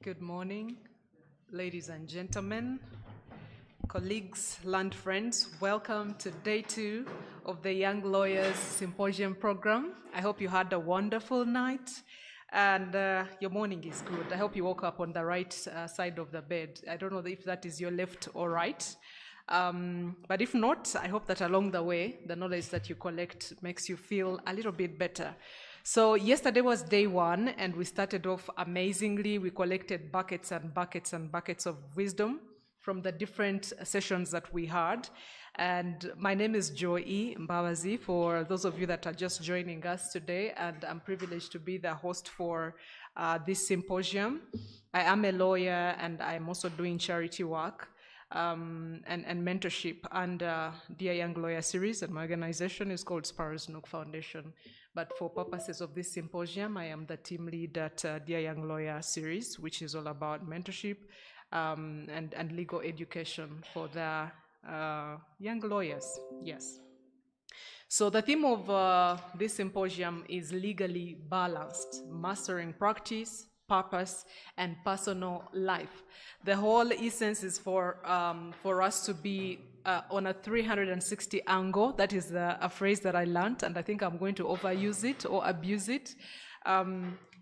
Good morning, ladies and gentlemen, colleagues, land friends. Welcome to day 2 of the Young Lawyers Symposium program. I hope you had a wonderful night and your morning is good. I hope you woke up on the right side of the bed. I don't know if that is your left or right. But if not, I hope that along the way, the knowledge that you collect makes you feel a little bit better. So yesterday was day 1, and we started off amazingly. We collected buckets and buckets and buckets of wisdom from the different sessions that we had. And my name is Joy Mbabazi, for those of you that are just joining us today, and I'm privileged to be the host for this symposium. I am a lawyer, and I'm also doing charity work. And mentorship under Dear Young Lawyer series, and my organization is called Sparrows Nook Foundation. But for purposes of this symposium, I am the team lead at Dear Young Lawyer series, which is all about mentorship and legal education for the young lawyers. Yes. So the theme of this symposium is legally balanced, mastering practice, purpose, and personal life. The whole essence is for us to be on a 360 angle. That is a phrase that I learned, and I think I'm going to overuse it or abuse it.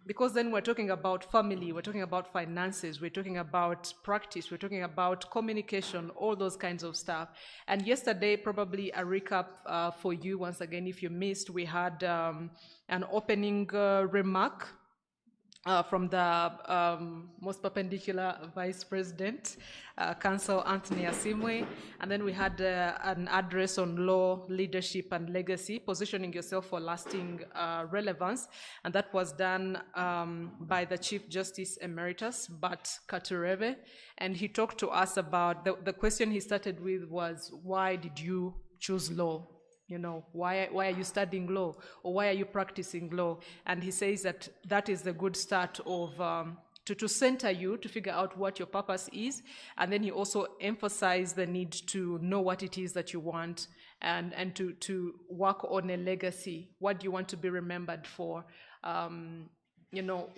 Because then we're talking about family, we're talking about finances, we're talking about practice, we're talking about communication, all those kinds of stuff. And yesterday, probably a recap for you, once again, if you missed, we had an opening remark from the most perpendicular Vice President, Counsel Anthony Asimwe, and then we had an address on law, leadership, and legacy, positioning yourself for lasting relevance, and that was done by the Chief Justice Emeritus, Bat Katureve, and he talked to us about, the question he started with was, why did you choose law? You know, why are you studying law, or why are you practicing law? And he says that is the good start of to center you, to figure out what your purpose is. And then he also emphasized the need to know what it is that you want, and to work on a legacy. What do you want to be remembered for? You know,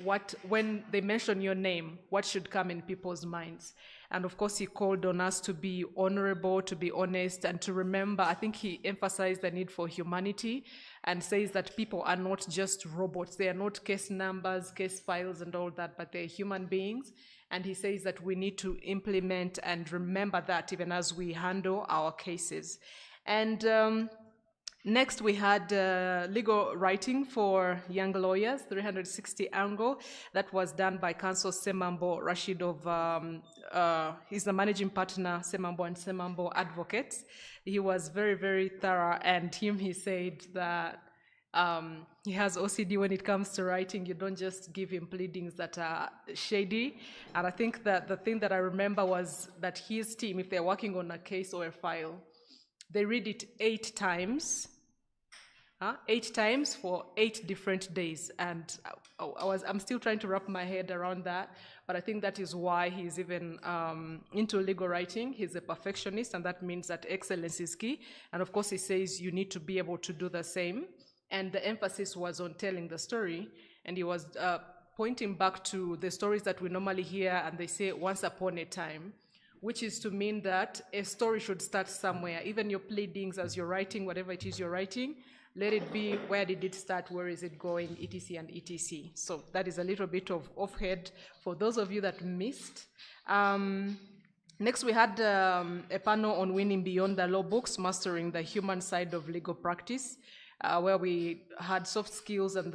when they mention your name, what should come in people's minds? And of course, he called on us to be honorable, to be honest, and to remember. I think he emphasized the need for humanity, and says that people are not just robots. They are not case numbers, case files, and all that, but they're human beings. And he says that we need to implement and remember that even as we handle our cases. And next, we had legal writing for young lawyers, 360 angle. That was done by Counsel Semambo Rashid of, he's the managing partner, Semambo and Semambo Advocates. He was very, very thorough, and he said that he has OCD when it comes to writing. You don't just give him pleadings that are shady. And I think that the thing that I remember was that his team, if they're working on a case or a file, they read it 8 times. 8 times for 8 different days, and I'm still trying to wrap my head around that, but I think that is why he's even into legal writing. He's a perfectionist, and that means that excellence is key, and of course he says you need to be able to do the same, and the emphasis was on telling the story, and he was pointing back to the stories that we normally hear, and they say once upon a time, which is to mean that a story should start somewhere. Even your pleadings as you're writing, whatever it is you're writing, let it be, where did it start, where is it going, etc. and etc. So that is a little bit of off-head for those of you that missed. Next, we had a panel on winning beyond the law books, mastering the human side of legal practice, where we had soft skills and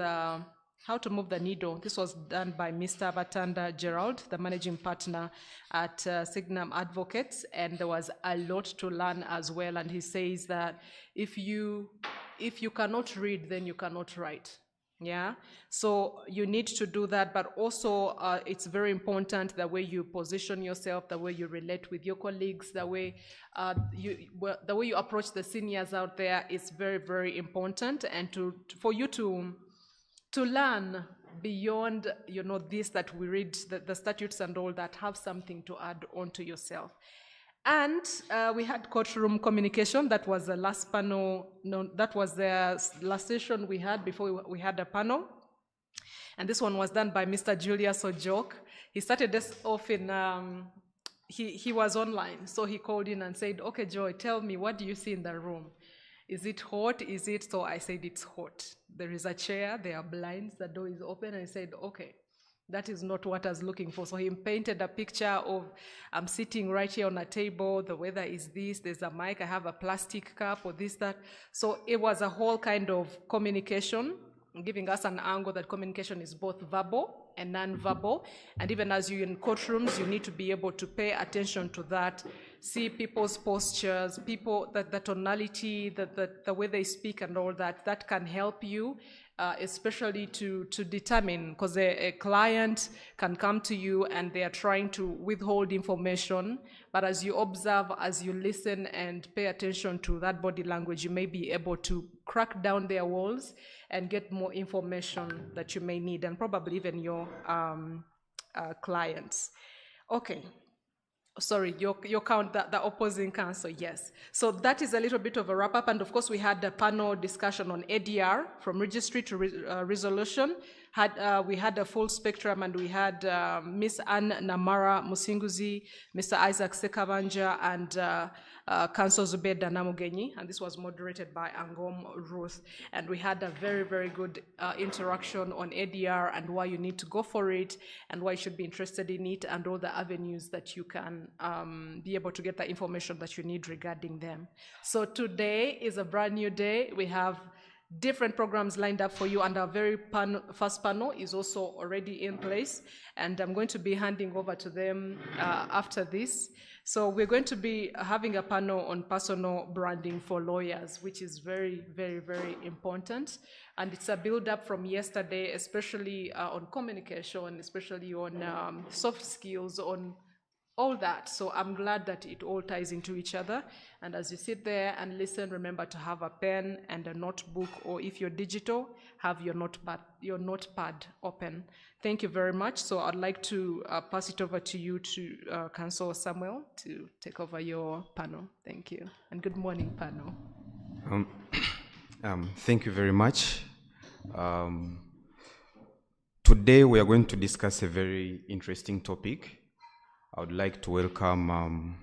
how to move the needle. This was done by Mr. Batanda Gerald, the managing partner at Signum Advocates, and there was a lot to learn as well. And he says that if you cannot read, then you cannot write. Yeah, so you need to do that, but also it's very important the way you position yourself, the way you relate with your colleagues, the way you approach the seniors out there is very, very important, and for you to learn beyond, you know, this that we read, the statutes and all that, have something to add on to yourself. And we had courtroom communication. That was the last panel. No, that was the last session we had before we had a panel. And this one was done by Mr. Julius Ojok. He started this off in, he was online. So he called in and said, okay, Joy, tell me, what do you see in the room? Is it hot? Is it? So I said, it's hot. There is a chair, there are blinds, the door is open. And I said, okay, that is not what I was looking for. So he painted a picture of, I'm sitting right here on a table, the weather is this, there's a mic, I have a plastic cup or this, that. So it was a whole kind of communication, giving us an angle that communication is both verbal and non-verbal. And even as you're in courtrooms, you need to be able to pay attention to that, see people's postures, the tonality, the way they speak and all that. That can help you, especially to determine, because a client can come to you and they are trying to withhold information, but as you observe, as you listen and pay attention to that body language, you may be able to crack down their walls and get more information that you may need, and probably even your clients. Okay. Sorry, your count, the opposing counsel, yes. So that is a little bit of a wrap up. And of course, we had a panel discussion on ADR, from registry to resolution. We had a full spectrum, and we had Miss Anne Namara Musinguzi, Mr. Isaac Sekabanja, and Council Zubeda Namugenyi, and this was moderated by Angom Ruth. And we had a very, very good interaction on ADR and why you need to go for it and why you should be interested in it and all the avenues that you can be able to get the information that you need regarding them. So today is a brand new day. We have different programs lined up for you, and our very first panel is also already in place, and I'm going to be handing over to them after this. So we're going to be having a panel on personal branding for lawyers, which is very, very, very important. And it's a build-up from yesterday, especially on communication, especially on soft skills, on all that. So I'm glad that it all ties into each other. And as you sit there and listen, remember to have a pen and a notebook, or if you're digital, have your notepad open. Thank you very much. So I'd like to pass it over to you, to Councillor Samuel, to take over your panel. Thank you. And good morning, panel. Thank you very much. Today we are going to discuss a very interesting topic. I would like to welcome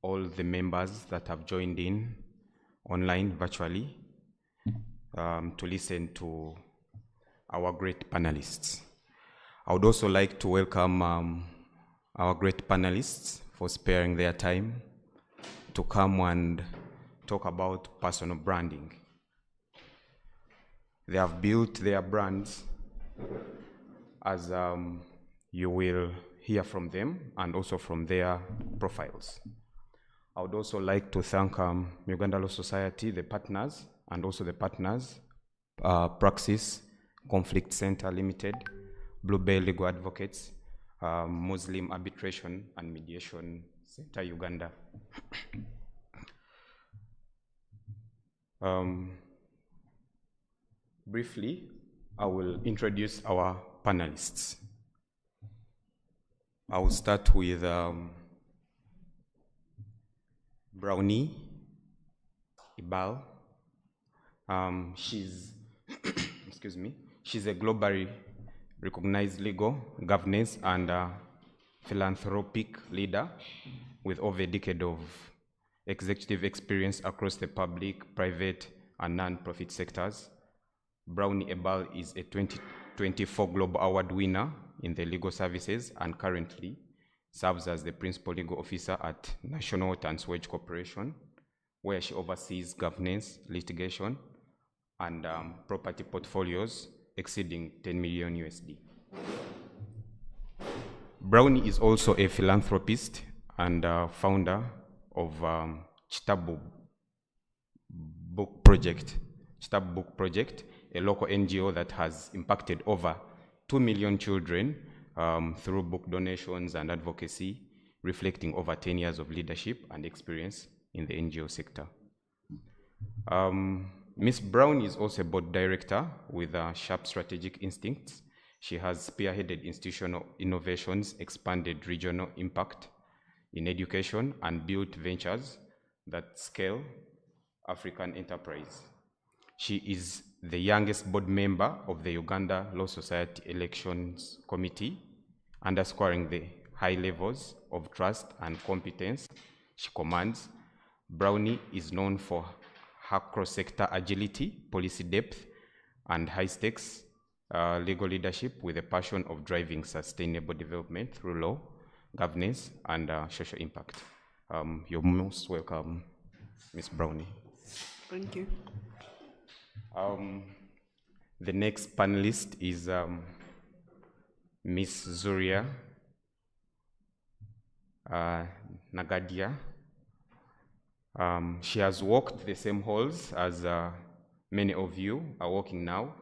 all the members that have joined in online virtually to listen to our great panelists. I would also like to welcome our great panelists for sparing their time to come and talk about personal branding. They have built their brands, as you will hear from them and also from their profiles. I would also like to thank Uganda Law Society, the partners, and also the partners, Praxis, Conflict Center Limited, Bluebell Legal Advocates, Muslim Arbitration and Mediation Center Uganda. Briefly, I will introduce our panelists. I will start with Brownie Ibal. She's, excuse me, she's a globally recognized legal, governance, and philanthropic leader with over a decade of executive experience across the public, private, and non-profit sectors. Brownie Ebal is a 2024 Global Award winner in the legal services and currently serves as the principal legal officer at National Water and Sewage Corporation, where she oversees governance, litigation, and property portfolios exceeding 10 million USD. Brownie is also a philanthropist and founder of Chitabu Book Project, a local NGO that has impacted over 2 million children through book donations and advocacy, reflecting over 10 years of leadership and experience in the NGO sector. Ms. Brown is also a board director with sharp strategic instincts. She has spearheaded institutional innovations, expanded regional impact in education, and built ventures that scale African enterprise. She is the youngest board member of the Uganda Law Society Elections Committee, underscoring the high levels of trust and competence she commands. Brownie is known for her cross-sector agility, policy depth, and high-stakes legal leadership with a passion of driving sustainable development through law, governance, and social impact. You're most welcome, Ms. Brownie. Thank you. The next panelist is Ms. Zuria Nagadia. She has walked the same halls as many of you are walking now.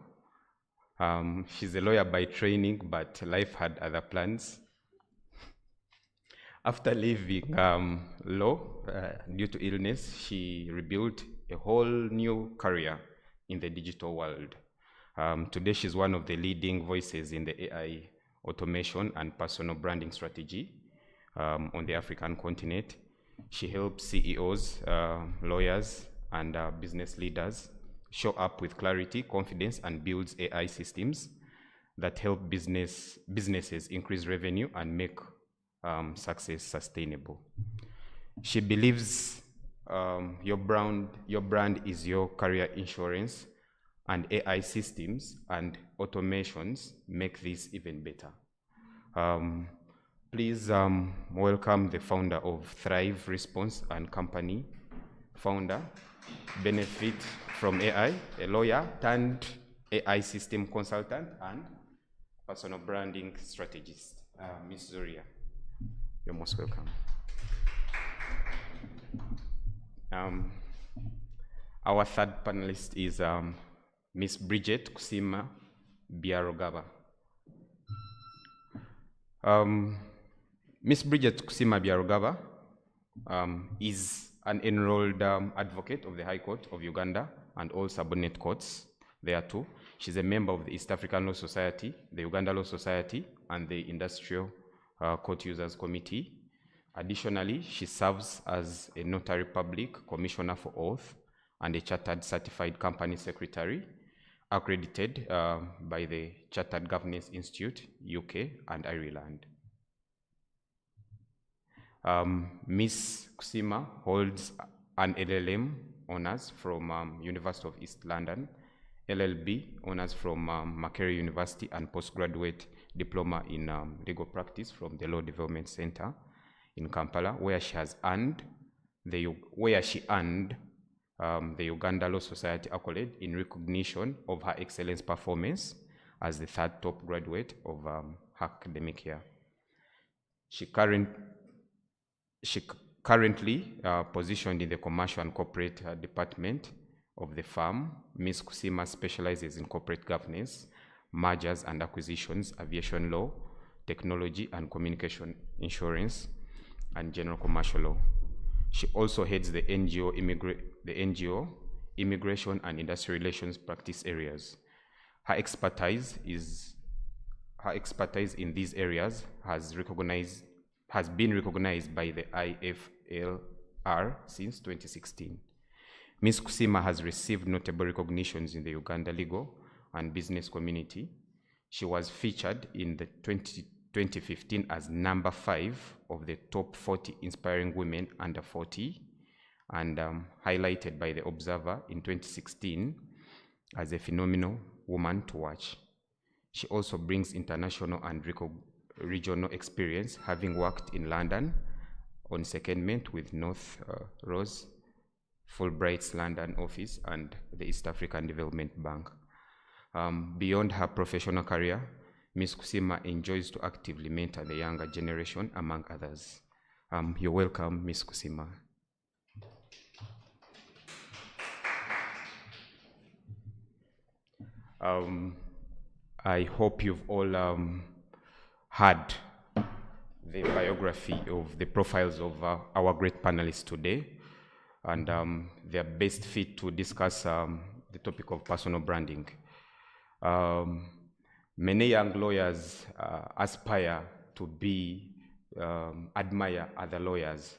She's a lawyer by training, but life had other plans. After leaving law due to illness, she rebuilt a whole new career in the digital world. Today, she's one of the leading voices in the AI automation and personal branding strategy on the African continent. She helps CEOs, lawyers, and business leaders show up with clarity, confidence, and builds AI systems that help businesses increase revenue and make success sustainable. She believes your brand is your career insurance, and AI systems and automations make this even better. Please welcome the founder of Thrive Response and Company, founder, benefit from AI, a lawyer turned AI system consultant and personal branding strategist, Ms. Zuria. You're most welcome. Our third panelist is Ms. Bridget Kusima Biarogaba. Ms. Bridget Kusima Biarogaba is an enrolled advocate of the High Court of Uganda and all subordinate courts there too. She's a member of the East African Law Society, the Uganda Law Society, and the Industrial Court Users Committee. Additionally, she serves as a notary public, commissioner for oath, and a chartered certified company secretary, accredited by the Chartered Governance Institute, UK and Ireland. Ms. Kusima holds an LLM honors from University of East London, LLB honors from Makerere University, and postgraduate diploma in legal practice from the Law Development Center in Kampala, where she earned the Uganda Law Society accolade in recognition of her excellence performance as the third top graduate of her academic year. She currently positioned in the commercial and corporate department of the firm. Ms. Kusima specializes in corporate governance, mergers and acquisitions, aviation law, technology and communication, insurance, and general commercial law. She also heads the NGO Immigration and Industrial Relations practice areas. Her expertise in these areas has been recognized by the IFLR since 2016. Ms. Kusima has received notable recognitions in the Uganda legal and business community. She was featured in the 2015 as number 5 of the top 40 inspiring women under 40, and highlighted by the Observer in 2016 as a phenomenal woman to watch. She also brings international and regional experience, having worked in London on secondment with North Rose, Fulbright's London office, and the East African Development Bank. Beyond her professional career, Ms. Kusima enjoys to actively mentor the younger generation, among others. You're welcome, Ms. Kusima. I hope you've all heard the biography of the profiles of our great panelists today, and they're best fit to discuss the topic of personal branding. Many young lawyers aspire to admire other lawyers,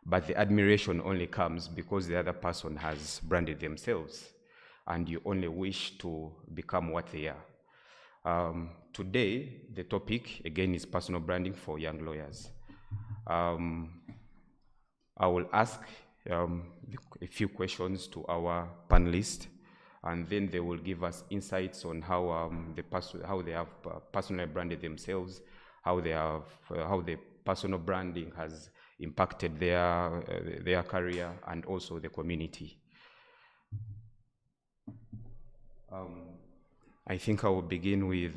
but the admiration only comes because the other person has branded themselves. and you only wish to become what they are. Today, the topic, again, is personal branding for young lawyers. I will ask a few questions to our panelists, and then they will give us insights on how how they have personally branded themselves, how the personal branding has impacted their career and also the community. I think I will begin with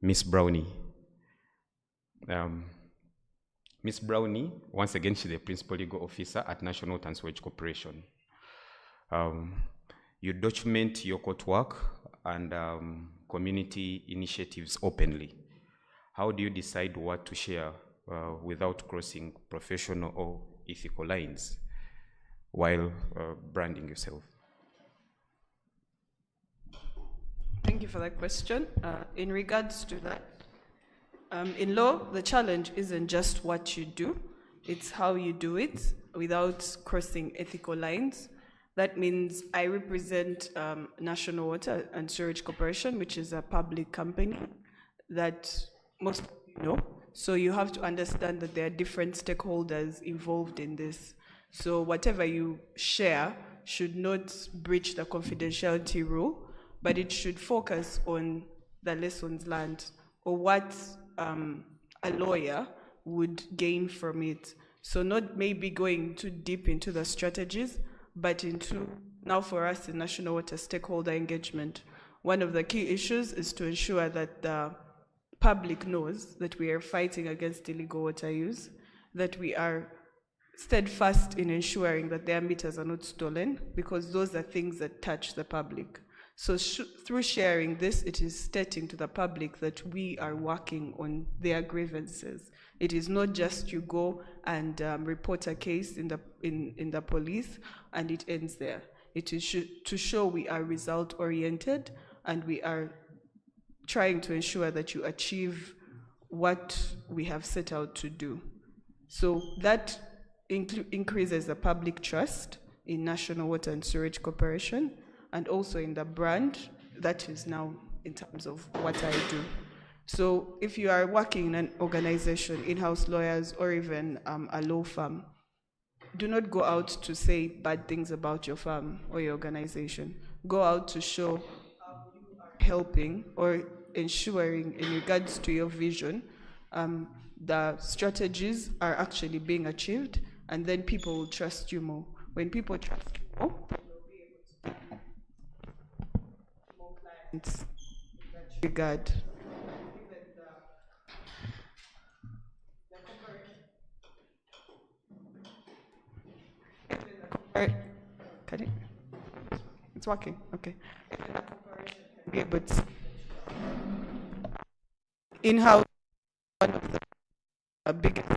Miss Brownie. Miss Brownie, once again, she's the Principal Legal Officer at National Water and Sewage Corporation. You document your court work and community initiatives openly. How do you decide what to share without crossing professional or ethical lines while branding yourself? Thank you for that question. In regards to that, in law, the challenge isn't just what you do, it's how you do it without crossing ethical lines. That means I represent National Water and Sewage Corporation, which is a public company that most people know. So you have to understand that there are different stakeholders involved in this. So whatever you share should not breach the confidentiality rule, but it should focus on the lessons learned or what a lawyer would gain from it. So not maybe going too deep into the strategies, but into, now for us in National Water stakeholder engagement, one of the key issues is to ensure that the public knows that we are fighting against illegal water use, that we are steadfast in ensuring that their meters are not stolen, because those are things that touch the public. So through sharing this, it is stating to the public that we are working on their grievances. It is not just you go and report a case in the police and it ends there. It is to show we are result-oriented and we are trying to ensure that you achieve what we have set out to do. So that increases the public trust in National Water and Sewage Corporation, and also in the brand that is now in terms of what I do. So if you are working in an organization, in-house lawyers, or even a law firm, do not go out to say bad things about your firm or your organization. Go out to show how you are helping or ensuring in regards to your vision, the strategies are actually being achieved, and then people will trust you more. When people trust you more, in that regard. It's working, okay. Be able to in-house, one of the biggest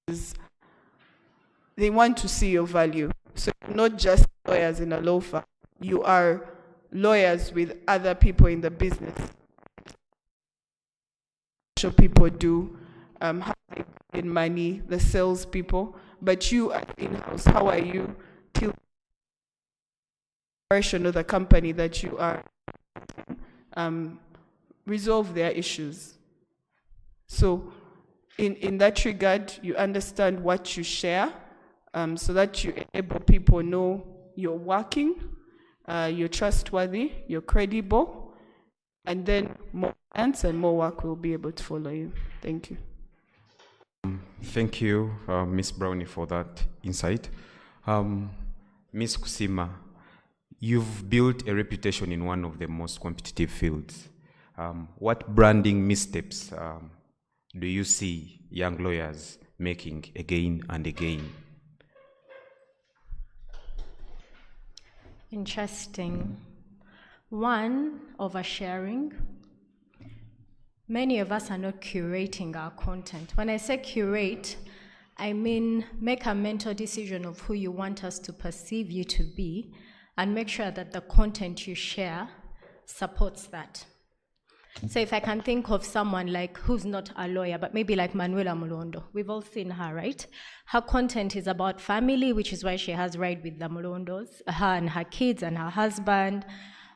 is they want to see your value. So not just lawyers in a law firm, you are lawyers with other people in the business. People do, how they get money, the sales people, but you are in-house. How are you till of the company that you are resolve their issues? So in that regard, you understand what you share, so that you enable people know you're working, you're trustworthy, you're credible, and then more clients and more work will be able to follow you. Thank you. Thank you, Ms. Brownie, for that insight. Ms. Kusima, you've built a reputation in one of the most competitive fields. What branding missteps do you see young lawyers making again and again? Interesting. One, oversharing. Many of us are not curating our content. When I say curate, I mean make a mental decision of who you want us to perceive you to be, and make sure that the content you share supports that. So if I can think of someone like who's not a lawyer, but maybe like Manuela Mulondo, we've all seen her, right? Her content is about family, which is why she has Ride with the Mulondos, her and her kids and her husband.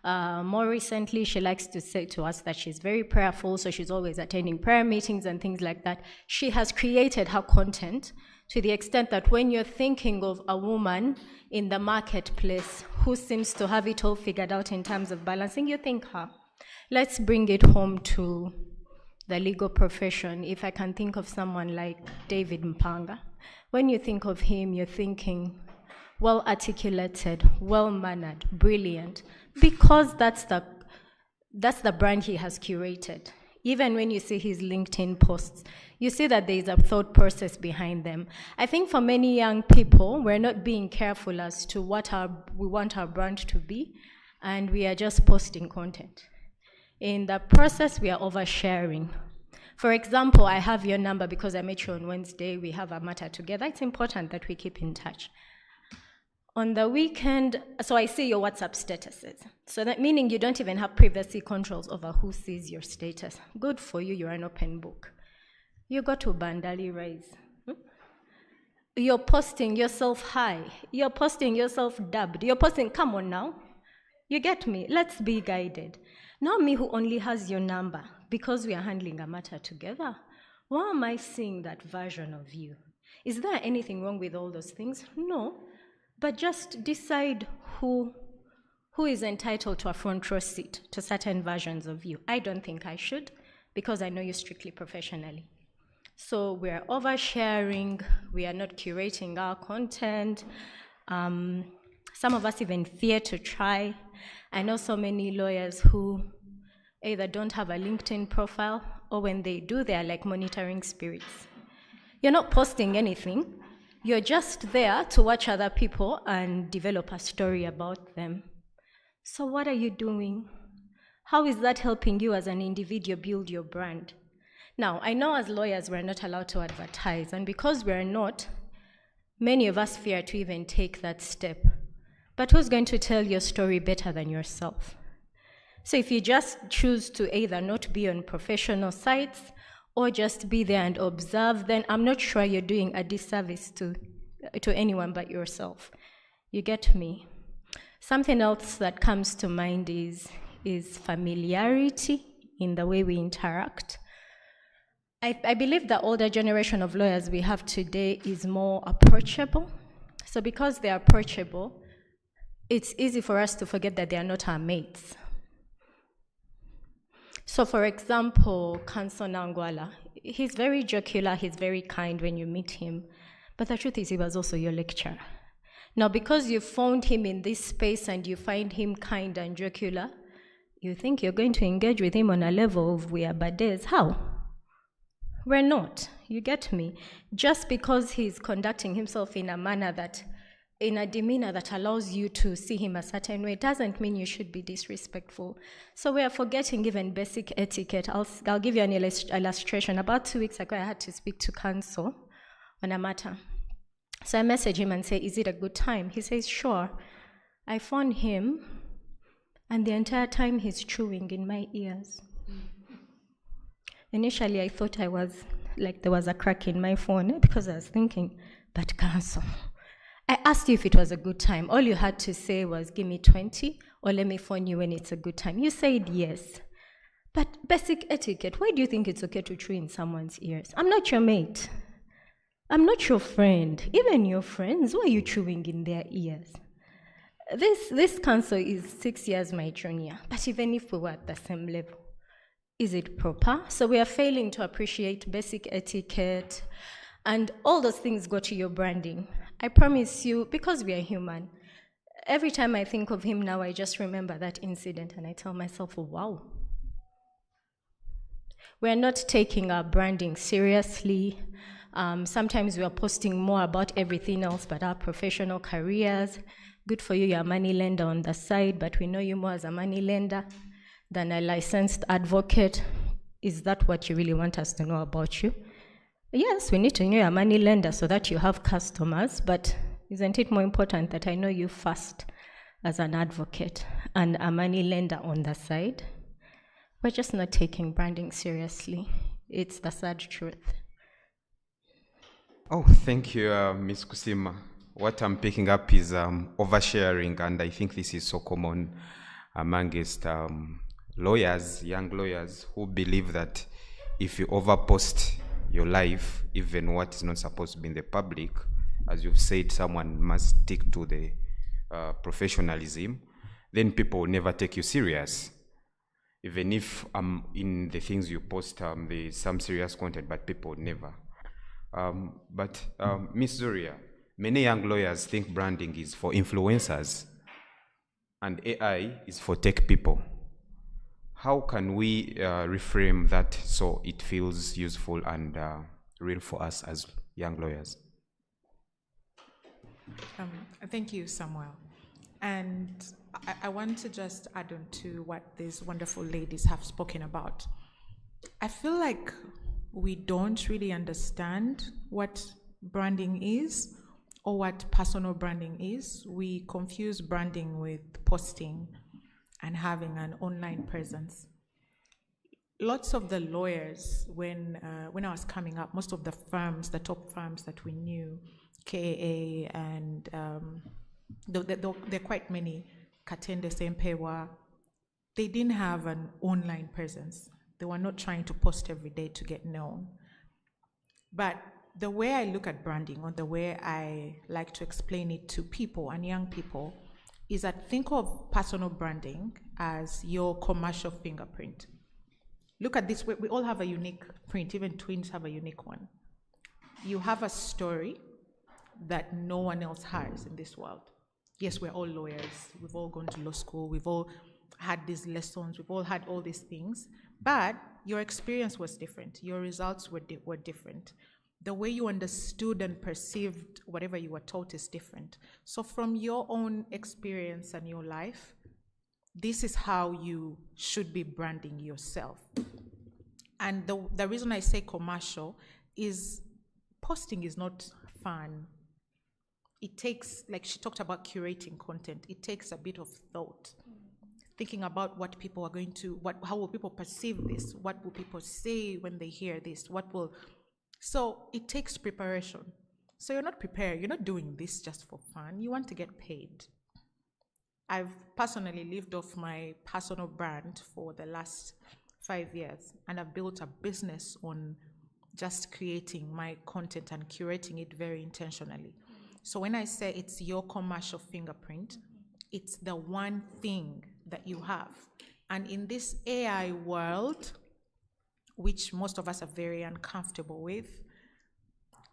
More recently, she likes to say to us that she's very prayerful, so she's always attending prayer meetings and things like that. She has created her content to the extent that when you're thinking of a woman in the marketplace who seems to have it all figured out in terms of balancing, you think her. Let's bring it home to the legal profession. If I can think of someone like David Mpanga, when you think of him, you're thinking well-articulated, well-mannered, brilliant, because that's the brand he has curated. Even when you see his LinkedIn posts, you see that there is a thought process behind them. I think for many young people, we're not being careful as to what we want our brand to be, and we are just posting content. In the process, we are oversharing. For example, I have your number because I met you on Wednesday. We have a matter together. It's important that we keep in touch. On the weekend, so I see your WhatsApp statuses. So that meaning you don't even have privacy controls over who sees your status. Good for you, you're an open book. You go to Bandali Rise. You're posting yourself high. You're posting yourself dubbed. You're posting, come on now. You get me? Let's be guided. Not me who only has your number because we are handling a matter together. Why am I seeing that version of you? Is there anything wrong with all those things? No. But just decide who is entitled to a front row seat to certain versions of you. I don't think I should because I know you strictly professionally. So we're oversharing. We are not curating our content. Some of us even fear to try. I know so many lawyers who either don't have a LinkedIn profile or when they do, they are like monitoring spirits. You're not posting anything. You're just there to watch other people and develop a story about them. So what are you doing? How is that helping you as an individual build your brand? Now, I know as lawyers we're not allowed to advertise, and because we're not, many of us fear to even take that step. But who's going to tell your story better than yourself? So if you just choose to either not be on professional sites or just be there and observe, then I'm not sure you're doing a disservice to anyone but yourself. You get me? Something else that comes to mind is familiarity in the way we interact. I believe the older generation of lawyers we have today is more approachable. So because they're approachable, it's easy for us to forget that they are not our mates. So for example, Kanso Nangwala, he's very jocular, he's very kind when you meet him, but the truth is he was also your lecturer. Now because you found him in this space and you find him kind and jocular, you think you're going to engage with him on a level of we are buddies. How? We're not, you get me? Just because he's conducting himself in a demeanor that allows you to see him a certain way doesn't mean you should be disrespectful. So we are forgetting even basic etiquette. I'll give you an illustration. About 2 weeks ago, I had to speak to Kanso on a matter. So I message him and say, is it a good time? He says, sure. I phone him, and the entire time he's chewing in my ears. Initially, I thought there was a crack in my phone because I was thinking, but Kanso, I asked you if it was a good time. All you had to say was, give me 20, or let me phone you when it's a good time. You said yes. But basic etiquette, why do you think it's okay to chew in someone's ears? I'm not your mate. I'm not your friend. Even your friends, why are you chewing in their ears? This counsel is 6 years my junior, but even if we were at the same level, is it proper? So we are failing to appreciate basic etiquette, and all those things go to your branding. I promise you, because we are human, every time I think of him now, I just remember that incident and I tell myself, oh, wow. We're not taking our branding seriously. Sometimes we are posting more about everything else but our professional careers. Good for you, you're a money lender on the side, but we know you more as a money lender than a licensed advocate. Is that what you really want us to know about you? Yes, we need to know you're a money lender so that you have customers, but isn't it more important that I know you first as an advocate and a money lender on the side? We're just not taking branding seriously. It's the sad truth. Oh, thank you, Ms. Kusima. What I'm picking up is oversharing, and I think this is so common amongst lawyers, young lawyers, who believe that if you overpost your life, even what is not supposed to be in the public, as you've said, someone must stick to the professionalism, then people will never take you serious. Even if in the things you post, there's some serious content, but people never. But Ms. Zuria, many young lawyers think branding is for influencers and AI is for tech people. How can we reframe that so it feels useful and real for us as young lawyers? Thank you, Samuel. And I want to just add on to what these wonderful ladies have spoken about. I feel like we don't really understand what branding is or what personal branding is. We confuse branding with posting and having an online presence. Lots of the lawyers, when I was coming up, most of the firms, the top firms that we knew, KAA and there are quite many, Katende, Sempewa, they didn't have an online presence. They were not trying to post every day to get known. But the way I look at branding, or the way I like to explain it to people and young people, is that think of personal branding as your commercial fingerprint. Look at this, we all have a unique print, even twins have a unique one. You have a story that no one else has in this world. Yes, we're all lawyers, we've all gone to law school, we've all had these lessons, we've all had all these things, but your experience was different, your results were different. The way you understood and perceived whatever you were taught is different. So from your own experience and your life, this is how you should be branding yourself. And the reason I say commercial is posting is not fun. It takes, like she talked about curating content, it takes a bit of thought. Thinking about what people are going to, how will people perceive this? What will people say when they hear this? So it takes preparation. So you're not prepared, you're not doing this just for fun, you want to get paid. I've personally lived off my personal brand for the last 5 years, and I've built a business on just creating my content and curating it very intentionally. So when I say it's your commercial fingerprint, it's the one thing that you have. And in this AI world, which most of us are very uncomfortable with,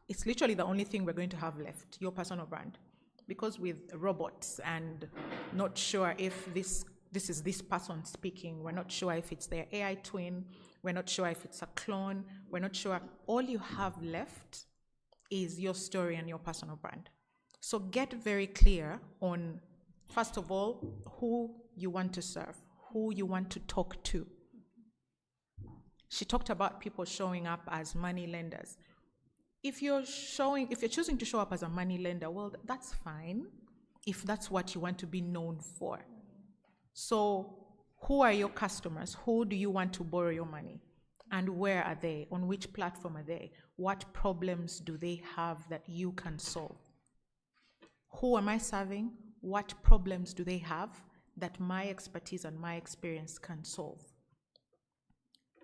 it's literally the only thing we're going to have left, your personal brand. Because with robots and not sure if this is this person speaking, we're not sure if it's their AI twin, we're not sure if it's a clone, we're not sure. All you have left is your story and your personal brand. So get very clear on, first of all, who you want to serve, who you want to talk to. She talked about people showing up as money lenders. If you're choosing to show up as a money lender, well, that's fine, if that's what you want to be known for. So who are your customers? Who do you want to borrow your money? And where are they? On which platform are they? What problems do they have that you can solve? Who am I serving? What problems do they have that my expertise and my experience can solve?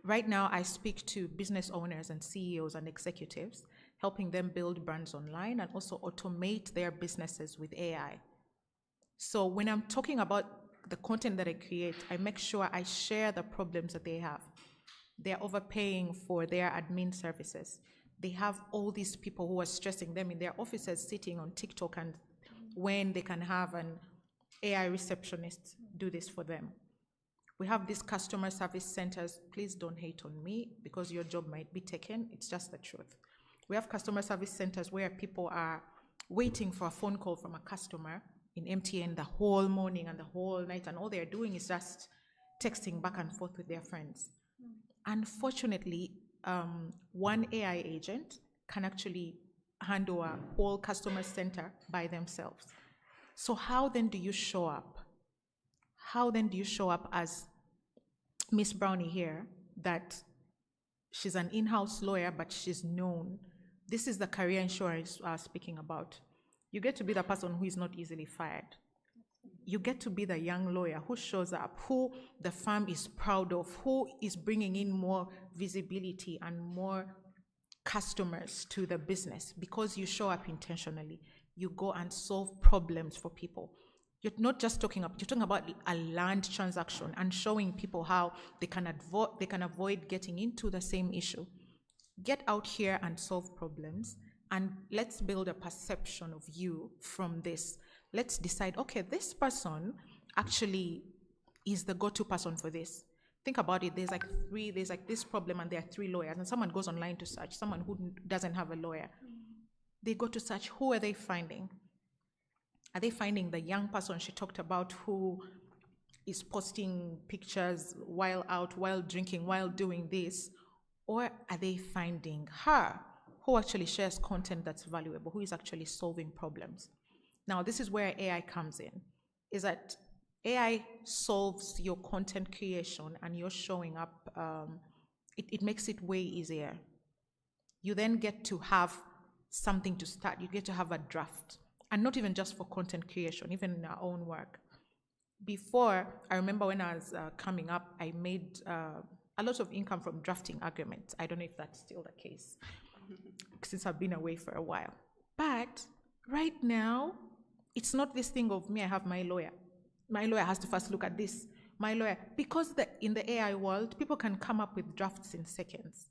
Right now, I speak to business owners and CEOs and executives, helping them build brands online and also automate their businesses with AI. So when I'm talking about the content that I create, I make sure I share the problems that they have. They're overpaying for their admin services. They have all these people who are stressing them in their offices sitting on TikTok, and when they can have an AI receptionist do this for them. We have these customer service centers. Please don't hate on me because your job might be taken. It's just the truth. We have customer service centers where people are waiting for a phone call from a customer in MTN the whole morning and the whole night, and all they're doing is just texting back and forth with their friends. Unfortunately, one AI agent can actually handle a whole customer center by themselves. So how then do you show up? How then do you show up as Miss Brownie here that she's an in-house lawyer, but she's known. This is the career insurance I was speaking about. You get to be the person who is not easily fired. You get to be the young lawyer who shows up, who the firm is proud of, who is bringing in more visibility and more customers to the business because you show up intentionally. You go and solve problems for people. You're not just talking about, you're talking about a land transaction and showing people how they can avoid getting into the same issue. Get out here and solve problems, and let's build a perception of you from this. Let's decide, okay, this person actually is the go-to person for this. Think about it, there's like this problem and there are 3 lawyers, and someone goes online to search, someone who doesn't have a lawyer. They go to search, who are they finding? Are they finding the young person she talked about who is posting pictures while out, while drinking, while doing this? Or are they finding her who actually shares content that's valuable, who is actually solving problems? Now, this is where AI comes in, is that AI solves your content creation and you're showing up, it makes it way easier. You then get to have something to start. You get to have a draft. And not even just for content creation, even in our own work. Before, I remember when I was coming up, I made a lot of income from drafting agreements. I don't know if that's still the case, since I've been away for a while. But right now, it's not this thing of me, I have my lawyer. My lawyer has to first look at this. My lawyer, because in the AI world, people can come up with drafts in seconds.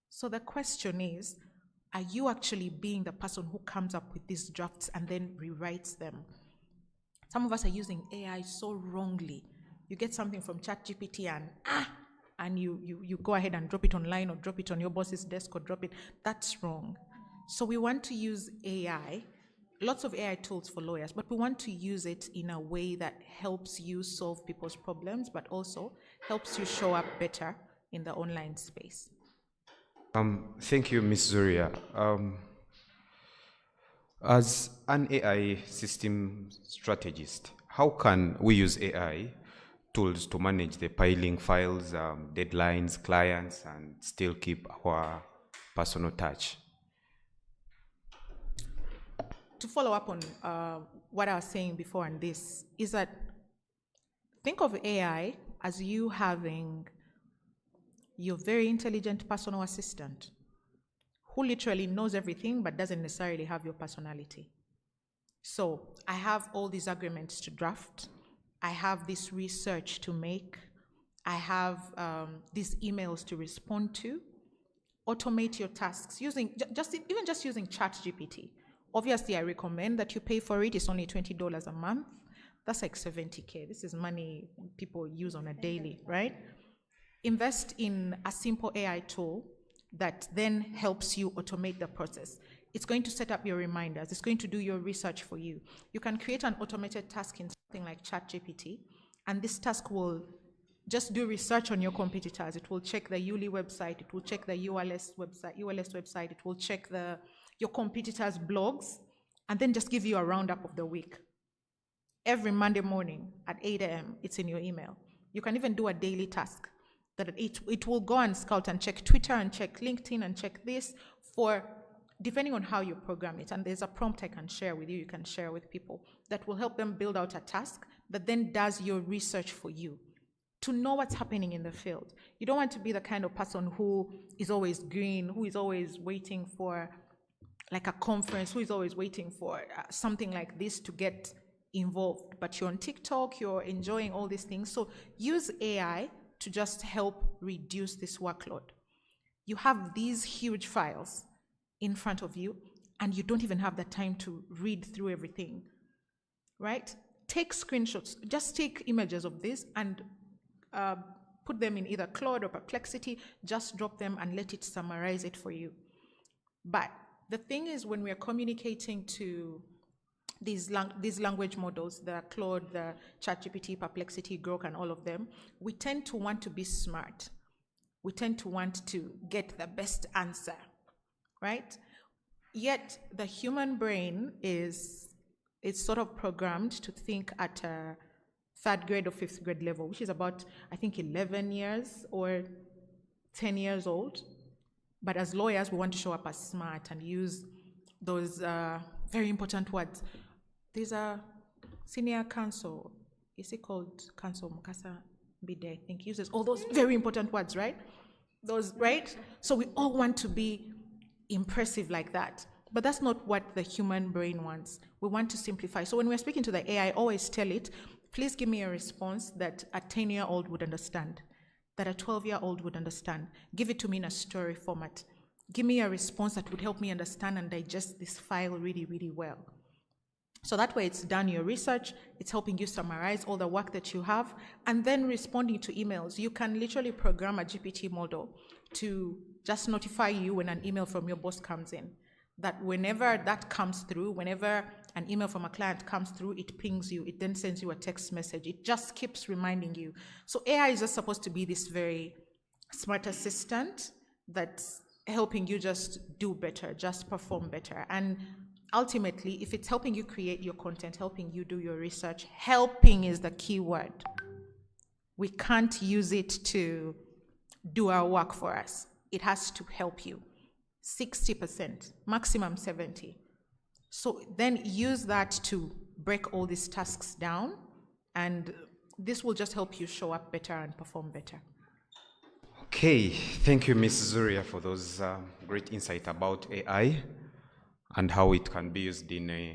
So the question is, are you actually being the person who comes up with these drafts and then rewrites them? Some of us are using AI so wrongly. You get something from ChatGPT and you go ahead and drop it online or drop it on your boss's desk or drop it. That's wrong. So we want to use AI, lots of AI tools for lawyers, but we want to use it in a way that helps you solve people's problems, but also helps you show up better in the online space. Thank you, Ms. Zuria. As an AI system strategist, how can we use AI tools to manage the piling files, deadlines, clients, and still keep our personal touch? To follow up on what I was saying before on this, is that think of AI as you having your very intelligent personal assistant who literally knows everything but doesn't necessarily have your personality. So I have all these agreements to draft. I have this research to make. I have these emails to respond to. Automate your tasks using even just using ChatGPT. Obviously, I recommend that you pay for it. It's only $20 a month. That's like $70K. This is money people use on a daily, right? Invest in a simple AI tool that then helps you automate the process. It's going to set up your reminders. It's going to do your research for you. You can create an automated task in something like ChatGPT, and this task will just do research on your competitors. It will check the ULI website. It will check the ULS website. It will check your competitors' blogs, and then just give you a roundup of the week. Every Monday morning at 8 a.m., it's in your email. You can even do a daily task that it will go and scout and check Twitter and check LinkedIn and check this for, depending on how you program it. And there's a prompt I can share with you, you can share with people, that will help them build out a task that then does your research for you to know what's happening in the field. You don't want to be the kind of person who is always green, who is always waiting for like a conference, who is always waiting for something like this to get involved. But you're on TikTok, you're enjoying all these things. So use AI to just help reduce this workload. You have these huge files in front of you, and you don't even have the time to read through everything, right? Take screenshots, just take images of this and put them in either Claude or Perplexity, just drop them and let it summarize it for you. But the thing is, when we're communicating to these language models, the Claude, the ChatGPT, Perplexity, Grok, and all of them, we tend to want to be smart. We tend to want to get the best answer, right? Yet the human brain is sort of programmed to think at a third grade or fifth grade level, which is about, I think, 11 years or 10 years old. But as lawyers, we want to show up as smart and use those very important words. There's a senior counsel, is it called Counsel Mukasa Bide, I think, uses all those very important words, right? Those, right? So we all want to be impressive like that. But that's not what the human brain wants. We want to simplify. So when we're speaking to the AI, always tell it, please give me a response that a 10-year-old would understand, that a 12-year-old would understand. Give it to me in a story format. Give me a response that would help me understand and digest this file really, really well. So that way it's done your research, it's helping you summarize all the work that you have, and then responding to emails. You can literally program a GPT model to just notify you when an email from your boss comes in. That whenever that comes through, whenever an email from a client comes through, it pings you, it then sends you a text message. It just keeps reminding you. So AI is just supposed to be this very smart assistant that's helping you just do better, just perform better. And ultimately, if it's helping you create your content, helping you do your research, helping is the key word. We can't use it to do our work for us. It has to help you. 60%, maximum 70%. So then use that to break all these tasks down, and this will just help you show up better and perform better. Okay, thank you, Ms. Zuria, for those great insight about AI and how it can be used in a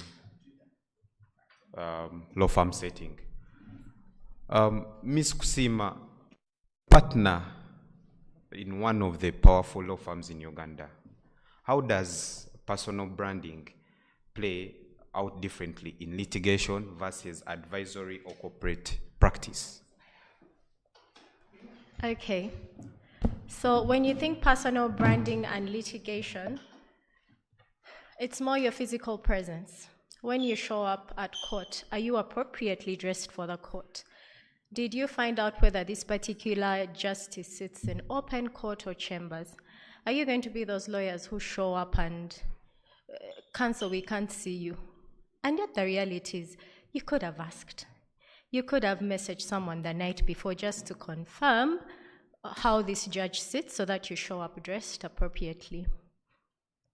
law firm setting. Ms. Kusima, partner in one of the powerful law firms in Uganda. How does personal branding play out differently in litigation versus advisory or corporate practice? Okay. So when you think personal branding and litigation, it's more your physical presence. When you show up at court, are you appropriately dressed for the court? Did you find out whether this particular justice sits in open court or chambers? Are you going to be those lawyers who show up and counsel, we can't see you? And yet the reality is, you could have asked. You could have messaged someone the night before just to confirm how this judge sits so that you show up dressed appropriately.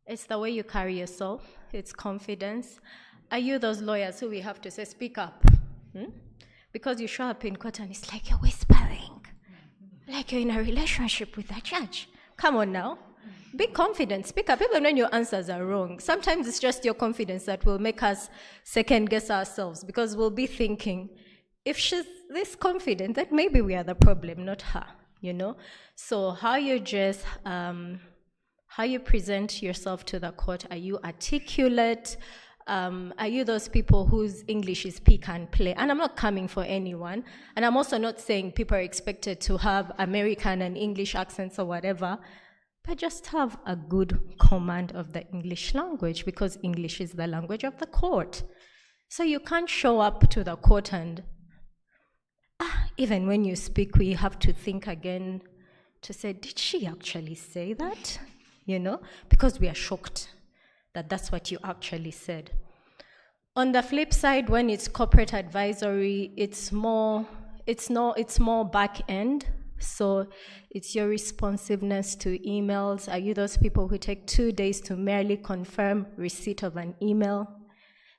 It's the way you carry yourself. It's confidence. Are you those lawyers who we have to say, speak up? Because you show up in court and it's like you're whispering, like you're in a relationship with a judge. Come on now. Be confident. Speak up even when your answers are wrong. Sometimes it's just your confidence that will make us second guess ourselves, because we'll be thinking, if she's this confident, then maybe we are the problem, not her, you know? So how you dress, how you present yourself to the court, are you articulate? Are you those people whose English is pick and play? And I'm not coming for anyone. And I'm also not saying people are expected to have American and English accents or whatever, but just have a good command of the English language, because English is the language of the court. So you can't show up to the court and, even when you speak, we have to think again to say, did she actually say that? You know, because we are shocked that that's what you actually said. On the flip side, when it's corporate advisory, it's more back end. So it's your responsiveness to emails. Are you those people who take 2 days to merely confirm receipt of an email?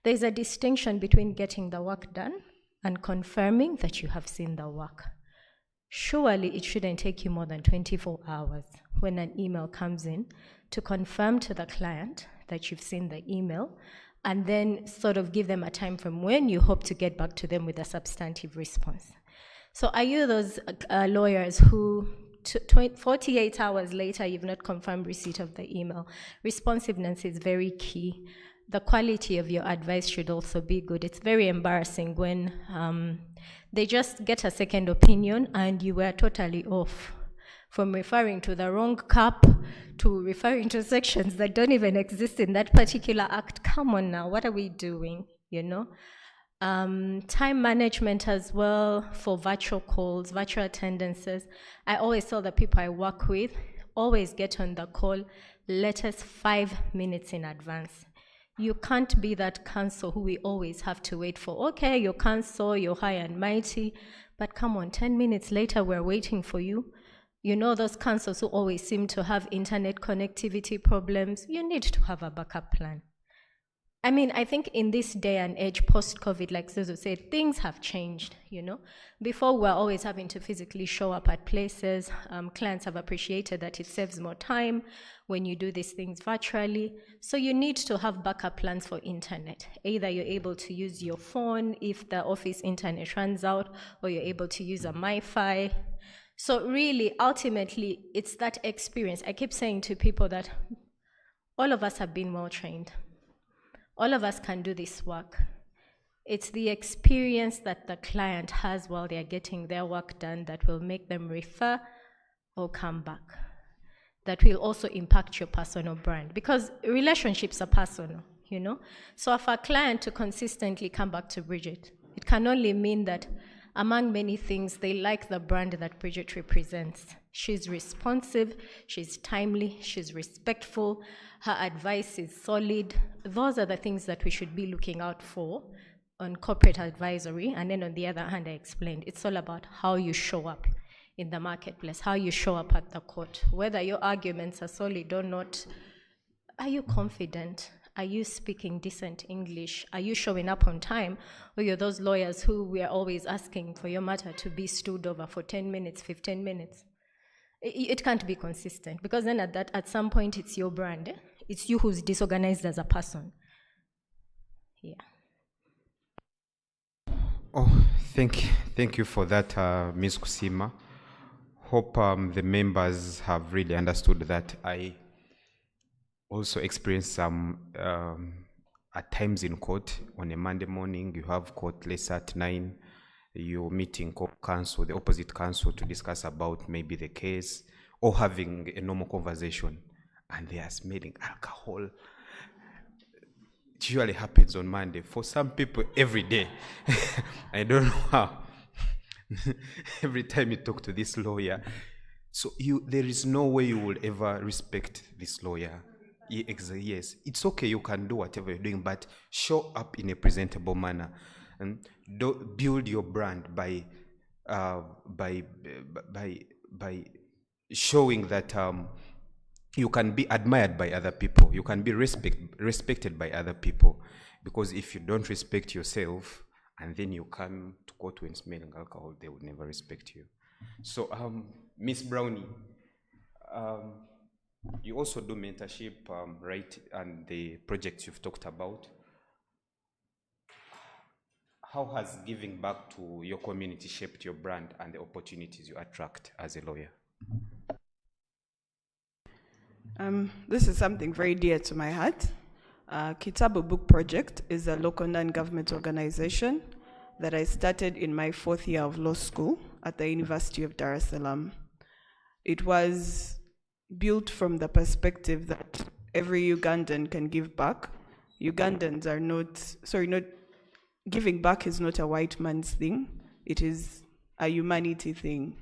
There's a distinction between getting the work done and confirming that you have seen the work. Surely it shouldn't take you more than 24 hours when an email comes in to confirm to the client that you've seen the email, and then sort of give them a time from when you hope to get back to them with a substantive response. So are you those lawyers who 48 hours later you've not confirmed receipt of the email? Responsiveness is very key. The quality of your advice should also be good. It's very embarrassing when they just get a second opinion and you were totally off, from referring to the wrong cap to referring to sections that don't even exist in that particular act. Come on now, what are we doing, you know? Time management as well for virtual calls, virtual attendances. I always tell the people I work with, always get on the call latest 5 minutes in advance. You can't be that counsel who we always have to wait for. Okay, you're counsel, you're high and mighty, but come on, 10 minutes later, we're waiting for you. You know those counsels who always seem to have internet connectivity problems? You need to have a backup plan. I mean, I think in this day and age, post-COVID, like Suzu said, things have changed, you know. Before, we're always having to physically show up at places. Clients have appreciated that it saves more time when you do these things virtually. So you need to have backup plans for internet. Either you're able to use your phone if the office internet runs out, or you're able to use a MiFi. So really, ultimately, it's that experience. I keep saying to people that all of us have been well-trained. All of us can do this work. It's the experience that the client has while they're getting their work done that will make them refer or come back. That will also impact your personal brand, because relationships are personal, you know? So for a client to consistently come back to Bridget, it can only mean that among many things, they like the brand that Bridget represents. She's responsive, she's timely, she's respectful, her advice is solid. Those are the things that we should be looking out for on corporate advisory. And then on the other hand, I explained, it's all about how you show up in the marketplace, how you show up at the court, whether your arguments are solid or not. Are you confident? Are you speaking decent English? Are you showing up on time? Or you're those lawyers who we are always asking for your matter to be stood over for 10 minutes, 15 minutes? It can't be consistent, because then at some point it's your brand. Eh? It's you who's disorganized as a person. Yeah. Oh, thank you for that, Ms. Kusima. Hope the members have really understood that. I also experienced some at times in court. On a Monday morning, you have court less at 9. You're meeting counsel, the opposite counsel, to discuss about maybe the case, or having a normal conversation, and they are smelling alcohol. It usually happens on Monday. For some people, every day. I don't know how. Every time you talk to this lawyer, so there is no way you will ever respect this lawyer. Yes, it's okay, you can do whatever you're doing, but show up in a presentable manner. And build your brand by showing that you can be admired by other people, you can be respected by other people. Because if you don't respect yourself and then you come to court when smelling alcohol, they would never respect you. So Miss Brownie, you also do mentorship, right, and the projects you've talked about. How has giving back to your community shaped your brand and the opportunities you attract as a lawyer? This is something very dear to my heart. Kitabu Book Project is a local non-government organization that I started in my 4th year of law school at the University of Dar es Salaam. It was built from the perspective that every Ugandan can give back. Ugandans are not giving back is not a white man's thing, it is a humanity thing.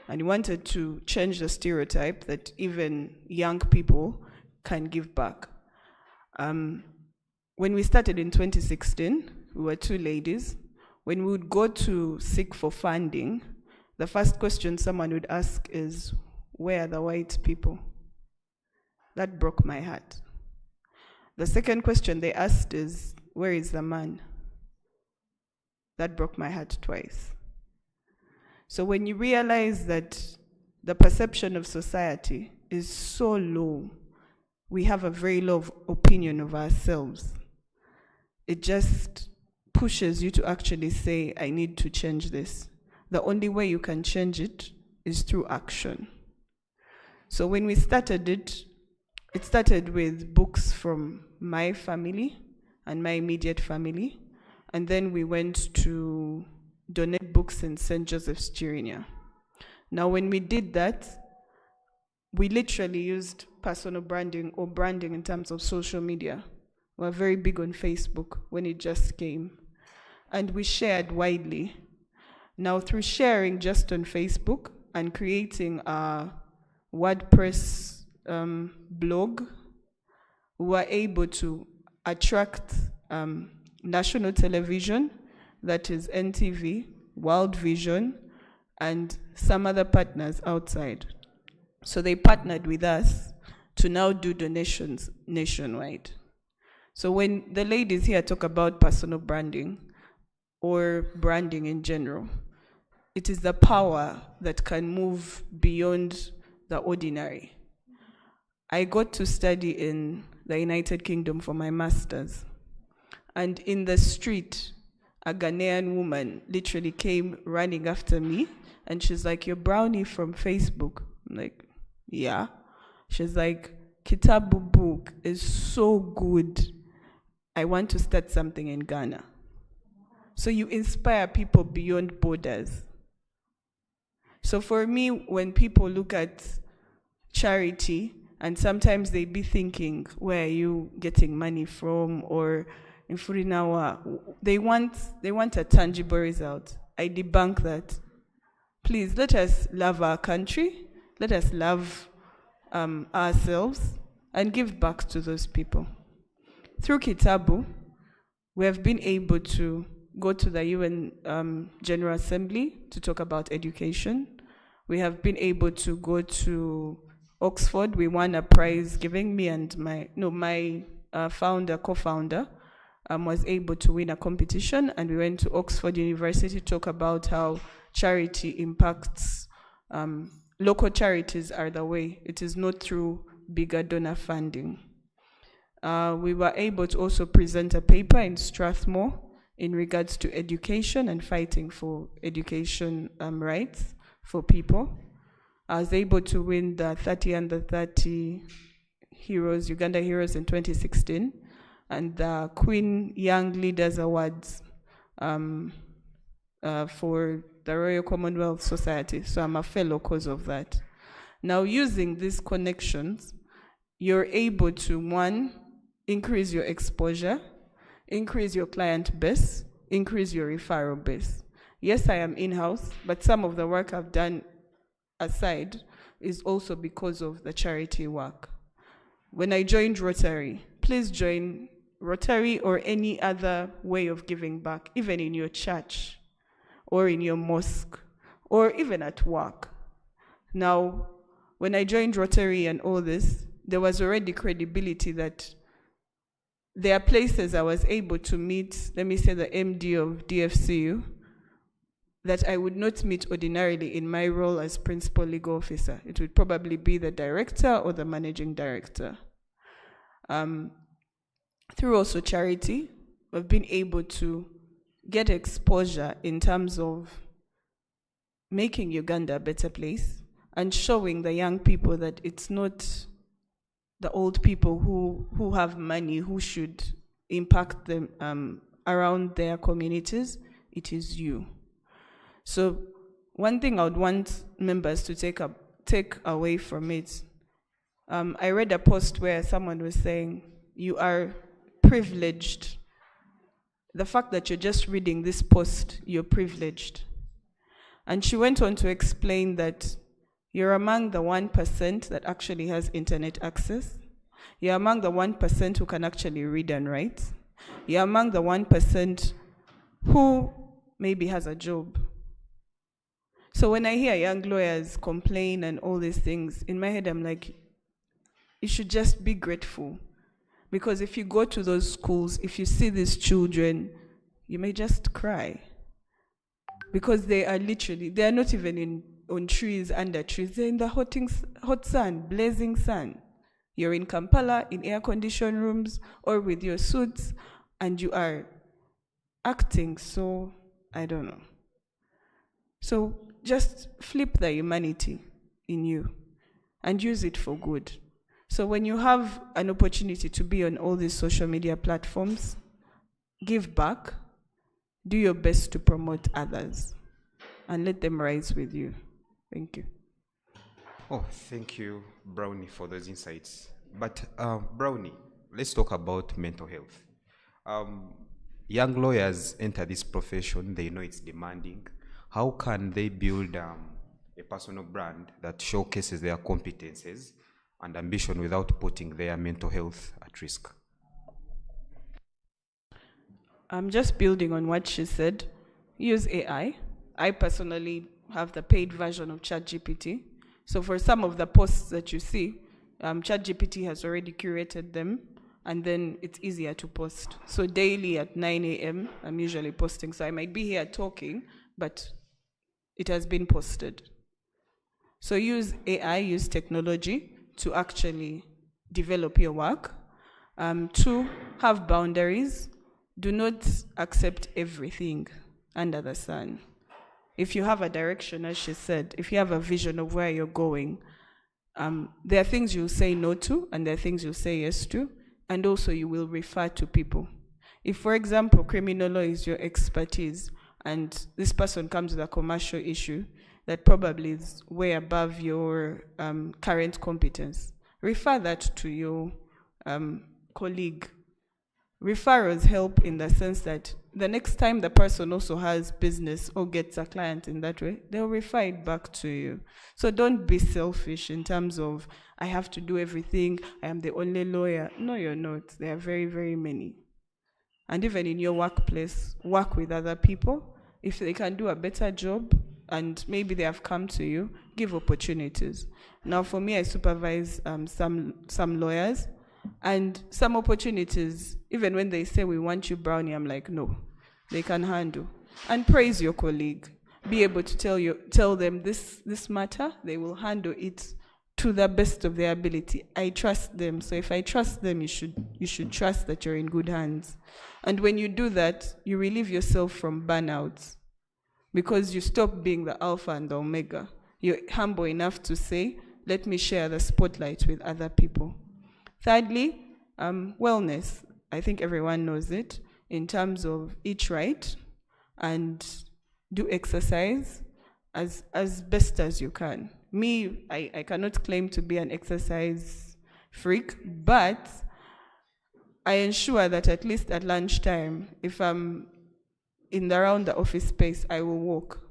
And we wanted to change the stereotype that even young people can give back. When we started in 2016, we were 2 ladies. When we would go to seek for funding, the first question someone would ask is, where are the white people? That broke my heart. The second question they asked is, where is the man? That broke my heart twice. So when you realize that the perception of society is so low, we have a very low opinion of ourselves, it just pushes you to actually say, I need to change this. The only way you can change it is through action. So when we started it started with books from my family and my immediate family. And then we went to donate books in St. Joseph's, Chirinia. Now, when we did that, we literally used personal branding or branding in terms of social media. We're very big on Facebook when it just came. And we shared widely. Now, through sharing just on Facebook and creating a WordPress blog, we were able to attract national television, that is NTV, World Vision, and some other partners outside. So they partnered with us to now do donations nationwide. So when the ladies here talk about personal branding or branding in general, it is the power that can move beyond the ordinary. I got to study in the United Kingdom for my master's. And in the street, a Ghanaian woman literally came running after me. And she's like, "You're Brownie from Facebook." I'm like, "Yeah." She's like, "Kitabu book is so good. I want to start something in Ghana." So you inspire people beyond borders. So for me, when people look at charity, and sometimes they be thinking, where are you getting money from? Or in Furinawa, they want a tangible result. I debunk that. Please, let us love our country, let us love ourselves, and give back to those people. Through Kitabu, we have been able to go to the UN General Assembly to talk about education. We have been able to go to Oxford. We won a prize, giving me and my co-founder, was able to win a competition, and we went to Oxford University to talk about how charity impacts, local charities are the way. It is not through bigger donor funding. We were able to also present a paper in Strathmore in regards to education and fighting for education rights for people. I was able to win the 30 under 30 Heroes, Uganda Heroes in 2016, and the Queen Young Leaders Awards for the Royal Commonwealth Society. So I'm a fellow cause of that. Now, using these connections, you're able to, one, increase your exposure, increase your client base, increase your referral base. Yes, I am in-house, but some of the work I've done aside is also because of the charity work. When I joined Rotary, please join Rotary or any other way of giving back, even in your church or in your mosque or even at work. Now, when I joined Rotary and all this, there was already credibility that there are places I was able to meet, let me say the MD of DFCU, that I would not meet ordinarily in my role as principal legal officer. It would probably be the director or the managing director. Through also charity, we've been able to get exposure in terms of making Uganda a better place and showing the young people that it's not the old people who have money who should impact them around their communities. It is you. So one thing I would want members to take away from it, I read a post where someone was saying, you are privileged. The fact that you're just reading this post, you're privileged. And she went on to explain that you're among the 1% that actually has internet access. You're among the 1% who can actually read and write. You're among the 1% who maybe has a job. So when I hear young lawyers complain and all these things, in my head I'm like, you should just be grateful. Because if you go to those schools, if you see these children, you may just cry. Because they are not even on trees, under trees, they're in the hot sun, blazing sun. You're in Kampala, in air-conditioned rooms, or with your suits, and you are acting so, I don't know. So just flip the humanity in you and use it for good. So when you have an opportunity to be on all these social media platforms, give back, do your best to promote others, and let them rise with you. Thank you. Oh, thank you, Brownie, for those insights. But Brownie, let's talk about mental health. Young lawyers enter this profession, they know it's demanding. How can they build a personal brand that showcases their competences and ambition without putting their mental health at risk? I'm just building on what she said. Use AI. I personally have the paid version of ChatGPT. So for some of the posts that you see, ChatGPT has already curated them, and then it's easier to post. So daily at 9 a.m., I'm usually posting. So I might be here talking, but it has been posted. So use AI, use technology to actually develop your work. 2, have boundaries. Do not accept everything under the sun. If you have a direction, as she said, if you have a vision of where you're going, there are things you'll say no to, and there are things you'll say yes to, and also you will refer to people. If, for example, criminal law is your expertise, and this person comes with a commercial issue that probably is way above your current competence, refer that to your colleague. Referrals help in the sense that the next time the person also has business or gets a client in that way, they'll refer it back to you. So don't be selfish in terms of, I have to do everything, I am the only lawyer. No, you're not. There are very, very many. And even in your workplace, work with other people. If they can do a better job and maybe they have come to you, give opportunities. Now for me, I supervise some lawyers, and some opportunities, even when they say we want you brownie, I'm like, no, they can handle. And praise your colleague. Be able to tell them this matter, they will handle it to the best of their ability. I trust them. So if I trust them, you should trust that you're in good hands. And when you do that, you relieve yourself from burnouts, because you stop being the alpha and the omega. You're humble enough to say, let me share the spotlight with other people. Thirdly, wellness. I think everyone knows it, in terms of eat right and do exercise as best as you can. Me, I cannot claim to be an exercise freak, but I ensure that at least at lunchtime, if I'm around the office space, I will walk.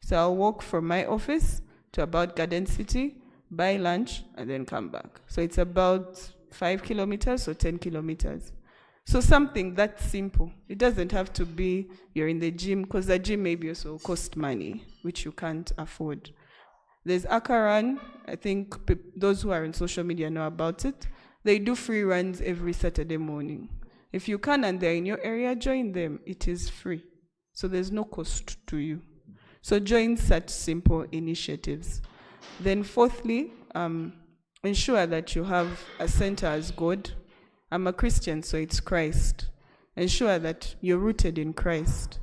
So I'll walk from my office to about Garden City, buy lunch, and then come back. So it's about 5 kilometers or 10 kilometers. So something that's simple. It doesn't have to be you're in the gym, because the gym maybe also cost money, which you can't afford. There's Akaran. I think those who are on social media know about it. They do free runs every Saturday morning. If you can and they're in your area, join them. It is free. So there's no cost to you. So join such simple initiatives. Then fourthly, ensure that you have a center as God. I'm a Christian, so it's Christ. Ensure that you're rooted in Christ.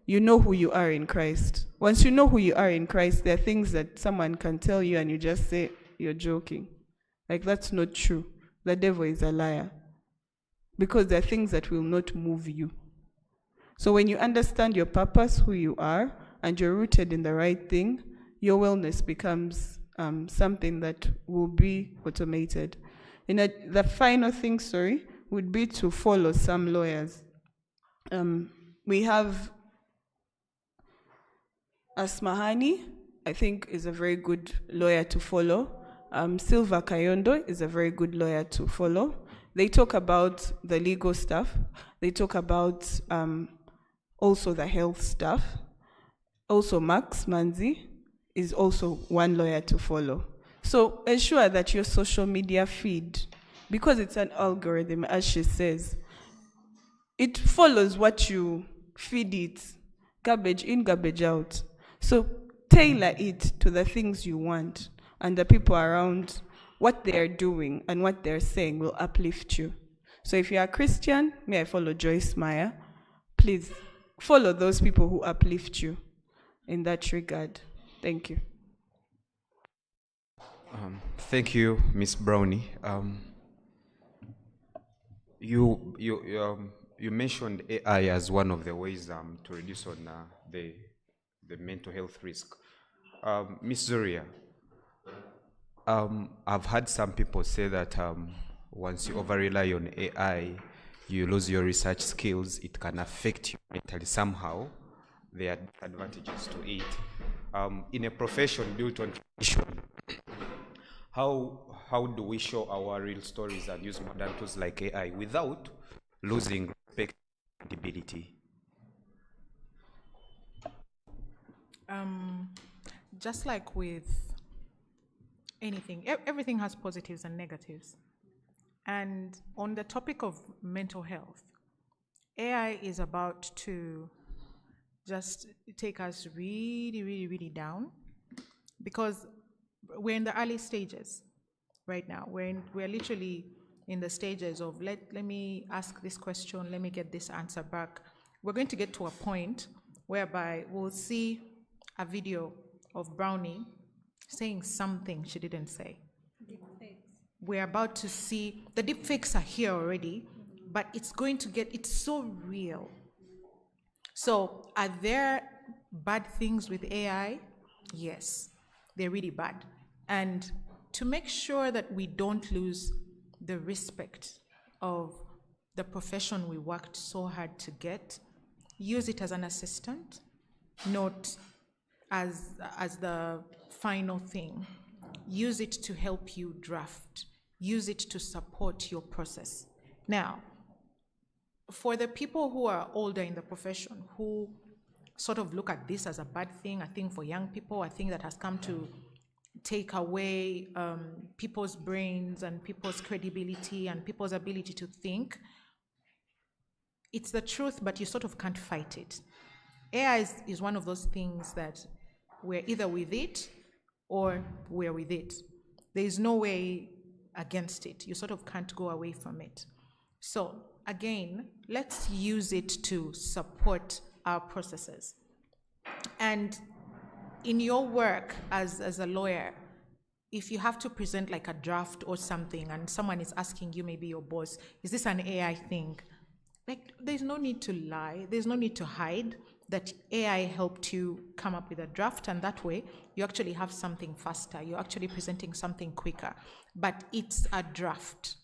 You know who you are in Christ. Once you know who you are in Christ, there are things that someone can tell you and you just say, you're joking. Like, that's not true. The devil is a liar. Because there are things that will not move you. So when you understand your purpose, who you are, and you're rooted in the right thing, your wellness becomes something that will be automated. The final thing, would be to follow some lawyers. We have Asmahani, I think, is a very good lawyer to follow. Silva Kayondo is a very good lawyer to follow. They talk about the legal stuff. They talk about also the health stuff. Also, Max Manzi is also one lawyer to follow. So ensure that your social media feed, because it's an algorithm, as she says, it follows what you feed it, garbage in, garbage out. So tailor it to the things you want, and the people around, what they're doing and what they're saying will uplift you. So if you're a Christian, may I follow Joyce Meyer? Please follow those people who uplift you in that regard. Thank you. Thank you, Miss Brownie. You mentioned AI as one of the ways to reduce on the mental health risk. Miss Zoria, I've had some people say that once you over-rely on AI, you lose your research skills. It can affect you mentally somehow. There are advantages to it. In a profession built on tradition, how do we show our real stories and use modern tools like AI without losing respect and credibility? Just like with anything, everything has positives and negatives. And on the topic of mental health, AI is about to just take us really, really, really down, because we're in the early stages right now. We're literally in the stages of let me ask this question, let me get this answer back. We're going to get to a point whereby we'll see a video of Brownie saying something she didn't say. We're about to see, the deepfakes are here already, but it's so real. So are there bad things with AI? Yes, they're really bad. And to make sure that we don't lose the respect of the profession we worked so hard to get, use it as an assistant, not as the final thing. Use it to help you draft. Use it to support your process. Now, for the people who are older in the profession, who sort of look at this as a bad thing, I think for young people, I think that has come to take away people's brains and people's credibility and people's ability to think. It's the truth, but you sort of can't fight it. AI is one of those things that we're either with it or we're with it. There is no way against it. You sort of can't go away from it. So again, let's use it to support our processes. And in your work as a lawyer, if you have to present like a draft or something and someone is asking you, maybe your boss, is this an AI thing? Like, there's no need to lie. There's no need to hide that AI helped you come up with a draft, and that way you actually have something faster. You're actually presenting something quicker. But it's a draft.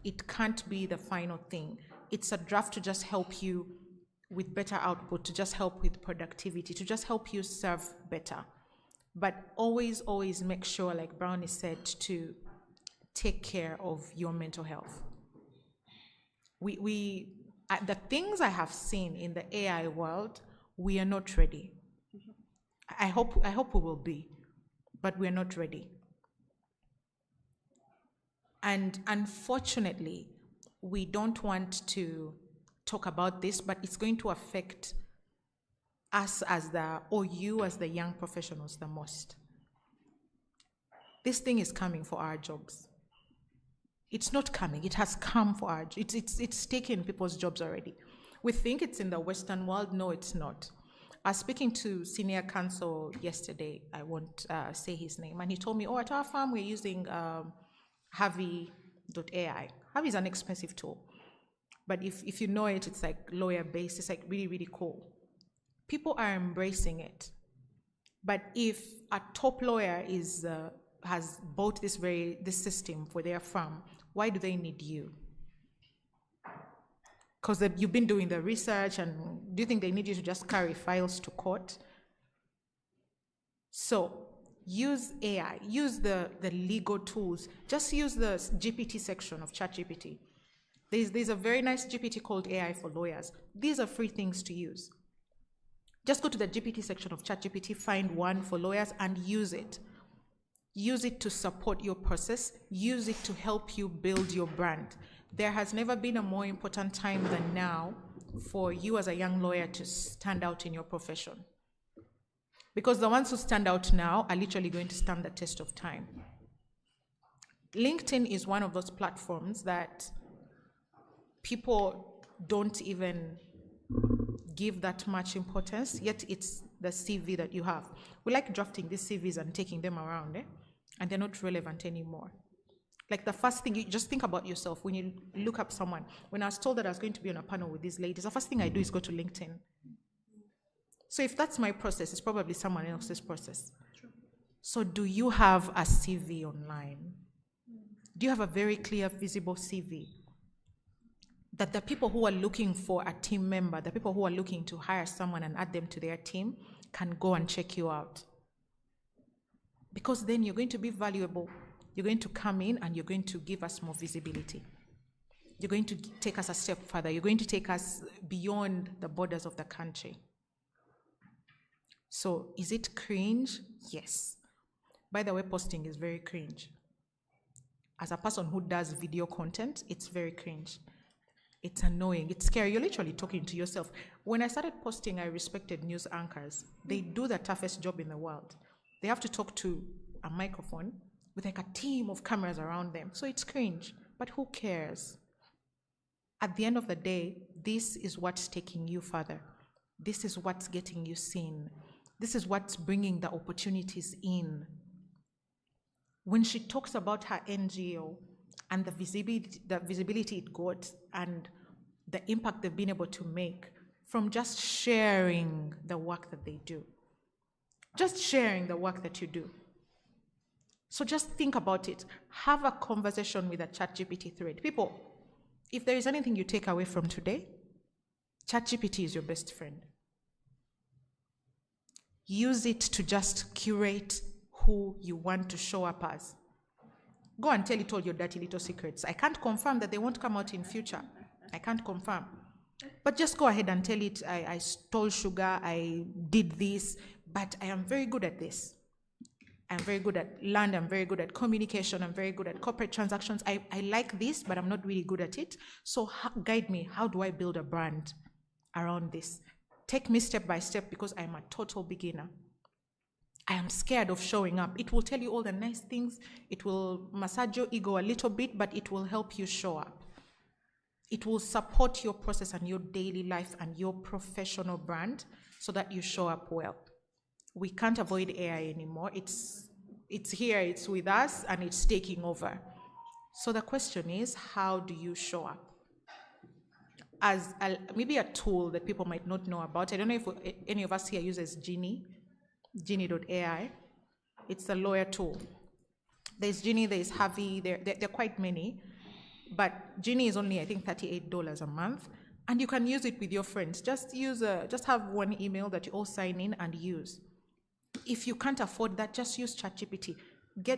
It can't be the final thing. It's a draft to just help you with better output, to just help with productivity, to just help you serve better. But always, always make sure, like Brownie said, to take care of your mental health. The things I have seen in the AI world, we are not ready. I hope we will be, but we're not ready. And unfortunately, we don't want to talk about this, but it's going to affect us or you as the young professionals the most. This thing is coming for our jobs. It's not coming, it has come for our jobs. It's taken people's jobs already. We think it's in the Western world. No, it's not. I was speaking to senior counsel yesterday, I won't say his name, and he told me, at our firm we're using Harvey.ai. Harvey is an expensive tool, but if you know it, it's like lawyer-based, it's like really, really cool. People are embracing it. But if a top lawyer has bought this system for their firm, why do they need you? Because you've been doing the research, and do you think they need you to just carry files to court? So use AI, use the legal tools. Just use the GPT section of ChatGPT. There's a very nice GPT called AI for Lawyers. These are free things to use. Just go to the GPT section of ChatGPT, find one for lawyers, and use it. Use it to support your process. Use it to help you build your brand. There has never been a more important time than now for you as a young lawyer to stand out in your profession. Because the ones who stand out now are literally going to stand the test of time. LinkedIn is one of those platforms that people don't even give that much importance, yet it's the CV that you have. We like drafting these CVs and taking them around, and they're not relevant anymore. Like the first thing, you just think about yourself when you look up someone. When I was told that I was going to be on a panel with these ladies, the first thing I do is go to LinkedIn. So if that's my process, it's probably someone else's process. True. So do you have a CV online? Do you have a very clear, visible CV? That the people who are looking for a team member, the people who are looking to hire someone and add them to their team, can go and check you out. Because then you're going to be valuable. You're going to come in and you're going to give us more visibility. You're going to take us a step further. You're going to take us beyond the borders of the country. So is it cringe? Yes. By the way, posting is very cringe. As a person who does video content, it's very cringe. It's annoying. It's scary. You're literally talking to yourself. When I started posting, I respected news anchors. They do the toughest job in the world. They have to talk to a microphone with like a team of cameras around them. So it's cringe. But who cares? At the end of the day, this is what's taking you further. This is what's getting you seen. This is what's bringing the opportunities in. When she talks about her NGO and the visibility it got and the impact they've been able to make from just sharing the work that they do. Just sharing the work that you do. So just think about it. Have a conversation with a ChatGPT thread. People, if there is anything you take away from today, ChatGPT is your best friend. Use it to just curate who you want to show up as. Go and tell it all your dirty little secrets. I can't confirm that they won't come out in future. I can't confirm. But just go ahead and tell it, I stole sugar, I did this, but I am very good at this. I'm very good at land, I'm very good at communication, I'm very good at corporate transactions. I like this, but I'm not really good at it. So guide me, how do I build a brand around this? Take me step by step because I'm a total beginner. I am scared of showing up. It will tell you all the nice things. It will massage your ego a little bit, but it will help you show up. It will support your process and your daily life and your professional brand so that you show up well. We can't avoid AI anymore. It's here, it's with us, and it's taking over. So the question is, how do you show up? As maybe a tool that people might not know about. I don't know if any of us here uses Genie.ai. It's a lawyer tool. There's Genie, there's Harvey, there are quite many. But Genie is only, I think, $38 a month. And you can use it with your friends. Just have one email that you all sign in and use. If you can't afford that, just use ChatGPT.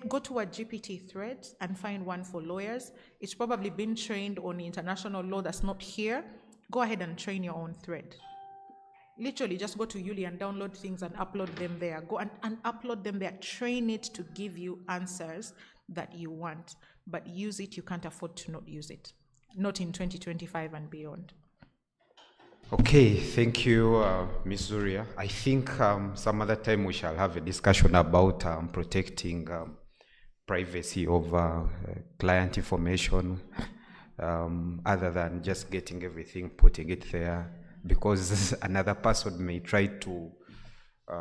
Go to a GPT thread and find one for lawyers. It's probably been trained on international law that's not here. Go ahead and train your own thread. Literally, just go to Yuli and download things and upload them there. Go and upload them there. Train it to give you answers that you want. But use it, you can't afford to not use it. Not in 2025 and beyond. Okay, thank you, Ms. Zuria. I think some other time we shall have a discussion about protecting privacy of client information, other than just getting everything, putting it there, because another person may try to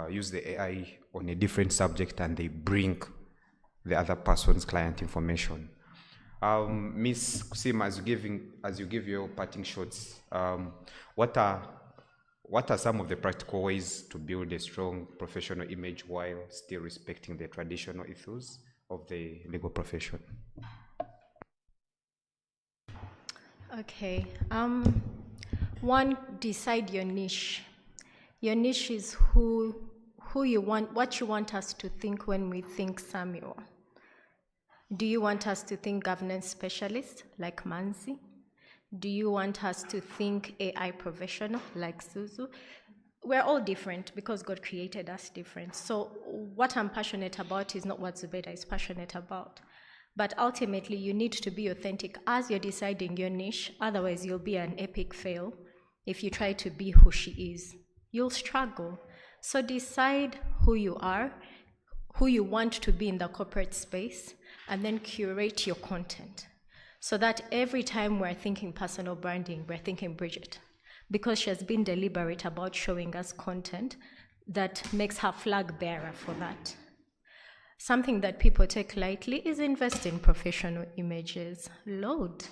use the AI on a different subject and they bring the other person's client information. Ms. Kusima, as you give your parting shots, what are some of the practical ways to build a strong professional image while still respecting the traditional ethos of the legal profession? Okay. One, decide your niche. Your niche is who you want, what you want us to think when we think Samuel. Do you want us to think governance specialist like Manzi? Do you want us to think AI professional like Suzu? We're all different because God created us different. So what I'm passionate about is not what Zubeda is passionate about. But ultimately, you need to be authentic as you're deciding your niche. Otherwise, you'll be an epic fail if you try to be who she is. You'll struggle. So decide who you are, who you want to be in the corporate space, and then curate your content so that every time we're thinking personal branding, we're thinking Bridget, because she has been deliberate about showing us content that makes her flag bearer for that. Something that people take lightly is invest in professional images. Load.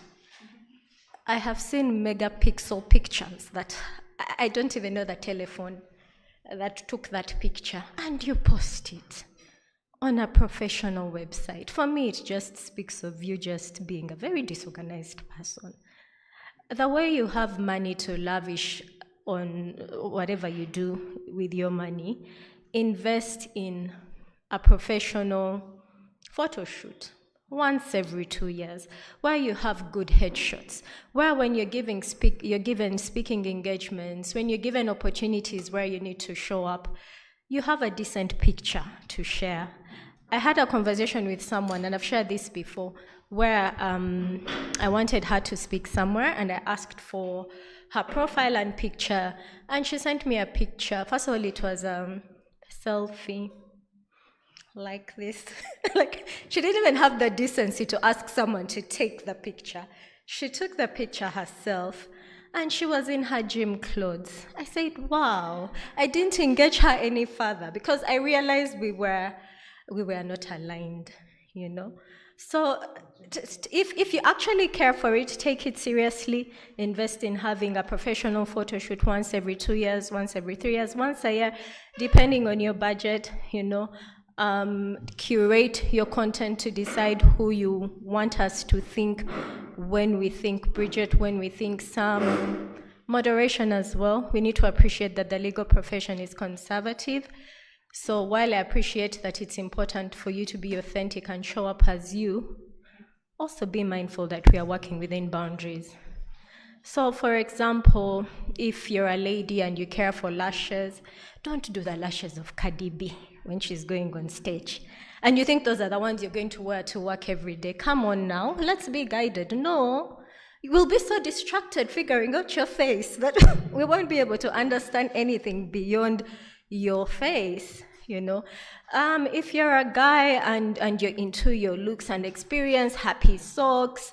I have seen megapixel pictures that I don't even know the telephone that took that picture, and you post it on a professional website. For me, it just speaks of you just being a very disorganized person. The way you have money to lavish on whatever you do with your money, invest in a professional photo shoot once every 2 years, where you have good headshots, where when you're given speaking engagements, when you're given opportunities where you need to show up, you have a decent picture to share. I had a conversation with someone, and I've shared this before, where I wanted her to speak somewhere, and I asked for her profile and picture, and she sent me a picture. First of all, it was a selfie like this. Like, she didn't even have the decency to ask someone to take the picture. She took the picture herself, and she was in her gym clothes. I said, wow. I didn't engage her any further because I realized we were not aligned, you know. So if you actually care for it, take it seriously. Invest in having a professional photo shoot once every 2 years, once every 3 years, once a year, depending on your budget, you know. Curate your content to decide who you want us to think when we think Bridget, when we think Sam. Moderation as well. We need to appreciate that the legal profession is conservative. So while I appreciate that it's important for you to be authentic and show up as you, also be mindful that we are working within boundaries. So for example, if you're a lady and you care for lashes, don't do the lashes of Cardi B when she's going on stage. And you think those are the ones you're going to wear to work every day. Come on now, let's be guided. No, you will be so distracted figuring out your face that we won't be able to understand anything beyond your face, you know. If you're a guy and you're into your looks and experience, happy socks,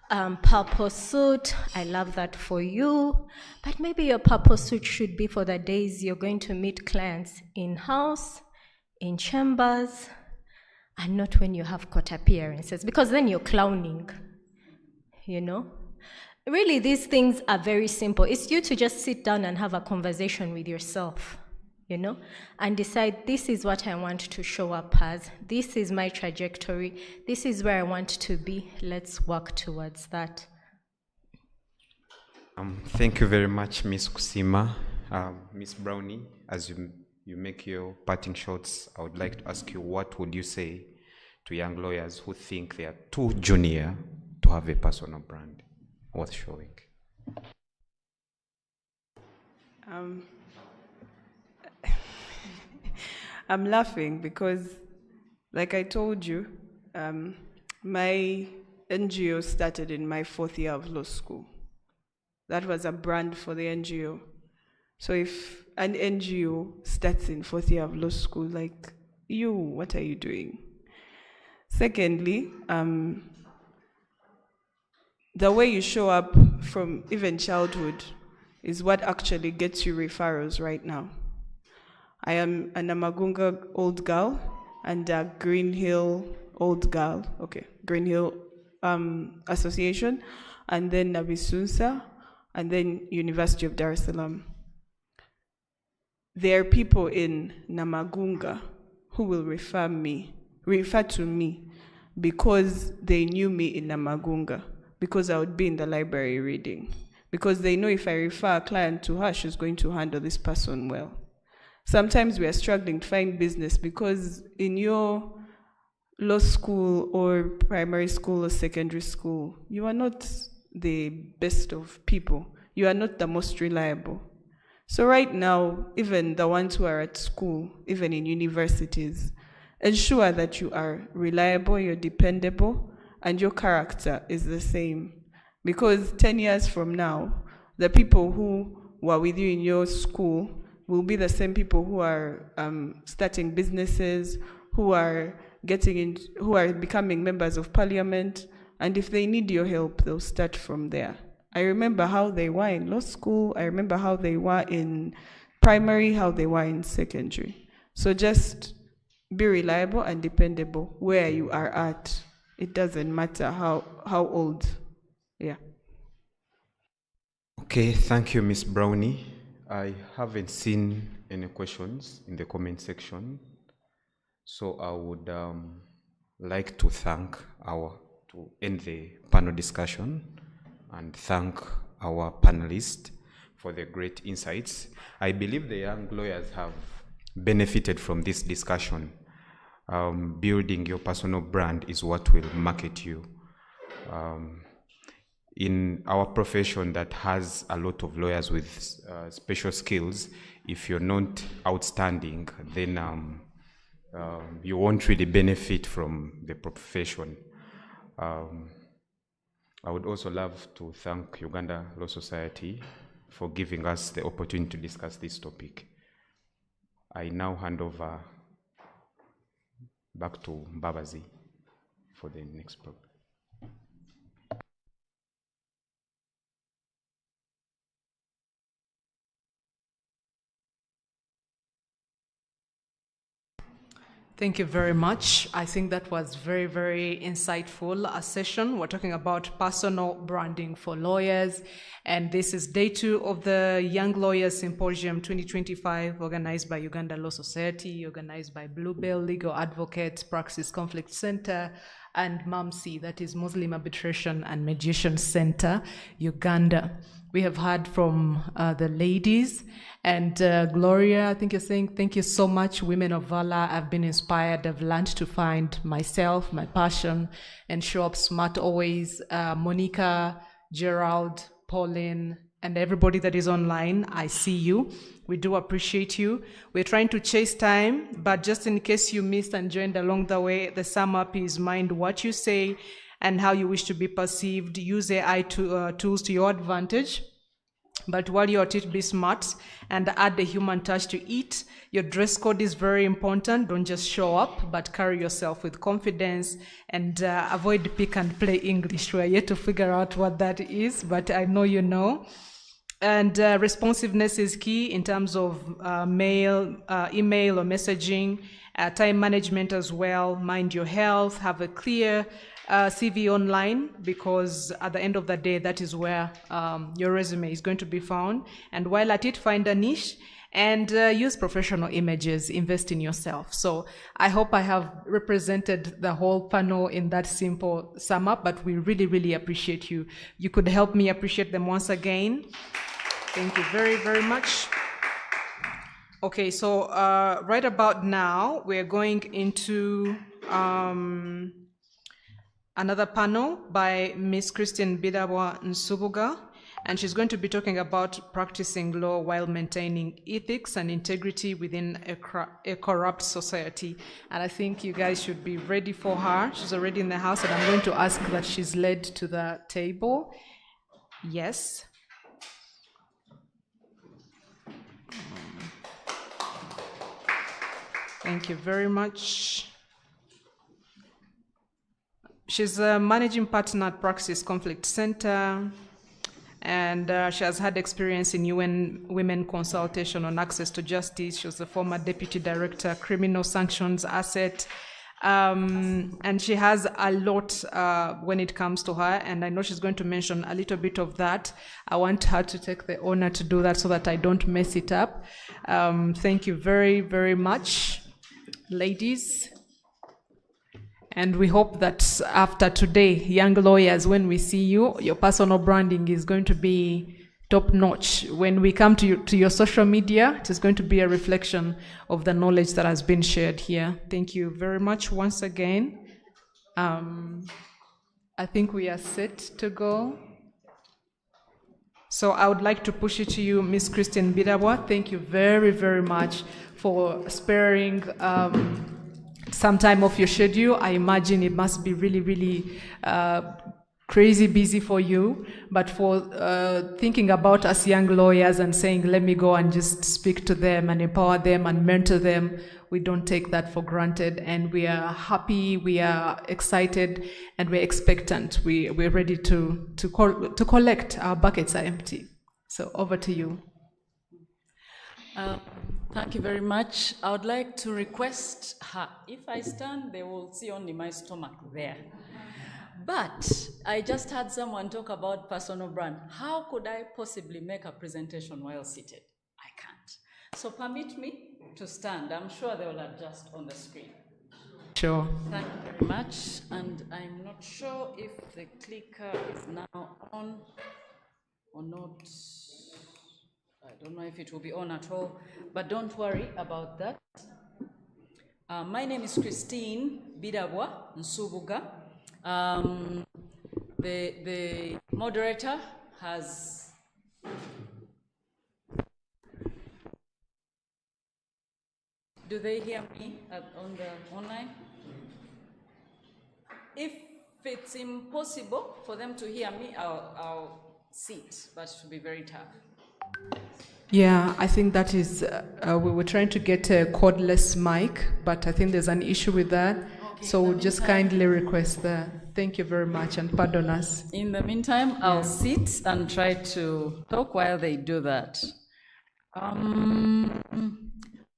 purple suit, I love that for you. But maybe your purple suit should be for the days you're going to meet clients in-house, in chambers, and not when you have court appearances, because then you're clowning, you know. Really, these things are very simple. It's you to just sit down and have a conversation with yourself, you know, and decide, this is what I want to show up as. This is my trajectory. This is where I want to be. Let's work towards that. Thank you very much, Miss Kusima. Miss Brownie, as you make your parting shots, I would like to ask you, what would you say to young lawyers who think they are too junior to have a personal brand worth showing? I'm laughing because, like I told you, my NGO started in my 4th year of law school. That was a brand for the NGO. So if an NGO starts in 4th year of law school, like, what are you doing? Secondly, the way you show up from even childhood is what actually gets you referrals right now. I am an Amagunga old girl and a Green Hill old girl, Green Hill Association, and then Nabisunsa, and then University of Dar es Salaam. There are people in Namagunga who will refer to me because they knew me in Namagunga, because I would be in the library reading, because they know if I refer a client to her, she's going to handle this person well. Sometimes we are struggling to find business because in your law school or primary school or secondary school, you are not the best of people. You are not the most reliable. So right now, even the ones who are at school, even in universities, ensure that you are reliable, you're dependable, and your character is the same. Because 10 years from now, the people who were with you in your school will be the same people who are starting businesses, who are becoming members of parliament, and if they need your help, they'll start from there. I remember how they were in law school, I remember how they were in primary, how they were in secondary. So just be reliable and dependable where you are at. It doesn't matter how old. Yeah. Okay, thank you, Miss Brownie. I haven't seen any questions in the comment section, so I would like to end the panel discussion and thank our panelists for the great insights. I believe the young lawyers have benefited from this discussion. Building your personal brand is what will market you. in our profession that has a lot of lawyers with special skills, if you're not outstanding, then you won't really benefit from the profession. I would also love to thank Uganda Law Society for giving us the opportunity to discuss this topic. I now hand over back to Mbabazi for the next program. Thank you very much. I think that was very, very insightful a session. We're talking about personal branding for lawyers. And this is day 2 of the Young Lawyers Symposium 2025, organized by Uganda Law Society, organized by Bluebell Legal Advocates, Praxis Conflict Center, and MAMC, that is Muslim Arbitration and Mediation Center, Uganda. We have heard from the ladies, and Gloria, I think you're saying, thank you so much, women of valor. I've been inspired. I've learned to find myself, my passion, and show up smart always. Monica, Gerald, Pauline, and everybody that is online, I see you. We do appreciate you. We're trying to chase time, but just in case you missed and joined along the way, the sum up is mind what you say and how you wish to be perceived. Use AI tools to your advantage. But while you're at it, be smart and add the human touch to it. Your dress code is very important. Don't just show up, but carry yourself with confidence and avoid pick and play English. We're yet to figure out what that is, but I know you know. And responsiveness is key in terms of email or messaging, time management as well. Mind your health, have a clear CV online, because at the end of the day, that is where your resume is going to be found. And while at it, find a niche and use professional images, invest in yourself. So I hope I have represented the whole panel in that simple sum up, but we really, really appreciate you. You could help me appreciate them once again. Thank you very, very much. Okay, so right about now, we're going into another panel by Miss Christine Bidabwa Nsubuga, and she's going to be talking about practicing law while maintaining ethics and integrity within a corrupt society. And I think you guys should be ready for her. She's already in the house, and I'm going to ask that she's led to the table. Yes. Thank you very much. She's a managing partner at Praxis Conflict Center, and she has had experience in UN Women Consultation on Access to Justice. She was the former Deputy Director, Criminal Sanctions Asset, and she has a lot when it comes to her, and I know she's going to mention a little bit of that. I want her to take the honor to do that so that I don't mess it up. Thank you very, very much, ladies. And we hope that after today, young lawyers, when we see you, your personal branding is going to be top notch. When we come to your social media, it is going to be a reflection of the knowledge that has been shared here. Thank you very much once again. I think we are set to go. So I would like to push it to you, Miss Christine Bidabwa. Thank you very, very much for sparing some time off your schedule. I imagine it must be really, really crazy busy for you, but for thinking about us young lawyers and saying, let me go and just speak to them and empower them and mentor them, we don't take that for granted. And we are happy, we are excited, and we're expectant. We're ready to collect. Our buckets are empty. So over to you. Thank you very much. I would like to request her. If I stand, they will see only my stomach there. But I just had someone talk about personal brand. How could I possibly make a presentation while seated? I can't. So permit me to stand. I'm sure they will adjust on the screen. Sure. Thank you very much. And I'm not sure if the clicker is now on or not. I don't know if it will be on at all, but don't worry about that. My name is Christine Bidabwa Nsubuga. The moderator has do they hear me on the online? If it's impossible for them to hear me, I'll sit, but it will be very tough. Yeah, I think that is, we were trying to get a cordless mic, but I think there's an issue with that. Okay, So we'll just kindly request that. Thank you very much and pardon us. In the meantime, I'll sit and try to talk while they do that.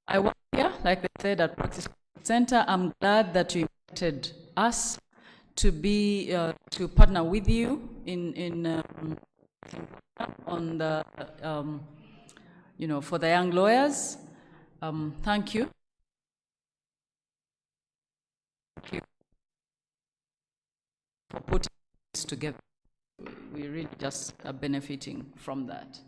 I work here, like they said, at Practice Center. I'm glad that you invited us to be to partner with you in on the for the young lawyers. Thank you. Thank you for putting this together. We really just are benefiting from that.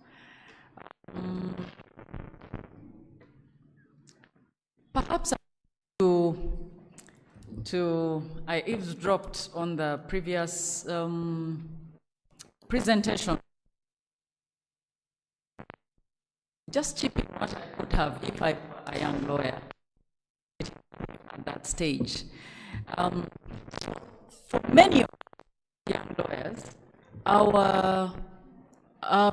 Perhaps I eavesdropped on the previous presentation. Just chipping what I could have if I were a young lawyer at that stage. For many of young lawyers, our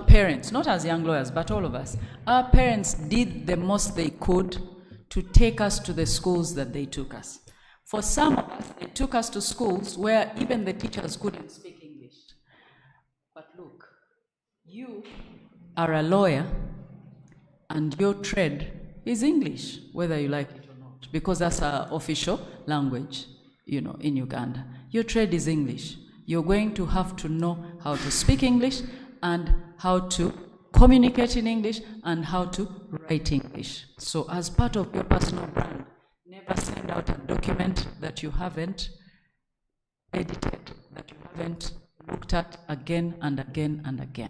parents, not as young lawyers, but all of us, our parents did the most they could to take us to the schools that they took us. For some of us, they took us to schools where even the teachers couldn't speak English. But look, you are a lawyer and your trade is English, whether you like it or not, because that's our official language, in Uganda. Your trade is English. You're going to have to know how to speak English and how to communicate in English and how to write English. So as part of your personal brand, never send out a document that you haven't edited, that you haven't looked at again and again and again.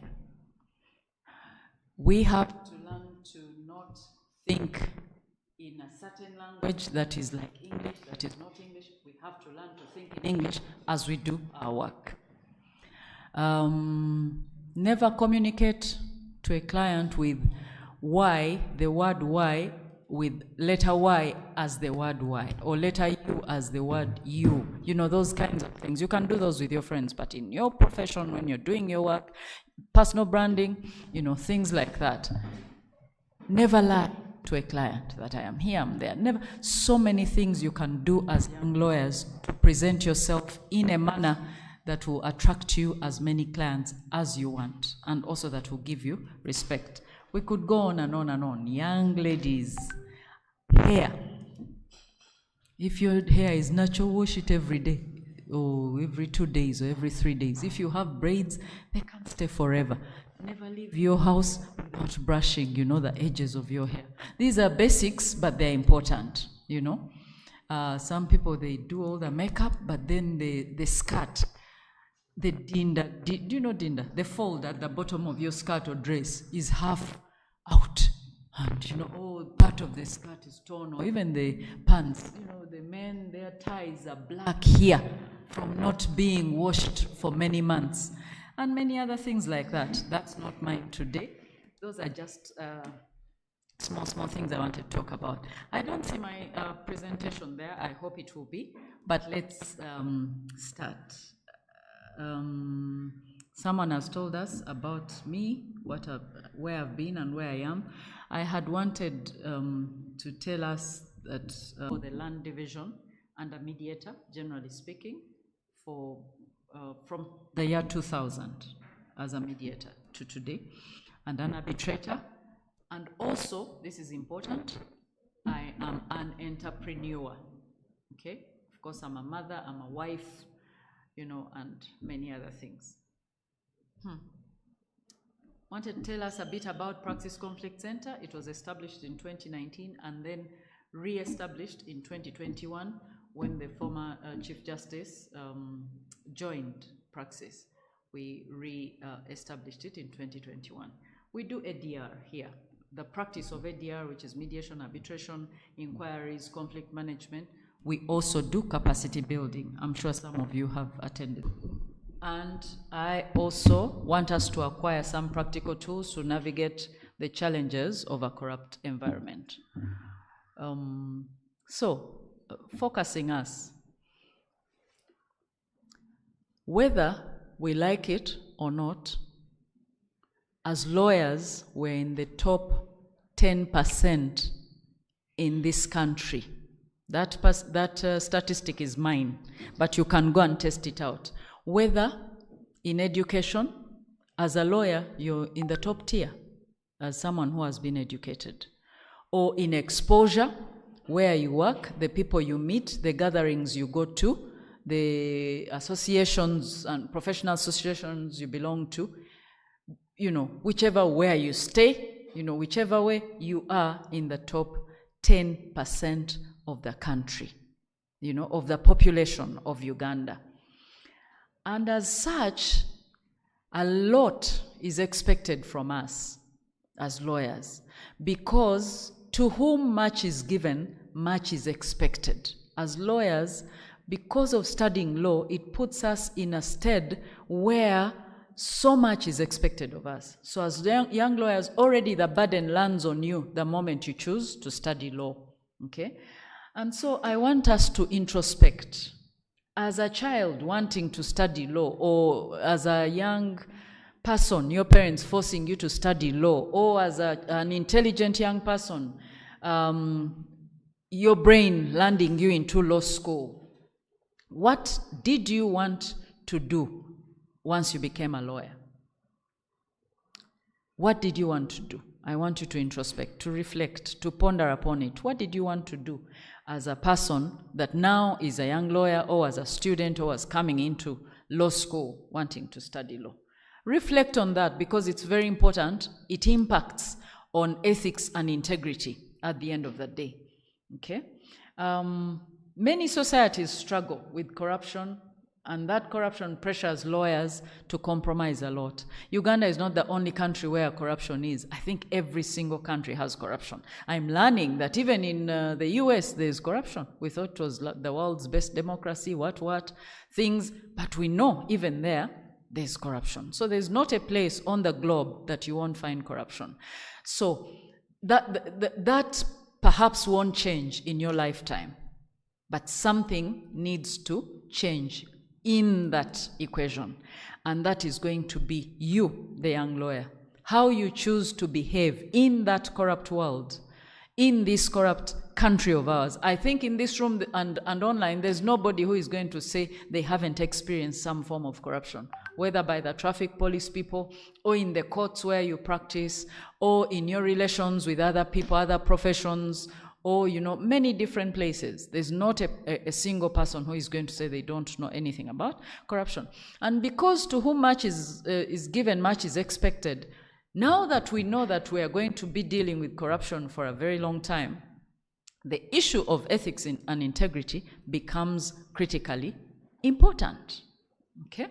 We have to learn to not think in a certain language that is like English, that is not English. We have to learn to think in English as we do our work. Never communicate to a client with Y, the word Y, with letter Y as the word Y, or letter U as the word U. Those kinds of things. You can do those with your friends, but in your profession, when you're doing your work, personal branding, things like that. Never lie to a client that I am here, I'm there. Never. So many things you can do as young lawyers to present yourself in a manner that will attract you as many clients as you want, and also that will give you respect. We could go on and on and on. Young ladies, hair. If your hair is natural, wash it every day, or every 2 days, or every 3 days. If you have braids, they can't stay forever. Never leave your house without brushing, the edges of your hair. These are basics, but they're important, Some people, they do all the makeup, but then the skirt, the dinda, do you know dinda? The fold at the bottom of your skirt or dress is half out. And, part of the skirt is torn, or even the pants. The men, their ties are black here from not being washed for many months. And many other things like that. That's not mine today. Those are just small things I want to talk about. I don't see my presentation there. I hope it will be. But let's start. Someone has told us about me, where I've been and where I am. I had wanted to tell us that for the land division and a mediator, generally speaking, from the year 2000 as a mediator to today, and an arbitrator. And also, this is important, I am an entrepreneur. Okay? Of course, I'm a mother, I'm a wife, and many other things. Wanted to tell us a bit about Praxis Conflict Center. It was established in 2019 and then re-established in 2021 when the former Chief Justice joined Praxis. We re-established it in 2021. We do ADR here. The practice of ADR, which is mediation, arbitration, inquiries, conflict management. We also do capacity building. I'm sure some of you have attended. And I also want us to acquire some practical tools to navigate the challenges of a corrupt environment. Focusing us, whether we like it or not, as lawyers, we're in the top 10% in this country. That statistic is mine, but you can go and test it out. Whether in education, as a lawyer, you're in the top tier, as someone who has been educated. Or in exposure, where you work, the people you meet, the gatherings you go to, the associations and professional associations you belong to, whichever where you stay, whichever way, you are in the top 10% of the country, of the population of Uganda. And as such, a lot is expected from us as lawyers, because to whom much is given, much is expected. As lawyers, because of studying law, it puts us in a stead where so much is expected of us. So as young lawyers, already the burden lands on you the moment you choose to study law, okay? And so I want us to introspect. As a child wanting to study law, or as a young person, your parents forcing you to study law, or as an intelligent young person, your brain landing you into law school, what did you want to do once you became a lawyer? What did you want to do? I want you to introspect, to reflect, to ponder upon it. What did you want to do as a person that now is a young lawyer, or as a student, or was coming into law school wanting to study law? Reflect on that, because it's very important. It impacts on ethics and integrity at the end of the day, okay? Many societies struggle with corruption, and that corruption pressures lawyers to compromise a lot. Uganda is not the only country where corruption is. I think every single country has corruption. I'm learning that even in the US, there's corruption. We thought it was the world's best democracy, things, but we know even there's corruption. So there's not a place on the globe that you won't find corruption. So that perhaps won't change in your lifetime, but something needs to change in that equation, and that is going to be you, the young lawyer. How you choose to behave in that corrupt world, in this corrupt country of ours. I think in this room and online, there's nobody who is going to say they haven't experienced some form of corruption, whether by the traffic police people, or in the courts where you practice, or in your relations with other people, other professions, or many different places. There's not a single person who is going to say they don't know anything about corruption. And because to whom much is given, much is expected, now that we know that we are going to be dealing with corruption for a very long time, the issue of ethics and integrity becomes critically important, okay?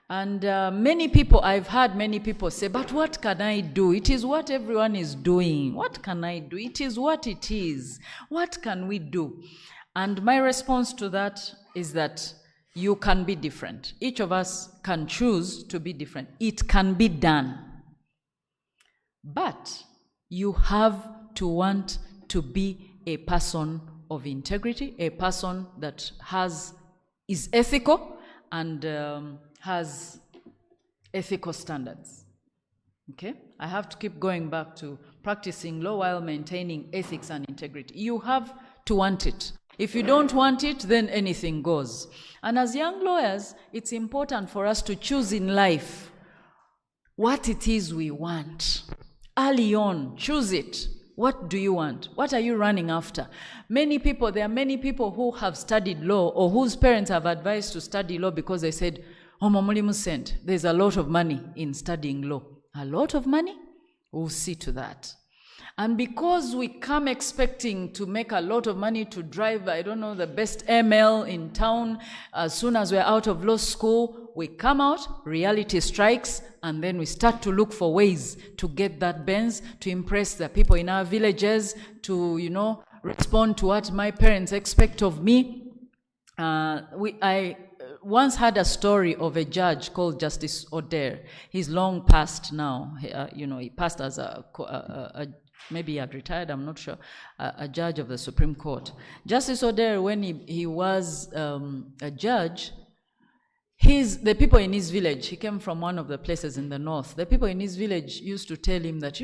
And I've heard many people say, but what can I do? It is what everyone is doing. What can I do? It is what it is. What can we do? And my response to that is that you can be different. Each of us can choose to be different. It can be done. But you have to want to be a person of integrity, a person that is ethical and has ethical standards, okay? I have to keep going back to practicing law while maintaining ethics and integrity. You have to want it. If you don't want it, then anything goes. And as young lawyers, it's important for us to choose in life what it is we want. Early on, choose it. What do you want? What are you running after? There are many people who have studied law, or whose parents have advised to study law because they said, there's a lot of money in studying law. A lot of money? We'll see to that. And because we come expecting to make a lot of money to drive, the best ML in town, as soon as we're out of law school, we come out, reality strikes, and then we start to look for ways to get that Benz, to impress the people in our villages, to, respond to what my parents expect of me. once heard a story of a judge called Justice Oder. He's long passed now. He passed as maybe he had retired, I'm not sure, a judge of the Supreme Court. Justice Oder, when he was a judge, the people in his village, he came from one of the places in the north, the people in his village used to tell him that,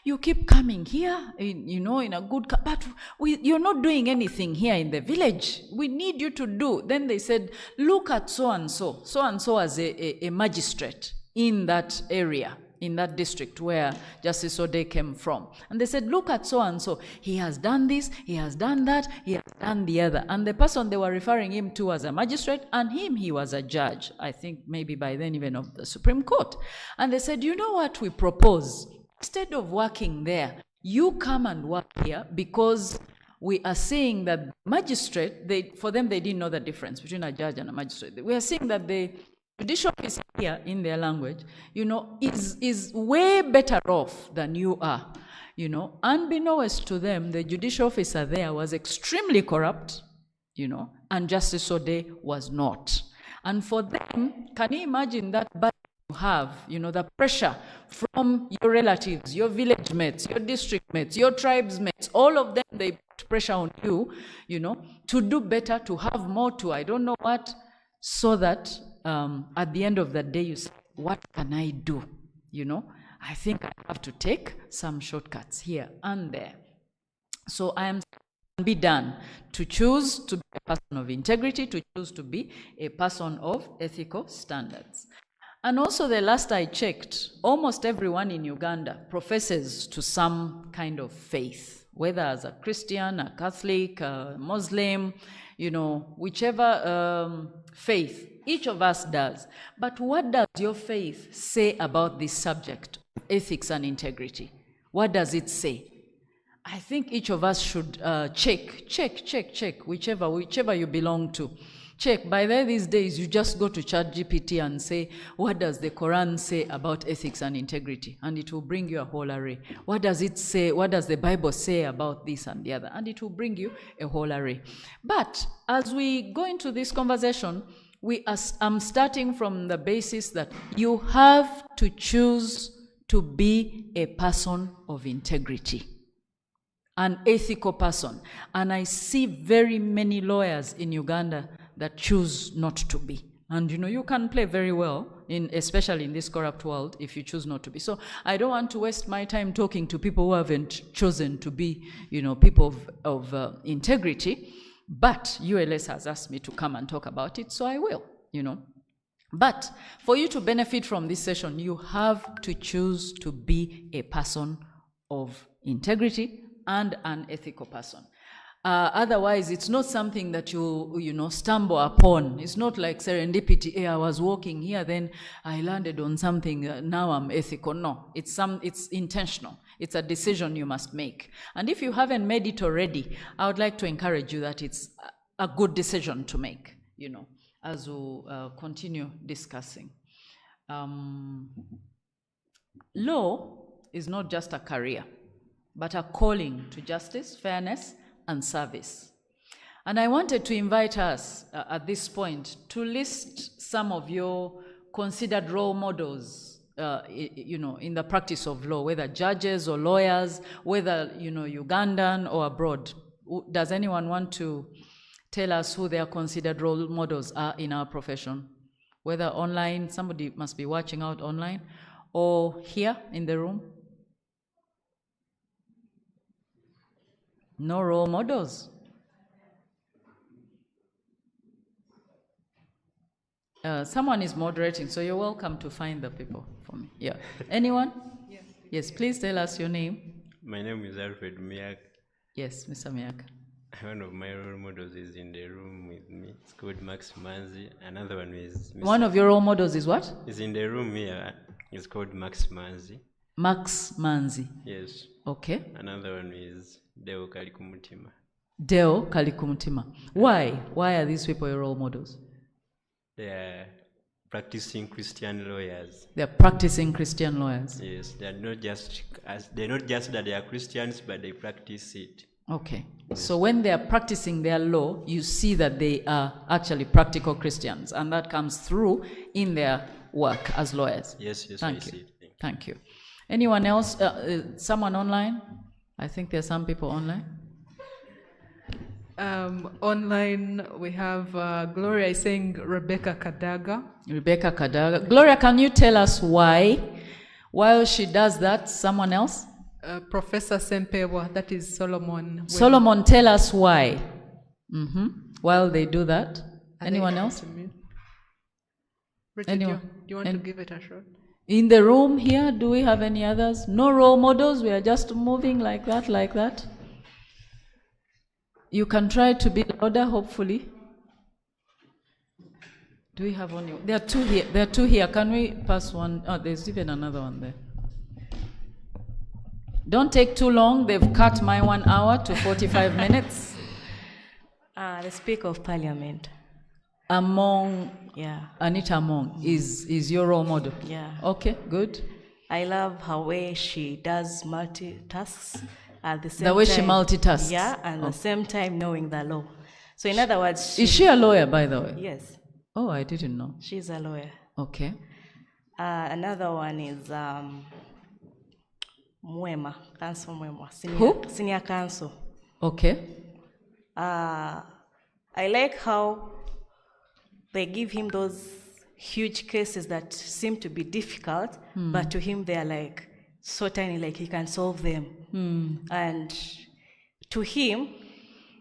you keep coming here, in a good, but you're not doing anything here in the village. We need you to do. Then they said, look at so-and-so. So-and-so as a magistrate in that area, in that district where Justice Oder came from. And they said, look at so-and-so. He has done this, he has done that, he has done the other. And the person they were referring him to as a magistrate, and he was a judge, I think maybe by then even of the Supreme Court. And they said, you know what we propose? Instead of working there, you come and work here, because we are seeing that magistrate, for them they didn't know the difference between a judge and a magistrate. We are seeing that the judicial officer here, in their language, is way better off than you are. Unbeknownst to them, the judicial officer there was extremely corrupt, and Justice Oder was not. And for them, can you imagine that burden you have, the pressure from your relatives, your village mates, your district mates, your tribes mates, all of them, they put pressure on you, to do better, to have more, to I don't know what, so that at the end of the day, you say, what can I do? I think I have to take some shortcuts here and there. So I am be done to choose to be a person of integrity, to choose to be a person of ethical standards. And also, the last I checked, almost everyone in Uganda professes to some kind of faith, whether as a Christian, a Catholic, a Muslim, whichever faith. Each of us does. But what does your faith say about this subject, ethics and integrity? What does it say? I think each of us should check, whichever you belong to. Check. By these days, you just go to ChatGPT and say, what does the Quran say about ethics and integrity? And it will bring you a whole array. What does it say? What does the Bible say about this and the other? And it will bring you a whole array. But as we go into this conversation, I'm starting from the basis that you have to choose to be a person of integrity, an ethical person. And I see very many lawyers in Uganda that choose not to be. And you can play very well, especially in this corrupt world, if you choose not to be. So I don't want to waste my time talking to people who haven't chosen to be, people of integrity. But ULS has asked me to come and talk about it, so I will, But for you to benefit from this session, you have to choose to be a person of integrity and an ethical person. Otherwise, it's not something that you stumble upon. It's not like serendipity. Hey, I was walking here, then I landed on something. Now I'm ethical. No, it's intentional. It's a decision you must make. And if you haven't made it already, I would like to encourage you that it's a good decision to make. As we continue discussing. Law is not just a career, but a calling to justice, fairness, and service. And I wanted to invite us at this point to list some of your considered role models, in the practice of law, whether judges or lawyers, whether, Ugandan or abroad. Does anyone want to tell us who their considered role models are in our profession? Whether online, somebody must be watching out online, or here in the room? No role models. Someone is moderating, so you're welcome to find the people for me. Yeah. Anyone? Yes, please tell us your name. My name is Alfred Miak. Yes, Mr. Miak. One of my role models is in the room with me. It's called Max Manzi. Another one is... One of your role models is what? Is in the room here. It's called Max Manzi. Max Manzi. Yes. Okay. Another one is Deo Kalikumutima. Deo Kalikumutima. Why? Why are these people your role models? They are practicing Christian lawyers. They are practicing Christian lawyers. Yes. They're not just that they are Christians, but they practice it. Okay. So when they are practicing their law, you see that they are actually practical Christians, and that comes through in their work as lawyers. Yes, I Thank you. see it. Thank you. Anyone else? Someone online? I think there are some people online. Online, we have Gloria is saying Rebecca Kadaga. Rebecca Kadaga. Gloria, can you tell us why? While she does that, someone else? Professor Sempewa, that is Solomon. Solomon, tell us why. While they do that. Anyone else? Richard, do you want to give it a shot? In the room here, do we have any others? No role models? We are just moving like that, like that? You can try to be louder, hopefully. Do we have only? There are two here. There are two here. Can we pass one? Oh, there's even another one there. Don't take too long. They've cut my 1 hour to 45 minutes. The Speaker of Parliament. Anita Among is your role model. Yeah. Okay, good. I love her way she does multitasks at the same time. The way she multitasks. Yeah, and at the same time knowing the law. So in other words, is she a lawyer, by the way? Yes. Oh, I didn't know. She's a lawyer. Okay. Another one is Mwema, Council Mwema. Senior Council. Okay. I like how they give him those huge cases that seem to be difficult, but to him they are like so tiny, like he can solve them. And to him,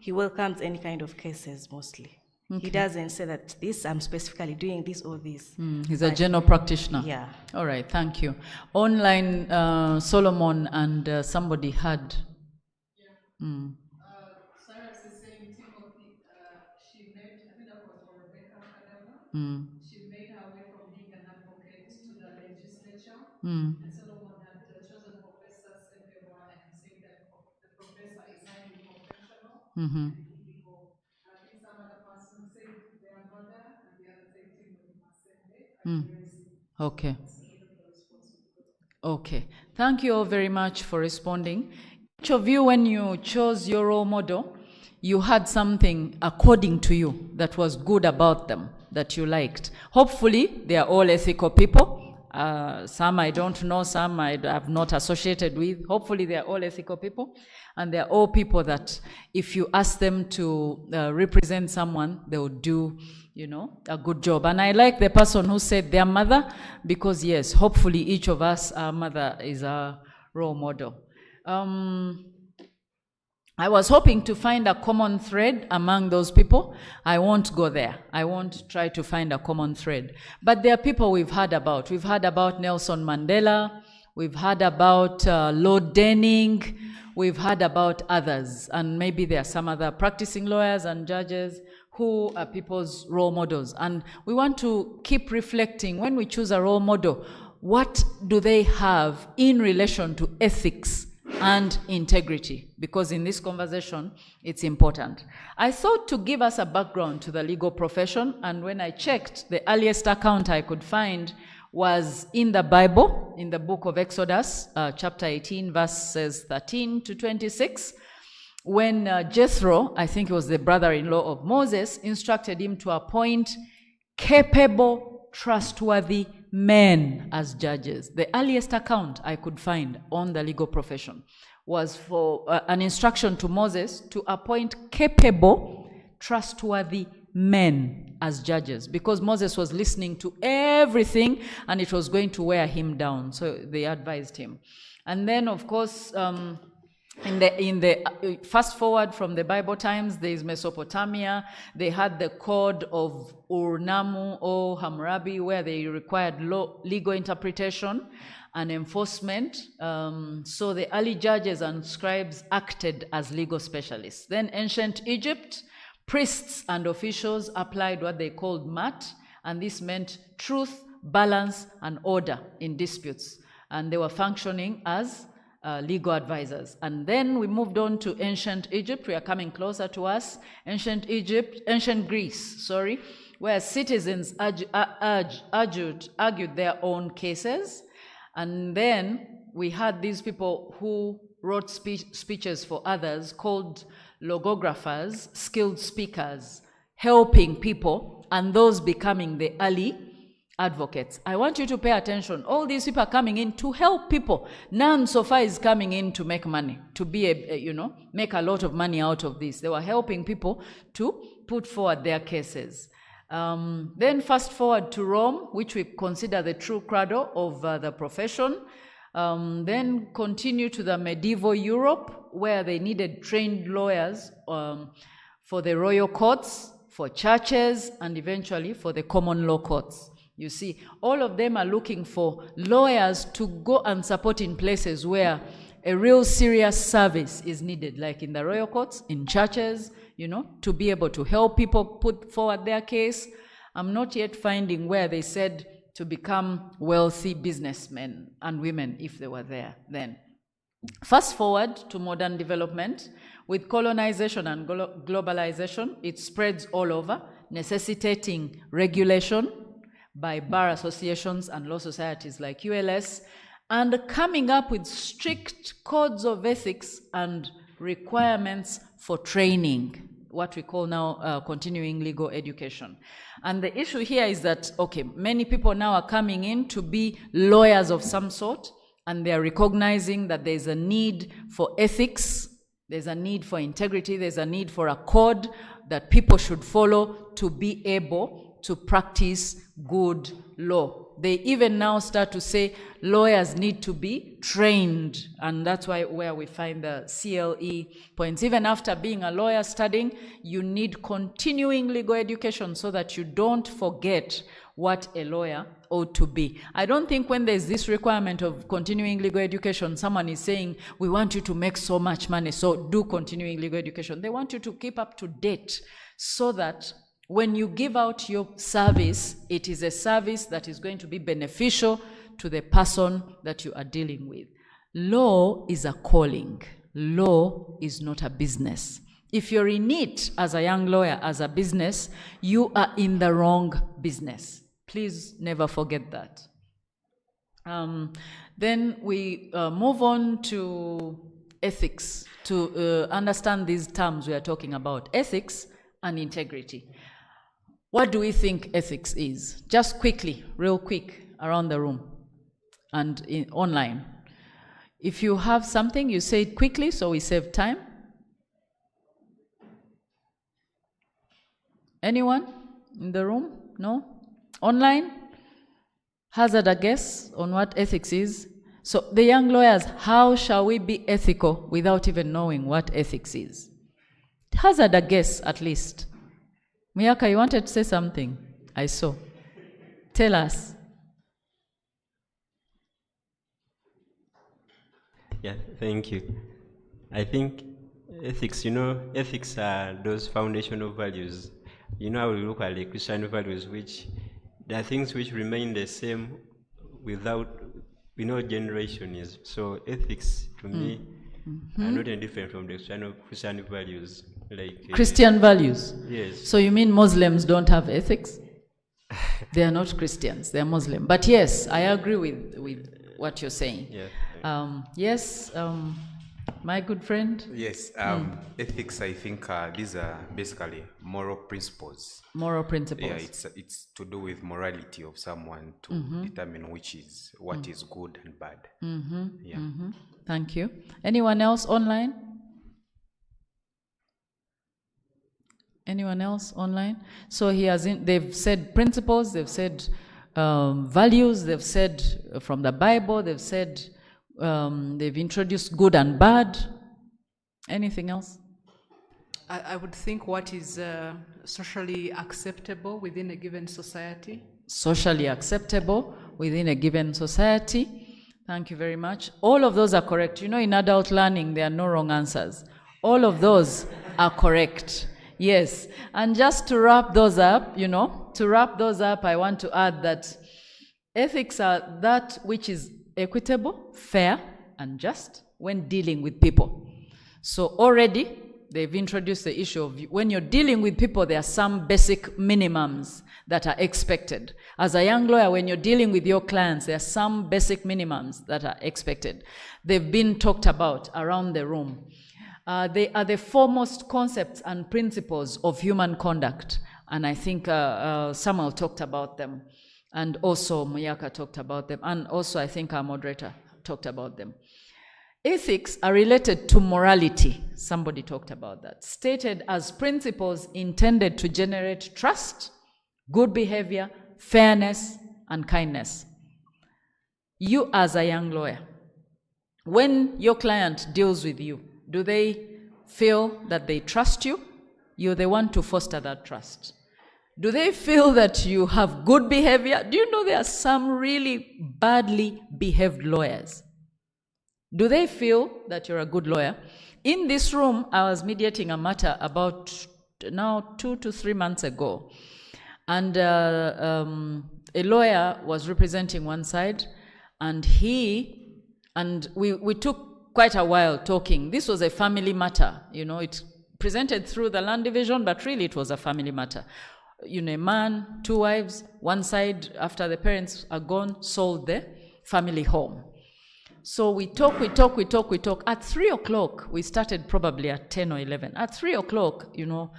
he welcomes any kind of cases mostly. Okay. He doesn't say that this, I'm specifically doing this or this. He's a general practitioner. Yeah. All right, thank you. Online, Solomon and somebody had. Cyrus is saying Timothy, she made, I think that was for Rebecca Kadama. She made her way from being an advocate to the legislature. And Solomon had chosen Professor Sempewa, and he said that the professor is highly professional and illegal. I think some other person said their mother, and the other said Timothy Masende. Okay. Okay. Thank you all very much for responding. Each of you, when you chose your role model, you had something according to you that was good about them, that you liked. Hopefully, they are all ethical people. Some I don't know, some I have not associated with. Hopefully, they are all ethical people. And they are all people that if you ask them to represent someone, they will do, a good job. And I like the person who said their mother, because yes, hopefully each of us, our mother is our role model. I was hoping to find a common thread among those people. I won't go there. I won't try to find a common thread. But there are people we've heard about. We've heard about Nelson Mandela. We've heard about Lord Denning. We've heard about others. And maybe there are some other practicing lawyers and judges who are people's role models. And we want to keep reflecting, when we choose a role model, what do they have in relation to ethics and integrity? Because in this conversation, it's important. I thought to give us a background to the legal profession, and when I checked, the earliest account I could find was in the Bible, in the book of Exodus, chapter 18, verses 13 to 26, when Jethro, I think it was the brother-in-law of Moses, instructed him to appoint capable, trustworthy men as judges. The earliest account I could find on the legal profession was for an instruction to Moses to appoint capable, trustworthy men as judges, because Moses was listening to everything and it was going to wear him down. So they advised him. And then, of course, in the fast forward from the Bible times, there is Mesopotamia. They had the code of Ur-Nammu or Hammurabi, where they required legal interpretation and enforcement. So the early judges and scribes acted as legal specialists. Then ancient Egypt, priests and officials applied what they called mat, and this meant truth, balance, and order in disputes. And they were functioning as legal advisors. And then we moved on to ancient Egypt. We are coming closer to us. Ancient Greece, where citizens argued their own cases. And then we had these people who wrote speeches for others called logographers, skilled speakers, helping people, and those becoming the early advocates. I want you to pay attention. All these people are coming in to help people. None so far is coming in to make money, to be make a lot of money out of this. They were helping people to put forward their cases. Then fast forward to Rome, which we consider the true cradle of the profession. Then continue to the medieval Europe, where they needed trained lawyers for the royal courts, for churches, and eventually for the common law courts. You see, all of them are looking for lawyers to go and support in places where a real serious service is needed, like in the royal courts, in churches, to be able to help people put forward their case. I'm not yet finding where they said to become wealthy businessmen and women if they were there then. Fast forward to modern development. With colonization and globalization, it spreads all over, necessitating regulation by bar associations and law societies like ULS, and coming up with strict codes of ethics and requirements for training, what we call now continuing legal education. And the issue here is that, okay, many people now are coming in to be lawyers of some sort, and they're recognizing that there's a need for ethics, there's a need for integrity, there's a need for a code that people should follow to be able to practice good law. They even now start to say lawyers need to be trained, and that's where we find the CLE points. Even after being a lawyer studying, you need continuing legal education so that you don't forget what a lawyer ought to be. I don't think when there's this requirement of continuing legal education, someone is saying, we want you to make so much money, so do continuing legal education. They want you to keep up to date so that when you give out your service, it is a service that is going to be beneficial to the person that you are dealing with. Law is a calling. Law is not a business. If you're in it as a young lawyer, as a business, you are in the wrong business. Please never forget that. Then we move on to ethics, to understand these terms we are talking about, ethics and integrity. What do we think ethics is? Just quickly, real quick, around the room and online. If you have something, you say it quickly so we save time. Anyone in the room? No? Online? Hazard a guess on what ethics is. So the young lawyers, how shall we be ethical without even knowing what ethics is? Hazard a guess at least. Miyaka, you wanted to say something? I saw. Tell us. Yeah, thank you. I think ethics, ethics are those foundational values. How we look at the Christian values, which there are things which remain the same without, generations. So ethics, to me, are not any different from the Christian values. Like Christian values? Yes. So you mean Muslims don't have ethics? They are not Christians, they are Muslim. But yes, I agree with what you're saying. Yeah. Yes, my good friend? Yes, ethics, I think these are basically moral principles. Moral principles. Yeah, it's to do with morality of someone to determine what is good and bad. Yeah. Thank you. Anyone else online? Anyone else online? So they've said principles, they've said values, they've said from the Bible, they've said they've introduced good and bad. Anything else? I would think what is socially acceptable within a given society. Socially acceptable within a given society. Thank you very much. All of those are correct. In adult learning, there are no wrong answers. All of those are correct. Yes. And just to wrap those up, I want to add that ethics are that which is equitable, fair, and just when dealing with people. So already they've introduced the issue of when you're dealing with people, there are some basic minimums that are expected. As a young lawyer, when you're dealing with your clients, there are some basic minimums that are expected. They've been talked about around the room. They are the foremost concepts and principles of human conduct. And I think Samuel talked about them. And also Muyaka talked about them. And also I think our moderator talked about them. Ethics are related to morality. Somebody talked about that. Stated as principles intended to generate trust, good behavior, fairness, and kindness. You as a young lawyer, when your client deals with you, do they feel that they trust you? You're the one to foster that trust. Do they feel that you have good behavior? Do you know there are some really badly behaved lawyers? Do they feel that you're a good lawyer? In this room, I was mediating a matter about now 2 to 3 months ago. And a lawyer was representing one side, and we took quite a while talking. This was a family matter. You know, it presented through the land division, but really it was a family matter. You know, a man, 2 wives, one side, after the parents are gone, sold the family home. So we talk. At 3 o'clock, we started probably at 10 or 11. At 3 o'clock, you know,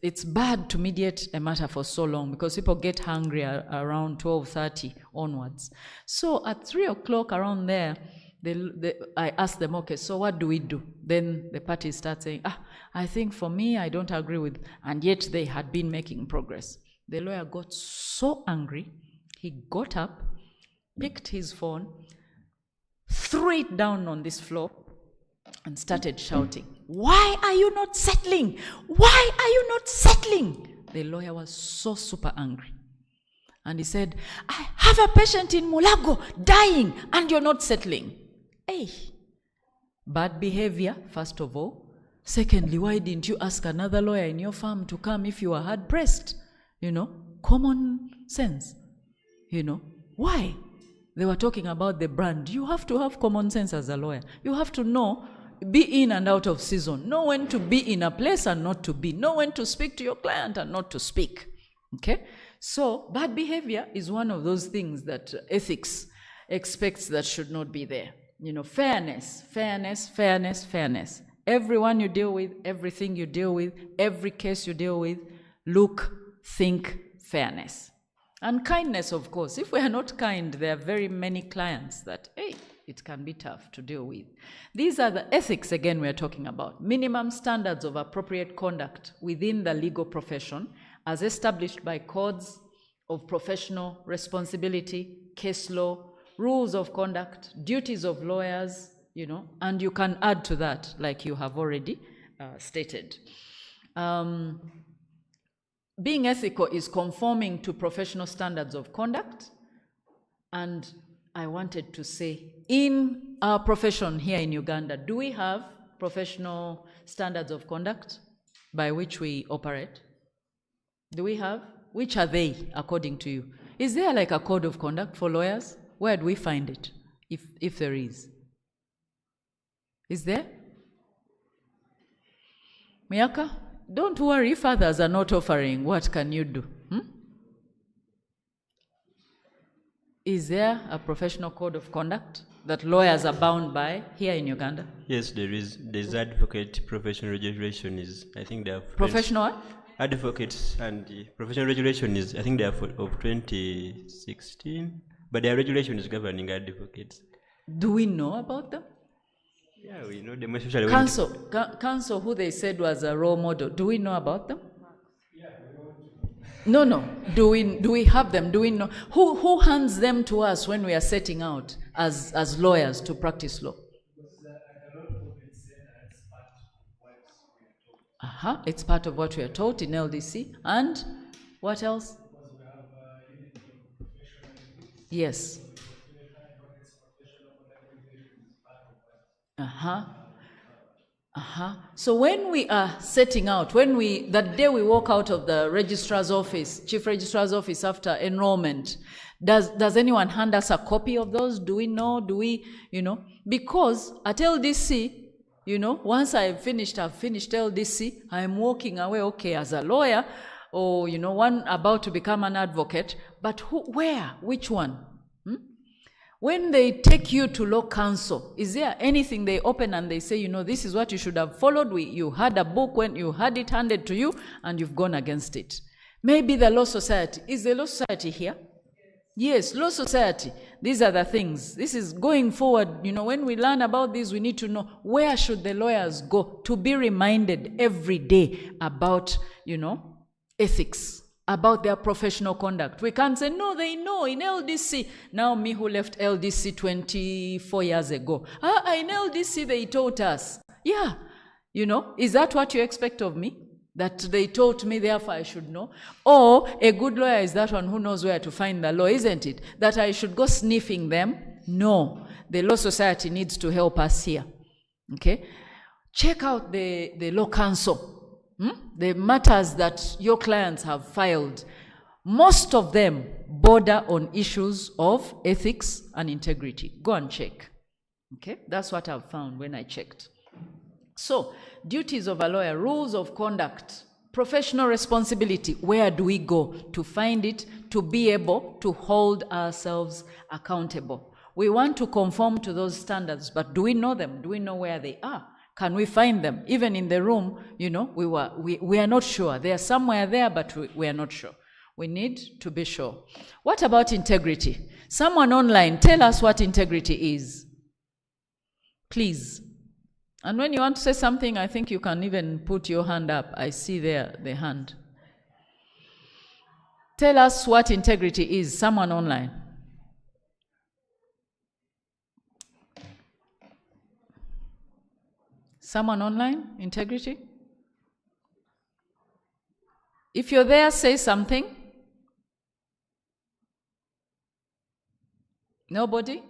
it's bad to mediate a matter for so long because people get hungry around 12:30 onwards. So at 3 o'clock around there, I asked them, okay, so what do we do? Then the parties start saying, I think for me, I don't agree with, and yet they had been making progress. The lawyer got so angry, he got up, picked his phone, threw it down on this floor, and started shouting, "Why are you not settling? Why are you not settling?" The lawyer was so super angry. And he said, "I have a patient in Mulago dying and you're not settling." Hey, bad behavior, first of all. Secondly, why didn't you ask another lawyer in your firm to come if you were hard pressed? You know, common sense. You know, why? They were talking about the brand. You have to have common sense as a lawyer. You have to know, be in and out of season. Know when to be in a place and not to be. Know when to speak to your client and not to speak. Okay? So, bad behavior is one of those things that ethics expects that should not be there. You know, fairness. Everyone you deal with, everything you deal with, every case you deal with, look, think, fairness. And kindness, of course. If we are not kind, there are very many clients that, hey, it can be tough to deal with. These are the ethics, again, we are talking about. Minimum standards of appropriate conduct within the legal profession as established by codes of professional responsibility, case law, rules of conduct, duties of lawyers, you know, and you can add to that, like you have already stated. Being ethical is conforming to professional standards of conduct. And I wanted to say, in our profession here in Uganda, do we have professional standards of conduct by which we operate? Do we have? Which are they, according to you? Is there like a code of conduct for lawyers? Where do we find it, if there is? Is there? Miyaka? Don't worry if others are not offering. What can you do? Is there a professional code of conduct that lawyers are bound by here in Uganda? Yes, there is. There's advocate professional regulation is, I think they are... Professional what? Advocates and professional regulation is, I think they are of 2016, but their regulation is governing advocates. Do we know about them? Yeah, we know them, especially Council, who they said was a role model, do we know about them? Yeah, we know. No. Do we have them? Do we know? Who hands them to us when we are setting out as lawyers to practice law? It's part of what we are taught in LDC. And what else? Yes. So when we are setting out, that day we walk out of the registrar's office, chief registrar's office after enrollment, does anyone hand us a copy of those? Do we know? Do we, you know? Because at LDC, You know, once I've finished LDC, I'm walking away, okay, as a lawyer, or, you know, one about to become an advocate, but where? Which one? When they take you to law counsel, is there anything they open and they say, you know, this is what you should have followed? You had a book when you had it handed to you and you've gone against it. Maybe the law society. Is the law society here? Yes, law society. These are the things. This is going forward. You know, when we learn about this, we need to know where should the lawyers go to be reminded every day about, you know, ethics, about their professional conduct. We can't say, no, they know in LDC. Now me who left LDC 24 years ago. In LDC they taught us. Yeah, you know, is that what you expect of me? That they taught me, therefore I should know? Or a good lawyer is that one who knows where to find the law, isn't it? That I should go sniffing them? No. The law society needs to help us here. Okay? Check out the law counsel. The matters that your clients have filed, most of them border on issues of ethics and integrity. Go and check. Okay, that's what I've found when I checked. So, duties of a lawyer, rules of conduct, professional responsibility. Where do we go to find it, to be able to hold ourselves accountable? We want to conform to those standards, but do we know them? Do we know where they are? Can we find them? Even in the room, you know, we are not sure. They are somewhere there, but we are not sure. We need to be sure. What about integrity? Someone online, tell us what integrity is. Please. And when you want to say something, I think you can even put your hand up. I see there the hand. Tell us what integrity is. Someone online. Someone online? Integrity? If you're there, say something. Nobody?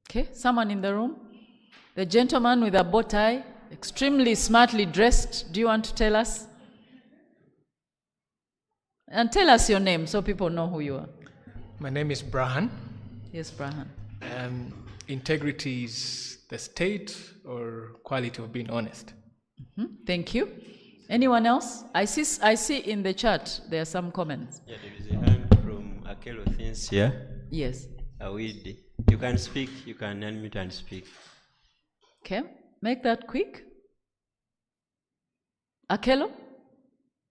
Okay, someone in the room? The gentleman with a bow tie, extremely smartly dressed. Do you want to tell us? And tell us your name so people know who you are. My name is Brahan. Yes, Brahan. Integrity is the state or quality of being honest. Thank you. Anyone else? I see in the chat there are some comments. Yeah, there is a hand from Akelo Thinsia. Yes. Awidi. You can speak, you can unmute and speak. Okay, make that quick. Akelo?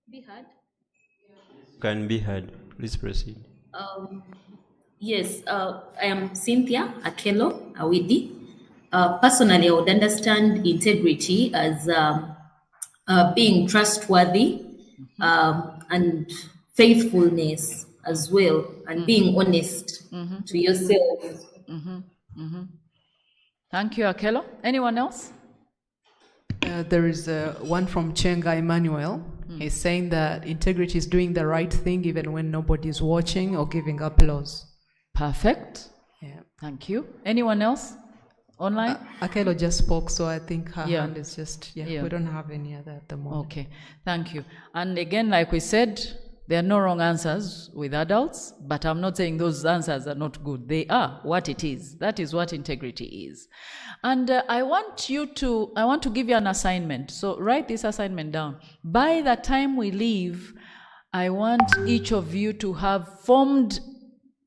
Be heard? Can be heard. Please proceed. Yes, I am Cynthia Akelo Awidi. Personally, I would understand integrity as being trustworthy and faithfulness as well, and being honest to yourself. Thank you, Akelo. Anyone else? There is one from Chenga Emmanuel. He's saying that integrity is doing the right thing even when nobody is watching or giving applause. Perfect. Yeah. Thank you. Anyone else? Online? Akelo just spoke, so I think her hand is just, we don't have any other at the moment. Okay, thank you. And again, like we said, there are no wrong answers with adults, but I'm not saying those answers are not good. They are what it is. That is what integrity is. And I want to give you an assignment. So write this assignment down. By the time we leave, I want each of you to have formed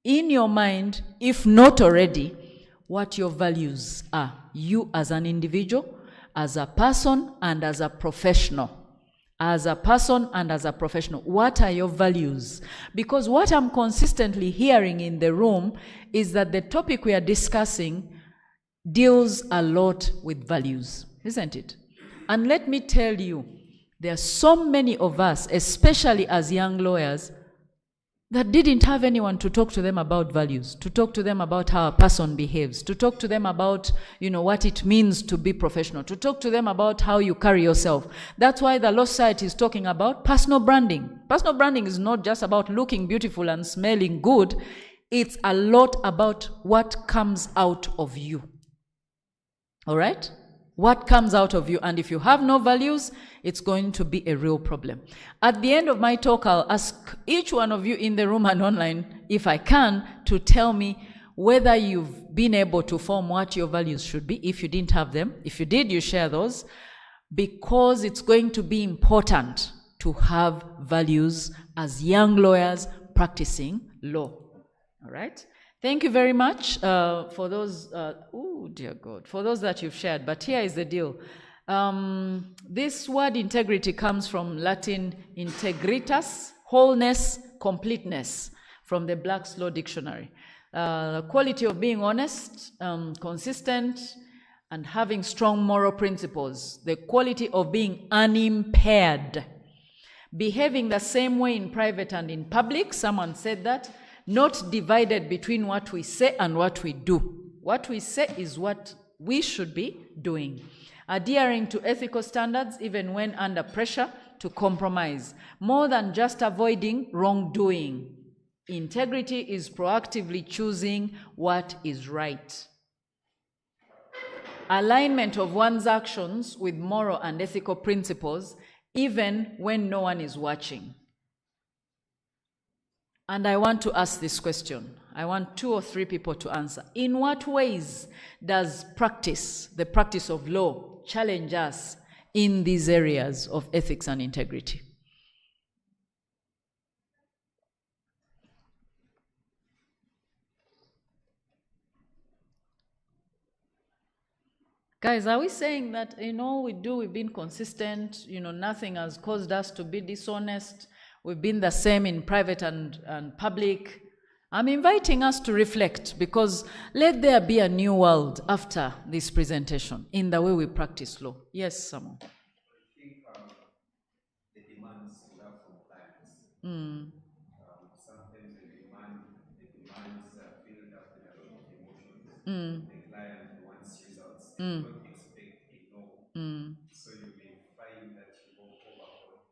in your mind, if not already, what your values are. You as an individual, as a person, and as a professional. As a person and as a professional, what are your values? Because what I'm consistently hearing in the room is that the topic we are discussing deals a lot with values, isn't it? And let me tell you, there are so many of us, especially as young lawyers, that didn't have anyone to talk to them about values, to talk to them about how a person behaves, to talk to them about, what it means to be professional, to talk to them about how you carry yourself. That's why the Law Society is talking about personal branding. Personal branding is not just about looking beautiful and smelling good. It's a lot about what comes out of you. All right? What comes out of you. And if you have no values, it's going to be a real problem. At the end of my talk, I'll ask each one of you in the room and online, if I can, to tell me whether you've been able to form what your values should be, if you didn't have them. If you did, you share those, because it's going to be important to have values as young lawyers practicing law. All right? Thank you very much for those, oh dear God, for those that you've shared. But here is the deal. This word integrity comes from Latin integritas, wholeness, completeness, from the Black's Law Dictionary. The quality of being honest, consistent, and having strong moral principles. The quality of being unimpaired. Behaving the same way in private and in public, someone said that, not divided between what we say and what we do. What we say is what we should be doing. Adhering to ethical standards even when under pressure to compromise, more than just avoiding wrongdoing. Integrity is proactively choosing what is right. Alignment of one's actions with moral and ethical principles, even when no one is watching. And I want to ask this question. I want 2 or 3 people to answer. In what ways does the practice of law, challenge us in these areas of ethics and integrity? Guys, are we saying that, we've been consistent, nothing has caused us to be dishonest, we've been the same in private and public? I'm inviting us to reflect, because let there be a new world after this presentation in the way we practice law. Yes, Samuel. I think the demands we have from clients. Sometimes the demands are filled up with a lot of emotions. The client wants results. They don't expect a no. So you may find that you go overboard.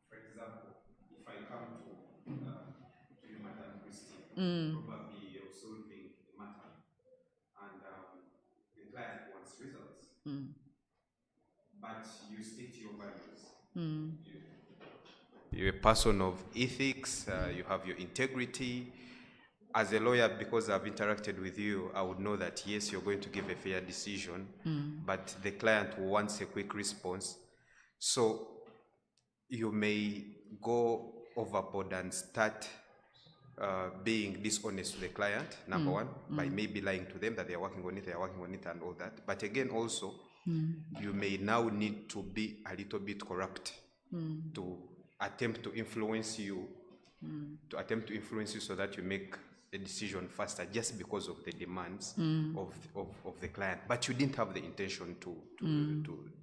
For example, if I come to you, Madam Christine, probably you're solving a matter, and the client wants results. But you stick to your values. You're a person of ethics, you have your integrity. As a lawyer, because I've interacted with you, I would know that yes, you're going to give a fair decision, but the client wants a quick response. So you may go overboard and start being dishonest to the client, number one, by maybe lying to them that they're working on it, and all that. But again, also, you may now need to be a little bit corrupt to attempt to influence you, so that you make a decision faster, just because of the demands of the client. But you didn't have the intention to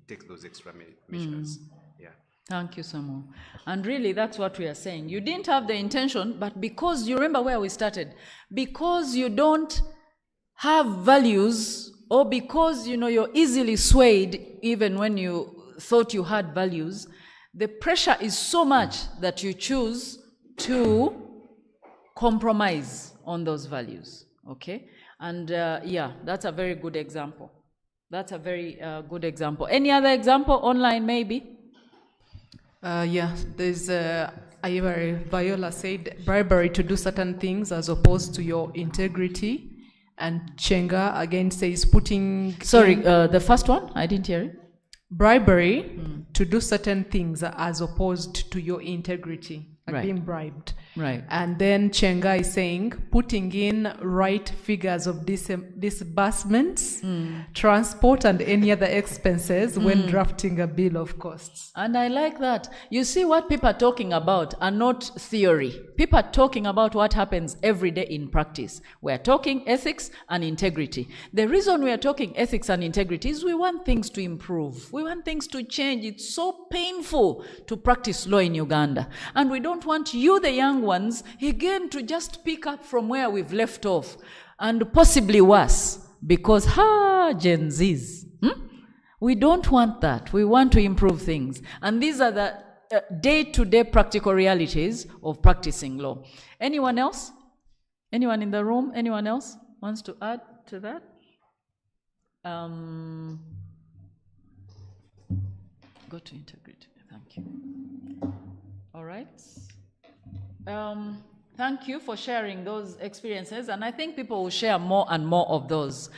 take those extra measures. Yeah. Thank you, Samuel. And really, that's what we are saying. You didn't have the intention, but because you remember where we started, because you don't have values, or because you're easily swayed, even when you thought you had values, the pressure is so much that you choose to compromise on those values. Okay? And that's a very good example. That's a very good example. Any other example online, maybe? There's Viola said bribery to do certain things as opposed to your integrity. And Chenga again says putting... Sorry, the first one? I didn't hear it. Bribery to do certain things as opposed to your integrity, like being bribed. Right. And then Chenga is saying putting in right figures of disbursements, transport, and any other expenses when drafting a bill of costs. And I like that. You see, what people are talking about are not theory. People are talking about what happens every day in practice. We are talking ethics and integrity. The reason we are talking ethics and integrity is we want things to improve. We want things to change. It's so painful to practice law in Uganda. And we don't want you, the young ones, again to just pick up from where we've left off, and possibly worse, because Gen Zs. We don't want that. We want to improve things. And these are the day-to-day practical realities of practicing law. Anyone else? Anyone in the room? Anyone else wants to add to that? Go to integrity. Thank you. All right. Thank you for sharing those experiences, and I think people will share more and more of those.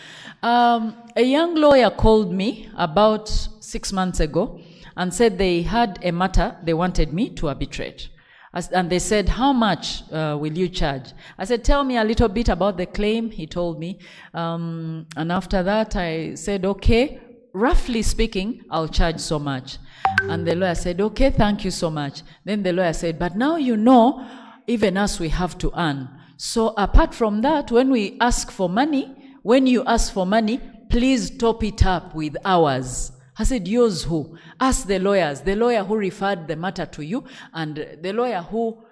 A young lawyer called me about 6 months ago and said they had a matter they wanted me to arbitrate. And they said, how much will you charge? I said, tell me a little bit about the claim. He told me. And after that, I said, okay, roughly speaking, I'll charge so much. And the lawyer said, okay, thank you so much. Then the lawyer said, but now you know, even us, we have to earn. So apart from that, when we ask for money, when you ask for money, please top it up with ours. I said, yours who? Ask the lawyers, the lawyer who referred the matter to you, and the lawyer who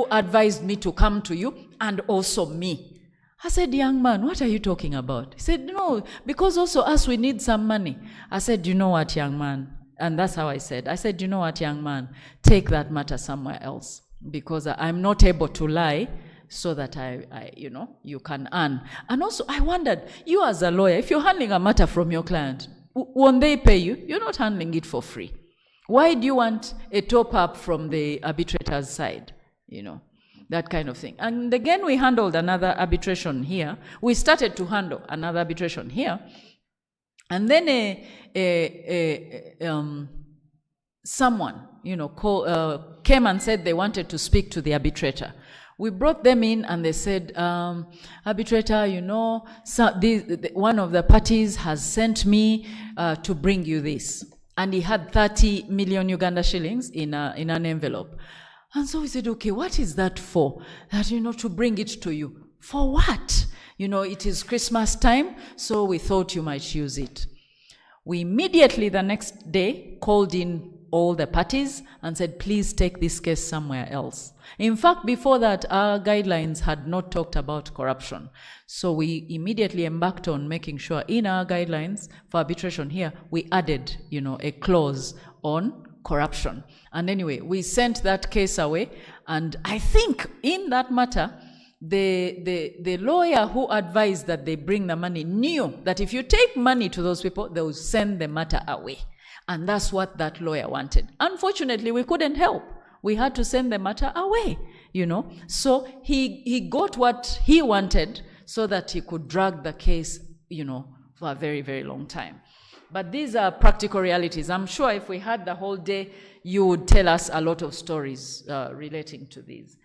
advised me to come to you, and also me. I said, young man, what are you talking about? He said, no, because also us, we need some money. I said, you know what, young man? And that's how I said, you know what, young man? Take that matter somewhere else. Because I'm not able to lie so that you can earn. And also, I wondered, you as a lawyer, if you're handling a matter from your client, won't they pay you? You're not handling it for free. Why do you want a top-up from the arbitrator's side? That kind of thing. And again, we handled another arbitration here. We started to handle another arbitration here. And then someone, came and said they wanted to speak to the arbitrator. We brought them in and they said, arbitrator, one of the parties has sent me to bring you this. And he had 30 million Uganda shillings in an envelope. And so we said, okay, what is that for? That, to bring it to you. For what? It is Christmas time, so we thought you might use it. We immediately the next day called in all the parties and said, please take this case somewhere else. In fact, before that, our guidelines had not talked about corruption. So we immediately embarked on making sure in our guidelines for arbitration here, we added, a clause on corruption. And anyway, we sent that case away. And I think in that matter, the lawyer who advised that they bring the money knew that if you take money to those people, they will send the matter away. And that's what that lawyer wanted. Unfortunately, we couldn't help. We had to send the matter away, So he got what he wanted so that he could drag the case, for a very, very long time. But these are practical realities. I'm sure if we had the whole day, you would tell us a lot of stories relating to these.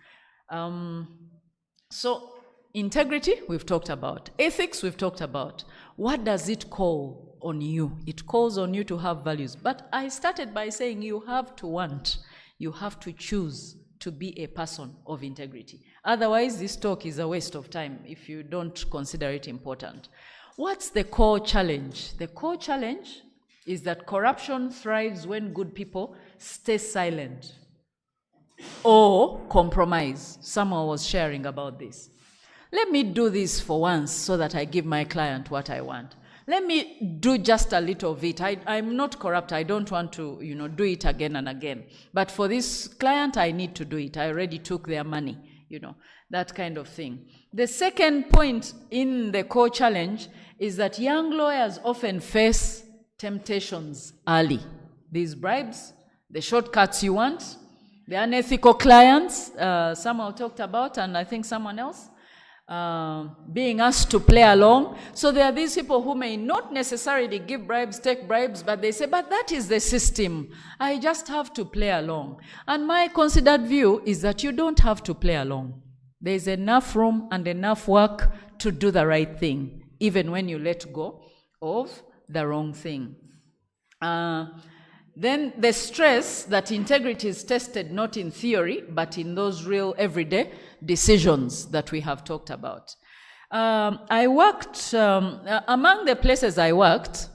So integrity, we've talked about. Ethics, we've talked about. What does it call on you? It calls on you to have values. But I started by saying you have to want, you have to choose to be a person of integrity. Otherwise, this talk is a waste of time if you don't consider it important. What's the core challenge? The core challenge is that corruption thrives when good people stay silent or compromise. Someone was sharing about this. Let me do this for once so that I give my client what I want. Let me do just a little of it. I'm not corrupt. I don't want to, do it again and again. But for this client, I need to do it. I already took their money, that kind of thing. The second point in the core challenge is that young lawyers often face temptations early. These bribes, the shortcuts you want, the unethical clients, someone talked about, and I think someone else, being asked to play along. So there are these people who may not necessarily give bribes, take bribes, but they say, but that is the system. I just have to play along. And my considered view is that you don't have to play along. There's enough room and enough work to do the right thing, even when you let go of the wrong thing. Then the stress that integrity is tested not in theory, but in those real everyday decisions that we have talked about. I worked, among the places I worked,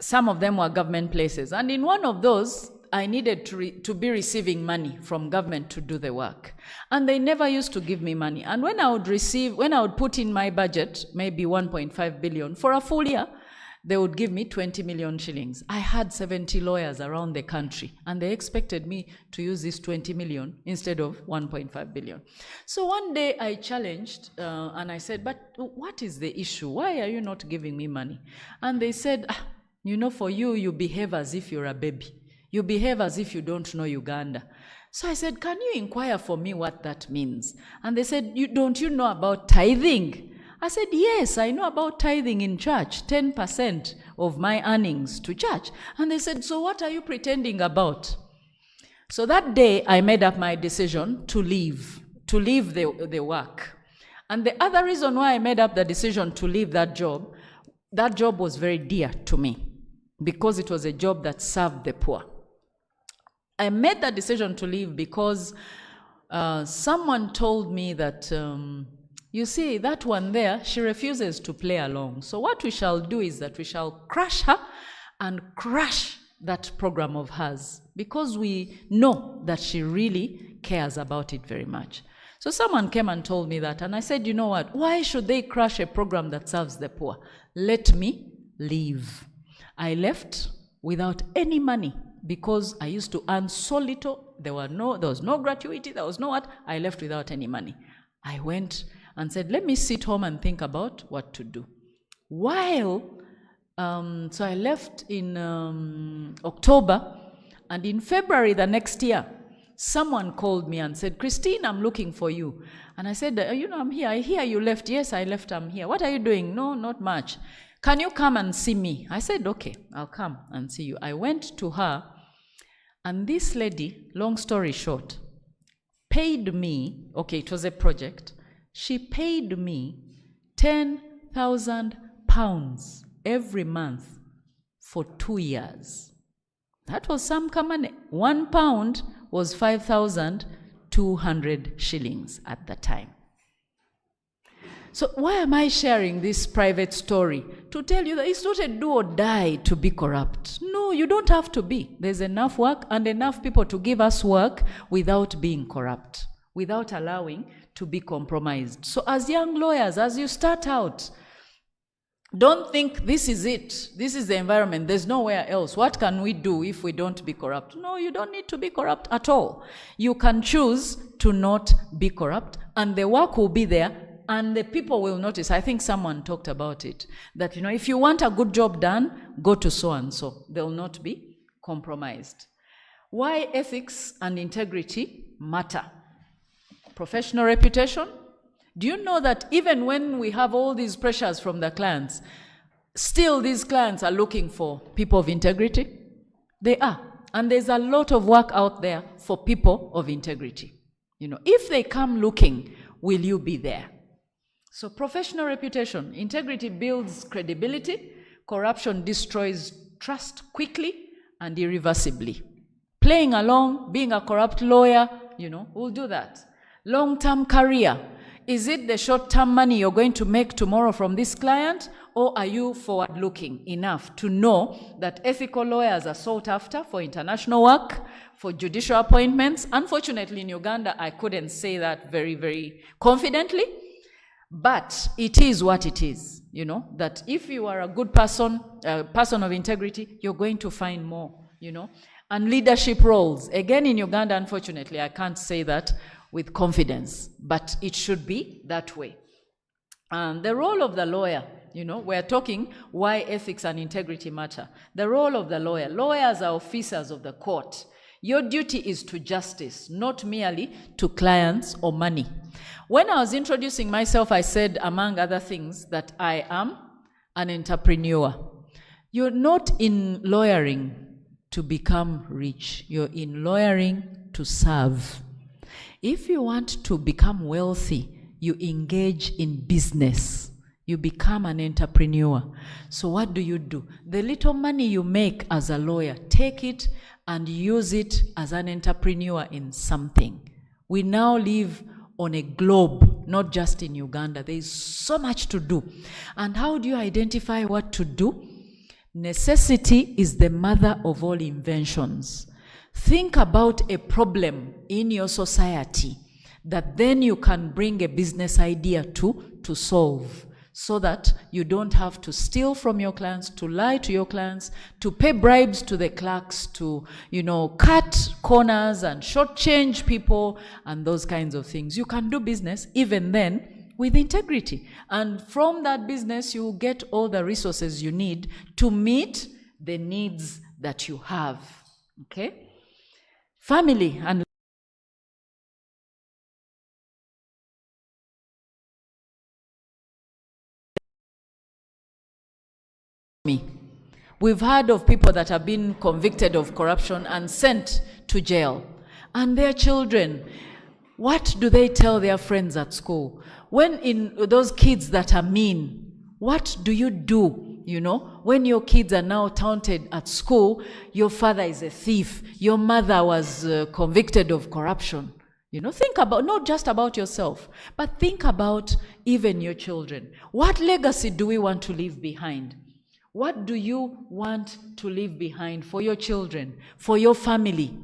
some of them were government places. And in one of those, I needed to be receiving money from government to do the work. And they never used to give me money. And when I would put in my budget, maybe 1.5 billion for a full year, they would give me 20 million shillings. I had 70 lawyers around the country, and they expected me to use this 20 million instead of 1.5 billion. So one day I challenged, and I said, but what is the issue? Why are you not giving me money? And they said, for you behave as if you're a baby. You behave as if you don't know Uganda. So I said, can you inquire for me what that means? And they said, don't you know about tithing? I said, yes, I know about tithing in church, 10% of my earnings to church. And they said, so what are you pretending about? So that day, I made up my decision to leave the work. And the other reason why I made up the decision to leave that job was very dear to me because it was a job that served the poor. I made that decision to leave because someone told me that, you see, that one there, she refuses to play along. So what we shall do is that we shall crush her and crush that program of hers because we know that she really cares about it very much. So someone came and told me that, and I said, you know what, why should they crush a program that serves the poor? Let me leave. I left without any money because I used to earn so little. There was no gratuity, there was no what. I left without any money. I went and said, let me sit home and think about what to do. So I left in October, and in February the next year, someone called me and said, Christine, I'm looking for you. And I said, I'm here. I hear you left. Yes, I left. I'm here. What are you doing? No, not much. Can you come and see me? I said, okay, I'll come and see you. I went to her, and this lady, long story short, paid me, okay, it was a project. She paid me 10,000 pounds every month for 2 years. That was some money. 1 pound was 5,200 shillings at the time. So why am I sharing this private story? To tell you that it's not a do or die to be corrupt. No, you don't have to be. There's enough work and enough people to give us work without being corrupt, without allowing to be compromised. So as young lawyers, as you start out, don't think this is it. This is the environment. There's nowhere else. What can we do if we don't be corrupt? No, you don't need to be corrupt at all. You can choose to not be corrupt, and the work will be there, and the people will notice. I think someone talked about it, that, if you want a good job done, go to so-and-so. They'll not be compromised. Why ethics and integrity matter? Professional reputation. Do you know that even when we have all these pressures from the clients, still these clients are looking for people of integrity? They are. And there's a lot of work out there for people of integrity. If they come looking, will you be there? So professional reputation. Integrity builds credibility. Corruption destroys trust quickly and irreversibly. Playing along, being a corrupt lawyer, will do that. Long-term career. Is it the short-term money you're going to make tomorrow from this client, or are you forward-looking enough to know that ethical lawyers are sought after for international work, for judicial appointments? Unfortunately, in Uganda, I couldn't say that very, very confidently, but it is what it is, that if you are a good person, a person of integrity, you're going to find more, And leadership roles. Again, in Uganda, unfortunately, I can't say that with confidence, but it should be that way. And the role of the lawyer, we're talking why ethics and integrity matter. The role of the lawyer. Lawyers are officers of the court. Your duty is to justice, not merely to clients or money. When I was introducing myself, I said, among other things, that I am an entrepreneur. You're not in lawyering to become rich. You're in lawyering to serve. If you want to become wealthy, you engage in business. You become an entrepreneur. So what do? The little money you make as a lawyer, take it and use it as an entrepreneur in something. We now live on a globe, not just in Uganda. There is so much to do. And how do you identify what to do? Necessity is the mother of all inventions. Think about a problem in your society that then you can bring a business idea to solve, so that you don't have to steal from your clients, to lie to your clients, to pay bribes to the clerks, to, cut corners and shortchange people and those kinds of things. You can do business even then with integrity. And from that business, you get all the resources you need to meet the needs that you have. Okay? Family and We've heard of people that have been convicted of corruption and sent to jail. And their children, what do they tell their friends at school? When in those kids that are mean, what do you do? You know, when your kids are now taunted at school, your father is a thief, your mother was convicted of corruption. You know, think about, not just about yourself, but think about even your children. What legacy do we want to leave behind? What do you want to leave behind for your children, for your family?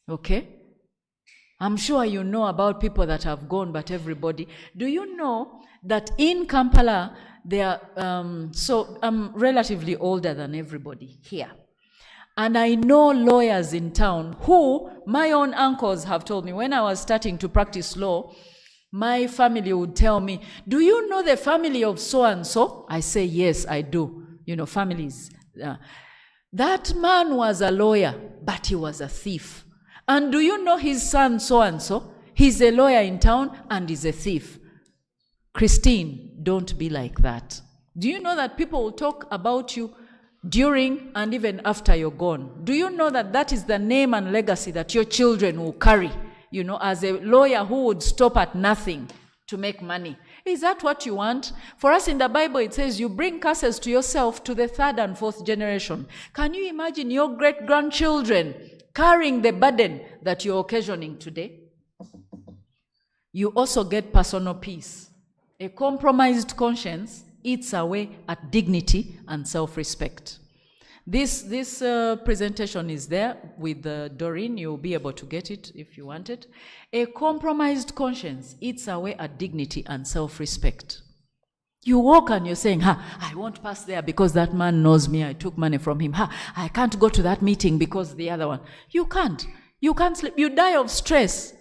Okay? I'm sure you know about people that have gone, but everybody. Do you know that in Kampala, so I'm relatively older than everybody here. And I know lawyers in town who, my own uncles have told me, when I was starting to practice law, my family would tell me, do you know the family of so-and-so? I say, yes, I do. You know, families. That man was a lawyer, but he was a thief. And do you know his son so-and-so? He's a lawyer in town and he's a thief. Christine, don't be like that. Do you know that people will talk about you during and even after you're gone? Do you know that that is the name and legacy that your children will carry? You know, as a lawyer who would stop at nothing to make money. Is that what you want? For us in the Bible, it says you bring curses to yourself to the 3rd and 4th generation. Can you imagine your great-grandchildren carrying the burden that you're occasioning today? You also get personal peace. A compromised conscience eats away at dignity and self-respect. This presentation is there with Doreen. You'll be able to get it if you want it. A compromised conscience eats away at dignity and self-respect. You walk and you're saying, I won't pass there because that man knows me. I took money from him. I can't go to that meeting because the other one. You can't. You can't sleep. You die of stress.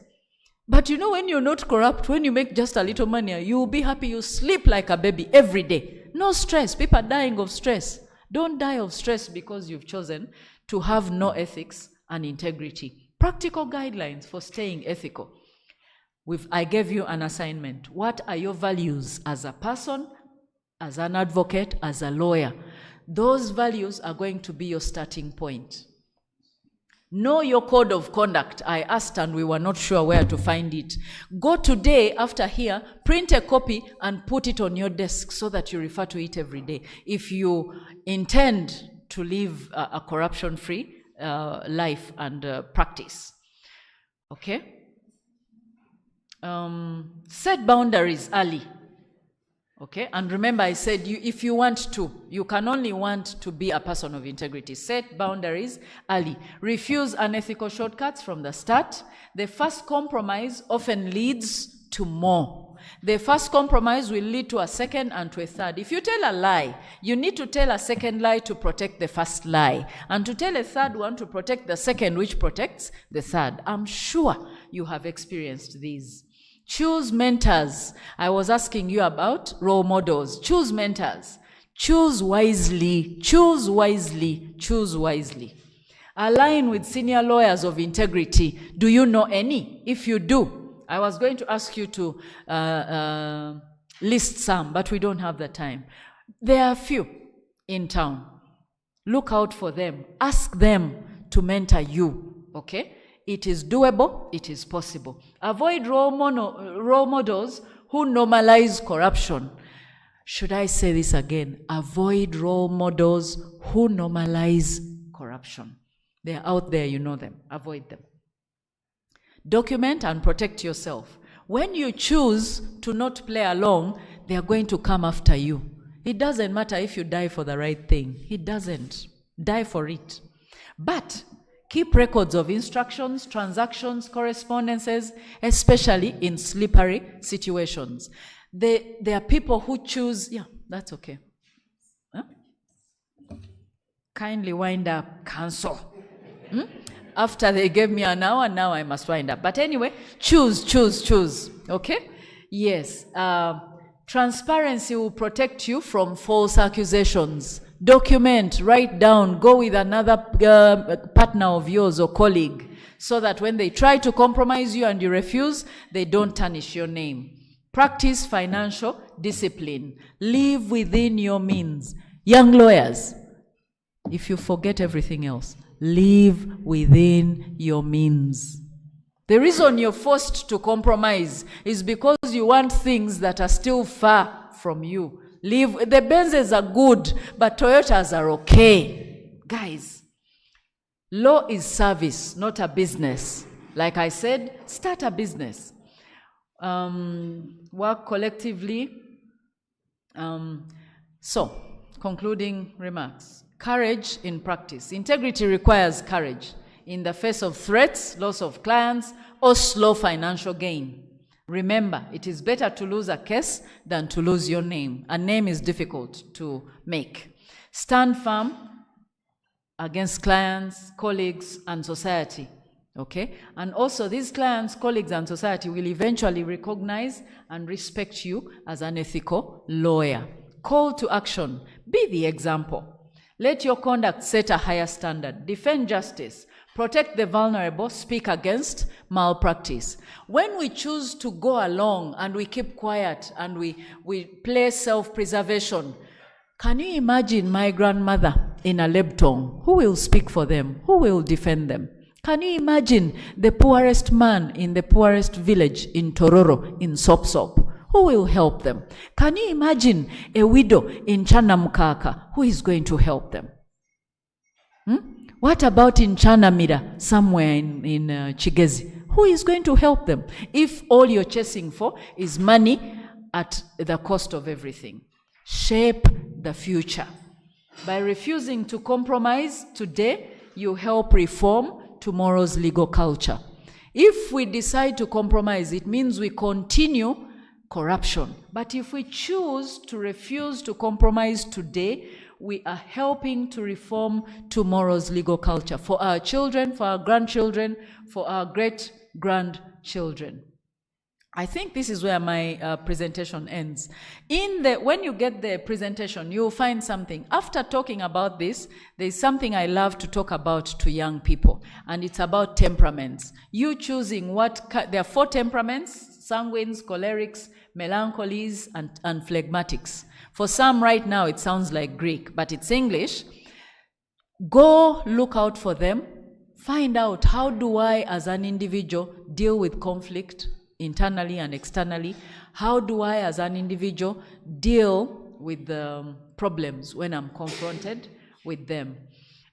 But you know, when you're not corrupt, when you make just a little money, you'll be happy. You sleep like a baby every day. No stress. People are dying of stress. Don't die of stress because you've chosen to have no ethics and integrity. Practical guidelines for staying ethical. I gave you an assignment. What are your values as a person, as an advocate, as a lawyer? Those values are going to be your starting point. Know your code of conduct. I asked and we were not sure where to find it. Go today after here, print a copy and put it on your desk so that you refer to it every day. If you intend to live a corruption-free life and practice. Okay? Set boundaries early. Okay, and remember I said if you want to, you can only want to be a person of integrity. Set boundaries early. Refuse unethical shortcuts from the start. The first compromise often leads to more. The first compromise will lead to a second and to a third. If you tell a lie, you need to tell a second lie to protect the first lie. And to tell a third one to protect the second, which protects the third. I'm sure you have experienced these. Choose mentors. I was asking you about role models. Choose mentors. Choose wisely. Choose wisely. Choose wisely. Align with senior lawyers of integrity. Do you know any? If you do, I was going to ask you to list some, but we don't have the time. There are a few in town. Look out for them. Ask them to mentor you. Okay? It is doable, it is possible. Avoid role models who normalize corruption. Should I say this again? Avoid role models who normalize corruption. They're out there, you know them. Avoid them. Document and protect yourself. When you choose to not play along, they are going to come after you. It doesn't matter if you die for the right thing. It doesn't. Die for it. But keep records of instructions, transactions, correspondences, especially in slippery situations. There are people who choose, yeah, that's okay. Huh? Kindly wind up, cancel. After they gave me an hour, now I must wind up. But anyway, choose, okay? Yes, transparency will protect you from false accusations. Document, write down, go with another partner of yours or colleague so that when they try to compromise you and you refuse, they don't tarnish your name. Practice financial discipline. Live within your means. Young lawyers, if you forget everything else, live within your means. The reason you're forced to compromise is because you want things that are still far from you. The Benzes are good, but Toyotas are okay. Guys, law is service, not a business. Like I said, start a business. Work collectively. So, concluding remarks. Courage in practice. Integrity requires courage in the face of threats, loss of clients, or slow financial gain. Remember, it is better to lose a case than to lose your name. A name is difficult to make. Stand firm against clients, colleagues, and society. Okay? And also, these clients, colleagues, and society will eventually recognize and respect you as an ethical lawyer. Call to action. Be the example. Let your conduct set a higher standard. Defend justice. Protect the vulnerable. Speak against malpractice. When we choose to go along and we keep quiet and we play self-preservation, can you imagine my grandmother in a Lebtong? Who will speak for them? Who will defend them? Can you imagine the poorest man in the poorest village in Tororo, in Sopsop? Who will help them? Can you imagine a widow in Chanamkaka? Who is going to help them? What about in Chanamira, somewhere in Chigezi? Who is going to help them? If all you're chasing for is money at the cost of everything. Shape the future. By refusing to compromise today, you help reform tomorrow's legal culture. If we decide to compromise, it means we continue corruption. But if we choose to refuse to compromise today, we are helping to reform tomorrow's legal culture for our children, for our grandchildren, for our great-grandchildren. I think this is where my presentation ends. When you get the presentation, you'll find something. After talking about this, there's something I love to talk about to young people, and it's about temperaments. You choosing there are 4 temperaments: sanguines, cholerics, melancholies, and phlegmatics. For some right now, it sounds like Greek, but it's English. Go look out for them. Find out, how do I, as an individual, deal with conflict internally and externally? How do I, as an individual, deal with the problems when I'm confronted with them?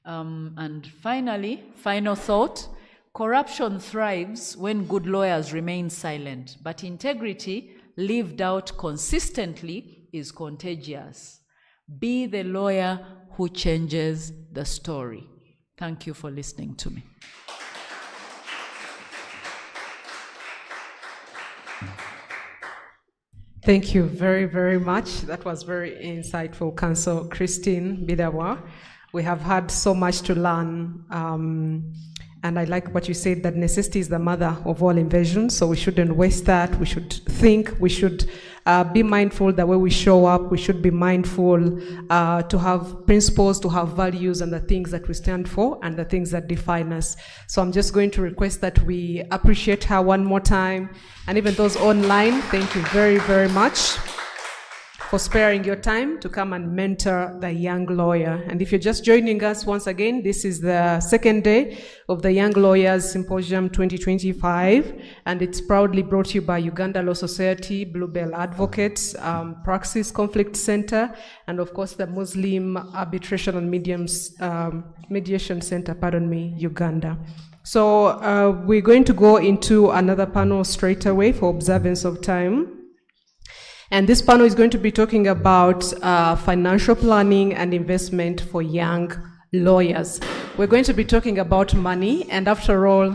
And finally, final thought, corruption thrives when good lawyers remain silent, but integrity lived out consistently is contagious. Be the lawyer who changes the story. Thank you for listening to me. Thank you very, very much. That was very insightful, Council Christine Bidawa. We have had so much to learn. And I like what you said, that necessity is the mother of all inventions, so we shouldn't waste that. We should think, we should be mindful the way we show up. We should be mindful to have principles, to have values, and the things that we stand for, and the things that define us. So I'm just going to request that we appreciate her one more time. And even those online, thank you very, very much for sparing your time to come and mentor the young lawyer. And if you're just joining us once again, this is the second day of the Young Lawyers Symposium 2025, and it's proudly brought to you by Uganda Law Society, Bluebell Advocates, Praxis Conflict Center, and of course the Muslim Arbitration and Mediation Center, Uganda. So we're going to go into another panel straight away for observance of time. And this panel is going to be talking about financial planning and investment for young lawyers. We're going to be talking about money, and after all,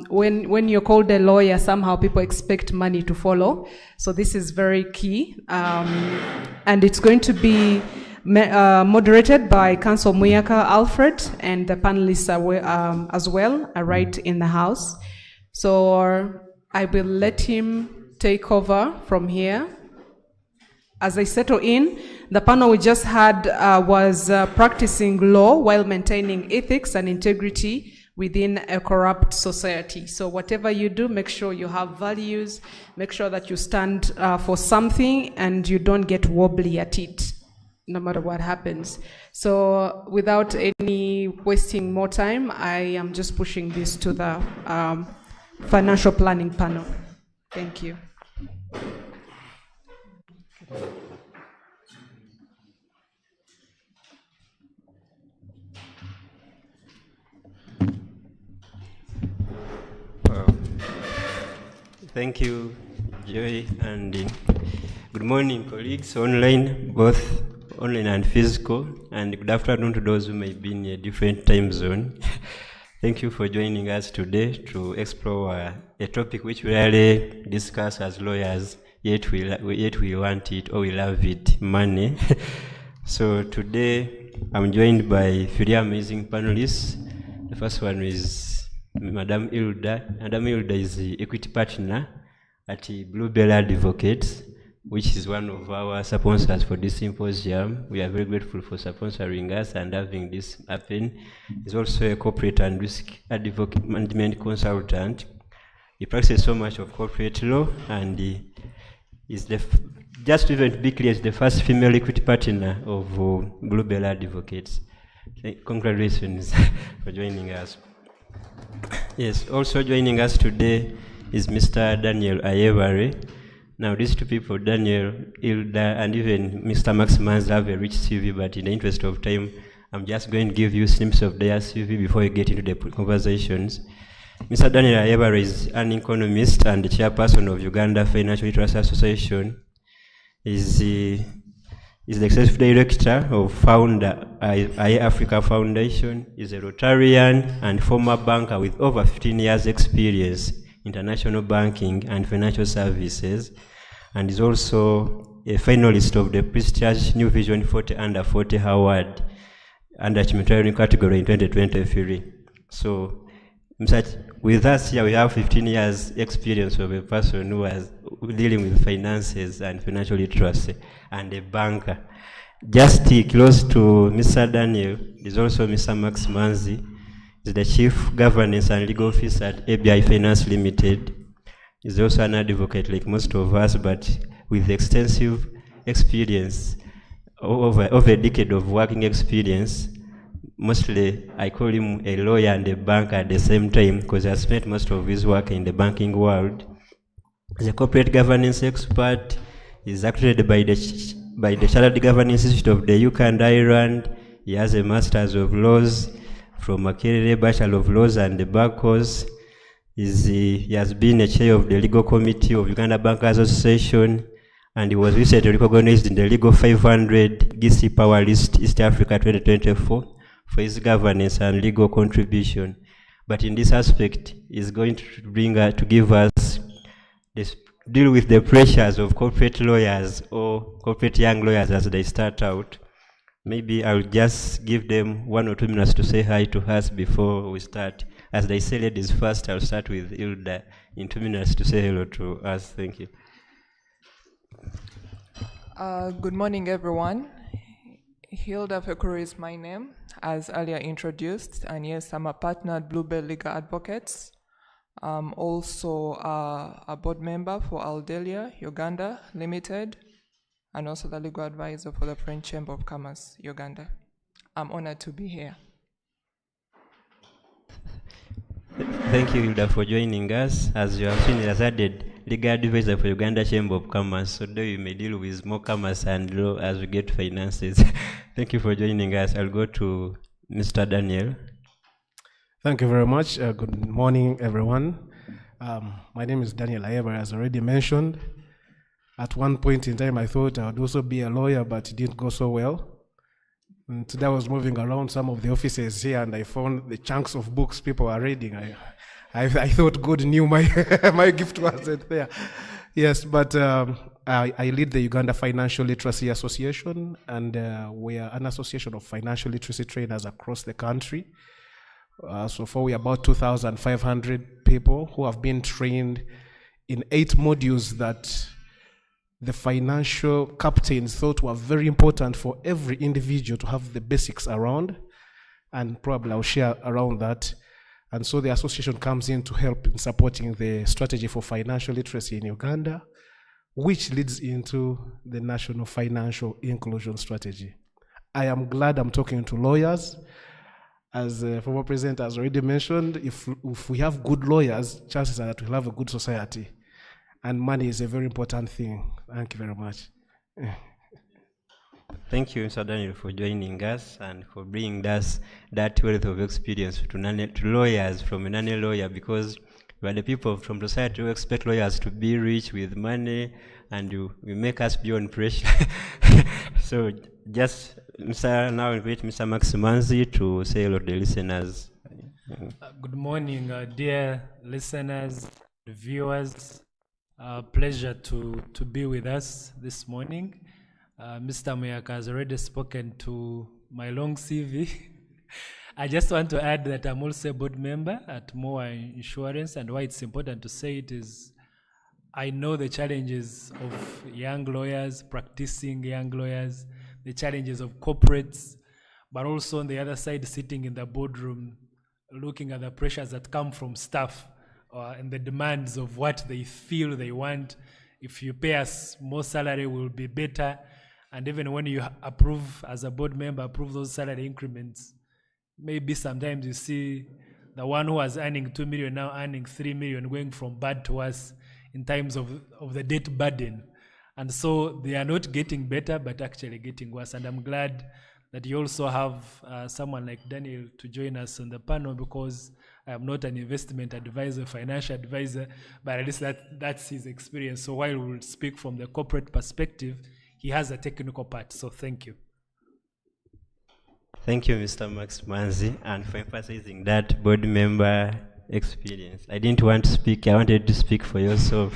when you're called a lawyer, somehow people expect money to follow. So this is very key. And it's going to be moderated by Council Muyaka Alfred, and the panelists are, as well are right in the house. So I will let him take over from here. As I settle in, the panel we just had was practicing law while maintaining ethics and integrity within a corrupt society. So whatever you do, make sure you have values, make sure that you stand for something and you don't get wobbly at it. no matter what happens. So without any wasting more time, I am just pushing this to the financial planning panel. Thank you. Thank you, Joy, and good morning, colleagues, online, both online and physical, and good afternoon to those who may be in a different time zone. Thank you for joining us today to explore a topic which we rarely discuss as lawyers, yet we want it or we love it, money. So today I'm joined by three amazing panelists. The first one is Madam Hilda. Madam Hilda is the equity partner at Bluebell Advocates, which is one of our sponsors for this symposium. We are very grateful for sponsoring us and having this happen. He's also a corporate and risk advocate management consultant. He practices so much of corporate law, and he is just to even be clear, is the first female equity partner of Bluebell Advocates. Congratulations for joining us. Yes, also joining us today is Mr. Daniel Ayevare. Now, these two people, Daniel, Hilda, and even Mr. Max Mans, have a rich CV, but in the interest of time, I'm just going to give you snips of their CV before we get into the conversations. Mr. Daniel Ayevare is an economist and the chairperson of Uganda Financial Literacy Association. Is the executive director of Africa Foundation, is a Rotarian and former banker with over 15 years experience in international banking and financial services, and is also a finalist of the prestigious New Vision 40 Under 40 Award under humanitarian category in 2023. So with us here we have 15 years experience of a person who was dealing with finances and financial literacy, and a banker. Just close to Mr. Daniel is also Mr. Max Manzi. He's the Chief Governance and Legal Officer at ABI Finance Limited. He's also an advocate like most of us, but with extensive experience, over a decade of working experience. Mostly, I call him a lawyer and a banker at the same time because he has spent most of his work in the banking world. As a corporate governance expert, he's accredited by the Chartered Governance Institute of the UK and Ireland. He has a Master's of Laws from Makerere, Bachelor of Laws and the Bar course. He has been a chair of the Legal Committee of Uganda Bankers Association, and he was recently recognized in the Legal 500 GC Power List East Africa 2024 for his governance and legal contribution. But in this aspect, he's going to give us this, deal with the pressures of corporate lawyers or corporate young lawyers as they start out. Maybe I'll just give them 1 or 2 minutes to say hi to us before we start. As they say ladies first, I'll start with Hilda in 2 minutes to say hello to us. Thank you. Good morning, everyone. Hilda Fekuru is my name, as earlier introduced, and yes, I'm a partner at Bluebell Legal Advocates. I'm also a board member for Aldelia, Uganda Limited, and also the legal advisor for the French Chamber of Commerce, Uganda. I'm honored to be here. Thank you, Hilda, for joining us. As you have seen, it has added legal advisor for Uganda Chamber of Commerce, so though you may deal with more commerce and law as we get finances. Thank you for joining us. I'll go to Mr. Daniel. Thank you very much. Good morning, everyone. My name is Daniel Ayevare, as already mentioned. At one point in time, I thought I would also be a lawyer, but it didn't go so well. And today I was moving around some of the offices here, and I found the chunks of books people are reading. I thought God knew my my gift wasn't there. Yes, but I lead the Uganda Financial Literacy Association, and we are an association of financial literacy trainers across the country. So far, we are about 2,500 people who have been trained in 8 modules that the financial captains thought were very important for every individual to have the basics around, and probably I'll share around that. And so the association comes in to help in supporting the strategy for financial literacy in Uganda. which leads into the National Financial Inclusion Strategy. I am glad I'm talking to lawyers. As the former president has already mentioned, if we have good lawyers, chances are that we'll have a good society. And money is a very important thing. Thank you very much. Thank you, Mr. Daniel, for joining us and for bringing us that wealth of experience to lawyers from a non-lawyer, because we are the people from society who expect lawyers to be rich with money, and you make us beyond pressure. So just now invite Mr. Max Manzi to say hello to the listeners. Good morning, dear listeners, viewers. Pleasure to be with us this morning. Mr. Muyaka has already spoken to my long CV. I just want to add that I'm also a board member at MOA Insurance, and why it's important to say it is I know the challenges of young lawyers, practicing young lawyers, the challenges of corporates, but also on the other side, sitting in the boardroom, looking at the pressures that come from staff and the demands of what they feel they want. If you pay us more salary, we'll be better. And even when you approve, as a board member, approve those salary increments, maybe sometimes you see the one who was earning 2 million now earning 3 million, going from bad to worse in terms of the debt burden. And so they are not getting better, but actually getting worse. And I'm glad that you also have someone like Daniel to join us on the panel, because I am not an investment advisor, financial advisor, but at least that's his experience. So while we'll speak from the corporate perspective, he has a technical part. So thank you. Thank you, Mr. Max Manzi, and for emphasizing that board member experience. I didn't want to speak, I wanted to speak for yourself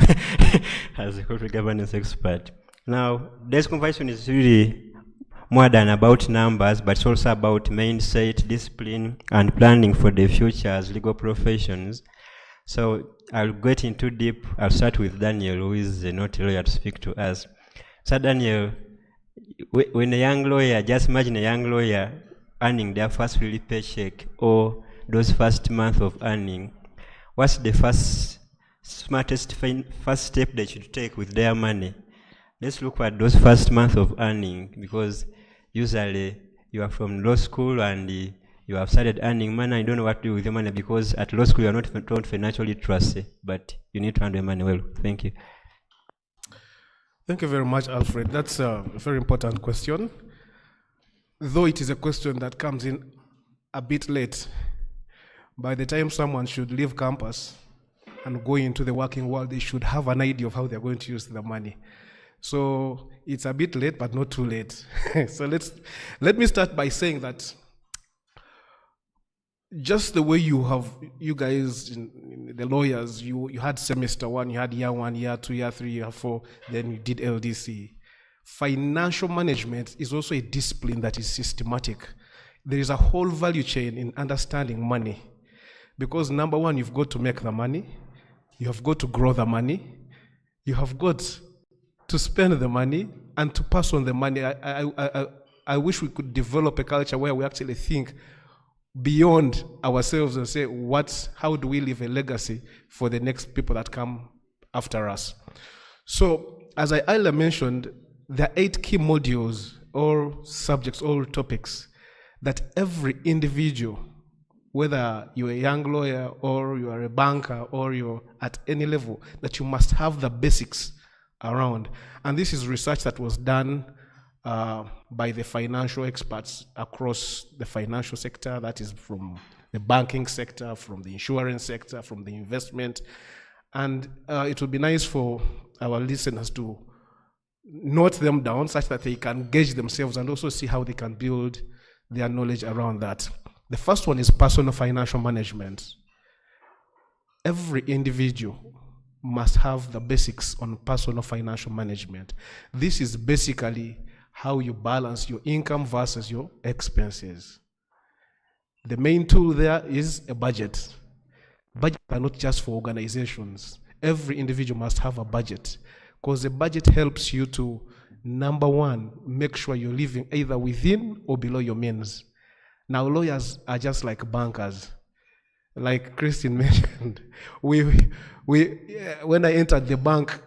as a corporate governance expert. Now, this conversation is really more than about numbers, but it's also about mindset, discipline, and planning for the future as legal professions. So I'll get into deep. I'll start with Daniel, who is not a lawyer, to speak to us. So Daniel, when a young lawyer, just imagine a young lawyer earning their first really paycheck or those first month of earning, what's the smartest first step they should take with their money? Let's look at those first month of earning, because usually you are from law school and you have started earning money. You don't know what to do with your money, because at law school you are not taught financial literacy, but you need to handle your money well. Thank you. Thank you very much, Alfred. That's a very important question. Though it is a question that comes in a bit late. By the time someone should leave campus and go into the working world, they should have an idea of how they're going to use the money. So it's a bit late, but not too late. So let me start by saying that just the way you guys, the lawyers, you had semester one, you had year one, year two, year three, year four, then you did LDC. Financial management is also a discipline that is systematic. There is a whole value chain in understanding money. Because number one, you've got to make the money, you have got to grow the money, you have got to spend the money and to pass on the money. I wish we could develop a culture where we actually think beyond ourselves and say, how do we leave a legacy for the next people that come after us? So, as I earlier mentioned, there are 8 key modules or subjects or topics that every individual, whether you're a young lawyer or you are a banker or you're at any level, that you must have the basics around. And this is research that was done by the financial experts across the financial sector, that is from the banking sector, from the insurance sector, from the investment. And it would be nice for our listeners to note them down such that they can gauge themselves and also see how they can build their knowledge around that. The first one is personal financial management. Every individual must have the basics on personal financial management. This is basically how you balance your income versus your expenses. The main tool there is a budget. Budgets are not just for organizations. Every individual must have a budget, because the budget helps you to, number one, make sure you're living either within or below your means. Now, lawyers are just like bankers. Like Christine mentioned, when I entered the bank,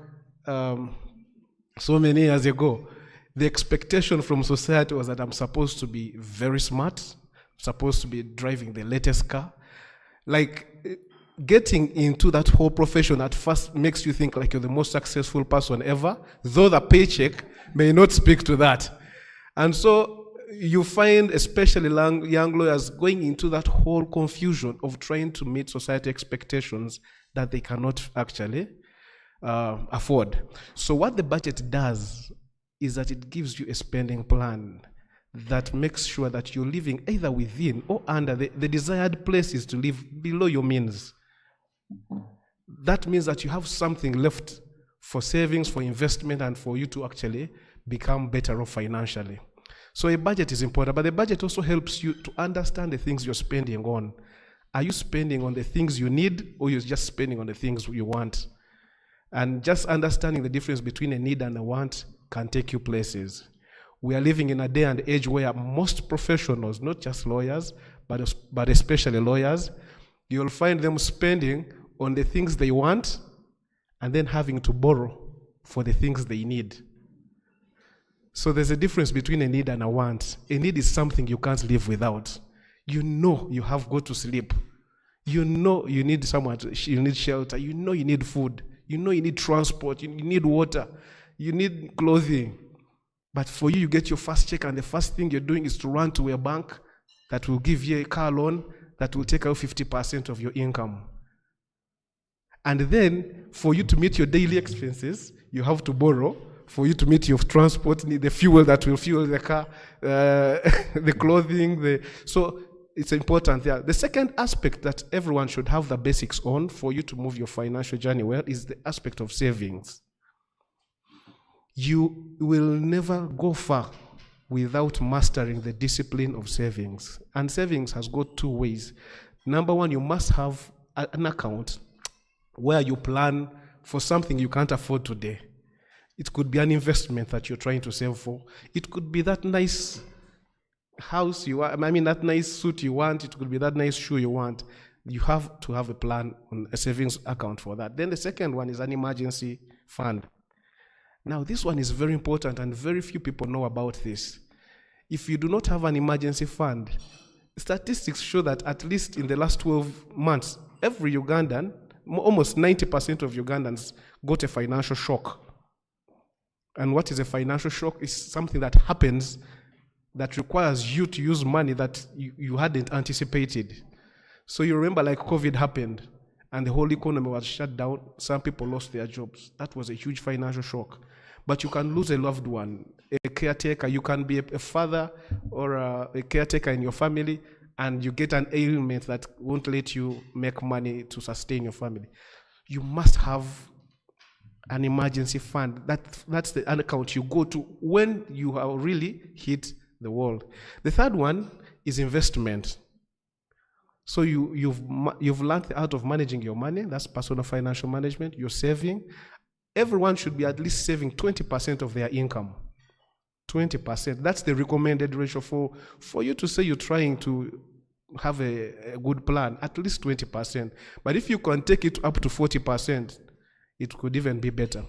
so many years ago, the expectation from society was that I'm supposed to be very smart, supposed to be driving the latest car. Like, getting into that whole profession at first makes you think like you're the most successful person ever, though the paycheck may not speak to that. And so you find especially young lawyers going into that whole confusion of trying to meet society expectations that they cannot actually afford. So what the budget does is that it gives you a spending plan that makes sure that you're living either within or under the desired places to live below your means. That means that you have something left for savings, for investment, and for you to actually become better off financially. So a budget is important, but the budget also helps you to understand the things you're spending on. Are you spending on the things you need, or you're just spending on the things you want? And just understanding the difference between a need and a want can take you places. We are living in a day and age where most professionals, not just lawyers, but especially lawyers, you'll find them spending on the things they want and then having to borrow for the things they need. So there's a difference between a need and a want. A need is something you can't live without. You know you have got to sleep. You know you need someone, you need shelter. You know you need food. You know you need transport. You need water. You need clothing. But for you, you get your first check, and the first thing you're doing is to run to a bank that will give you a car loan that will take out 50% of your income. And then, for you to meet your daily expenses, you have to borrow. For you to meet your transport, need the fuel that will fuel the car, the clothing. So it's important there. The second aspect that everyone should have the basics on for you to move your financial journey well is the aspect of savings. You will never go far without mastering the discipline of savings. And savings has got two ways. Number one, you must have an account where you plan for something you can't afford today. It could be an investment that you're trying to save for. It could be that nice house you want, that nice suit you want. It could be that nice shoe you want. You have to have a plan, on a savings account for that. Then the second one is an emergency fund. Now, this one is very important, and very few people know about this. If you do not have an emergency fund, statistics show that at least in the last 12 months, every Ugandan, almost 90% of Ugandans got a financial shock. And what is a financial shock? Is something that happens that requires you to use money that you hadn't anticipated. So you remember, like, COVID happened and the whole economy was shut down. Some people lost their jobs. That was a huge financial shock. But you can lose a loved one, a caretaker. You can be a father or a caretaker in your family, and you get an ailment that won't let you make money to sustain your family. You must have an emergency fund. That's the account you go to when you have really hit the wall. The third one is investment. So you've learned the art of managing your money. That's personal financial management. You're saving. Everyone should be at least saving 20% of their income. 20%. That's the recommended ratio for you to say you're trying to have a good plan. At least 20%. But if you can take it up to 40%, it could even be better.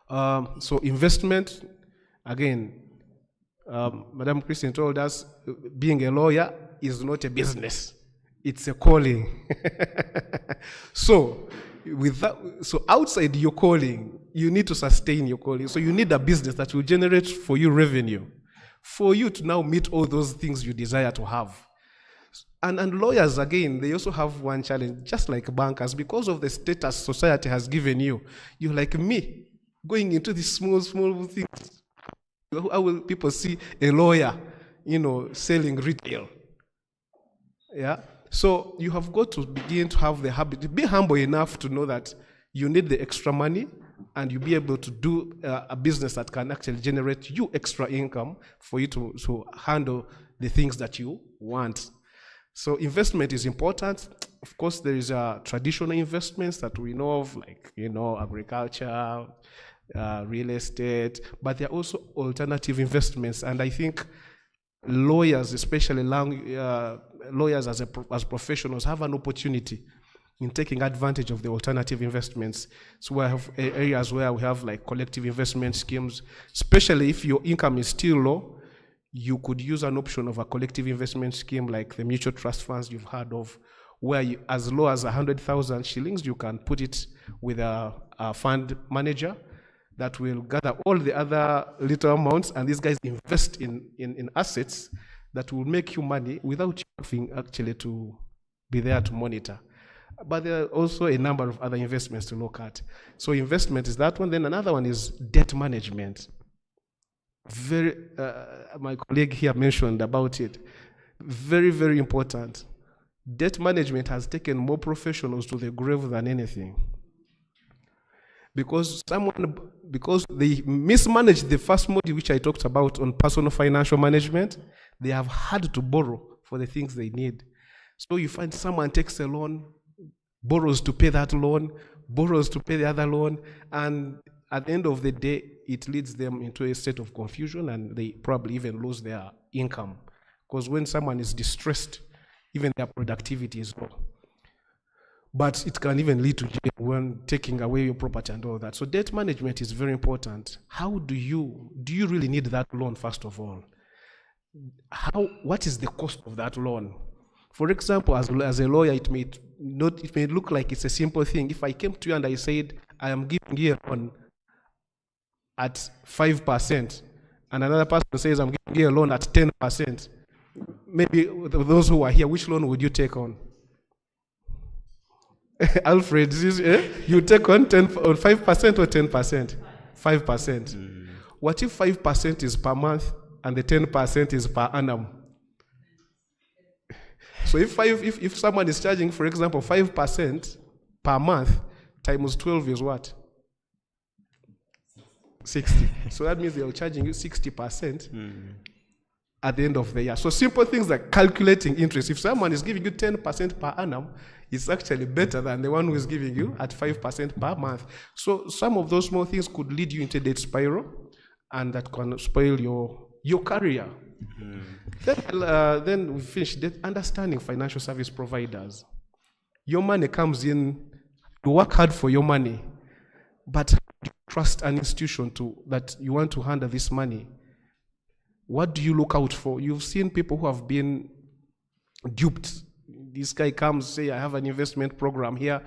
So investment, again, Madam Christine told us, being a lawyer is not a business. It's a calling. So outside your calling, you need to sustain your calling. So you need a business that will generate for you revenue, for you to now meet all those things you desire to have. And lawyers, again, they also have one challenge, just like bankers, because of the status society has given you. You're like me, going into these small things. How will people see a lawyer, selling retail? Yeah. So you have got to begin to have the habit, be humble enough to know that you need the extra money, and you'll be able to do a business that can actually generate you extra income for you to handle the things that you want. So investment is important. Of course, there is traditional investments that we know of, like, agriculture, real estate, but there are also alternative investments. And I think lawyers, especially lawyers as professionals, have an opportunity in taking advantage of the alternative investments. So we have areas where we have like collective investment schemes, especially if your income is still low, you could use an option of a collective investment scheme like the mutual trust funds you've heard of, where you, as low as 100,000 shillings, you can put it with a fund manager that will gather all the other little amounts, and these guys invest in assets that will make you money without you having actually to be there to monitor. But there are also a number of other investments to look at. So investment is that one. Then another one is debt management. My colleague here mentioned about it. Very, very important. Debt management has taken more professionals to the grave than anything. Because they mismanaged the first module which I talked about on personal financial management, they have had to borrow for the things they need. So you find someone takes a loan, borrows to pay that loan, borrows to pay the other loan, and at the end of the day, it leads them into a state of confusion, and they probably even lose their income. Because when someone is distressed, even their productivity is low. But it can even lead to jail when taking away your property and all that. So debt management is very important. How do you really need that loan, first of all? What is the cost of that loan? For example, as a lawyer, it may look like it's a simple thing. If I came to you and I said, I am giving you a loan at 5%, and another person says, I'm giving you a loan at 10%, maybe those who are here, which loan would you take on? Alfred, you take on 5% or 10%? 5%. What if 5% is per month and the 10% is per annum? So if someone is charging, for example, 5% per month times 12 is what? 60. So that means they're charging you 60% at the end of the year. So simple things like calculating interest. If someone is giving you 10% per annum, it's actually better than the one who is giving you at 5% per month. So some of those small things could lead you into a debt spiral, and that can spoil your career. Then we finish understanding financial service providers. Your money comes in, you work hard for your money, but you trust an institution that you want to handle this money. What do you look out for? You've seen people who have been duped. This guy comes, say, I have an investment program here.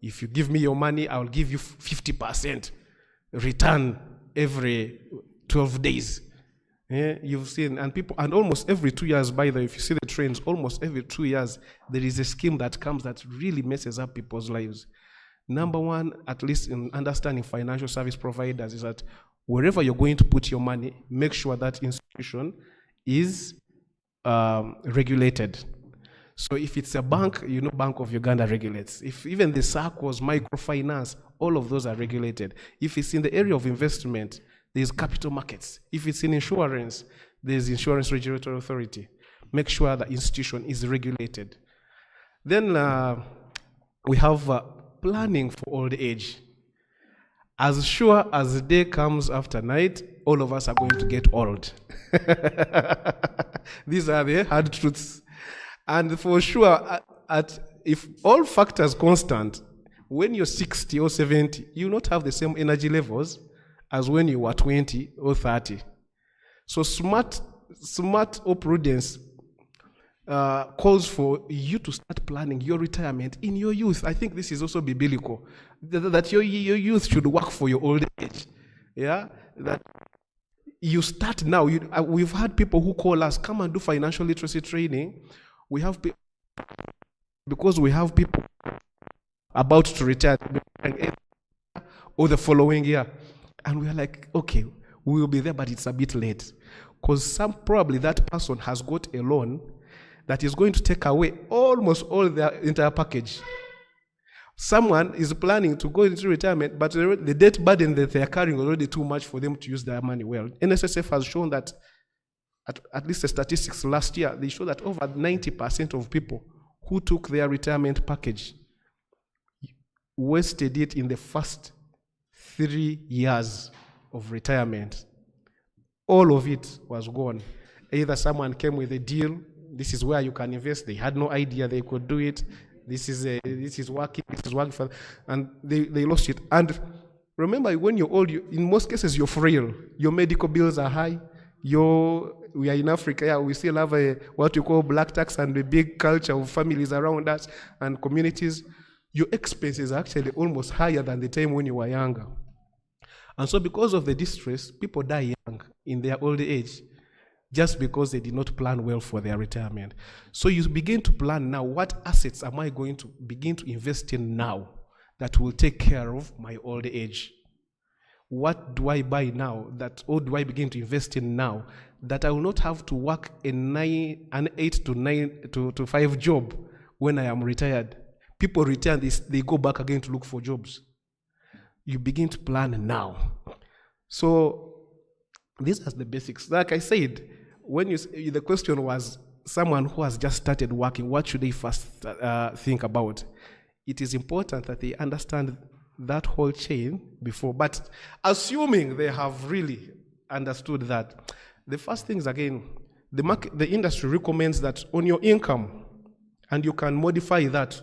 If you give me your money, I'll give you 50% return every 12 days. Yeah, you've seen, and almost every 2 years, by the way, if you see the trends, almost every 2 years, there is a scheme that comes that really messes up people's lives. Number one, at least in understanding financial service providers, is that wherever you're going to put your money, make sure that institution is regulated. So if it's a bank, Bank of Uganda regulates. If even the SACCOs, microfinance, all of those are regulated. If it's in the area of investment, there's capital markets. If it's in insurance, there's Insurance Regulatory Authority. Make sure the institution is regulated. Then we have planning for old age. As sure as the day comes after night, all of us are going to get old. These are the hard truths. And for sure, if all factors constant, when you're 60 or 70, you will not have the same energy levels as when you were 20 or 30. So smart or prudence calls for you to start planning your retirement in your youth. I think this is also biblical, that your youth should work for your old age. Yeah, that you start now. We've had people who call us, come and do financial literacy training. Because we have people about to retire or the following year. And we're like, okay, we will be there, but it's a bit late. Because probably that person has got a loan that is going to take away almost all their entire package. Someone is planning to go into retirement, but the debt burden that they are carrying is already too much for them to use their money well. NSSF has shown that, at least the statistics last year, they show that over 90% of people who took their retirement package wasted it in the first 3 years of retirement. All of it was gone. Either someone came with a deal, this is where you can invest, they had no idea they could do it, this is working for, and they lost it. And remember, when you're old, in most cases you're frail. Your medical bills are high. We are in Africa, yeah, we still have what you call black tax and a big culture of families around us and communities. Your expenses are actually almost higher than the time when you were younger. And so because of the distress, people die young in their old age just because they did not plan well for their retirement. So you begin to plan now, what assets am I going to begin to invest in now that will take care of my old age? What do I buy now or do I begin to invest in now that I will not have to work an 8 to 5 job when I am retired? People retire, they go back again to look for jobs. You begin to plan now. So these are the basics. Like I said, the question was someone who has just started working, what should they first think about? It is important that they understand that whole chain before, but assuming they have really understood that, the first thing is, again, the industry recommends that on your income, and you can modify that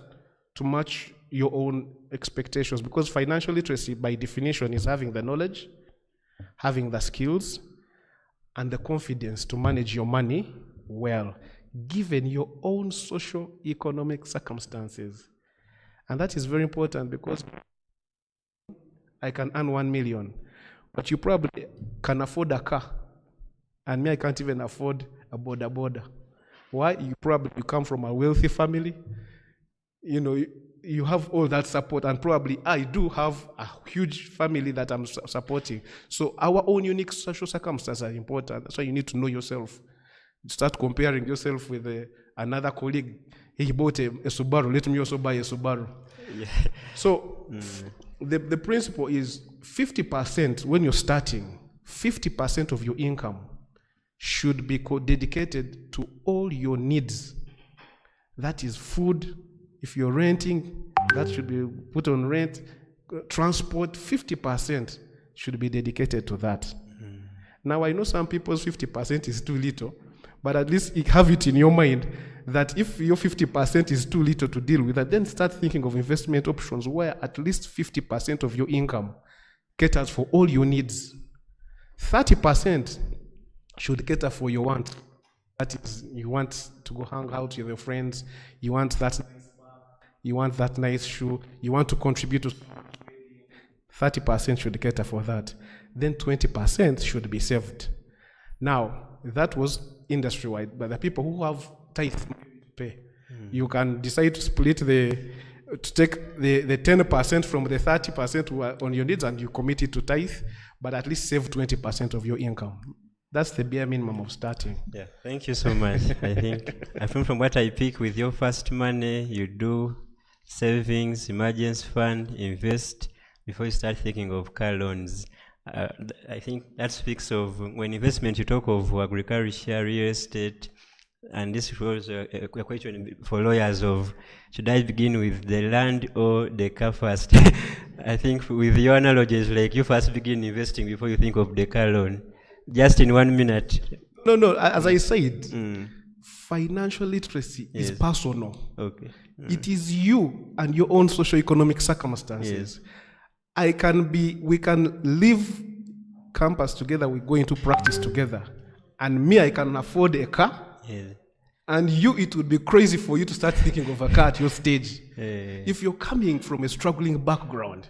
to match your own expectations, because financial literacy by definition is having the knowledge, having the skills, and the confidence to manage your money well, given your own socio-economic circumstances. And that is very important, because I can earn 1 million, but you probably can afford a car, and me, I can't even afford a boda. Why? You come from a wealthy family, you have all that support, and probably I do have a huge family that I'm supporting. So our own unique social circumstances are important. That's why you need to know yourself. Start comparing yourself with another colleague. He bought a Subaru, let me also buy a Subaru. Yeah. So the principle is 50% when you're starting, 50% of your income should be dedicated to all your needs. That is food. If you're renting, that should be put on rent. Transport, 50% should be dedicated to that. Now, I know some people's 50% is too little, but at least have it in your mind that if your 50% is too little to deal with that, then start thinking of investment options where at least 50% of your income caters for all your needs. 30% should cater for your want. That is, you want to go hang out with your friends, you want that nice bar, you want that nice shoe, you want to contribute to 30% should cater for that. Then 20% should be saved. Now, that was industry-wide, but the people who have tithe to pay, you can decide to split to take the 10% from the 30% who are on your needs, and you commit it to tithe, but at least save 20% of your income. That's the bare minimum of starting. Yeah, thank you so much. I think from what I pick, with your first money, you do savings, emergency fund, invest before you start thinking of car loans. I think that speaks of, when investment, you talk of agriculture, real estate, and this was a question for lawyers of, should I begin with the land or the car first? I think with your analogies, like you first begin investing before you think of the car loan. Just in 1 minute. No, as I said, financial literacy is personal. Okay. It is you and your own socio-economic circumstances. Yes. We can leave campus together, we go into practice together. And me, I can afford a car. Yes. And it would be crazy for you to start thinking of a car at your stage. If you're coming from a struggling background,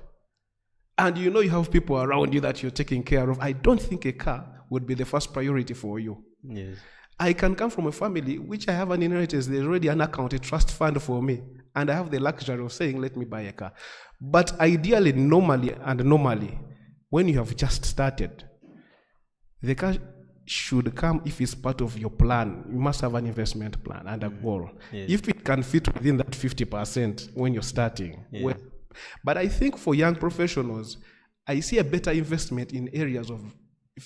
and you have people around you that you're taking care of, I don't think a car would be the first priority for you. Yes. I can come from a family which I have an inheritance, there's already an account, a trust fund for me, and I have the luxury of saying, let me buy a car. But ideally, normally, when you have just started, the car should come if it's part of your plan. You must have an investment plan and a goal. Yes. If it can fit within that 50% when you're starting. Yes. But I think for young professionals, I see a better investment in areas of,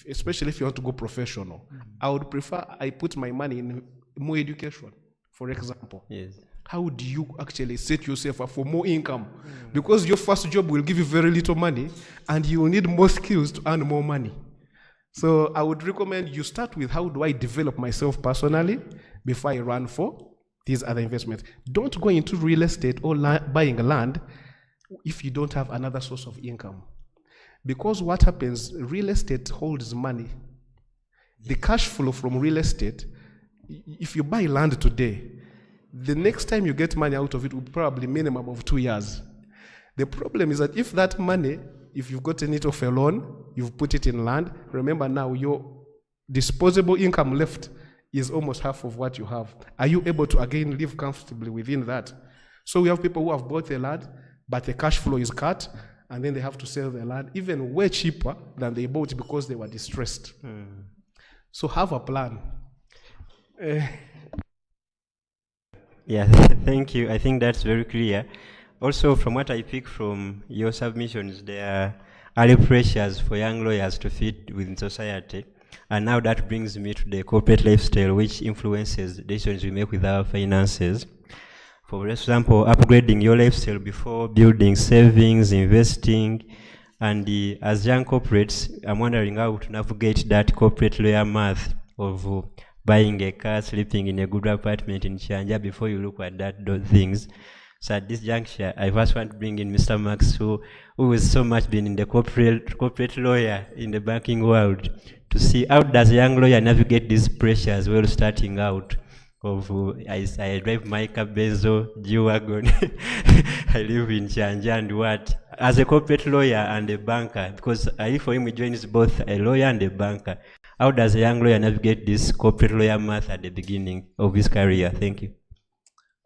especially if you want to go professional. I would prefer I put my money in more education, for example. Yes. How do you actually set yourself up for more income? Because your first job will give you very little money, and you will need more skills to earn more money. So I would recommend you start with, how do I develop myself personally before I run for these other investments. Don't go into real estate or buying land if you don't have another source of income. Because what happens, real estate holds money. The cash flow from real estate, if you buy land today, the next time you get money out of it will be probably minimum of 2 years. The problem is that if that money, if you've gotten it off a loan, you've put it in land, remember now your disposable income left is almost half of what you have. Are you able to again live comfortably within that? So we have people who have bought the land, but the cash flow is cut, and then they have to sell the land even way cheaper than they bought because they were distressed. So have a plan. Yeah, thank you. I think that's very clear. Also, from what I pick from your submissions, there are early pressures for young lawyers to fit within society. And now that brings me to the corporate lifestyle, which influences the decisions we make with our finances. For example, upgrading your lifestyle before building savings, investing, and as young corporates, I'm wondering how to navigate that corporate lawyer math of buying a car, sleeping in a good apartment in Chanja before you look at those things. So at this juncture, I first want to bring in Mr. Max, who has so much been in the corporate lawyer in the banking world, to see how does a young lawyer navigate these pressures while starting out. I drive my car, Benzo, G-Wagon. I live in Chanja and what? As a corporate lawyer and a banker, because for him, he joins both a lawyer and a banker. How does a young lawyer navigate this corporate lawyer math at the beginning of his career? Thank you.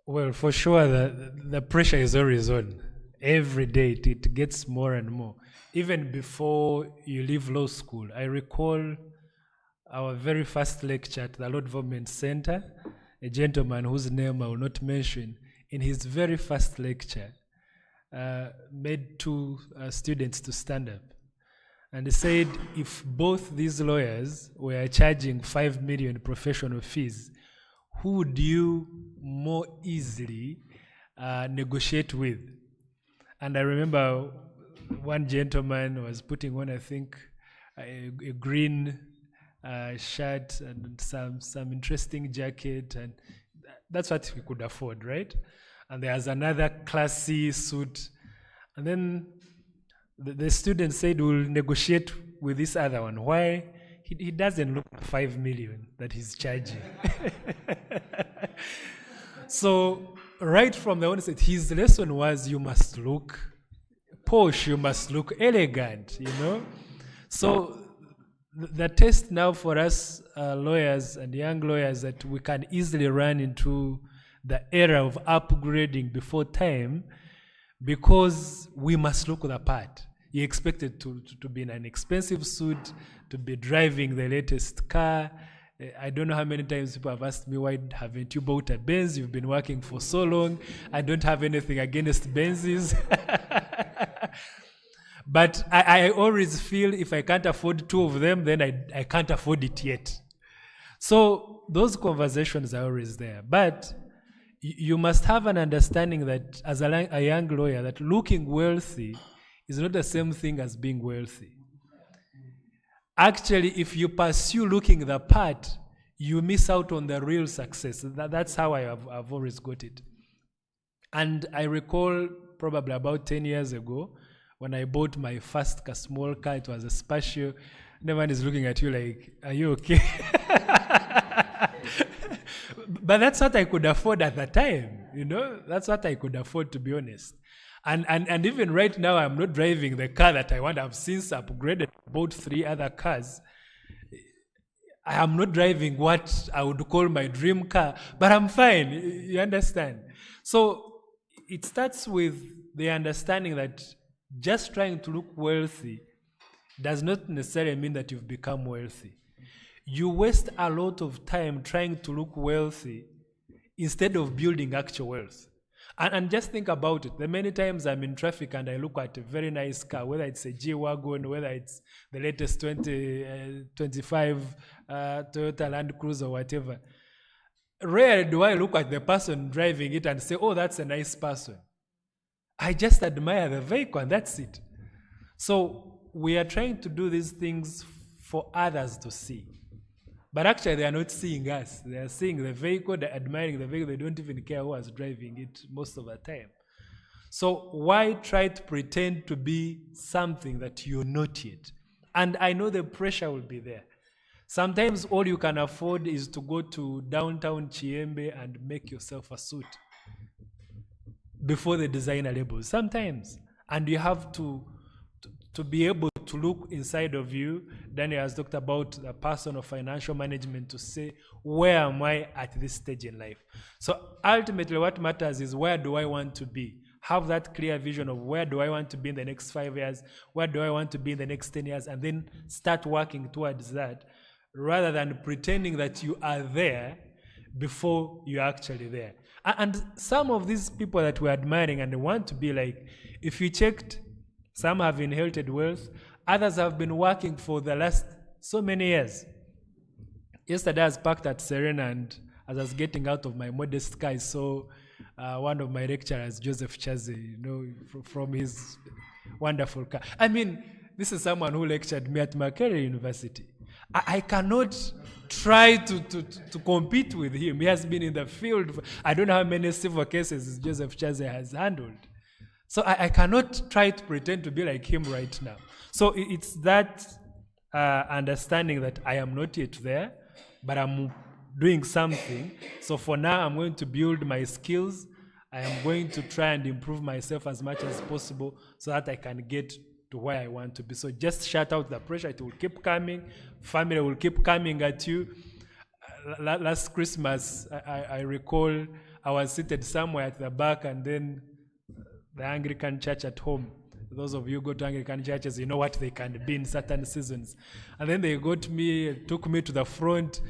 Well, for sure, the pressure is always on. Every day it gets more and more. Even before you leave law school, I recall our very first lecture at the Law Development Center, a gentleman whose name I will not mention, in his very first lecture, made two students to stand up. And he said if both these lawyers were charging 5 million professional fees, who would you more easily negotiate with? And I remember one gentleman was putting on, I think, a green shirt and some interesting jacket, and that's what we could afford, right? And there's another classy suit. And then the student said, we'll negotiate with this other one. Why? He doesn't look at 5 million that he's charging. So right from the onset, his lesson was you must look posh, you must look elegant, you know? So the test now for us lawyers and young lawyers that we can easily run into the era of upgrading before time, because we must look the part. You're expected to be in an expensive suit, to be driving the latest car. I don't know how many times people have asked me, why haven't you bought a Benz? You've been working for so long. I don't have anything against Benzes. But I always feel if I can't afford two of them, then I can't afford it yet. So those conversations are always there. But you must have an understanding that as a young lawyer, that looking wealthy is not the same thing as being wealthy. Actually, if you pursue looking the part, you miss out on the real success. That's how I've always got it. And I recall probably about 10 years ago, when I bought my first small car, it was a Spatial. No one is looking at you like, are you okay? But that's what I could afford at the time, you know? That's what I could afford, to be honest. And even right now, I'm not driving the car that I want. I've since upgraded, bought 3 other cars. I am not driving what I would call my dream car, but I'm fine, you understand? So it starts with the understanding that just trying to look wealthy does not necessarily mean that you've become wealthy. You waste a lot of time trying to look wealthy instead of building actual wealth. And just think about it. The many times I'm in traffic and I look at a very nice car, whether it's a G-Wagon, whether it's the latest 2025 Toyota Land Cruiser or whatever. Rarely do I look at the person driving it and say, oh, that's a nice person. I just admire the vehicle and that's it. So we are trying to do these things for others to see. But actually, they are not seeing us. They are seeing the vehicle, they're admiring the vehicle. They don't even care who was driving it most of the time. So why try to pretend to be something that you're not yet? And I know the pressure will be there. Sometimes all you can afford is to go to downtown Chiembe and make yourself a suit before the designer labels. Sometimes. And you have to be able to look inside of you. Daniel has talked about the personal financial management to say, where am I at this stage in life? So ultimately what matters is, where do I want to be? Have that clear vision of where do I want to be in the next 5 years? Where do I want to be in the next 10 years? And then start working towards that, rather than pretending that you are there before you're actually there. And some of these people that we're admiring and want to be like, if you checked, some have inherited wealth, others have been working for the last so many years. Yesterday I was parked at Serena, and as I was getting out of my modest car, I saw one of my lecturers, Joseph Chaze, from his wonderful car. I mean, this is someone who lectured me at Makerere University. I cannot try to compete with him. He has been in the field. I don't know how many civil cases Joseph Chaze has handled. So I cannot try to pretend to be like him right now. So it's that understanding that I am not yet there, but I'm doing something. So for now, I'm going to build my skills. I am going to try and improve myself as much as possible so that I can get to where I want to be. So just shut out the pressure. It will keep coming. Family will keep coming at you. Last Christmas, I recall I was seated somewhere at the back, and then the Anglican church at home. Those of you who go to Anglican churches, you know what they can be in certain seasons. And then they took me to the front,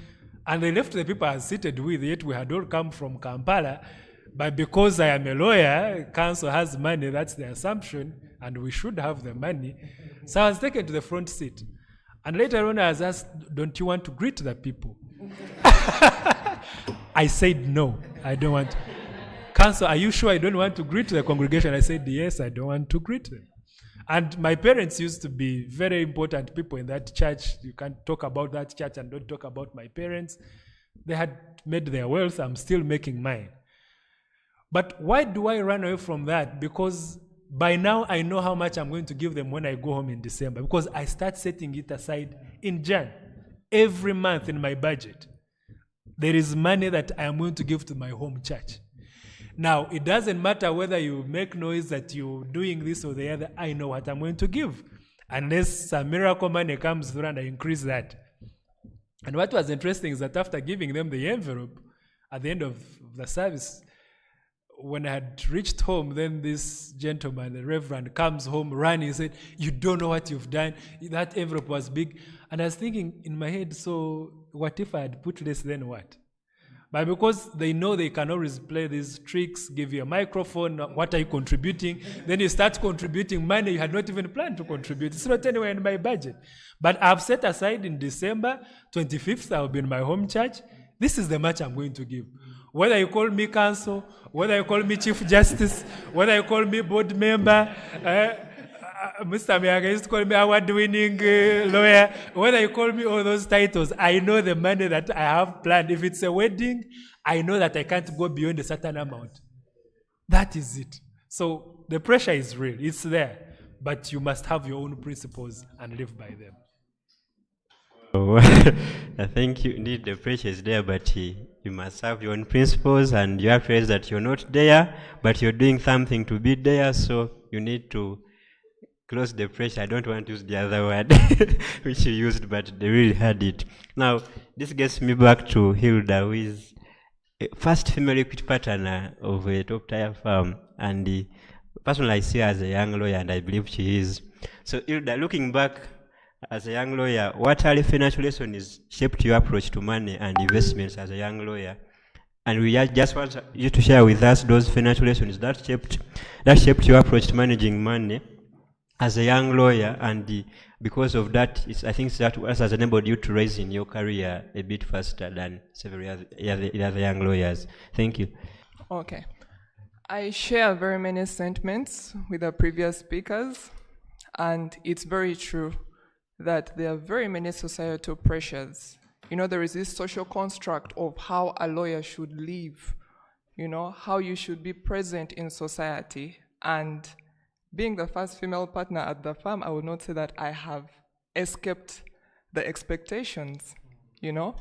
and they left the people I was seated with, yet we had all come from Kampala. But because I am a lawyer, council has money, that's the assumption, and we should have the money. So I was taken to the front seat. And later on I was asked, don't you want to greet the people? I said, no, I don't want to. Council, are you sure I don't want to greet the congregation? I said, yes, I don't want to greet them. And my parents used to be very important people in that church. You can't talk about that church and don't talk about my parents. They had made their wealth. I'm still making mine. But why do I run away from that? Because by now I know how much I'm going to give them when I go home in December, because I start setting it aside in Jan. Every month in my budget, there is money that I am going to give to my home church. Now, it doesn't matter whether you make noise that you're doing this or the other, I know what I'm going to give. Unless some miracle money comes through and I increase that. And what was interesting is that after giving them the envelope, at the end of the service, when I had reached home, then this gentleman, the reverend, comes home running and said, you don't know what you've done. That envelope was big. And I was thinking in my head, so what if I had put less, then what? But because they know they can always play these tricks, give you a microphone, what are you contributing? Then you start contributing money you had not even planned to contribute. It's not anywhere in my budget. But I've set aside in December 25th, I'll be in my home church. This is the much I'm going to give. Whether you call me counsel, whether you call me chief justice, whether you call me board member, Mr. Miyaga used to call me award-winning lawyer. Whether you call me all those titles, I know the money that I have planned. If it's a wedding, I know that I can't go beyond a certain amount. That is it. So the pressure is real. It's there. But you must have your own principles and live by them. Oh, I think indeed the pressure is there, but you must have your own principles, and you have to realize that you're not there, but you're doing something to be there, so you need to close the pressure. I don't want to use the other word which you used, but they really had it. Now, this gets me back to Hilda, who is a first female equity partner of a top-tier firm, and personally I see her as a young lawyer, and I believe she is. So Hilda, looking back as a young lawyer, what early financial lessons shaped your approach to money and investments as a young lawyer? And we just want you to share with us those financial lessons that shaped your approach to managing money as a young lawyer, and because of that, I think that has enabled you to rise in your career a bit faster than several other young lawyers. Thank you. Okay. I share very many sentiments with the previous speakers, and it's very true that there are very many societal pressures You know, there is this social construct of how a lawyer should live, you know, how you should be present in society. And being the first female partner at the firm, I would not say that I have escaped the expectations, you know.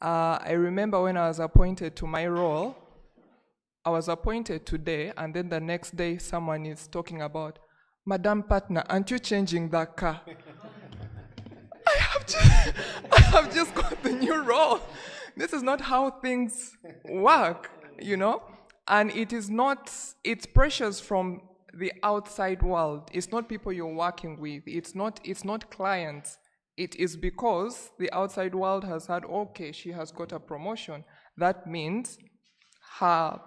I remember when I was appointed to my role, I was appointed today, and then the next day someone is talking about, Madam Partner, aren't you changing that car? I have just got the new role. This is not how things work, you know? And it is not, it's pressures from the outside world. It's not people you're working with. It's not clients. It is because the outside world has had, okay, she has got a promotion. That means her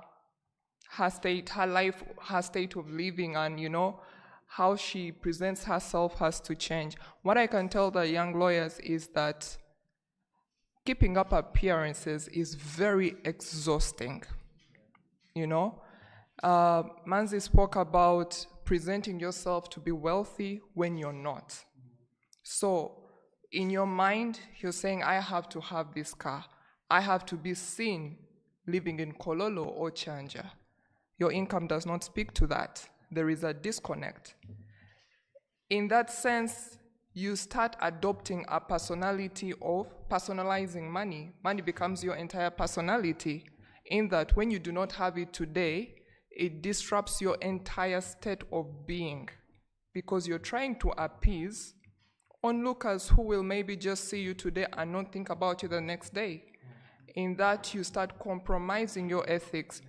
state, her life, her state of living, and, you know, how she presents herself has to change. What I can tell the young lawyers is that keeping up appearances is very exhausting, you know. Manzi spoke about presenting yourself to be wealthy when you're not. So in your mind, you're saying, I have to have this car. I have to be seen living in Kololo or Chanja. Your income does not speak to that. There is a disconnect. In that sense, you start adopting a personality of personalizing money. Money becomes your entire personality, in that when you do not have it today, it disrupts your entire state of being, because you're trying to appease onlookers who will maybe just see you today and not think about you the next day. In that, you start compromising your ethics.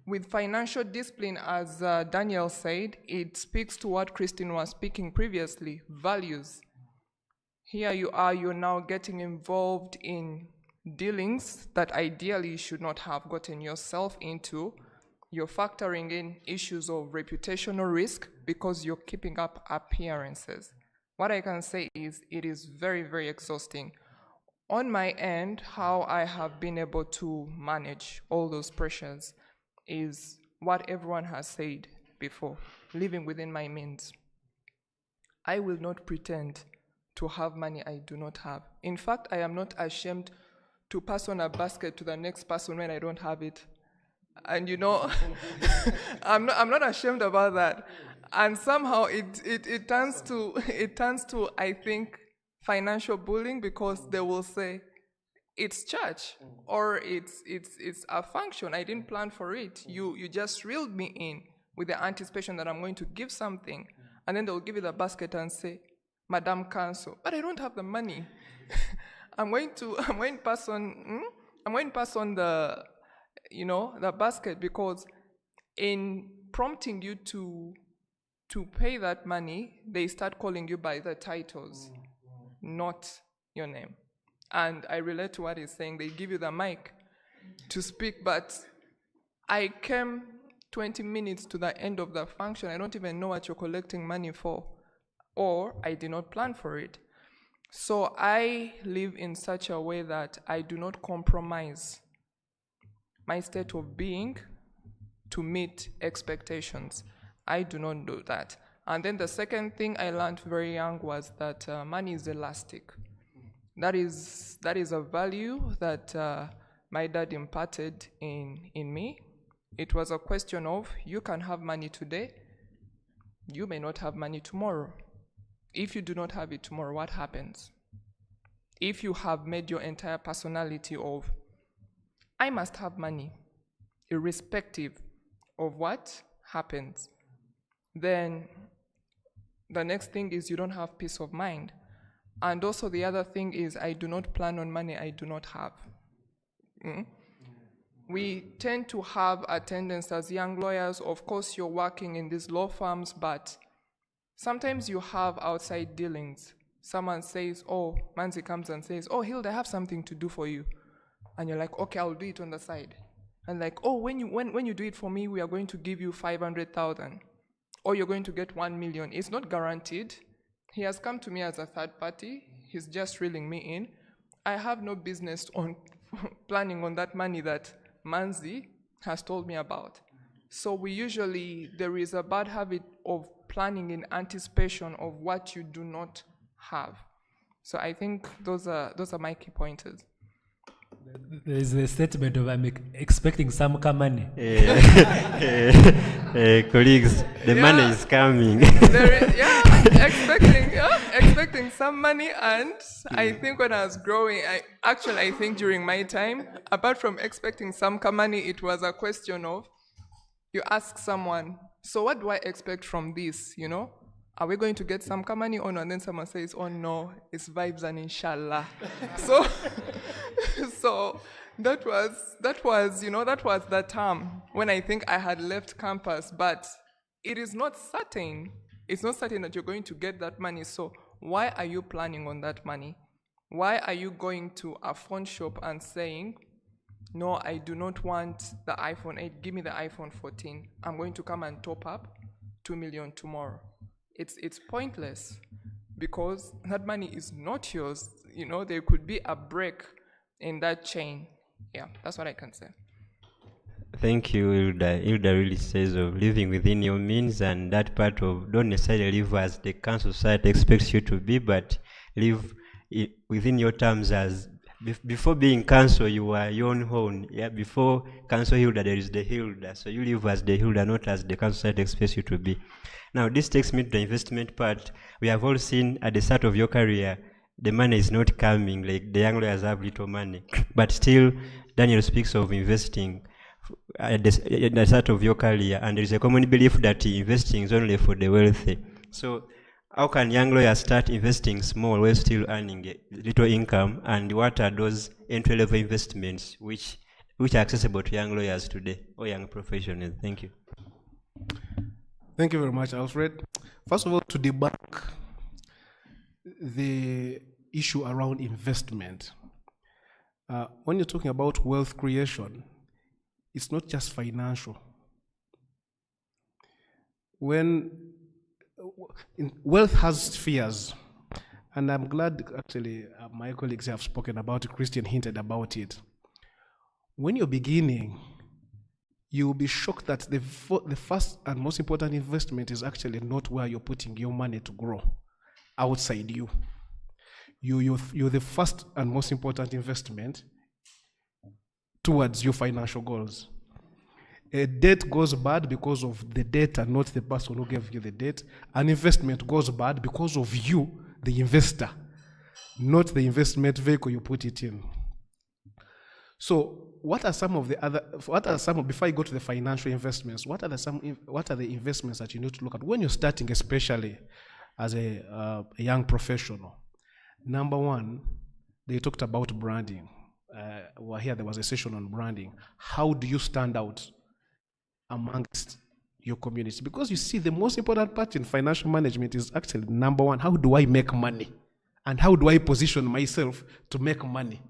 With financial discipline, as Daniel said, it speaks to what Christine was speaking previously, values. Here you are, you're now getting involved in dealings that ideally you should not have gotten yourself into. You're factoring in issues of reputational risk because you're keeping up appearances. What I can say is it is very, very exhausting. On my end, how I have been able to manage all those pressures is what everyone has said before, living within my means. I will not pretend to have money I do not have. In fact, I am not ashamed to pass on a basket to the next person when I don't have it. And you know, I'm not ashamed about that. And somehow it turns to, I think, financial bullying, because they will say, it's church, or it's a function. I didn't plan for it. You just reeled me in with the anticipation that I'm going to give something, and then they'll give you the basket and say, Madam Council, but I don't have the money. I'm going to pass on the, you know, the basket, because in prompting you to pay that money, they start calling you by the titles, not your name. And I relate to what he's saying. They give you the mic to speak, but I came 20 minutes to the end of the function. I don't even know what you're collecting money for, or I did not plan for it. So I live in such a way that I do not compromise my state of being to meet expectations. I do not do that. And then the second thing I learned very young was that money is elastic. That is a value that my dad imparted in me. It was a question of, you can have money today, you may not have money tomorrow. If you do not have it tomorrow, what happens? If you have made your entire personality of, I must have money, irrespective of what happens, then the next thing is you don't have peace of mind. And also the other thing is, I do not plan on money I do not have. We tend to have a tendency as young lawyers, of course you're working in these law firms, but sometimes you have outside dealings. Someone says, oh, Manzi comes and says, oh, Hilda, I have something to do for you. And you're like, okay, I'll do it on the side. And like, oh, when you do it for me, we are going to give you 500,000. Or you're going to get 1 million. It's not guaranteed. He has come to me as a third party. He's just reeling me in. I have no business on planning on that money that Manzi has told me about. So there is a bad habit of planning in anticipation of what you do not have. So I think those are my key pointers. There is a statement of I'm expecting some money. Colleagues, the money is coming. Expecting some money. And I think when I was growing, I think during my time, apart from expecting some money, it was a question of, you ask someone, so what do I expect from this, you know? Are we going to get some money or no? And then someone says, oh no, it's vibes and inshallah. So that was the time when I think I had left campus, but it is not certain. It's not certain that you're going to get that money. So why are you planning on that money? Why are you going to a phone shop and saying, no, I do not want the iPhone 8, give me the iPhone 14. I'm going to come and top up 2 million tomorrow. It's pointless because that money is not yours. You know, there could be a break in that chain. Yeah, that's what I can say. Thank you, Hilda. Hilda really says of living within your means, and that part of don't necessarily live as the council society expects you to be, but live within your terms as before being council, you were your own. Yeah, before council Hilda, there is the Hilda. So you live as the Hilda, not as the council society expects you to be. Now, this takes me to the investment part. We have all seen at the start of your career, the money is not coming, like the young lawyers have little money. But still, Daniel speaks of investing at the start of your career, and there is a common belief that investing is only for the wealthy. So, how can young lawyers start investing small while still earning a little income, and what are those entry-level investments which are accessible to young lawyers today or young professionals? Thank you. Thank you very much, Alfred. First of all, to debunk the issue around investment, when you're talking about wealth creation, it's not just financial. Wealth has spheres, and I'm glad actually my colleagues have spoken about it. Christian hinted about it. When you're beginning, you will be shocked that the first and most important investment is actually not where you're putting your money to grow, outside you. You're the first and most important investment towards your financial goals. A debt goes bad because of the debt and not the person who gave you the debt. An investment goes bad because of you, the investor, not the investment vehicle you put it in. So before I go to the financial investments, what are the investments that you need to look at when you're starting, especially as a young professional? Number one, they talked about branding. There was a session on branding. How do you stand out amongst your community? Because you see, the most important part in financial management is actually, number one, how do I make money? And how do I position myself to make money?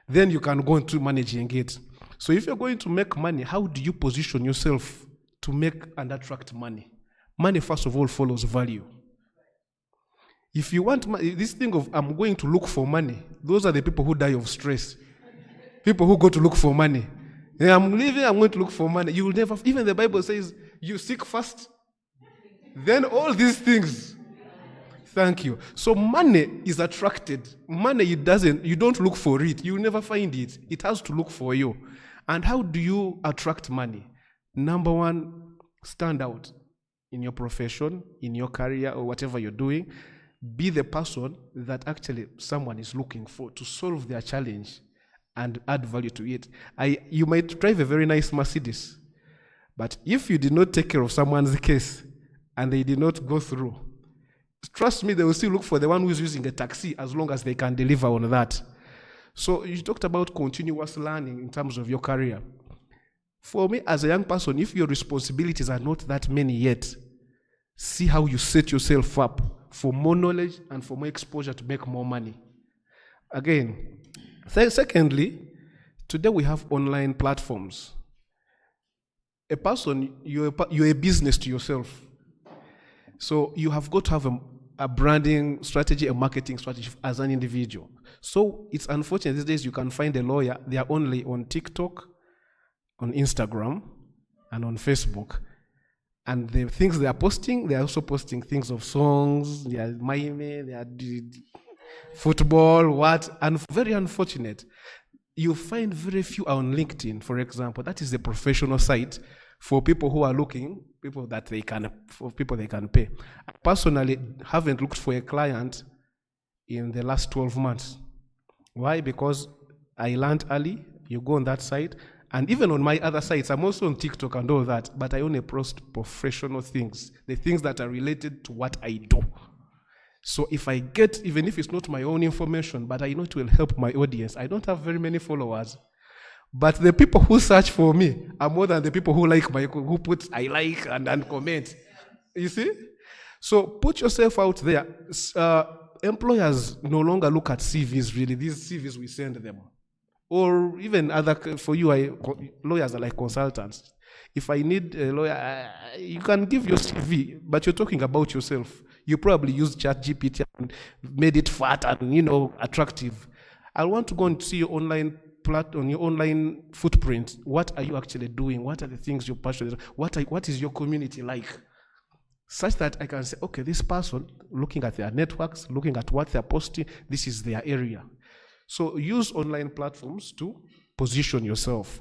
Then you can go into managing it. So if you're going to make money, how do you position yourself to make and attract money? Money, first of all, follows value. If you want this thing of I'm going to look for money, those are the people who die of stress. People who go to look for money. I'm leaving, I'm going to look for money. You will never, even the Bible says, you seek first, then all these things. Thank you. So money is attracted. Money, you don't look for it. You will never find it. It has to look for you. And how do you attract money? Number one, stand out in your profession, in your career, or whatever you're doing. Be the person that actually someone is looking for to solve their challenge and add value to it. You might drive a very nice Mercedes, but if you did not take care of someone's case and they did not go through, trust me, they will still look for the one who is using a taxi as long as they can deliver on that. So you talked about continuous learning in terms of your career. For me, as a young person, if your responsibilities are not that many yet, see how you set yourself up for more knowledge and for more exposure to make more money. Again, secondly, today we have online platforms. A person, you're a business to yourself. So you have got to have a branding strategy, a marketing strategy as an individual. So it's unfortunate these days you can find a lawyer, they are only on TikTok, on Instagram, and on Facebook. And the things they are posting, they are also posting things of songs, they are mime, they are football, what, and very unfortunate. You find very few on LinkedIn, for example. That is the professional site for people who are looking, people they can pay. I personally haven't looked for a client in the last 12 months. Why? Because I learned early, you go on that site, and even on my other sites, I'm also on TikTok and all that, but I only post professional things, the things that are related to what I do. So if I get, even if it's not my own information, but I know it will help my audience, I don't have very many followers, but the people who search for me are more than the people who like who put I like and comment. You see? So put yourself out there. Employers no longer look at CVs, really. These CVs we send them. Or even for you, lawyers are like consultants. If I need a lawyer, you can give your CV, but you're talking about yourself. You probably use ChatGPT and made it fat and, attractive. I want to go and see your online on your online footprint. What are you actually doing? What are the things you're passionate about? What is your community like? Such that I can say, okay, this person, looking at their networks, looking at what they're posting, this is their area. So use online platforms to position yourself.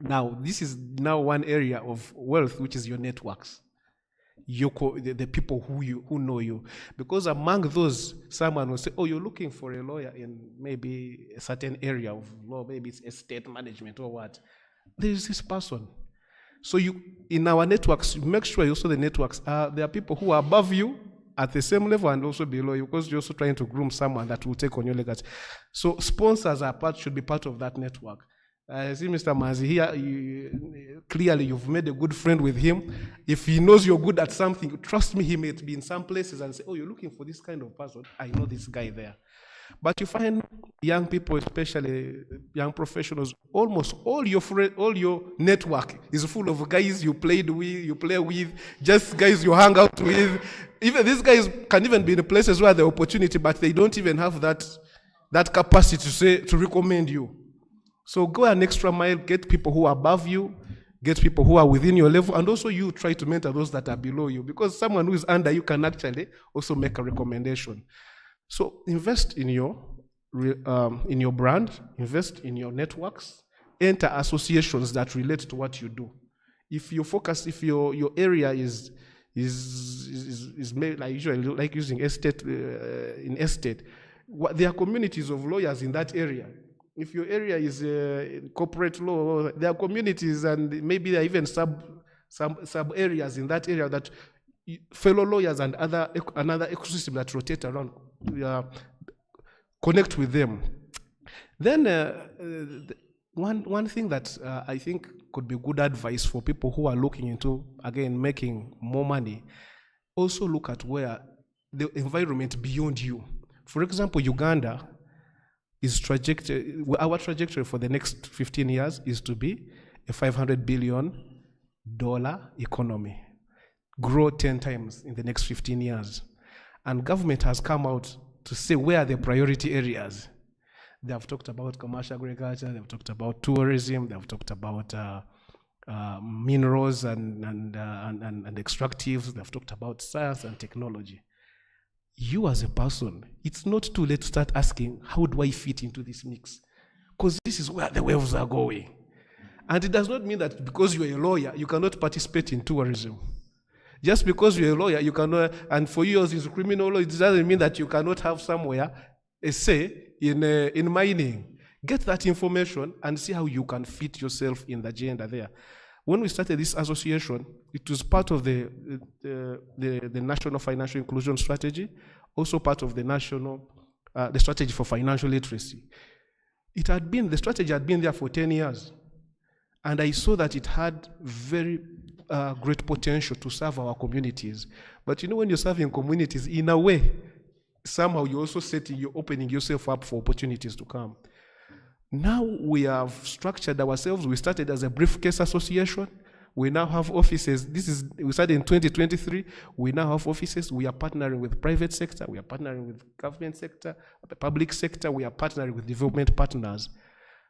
Now, this is now one area of wealth, which is your networks. The people who know you. Because among those, someone will say, oh, you're looking for a lawyer in maybe a certain area of law, maybe it's estate management or what. There is this person. So in our networks, make sure also the networks there are people who are above you at the same level and also below you, because you're also trying to groom someone that will take on your legacy. So sponsors should be part of that network. I see Mr. Mazi here, clearly you've made a good friend with him. If he knows you're good at something, trust me, he may be in some places and say, oh, you're looking for this kind of person. I know this guy there. But you find young people, especially young professionals, almost all your network is full of guys you play with, just guys you hang out with. Even these guys can even be in places where the opportunity, but they don't even have that capacity to recommend you. So go an extra mile, get people who are above you, get people who are within your level, and also you try to mentor those that are below you, because someone who is under you can actually also make a recommendation. So invest in your brand, invest in your networks, enter associations that relate to what you do. If your area is made, like usually like using estate in estate, there are communities of lawyers in that area. If your area is corporate law, there are communities, and maybe there are even sub areas in that area that fellow lawyers and another ecosystem that rotate around, connect with them. Then one thing that I think could be good advice for people who are looking into, again, making more money, also look at where the environment beyond you. For example, Uganda our trajectory for the next 15 years is to be a $500 billion economy. Grow 10 times in the next 15 years. And government has come out to say where are the priority areas. They have talked about commercial agriculture, they've talked about tourism, they've talked about minerals and extractives, they've talked about science and technology. You as a person, it's not too late to start asking, how do I fit into this mix? Because this is where the waves are going. And it does not mean that because you're a lawyer, you cannot participate in tourism. Just because you're a lawyer, you cannot, and for yours is criminal law, it doesn't mean that you cannot have somewhere a say in mining. Get that information and see how you can fit yourself in the agenda there. When we started this association, it was part of the National Financial Inclusion Strategy, also part of the the Strategy for Financial Literacy. The strategy had been there for 10 years. And I saw that it had very great potential to serve our communities. But when you're serving communities, in a way, somehow you're also you're opening yourself up for opportunities to come. Now we have structured ourselves. We started as a briefcase association. We now have offices. We started in 2023. We now have offices. We are partnering with private sector. We are partnering with government sector, the public sector. We are partnering with development partners.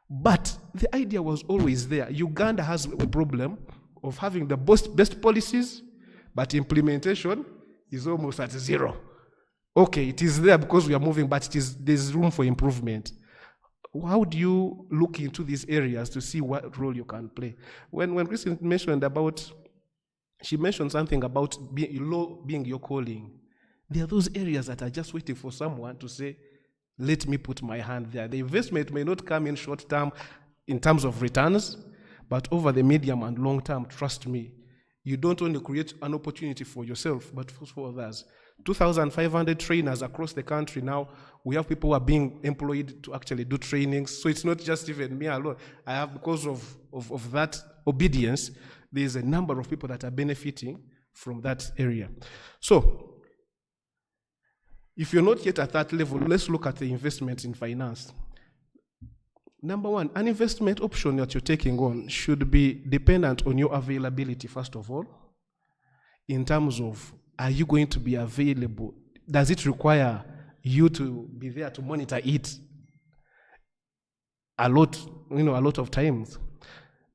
But the idea was always there. Uganda has a problem of having the best policies, but implementation is almost at zero. okay, it is there because we are moving, but there's room for improvement. How do you look into these areas to see what role you can play? When Christine mentioned about, she mentioned something about law being your calling. There are those areas that are just waiting for someone to say, let me put my hand there. The investment may not come in short term in terms of returns, but over the medium and long term, trust me, you don't only create an opportunity for yourself, but for others. 2,500 trainers across the country now. We have people who are being employed to actually do trainings. So it's not just even me alone. I have, because of that obedience, there's a number of people that are benefiting from that area. So, if you're not yet at that level, let's look at the investment in finance. Number one, an investment option that you're taking on should be dependent on your availability, first of all, in terms of, are you going to be available? Does it require you to be there to monitor it a lot of times?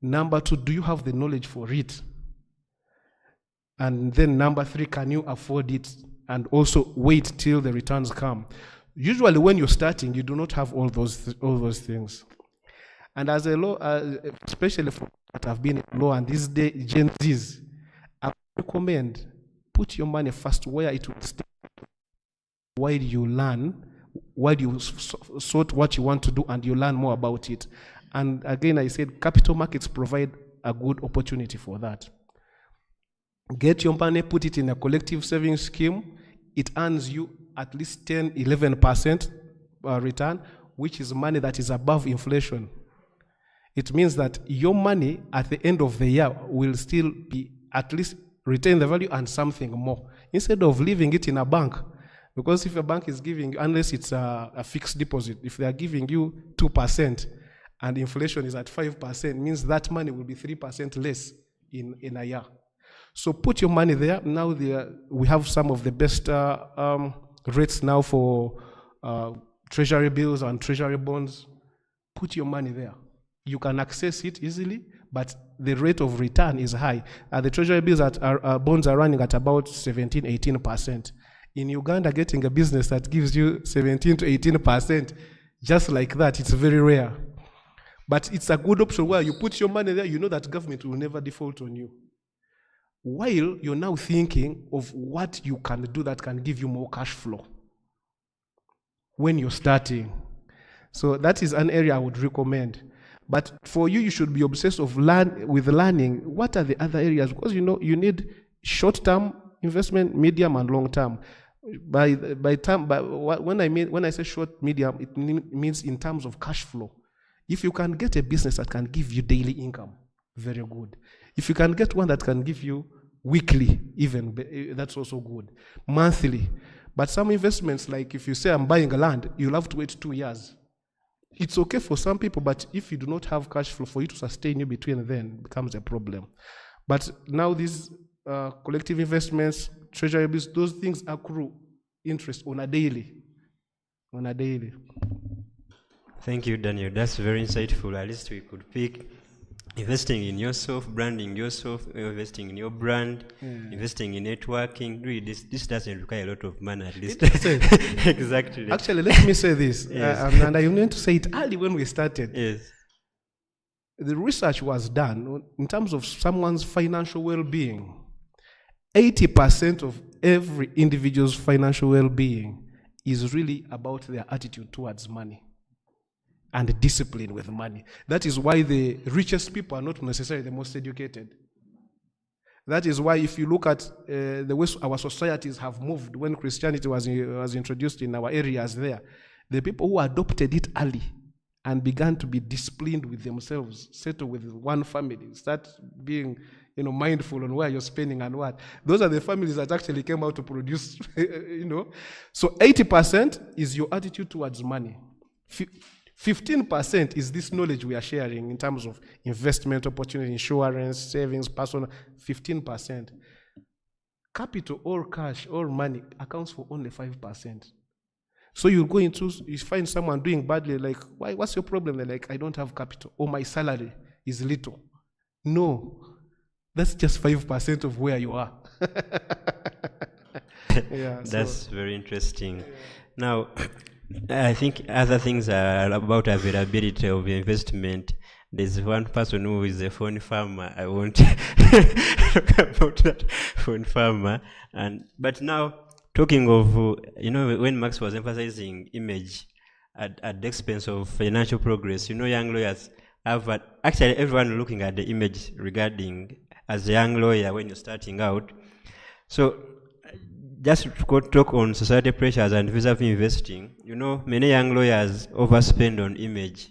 Number two, do you have the knowledge for it? And then number three, can you afford it? And also wait till the returns come. Usually when you're starting, you do not have all those things. And as a law, especially for that have been in law and these days, Gen Zs, I recommend put your money first where it will stay, while you learn, while you sort what you want to do and you learn more about it. And again, I said capital markets provide a good opportunity for that. Get your money, put it in a collective savings scheme. It earns you at least 10, 11% return, which is money that is above inflation. It means that your money at the end of the year will still be at least retain the value and something more, instead of leaving it in a bank. Because if a bank is giving you, unless it's a fixed deposit, if they are giving you 2% and inflation is at 5%, means that money will be 3% less in a year. So put your money there. Now we have some of the best rates now for treasury bills and treasury bonds. Put your money there. You can access it easily, but the rate of return is high. The treasury bills bonds are running at about 17, 18%. In Uganda, getting a business that gives you 17 to 18%, just like that, it's very rare. But it's a good option where you put your money there, you know that government will never default on you. While you're now thinking of what you can do that can give you more cash flow when you're starting. So that is an area I would recommend. But for you, you should be obsessed with learning what are the other areas, because you need short-term investment, medium, and long-term. When I say short, medium, it means in terms of cash flow. If you can get a business that can give you daily income, very good. If you can get one that can give you weekly, even, that's also good. Monthly. But some investments, like if you say I'm buying a land, you'll have to wait 2 years. It's okay for some people, but if you do not have cash flow for you to sustain you between then, it becomes a problem. But now these collective investments, treasury bills, those things accrue interest on a daily. Thank you, Daniel. That's very insightful. At least we could pick investing in yourself, branding yourself, investing in your brand, investing in networking. Really, this doesn't require a lot of money, at least. Exactly. Actually, let me say this, Yes. and I meant to say it early when we started. Yes. The research was done in terms of someone's financial well-being. 80% of every individual's financial well-being is really about their attitude towards money and discipline with money. That is why the richest people are not necessarily the most educated. That is why if you look at the way our societies have moved when Christianity was introduced in our areas there, the people who adopted it early and began to be disciplined with themselves, settle with one family, start being mindful on where you're spending and what. Those are the families that actually came out to produce, So 80% is your attitude towards money. 15% is this knowledge we are sharing in terms of investment opportunity, insurance, savings, personal. 15%. Capital or cash or money accounts for only 5%. So you find someone doing badly, like, what's your problem? They're like, I don't have capital, or my salary is little. No, that's just 5% of where you are. Yeah, That's very interesting. Now, I think other things are about availability of investment. There's one person who is a phone farmer. I won't talk about that phone farmer. But now, talking of, when Max was emphasizing image at the expense of financial progress, young lawyers have, actually everyone looking at the image regarding as a young lawyer when you're starting out. So just to talk on society pressures and vis-a-vis investing, many young lawyers overspend on image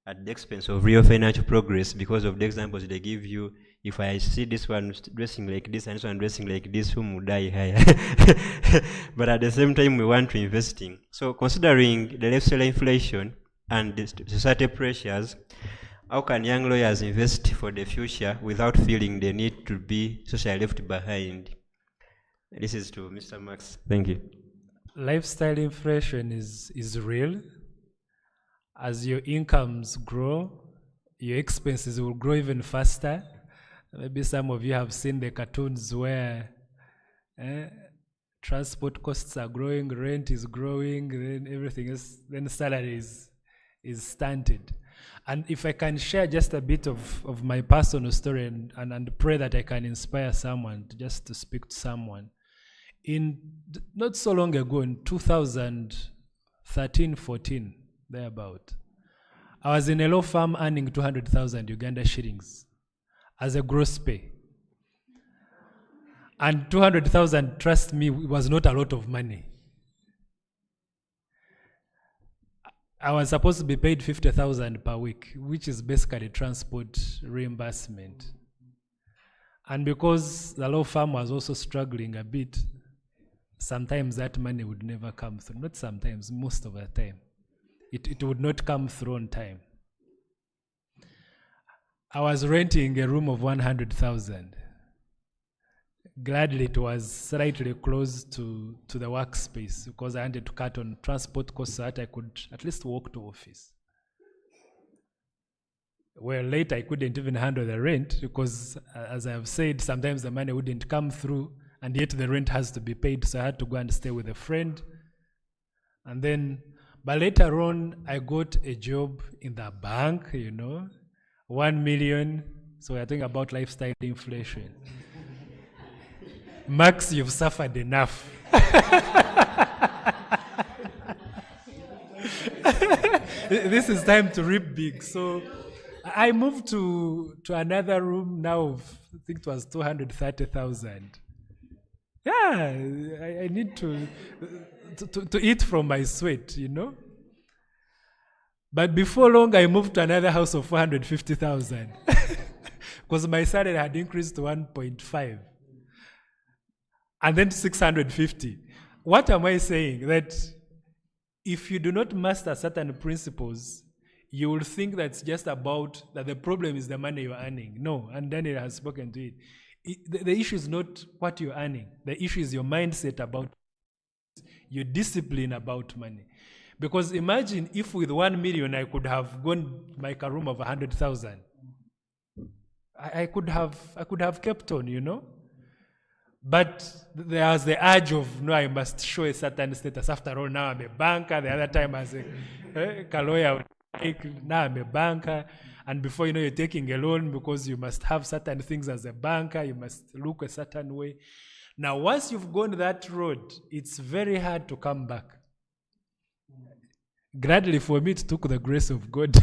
at the expense of real financial progress because of the examples they give you. If I see this one dressing like this and this one dressing like this, whom would I hire? But at the same time, we want to investing. So considering the lifestyle inflation and the society pressures, how can young lawyers invest for the future without feeling the need to be socially left behind? This is to Mr. Max. Thank you. Lifestyle inflation is real. As your incomes grow, your expenses will grow even faster. Maybe some of you have seen the cartoons where transport costs are growing, rent is growing, then everything else, then salary is stunted. And if I can share just a bit of my personal story and pray that I can inspire someone just to speak to someone. Not so long ago, in 2013-14, thereabout, I was in a law firm earning 200,000 Uganda shillings as a gross pay. And 200,000, trust me, was not a lot of money. I was supposed to be paid 50,000 per week, which is basically transport reimbursement. And because the law firm was also struggling a bit, sometimes that money would never come through. Not sometimes, most of the time. It would not come through on time. I was renting a room of 100,000. Gladly, it was slightly close to the workspace because I wanted to cut on transport costs so that I could at least walk to office. Well, later I couldn't even handle the rent because, as I have said, sometimes the money wouldn't come through and yet the rent has to be paid, so I had to go and stay with a friend. And then, but later on, I got a job in the bank, 1 million. So I think about lifestyle inflation. Max, you've suffered enough. This is time to reap big. So I moved to another room now of, I think it was 230,000. Yeah, I need to eat from my sweat, But before long, I moved to another house of 450,000 because my salary had increased to 1.5. And then 650. What am I saying? That if you do not master certain principles, you will think that's just about that the problem is the money you're earning. No, and Daniel has spoken to it. The issue is not what you're earning. The issue is your mindset about your discipline about money. Because imagine if with 1 million I could have gone like a room of 100,000. I could have kept on, But there's the urge of, no, I must show a certain status. After all, now I'm a banker. The other time I was a lawyer, now I'm a banker. And before you're taking a loan because you must have certain things as a banker. You must look a certain way. Now, once you've gone that road, it's very hard to come back. Gladly for me, it took the grace of God.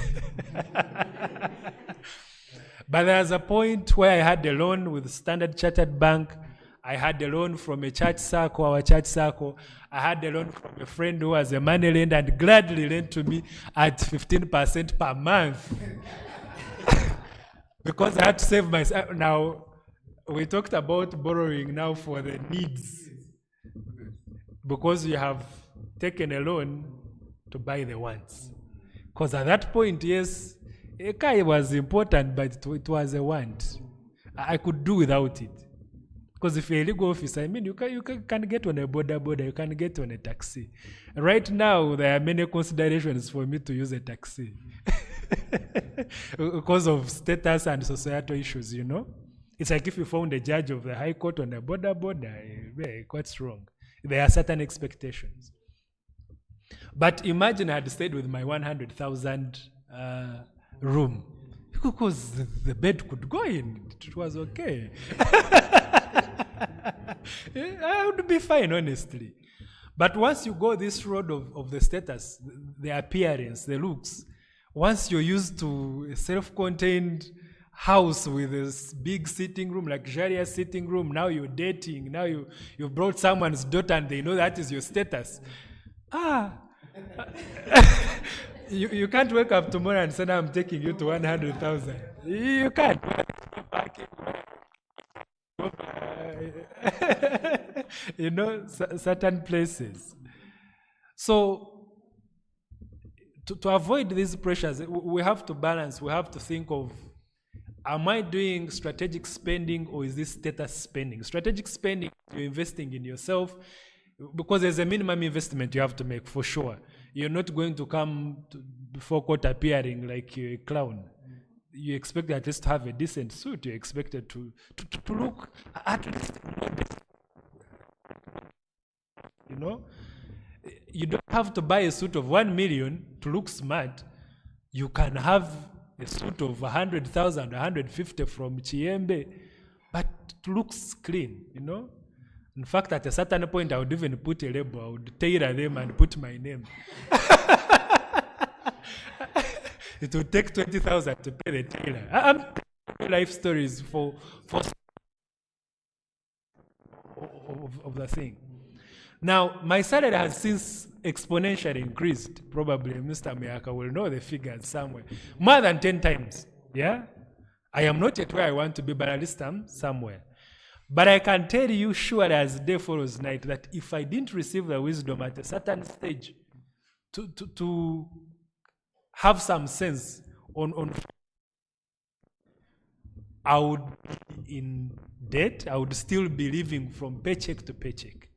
But there's a point where I had a loan with Standard Chartered Bank. I had a loan from a church circle, our church circle. I had a loan from a friend who was a money lender and gladly lent to me at 15% per month. Because I had to save myself. Now, we talked about borrowing now for the needs. Because you have taken a loan to buy the wants. Because at that point, yes, a car was important, but it was a want. I could do without it. Because if you're a legal officer, you can get on a border, you can get on a taxi. Right now, there are many considerations for me to use a taxi. Because of status and societal issues, It's like if you found a judge of the High Court on a border, what's wrong? There are certain expectations. But imagine I had stayed with my 100,000 room, because the bed could go in. It was okay. I would be fine, honestly. But once you go this road of the status, the appearance, the looks, once you're used to a self-contained house with this big sitting room, luxurious sitting room, now you're dating, now you brought someone's daughter and they know that is your status. You can't wake up tomorrow and say, I'm taking you to 100,000. You can't. Certain places. So, to avoid these pressures, we have to balance, we have to think of, am I doing strategic spending or is this status spending? Strategic spending, you're investing in yourself, because there's a minimum investment you have to make for sure. You're not going to come before court appearing like a clown. You expect at least to have a decent suit. You're expected to look at least modest. You don't have to buy a suit of 1 million to look smart. You can have a suit of 100,000, 150 from Chiembe, but it looks clean, In fact, at a certain point, I would even put a label. I would tailor them and put my name. It would take 20,000 to pay the tailor. I'm life stories for of the thing. Now, my salary has since exponentially increased. Probably Mr. Miyaka will know the figures somewhere. More than 10 times. Yeah? I am not yet where I want to be, but at least I'm somewhere. But I can tell you sure as day follows night that if I didn't receive the wisdom at a certain stage to have some sense on I would be in debt, I would still be living from paycheck to paycheck.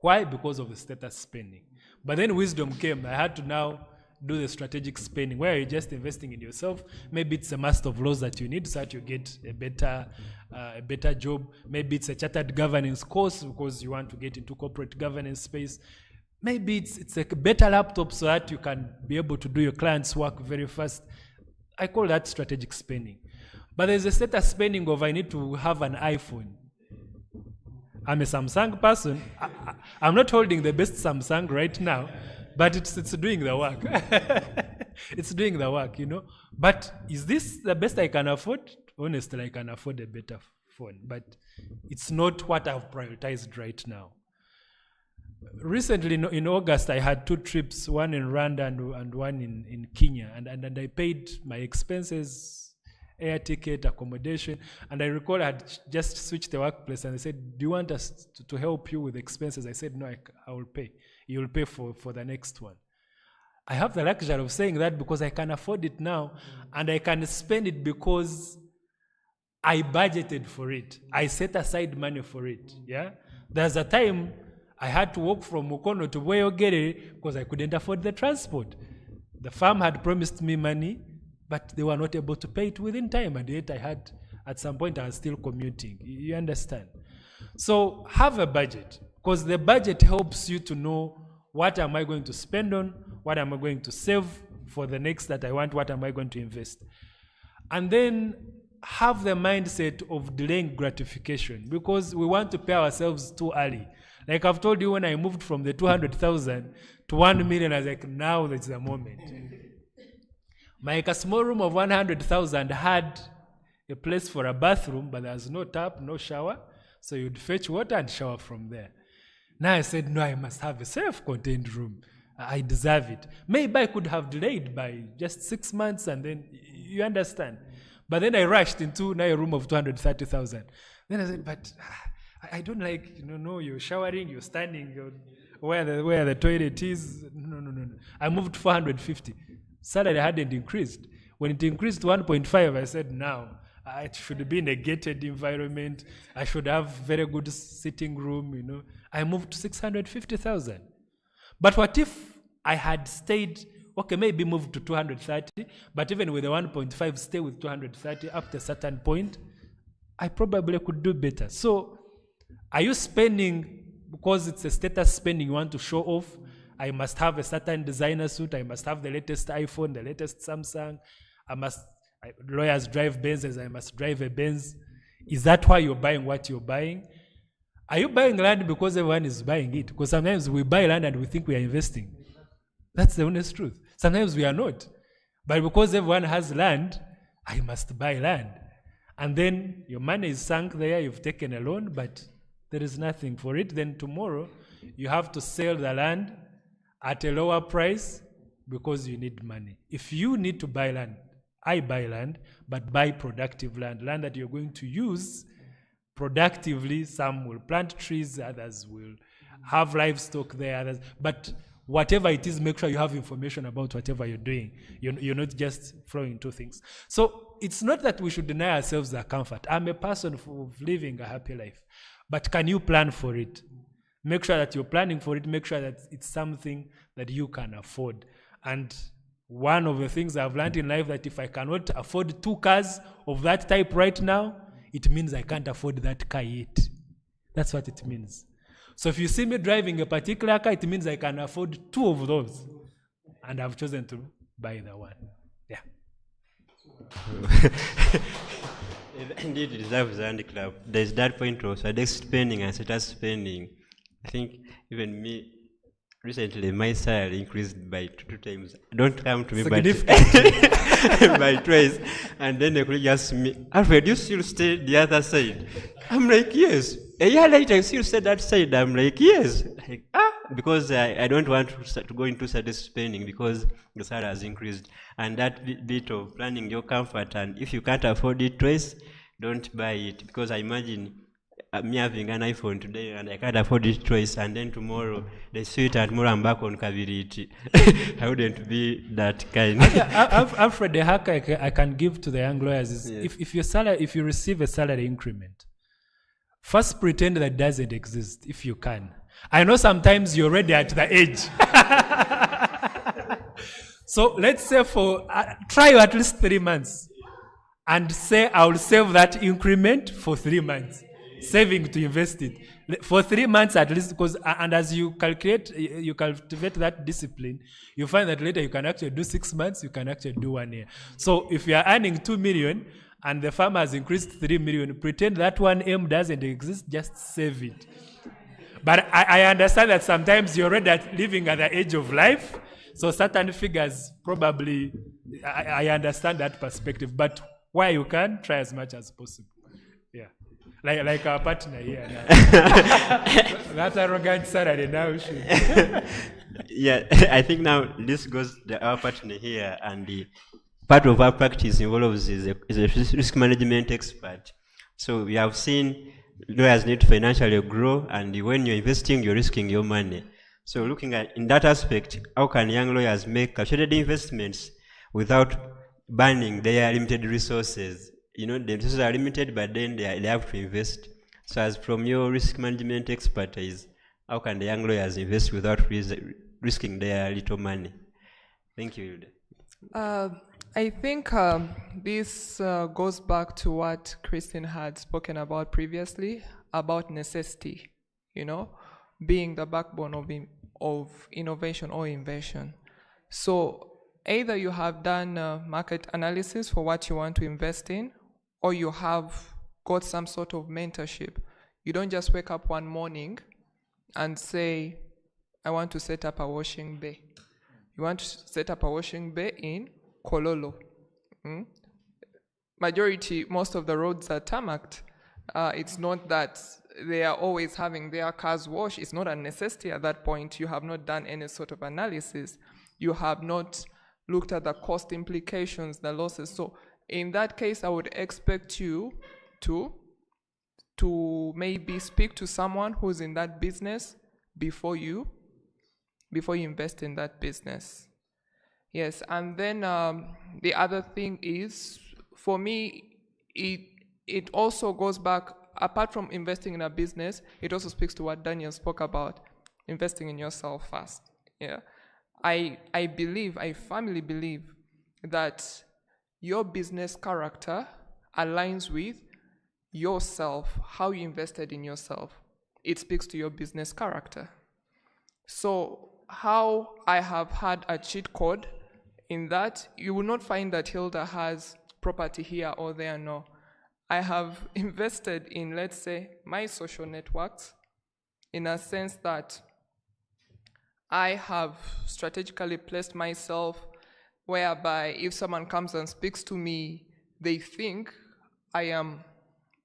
Why? Because of the status spending. But then wisdom came. I had to now do the strategic spending, where you're just investing in yourself. Maybe it's a master of laws that you need so that you get a better job. Maybe it's a chartered governance course because you want to get into corporate governance space. Maybe it's a better laptop so that you can be able to do your clients' work very fast. I call that strategic spending. But there's a status spending of I need to have an iPhone. I'm a Samsung person. I'm not holding the best Samsung right now, but it's doing the work. It's doing the work, But is this the best I can afford? Honestly, I can afford a better phone, but it's not what I've prioritized right now. Recently, in August, I had 2 trips, one in Rwanda and one in Kenya, and I paid my expenses, air ticket, accommodation, and I recall I had just switched the workplace, and they said, do you want us to help you with expenses? I said, no, I will pay. You'll pay for the next one. I have the luxury of saying that because I can afford it now, and I can spend it because I budgeted for it. I set aside money for it. Yeah. There's a time I had to walk from Mukono to Boyogere because I couldn't afford the transport. The farm had promised me money, but they were not able to pay it within time, and yet at some point I was still commuting. You understand? So have a budget, because the budget helps you to know what am I going to spend on, what am I going to save for the next that I want, what am I going to invest. And then have the mindset of delaying gratification, because we want to pay ourselves too early. Like I've told you, when I moved from the 200,000 to 1 million, I was like, now that's the moment. Like a small room of 100,000 had a place for a bathroom, but there was no tap, no shower. So you'd fetch water and shower from there. Now I said, no, I must have a self-contained room. I deserve it. Maybe I could have delayed by just 6 months, and then you understand. But then I rushed into now a room of 230,000. Then I said, but I don't like, no, you're showering, you're standing, where the toilet is. No. I moved to 450. Salary hadn't increased. When it increased to 1.5, I said, now, I should be in a gated environment. I should have very good sitting room, I moved to 650,000. But what if I had stayed, okay, maybe moved to 230, but even with the 1.5, stay with 230 up to a certain point, I probably could do better. So, are you spending because it's a status spending, you want to show off. I must have a certain designer suit. I must have the latest iPhone, the latest Samsung. Lawyers drive Benzes. I must drive a Benz. Is that why you're buying what you're buying? Are you buying land because everyone is buying it? Because sometimes we buy land and we think we are investing. That's the honest truth. Sometimes we are not. But because everyone has land, I must buy land. And then your money is sunk there, you've taken a loan, but there is nothing for it. Then tomorrow, you have to sell the land at a lower price because you need money. If you need to buy land, I buy land, but buy productive land, land that you're going to use productively. Some will plant trees, others will have livestock there, others, but whatever it is, make sure you have information about whatever you're doing. You're not just throwing into things. So it's not that we should deny ourselves the comfort. I'm a person of living a happy life. But can you plan for it? Make sure that you're planning for it. Make sure that it's something that you can afford. And one of the things I've learned in life, that if I cannot afford 2 cars of that type right now, it means I can't afford that car yet. That's what it means. So if you see me driving a particular car, it means I can afford 2 of those. And I've chosen to buy the one. Yeah. Indeed, it deserves a hand clap. There's that point of strategic spending and status spending. I think even me, recently my salary increased by 2 times. Don't come to me by twice. And then they could ask me, Alfred, you still stay the other side? I'm like, yes. A year later, you still stay that side? I'm like, yes. Like, because I don't want to go into static spending because the salary has increased. And that bit of planning your comfort, and if you can't afford it twice, don't buy it. Because I imagine me having an iPhone today and I can't afford it twice, and then tomorrow they switch and tomorrow I'm back on Kaviriti. I wouldn't be that kind. Alfred, the hack I can give to the young lawyers is, yes, if you receive a salary increment, first pretend that it doesn't exist if you can. I know sometimes you're already at the edge. So let's say try at least 3 months and say I will save that increment for 3 months. Saving to invest it for 3 months at least, and as you cultivate that discipline, you find that later you can actually do 6 months, you can actually do 1 year. So if you are earning 2 million and the farm has increased 3 million, pretend that 1M doesn't exist, just save it. But I understand that sometimes you're already living at the age of life, so certain figures probably, I understand that perspective, but where you can, try as much as possible. Yeah. Like our partner here now. That arrogant salary now should. Yeah, I think now this goes to our partner here, and the part of our practice involves is a risk management expert. So we have seen lawyers need to financially grow, and when you're investing, you're risking your money. So looking at in that aspect, how can young lawyers make calculated investments without burning their limited resources? You know, the resources are limited, but then they have to invest. So as from your risk management expertise, how can the young lawyers invest without risking their little money? Thank you. I think this goes back to what Christine had spoken about previously, about necessity, you know, being the backbone of innovation or invention. So either you have done market analysis for what you want to invest in, or you have got some sort of mentorship. You don't just wake up one morning and say, I want to set up a washing bay. You want to set up a washing bay in Kololo. Most of the roads are tarmacked. It's not that they are always having their cars washed. It's not a necessity at that point. You have not done any sort of analysis. You have not looked at the cost implications, the losses. So in that case, I would expect you to maybe speak to someone who's in that business before you invest in that business. Yes, and then the other thing is, for me, it also goes back, apart from investing in a business, it also speaks to what Daniel spoke about, investing in yourself first. Yeah, I firmly believe that your business character aligns with yourself, how you invested in yourself. it speaks to your business character. So how I have had a cheat code in that, you will not find that Hilda has property here or there, no. I have invested in, let's say, my social networks in a sense that I have strategically placed myself whereby if someone comes and speaks to me, they think I am,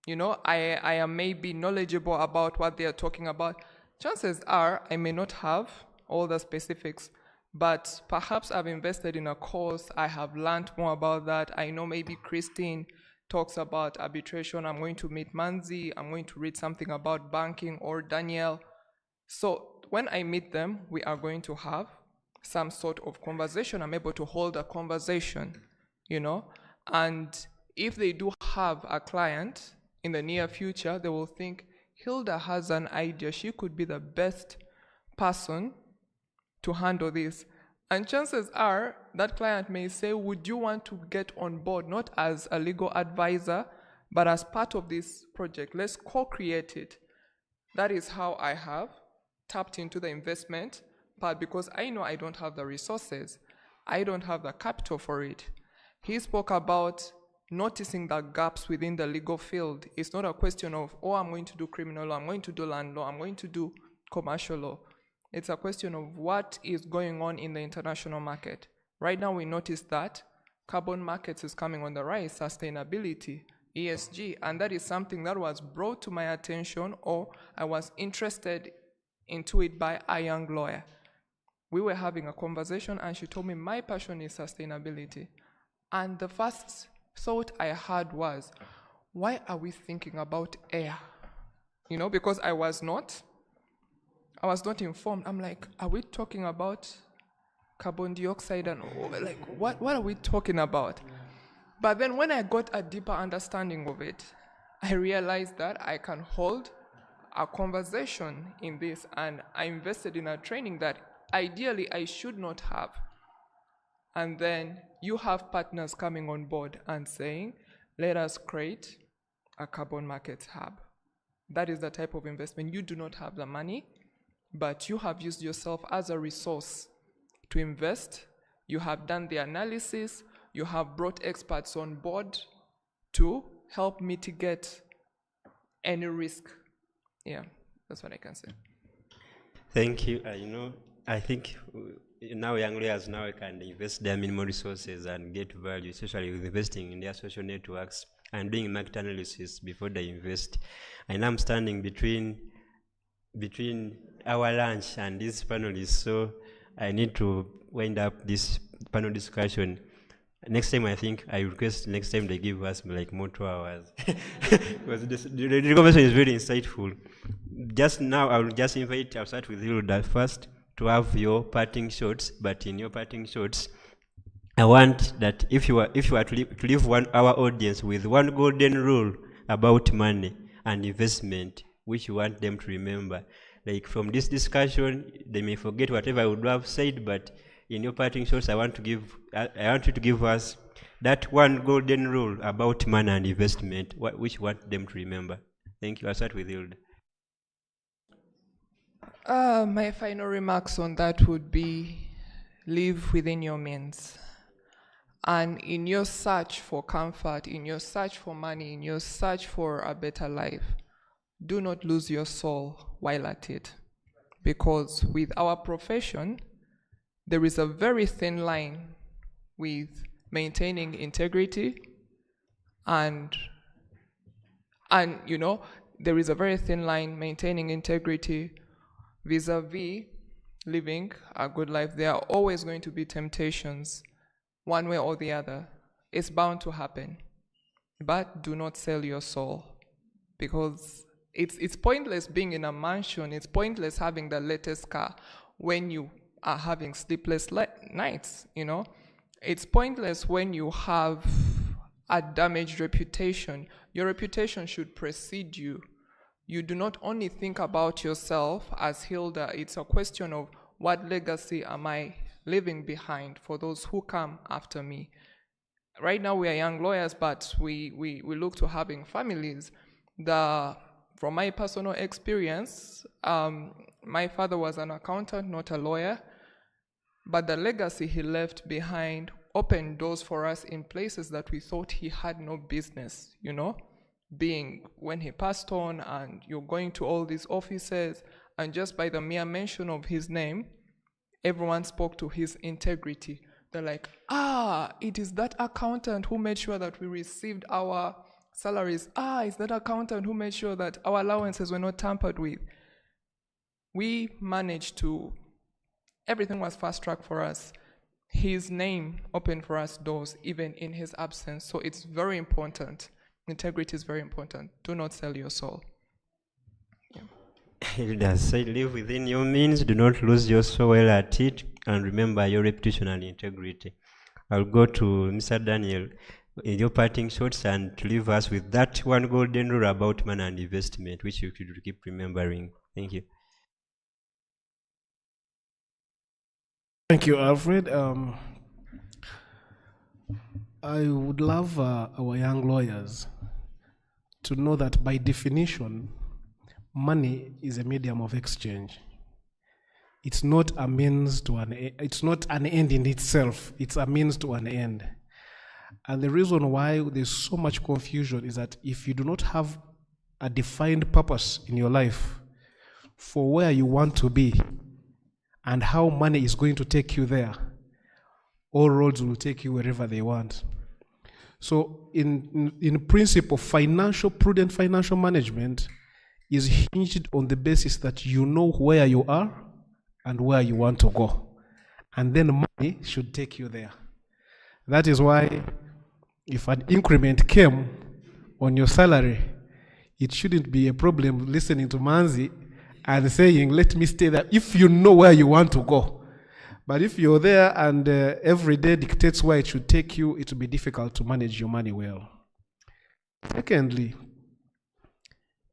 I am maybe knowledgeable about what they are talking about. Chances are I may not have all the specifics, but perhaps I've invested in a course, I have learned more about that. I know maybe Christine talks about arbitration. I'm going to meet Manzi, I'm going to read something about banking, or Danielle. So when I meet them, we are going to have some sort of conversation. I'm able to hold a conversation, and if they do have a client in the near future, they will think, Hilda has an idea, she could be the best person to handle this. And chances are that client may say, would you want to get on board, not as a legal advisor, but as part of this project? Let's co-create it. That is how I have tapped into the investment part, because I know I don't have the resources. I don't have the capital for it. He spoke about noticing the gaps within the legal field. It's not a question of, I'm going to do criminal law, I'm going to do land law, I'm going to do commercial law. It's a question of what is going on in the international market. Right now we notice that carbon markets is coming on the rise, sustainability, ESG, and that is something that was brought to my attention, or I was interested into it by a young lawyer. We were having a conversation and she told me, my passion is sustainability. And the first thought I had was, why are we thinking about air? Because I was not informed. I'm like, are we talking about carbon dioxide and what are we talking about? But then when I got a deeper understanding of it, I realized that I can hold a conversation in this, and I invested in a training that ideally I should not have. And then you have partners coming on board and saying, let us create a carbon markets hub. That is the type of investment. You do not have the money, but you have used yourself as a resource to invest. You have done the analysis. You have brought experts on board to help mitigate any risk. Yeah, that's what I can say. Thank you. I think now young lawyers now can invest their minimal resources and get value, especially with investing in their social networks and doing market analysis before they invest. And I'm standing between our lunch and this panelists, so I need to wind up this panel discussion. Next time, I think I request next time they give us more 2 hours. Because the conversation is very insightful. Just now, I'll start with Hilda first to have your parting shots, but in your parting shots, I want that if you are to leave our audience with one golden rule about money and investment, which you want them to remember. Like from this discussion, they may forget whatever I would have said, but in your parting shots, I want you to give us that one golden rule about money and investment, which you want them to remember. Thank you. I'll start with Hilda. My final remarks on that would be, live within your means. And in your search for comfort, in your search for money, in your search for a better life, do not lose your soul while at it. Because with our profession, there is a very thin line with maintaining integrity and there is a very thin line maintaining integrity vis-a-vis living a good life. There are always going to be temptations, one way or the other. It's bound to happen. But do not sell your soul, because it's pointless being in a mansion, it's pointless having the latest car when you are having sleepless nights, It's pointless when you have a damaged reputation. Your reputation should precede you. You do not only think about yourself as Hilda, it's a question of what legacy am I leaving behind for those who come after me. Right now we are young lawyers, but we look to having families. The From my personal experience, my father was an accountant, not a lawyer, but the legacy he left behind opened doors for us in places that we thought he had no business, being when he passed on and you're going to all these offices, and just by the mere mention of his name, everyone spoke to his integrity. They're like, it is that accountant who made sure that we received our salaries. It's that accountant who made sure that our allowances were not tampered with. We managed to, everything was fast-tracked for us. His name opened for us doors even in his absence. So it's very important. Integrity is very important. Do not sell your soul. Elders say, live within your means, do not lose your soul while at it, and remember your reputation and integrity. I'll go to Mr. Daniel in your parting shots and to leave us with that one golden rule about money and investment, which you should keep remembering. Thank you. Thank you, Alfred. I would love our young lawyers to know that by definition, money is a medium of exchange. It's not a means to it's not an end in itself, it's a means to an end. And the reason why there's so much confusion is that if you do not have a defined purpose in your life for where you want to be and how money is going to take you there, all roads will take you wherever they want. So in principle, prudent financial management is hinged on the basis that you know where you are and where you want to go. And then money should take you there. That is why if an increment came on your salary, it shouldn't be a problem listening to Manzi and saying, let me stay there, if you know where you want to go. But if you're there and every day dictates where it should take you, it will be difficult to manage your money well. Secondly,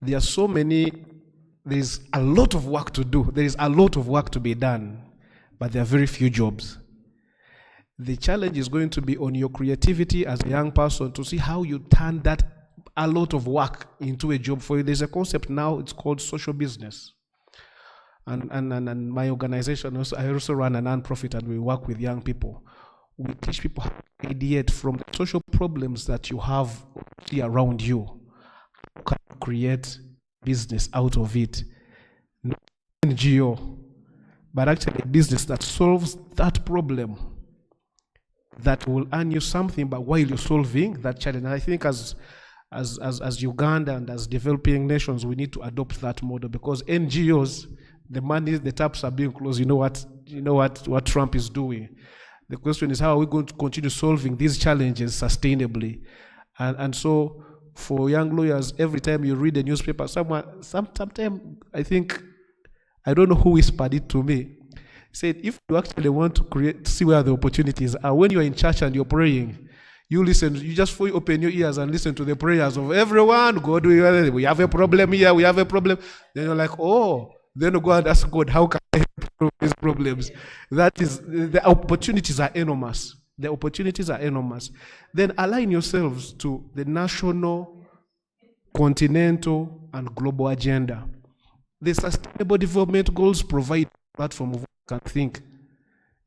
there's a lot of work to do. There is a lot of work to be done, but there are very few jobs. The challenge is going to be on your creativity as a young person to see how you turn that a lot of work into a job for you. There's a concept now, it's called social business. And my organization, I also run a non-profit and we work with young people. We teach people how to ideate from the social problems that you have around you. How can you create business out of it? Not NGO, but actually a business that solves that problem, that will earn you something, but while you're solving that challenge. And I think as Uganda and as developing nations, we need to adopt that model, because NGOs, the money, the taps are being closed. You know what Trump is doing. The question is, how are we going to continue solving these challenges sustainably? And so for young lawyers, every time you read a newspaper, sometime I think, I don't know who whispered it to me, said, if you actually want to see where the opportunities are, when you're in church and you're praying, you listen, you just fully open your ears and listen to the prayers of everyone. God, we have a problem here, we have a problem. Then you're like, oh, then go and ask God, how can I help these problems? That is, the opportunities are enormous. The opportunities are enormous. Then align yourselves to the national, continental, and global agenda. The Sustainable Development Goals provide a platform of what you can think.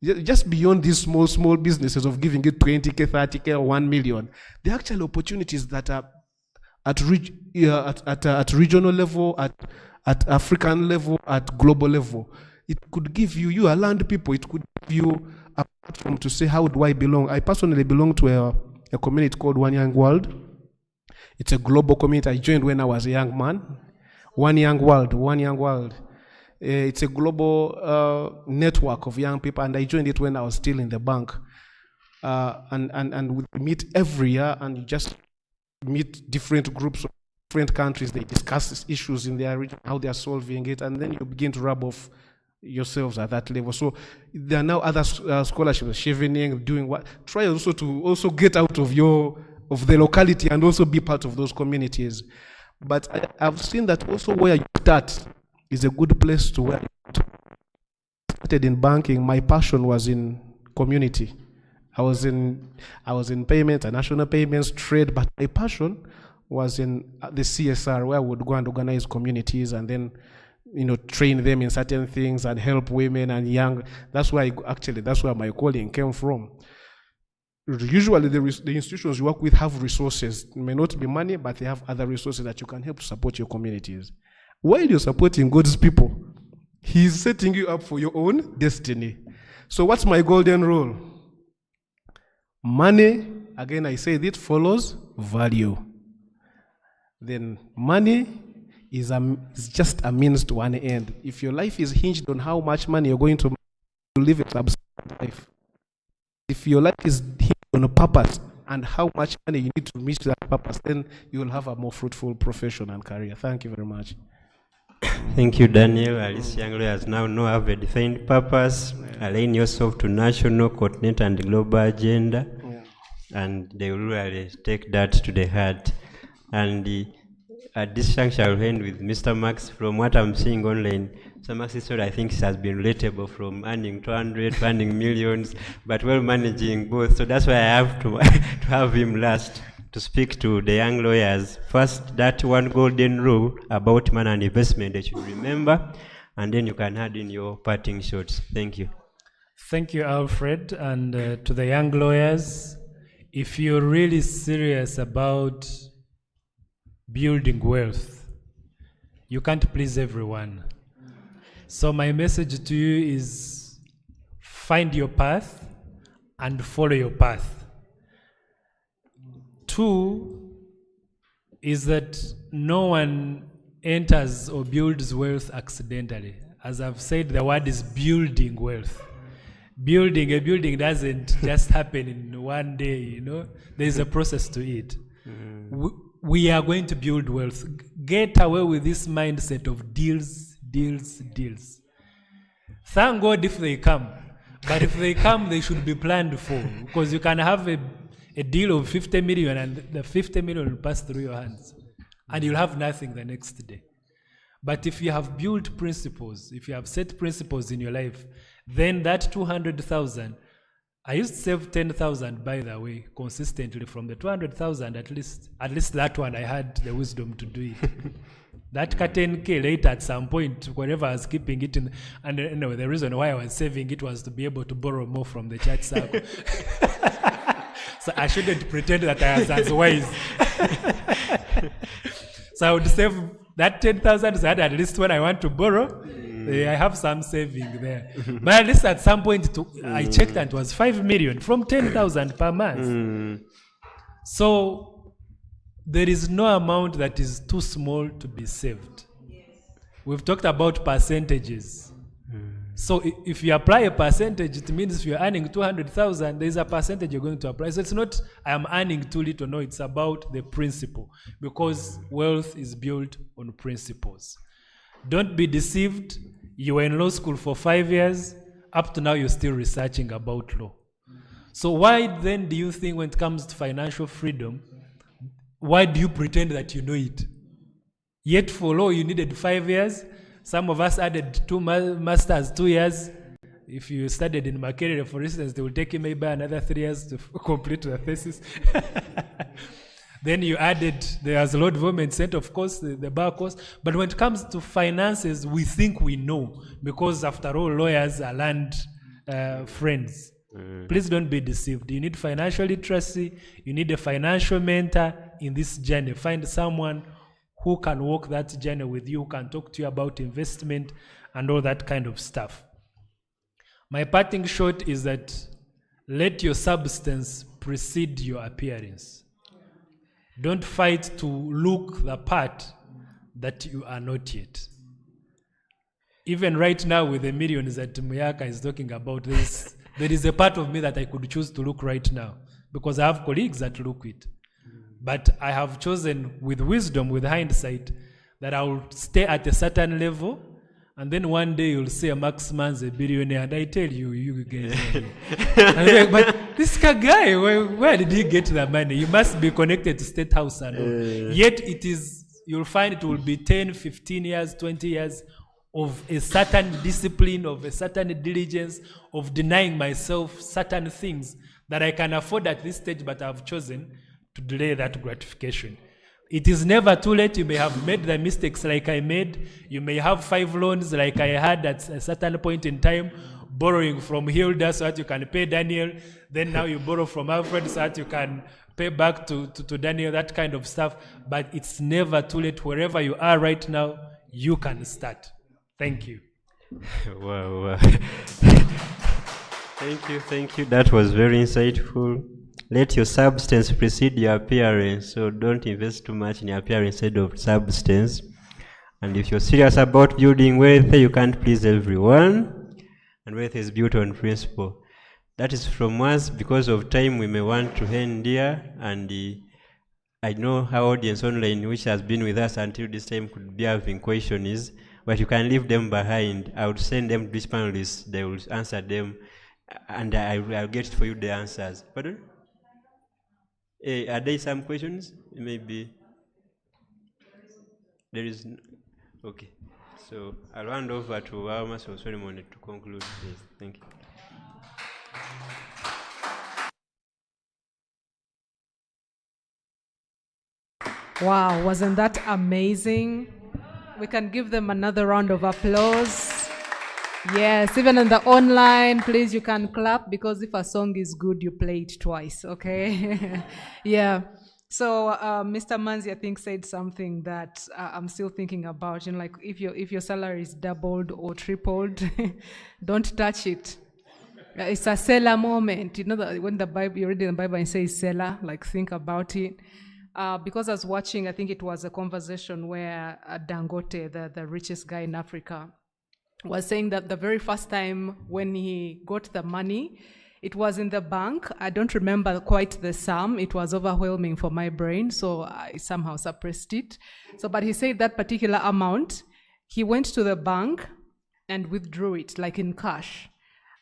Just beyond these small businesses of giving it 20K, 30K, or 1 million, there are actually opportunities that are at regional level, at African level, at global level. It could give you are land people, it could give you a platform to say, how do I belong? I personally belong to a community called One Young World. It's a global community I joined when I was a young man. One Young World. It's a global network of young people, and I joined it when I was still in the bank. And we meet every year, and you just meet different groups of different countries. They discuss issues in their region, how they are solving it, and then you begin to rub off yourselves at that level. So there are now other scholarships, chevening, doing what. Try also to get out of the locality and also be part of those communities. But I've seen that also where you start is a good place to where you started in banking. My passion was in community. I was in payments, national payments, trade, but my passion was in the CSR, where I would go and organize communities and then, train them in certain things and help women and young. That's where my calling came from. Usually the institutions you work with have resources. It may not be money, but they have other resources that you can help to support your communities. While you're supporting God's people, He's setting you up for your own destiny. So what's my golden rule? Money, again I say it follows value. Then money is just a means to an end. If your life is hinged on how much money you're going to live a substandard life, if your life is hinged on a purpose and how much money you need to reach that purpose, then you will have a more fruitful profession and career. Thank you very much. Thank you, Daniel. Alice Young lawyers now know have a defined purpose. Align yourself to national, continental, and global agenda, and they will really take that to the heart. And at this juncture, I'll end with Mr. Max. From what I'm seeing online, Mr. Max's story, I think, has been relatable, from earning 200 to earning millions, but well managing both. So that's why I have to have him last to speak to the young lawyers. First, that one golden rule about money and investment that you remember, and then you can add in your parting shots. Thank you. Thank you, Alfred. And to the young lawyers, if you're really serious about building wealth, you can't please everyone. So my message to you is find your path and follow your path. 2 is that no one enters or builds wealth accidentally. As I've said, the word is building wealth. Building a building doesn't just happen in one day, There's a process to it. We are going to build wealth. Get away with this mindset of deals. Thank God if they come. But if they come, they should be planned for. Because you can have a deal of 50 million and the 50 million will pass through your hands. And you'll have nothing the next day. But if you have built principles, if you have set principles in your life, then that 200,000, I used to save 10,000, by the way, consistently from the 200,000, at least that one I had the wisdom to do it. That 10K later at some point, wherever I was keeping it in, and anyway, the reason why I was saving it was to be able to borrow more from the church circle. So I shouldn't pretend that I was as wise. So I would save that 10,000 so that at least when I want to borrow, I have some saving there. But at least at some point, I checked and it was 5 million from 10,000 per month. So there is no amount that is too small to be saved. We've talked about percentages. So if you apply a percentage, it means if you're earning 200,000, there's a percentage you're going to apply. So it's not I am earning too little. No, it's about the principle, because wealth is built on principles. Don't be deceived. You were in law school for 5 years. Up to now, you're still researching about law. So why then do you think when it comes to financial freedom, why do you pretend that you know it? Yet for law, you needed 5 years. Some of us added 2 masters, 2 years. If you studied in Makerere, for instance, they will take you maybe another 3 years to complete the thesis. Then you added, there's a lot of women sent, of course, the bar course. But when it comes to finances, we think we know, because after all, lawyers are learned friends. Please don't be deceived. You need financial literacy. You need a financial mentor in this journey. Find someone who can walk that journey with you, who can talk to you about investment and all that kind of stuff. My parting shot is that let your substance precede your appearance. Don't fight to look the part that you are not yet. Even right now with the millions that Muyaka is talking about, there is a part of me that I could choose to look right now, because I have colleagues that look it. But I have chosen with wisdom, with hindsight, that I will stay at a certain level, and then one day you'll say Max Man's a billionaire, and I tell you, you guys. Like, but this guy, where did he get the money? You must be connected to State House and all. Yet it is, you'll find it will be 10, 15 years, 20 years of a certain discipline, of a certain diligence, of denying myself certain things that I can afford at this stage, but I've chosen to delay that gratification. It is never too late. You may have made the mistakes like I made. You may have 5 loans like I had at a certain point in time, borrowing from Hilda so that you can pay Daniel. Then now you borrow from Alfred so that you can pay back to Daniel, that kind of stuff. But it's never too late. Wherever you are right now, you can start. Thank you. Wow. Thank you. That was very insightful. Let your substance precede your appearance, so don't invest too much in your appearance instead of substance. And if you're serious about building wealth, you can't please everyone. And wealth is built on principle. That is from us. Because of time, we may want to end here. And I know our audience online, which has been with us until this time, could be having questions, but you can leave them behind. I would send them to these panelists. They will answer them, and I'll get for you the answers. Pardon? Are there some questions? Maybe there is. Okay, so I'll hand over to our Master of Ceremony to conclude. Yes, thank you. Wow, wasn't that amazing? We can give them another round of applause. Yes, even on the online, please, you can clap, because if a song is good, you play it twice, okay? Yeah. So Mr. Manzi, I think, said something that I'm still thinking about. You know, like if your salary is doubled or tripled, don't touch it. It's a seller moment. You know that when the Bible, you read in the Bible and it says seller, like think about it. Because I was watching, I think it was a conversation where Dangote, the richest guy in Africa, was saying that the very first time when he got the money, it was in the bank. I don't remember quite the sum. It was overwhelming for my brain, so I somehow suppressed it. So, but he said that particular amount, he went to the bank and withdrew it, like in cash.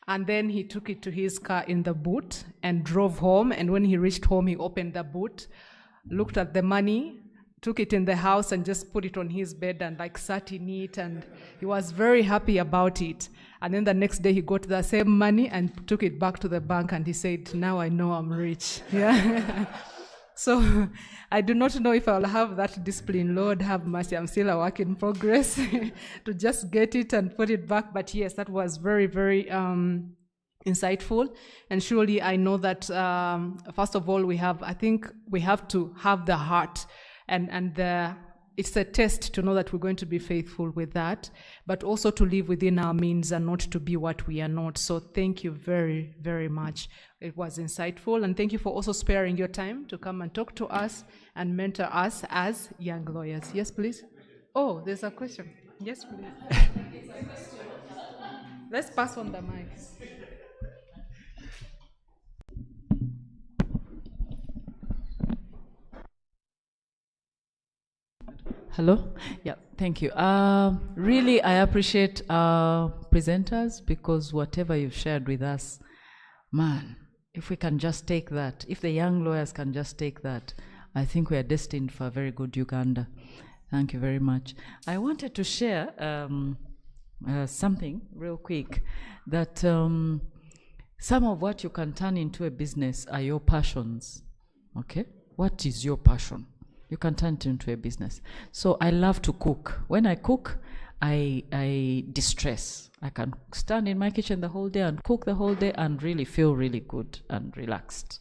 And then he took it to his car in the boot and drove home. And when he reached home, he opened the boot, looked at the money, took it in the house and just put it on his bed and like sat in it, and he was very happy about it. And then the next day he got the same money and took it back to the bank, and he said, now I know I'm rich. Yeah. So I do not know if I'll have that discipline. Lord have mercy, I'm still a work in progress to just get it and put it back. But yes, that was very, very insightful. And surely I know that first of all, I think we have to have the heart, and it's a test to know that we're going to be faithful with that, but also to live within our means and not to be what we are not. So thank you very, very much. It was insightful, and thank you for also sparing your time to come and talk to us and mentor us as young lawyers. Yes, please. Oh, there's a question. Yes, please. Let's pass on the mic. Hello? Yeah, thank you. Really, I appreciate our presenters, because whatever you've shared with us, man, if we can just take that, if the young lawyers can just take that, I think we are destined for a very good Uganda. Thank you very much. I wanted to share something real quick, that some of what you can turn into a business are your passions, okay? What is your passion? You can turn it into a business. So I love to cook. When I cook, I distress. I can stand in my kitchen the whole day and cook the whole day and really feel really good and relaxed.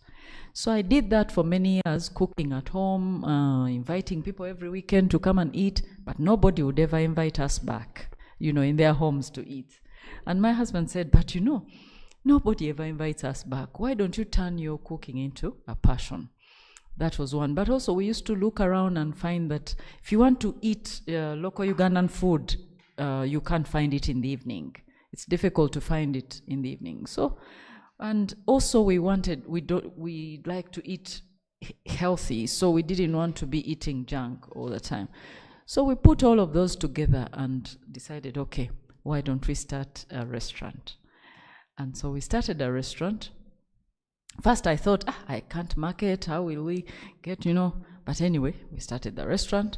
So I did that for many years, cooking at home, inviting people every weekend to come and eat, but nobody would ever invite us back, in their homes to eat. And my husband said, but nobody ever invites us back. Why don't you turn your cooking into a passion? That was one. But also we used to look around and find that if you want to eat local Ugandan food, you can't find it in the evening. It's difficult to find it in the evening. So, and also we like to eat healthy, so we didn't want to be eating junk all the time. So we put all of those together and decided, okay, why don't we start a restaurant? And so we started a restaurant. First I thought, I can't market, how will we get, But anyway, we started the restaurant,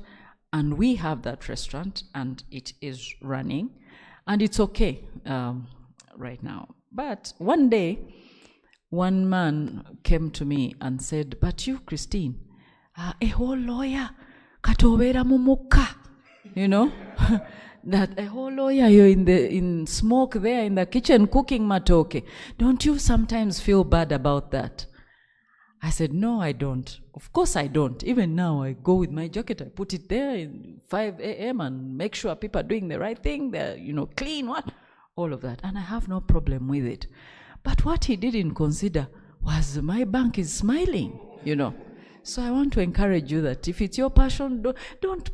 and we have that restaurant, and it is running, and it's okay right now. But one day, one man came to me and said, but you, Christine, a whole lawyer, Katovera mumuka, you know, that a whole lawyer, you're in smoke there in the kitchen cooking matoke. Don't you sometimes feel bad about that? I said, no, I don't. Of course I don't. Even now, I go with my jacket, I put it there in 5 a.m. and make sure people are doing the right thing, they're, clean, all of that. And I have no problem with it. But what he didn't consider was my bank is smiling, So I want to encourage you that if it's your passion, don't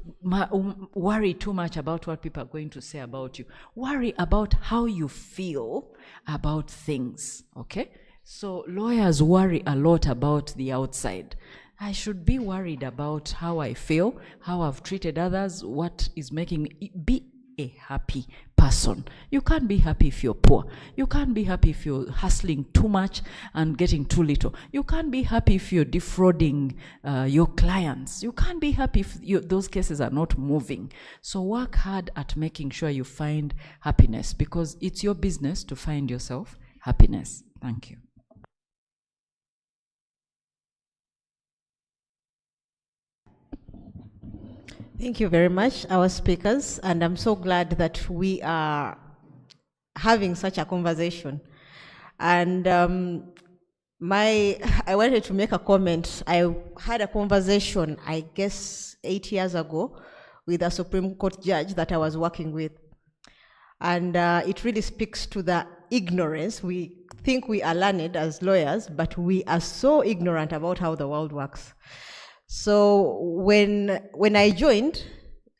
worry too much about what people are going to say about you. Worry about how you feel about things, okay? So lawyers worry a lot about the outside. I should be worried about how I feel, how I've treated others, what is making me be a happy person. You can't be happy if you're poor. You can't be happy if you're hustling too much and getting too little. You can't be happy if you're defrauding your clients. You can't be happy if those cases are not moving. So work hard at making sure you find happiness, because it's your business to find yourself happiness. Thank you. Thank you very much, our speakers, and I'm so glad that we are having such a conversation. And I wanted to make a comment. I had a conversation, I guess, 8 years ago with a Supreme Court judge that I was working with. And it really speaks to the ignorance. We think we are learned as lawyers, but we are so ignorant about how the world works. So when I joined,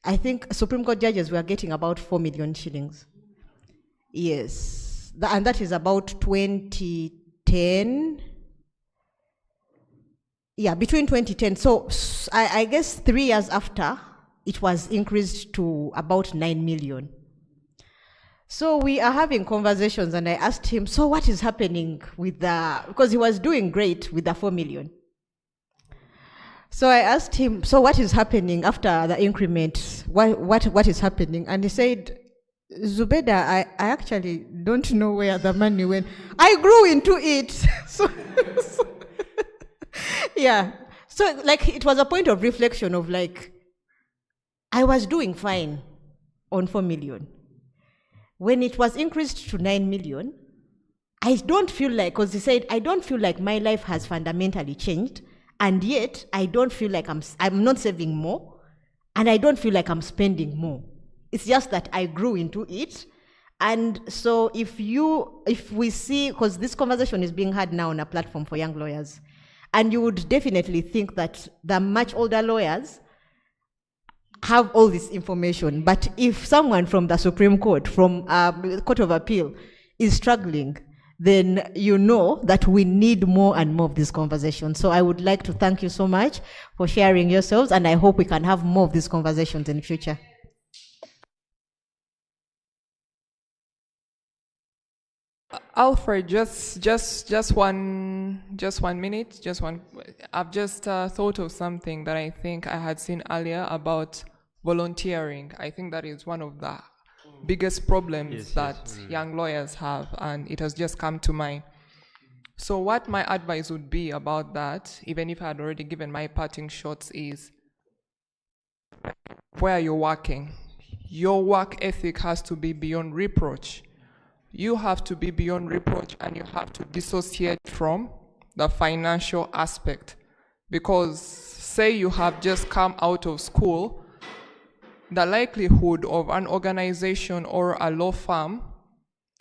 I think Supreme Court judges were getting about 4 million shillings. Yes, and that is about 2010. Yeah, between 2010. So I guess 3 years after, it was increased to about 9 million. So we are having conversations, and I asked him, so what is happening with because he was doing great with the 4 million. So I asked him, so what is happening after the increment? What is happening? And he said, Zubeda, I actually don't know where the money went. I grew into it. Yeah. So it was a point of reflection of I was doing fine on 4 million. When it was increased to 9 million, I don't feel because he said, I don't feel like my life has fundamentally changed. And yet, I don't feel like I'm not saving more, and I don't feel like I'm spending more. It's just that I grew into it. And so if we see, because this conversation is being had now on a platform for young lawyers, and you would definitely think that the much older lawyers have all this information. But if someone from the Supreme Court, from the Court of Appeal, is struggling, then you know that we need more and more of this conversation. So I would like to thank you so much for sharing yourselves, and I hope we can have more of these conversations in the future. Alfred, just one minute, I've just thought of something that I think I had seen earlier about volunteering. I think that is one of the biggest problems that young lawyers have, and it has just come to mind. So what my advice would be about that, even if I had already given my parting shots, is where you're working, your work ethic has to be beyond reproach. You have to be beyond reproach, and you have to dissociate from the financial aspect. Because say you have just come out of school, the likelihood of an organization or a law firm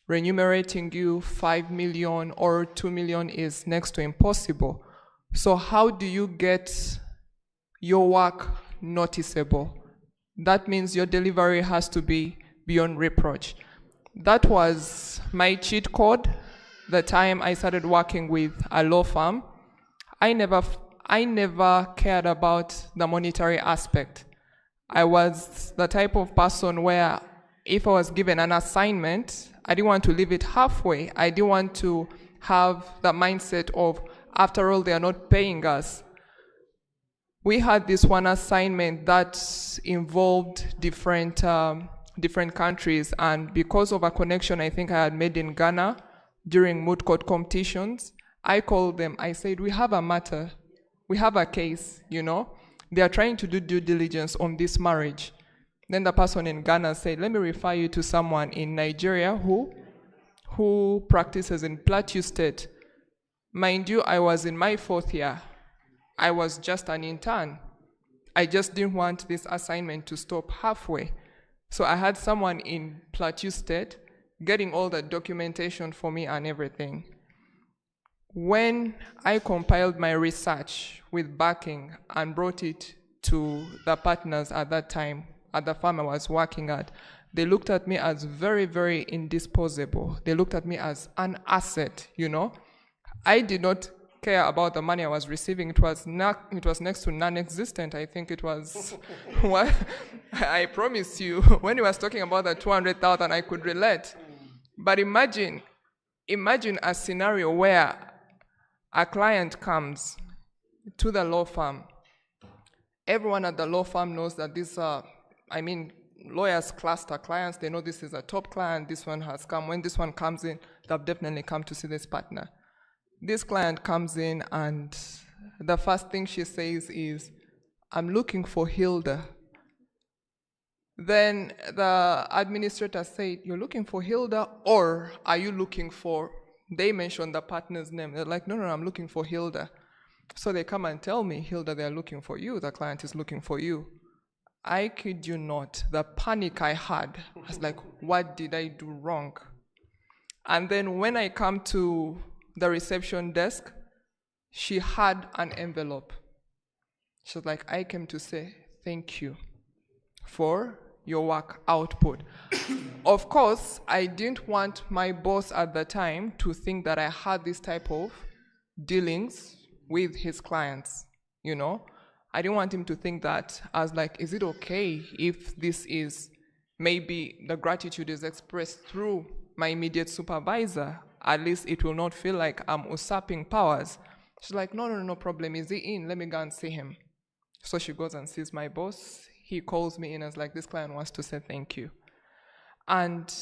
remunerating you 5 million or 2 million is next to impossible. So how do you get your work noticeable? That means your delivery has to be beyond reproach. That was my cheat code the time I started working with a law firm. I never cared about the monetary aspect. I was the type of person where if I was given an assignment, I didn't want to leave it halfway. I didn't want to have the mindset of, after all, they are not paying us. We had this one assignment that involved different countries, and because of a connection I think I had made in Ghana during moot court competitions, I called them. I said, we have a matter, we have a case, They are trying to do due diligence on this marriage. Then the person in Ghana said, let me refer you to someone in Nigeria who practices in Plateau State. Mind you, I was in my 4th year. I was just an intern. I just didn't want this assignment to stop halfway. So I had someone in Plateau State getting all the documentation for me and everything. When I compiled my research with backing and brought it to the partners at that time, at the firm I was working at, they looked at me as very, very indisposable. They looked at me as an asset, you know. I did not care about the money I was receiving. It was next to non-existent. I think it was what I promise you. When he was talking about the 200,000, I could relate. But imagine a scenario where a client comes to the law firm. Everyone at the law firm knows that these are, lawyers cluster clients. They know this is a top client. This one has come. When this one comes in, they've definitely come to see this partner. This client comes in and the first thing she says is, I'm looking for Hilda. Then the administrator said, you're looking for Hilda, or are you looking for, they mentioned the partner's name. They're like, no, I'm looking for Hilda. So they come and tell me, Hilda, they're looking for you. The client is looking for you. I kid you not, the panic I had, I was like, what did I do wrong? And then when I come to the reception desk, she had an envelope. She was like, I came to say thank you for your work output. Of course, I didn't want my boss at the time to think that I had this type of dealings with his clients, you know. I didn't want him to think that. I was like, is it okay if this is, maybe the gratitude is expressed through my immediate supervisor? At least it will not feel like I'm usurping powers. She's like, no problem. Is he in? Let me go and see him. So she goes and sees my boss. He calls me in and is like, this client wants to say thank you. And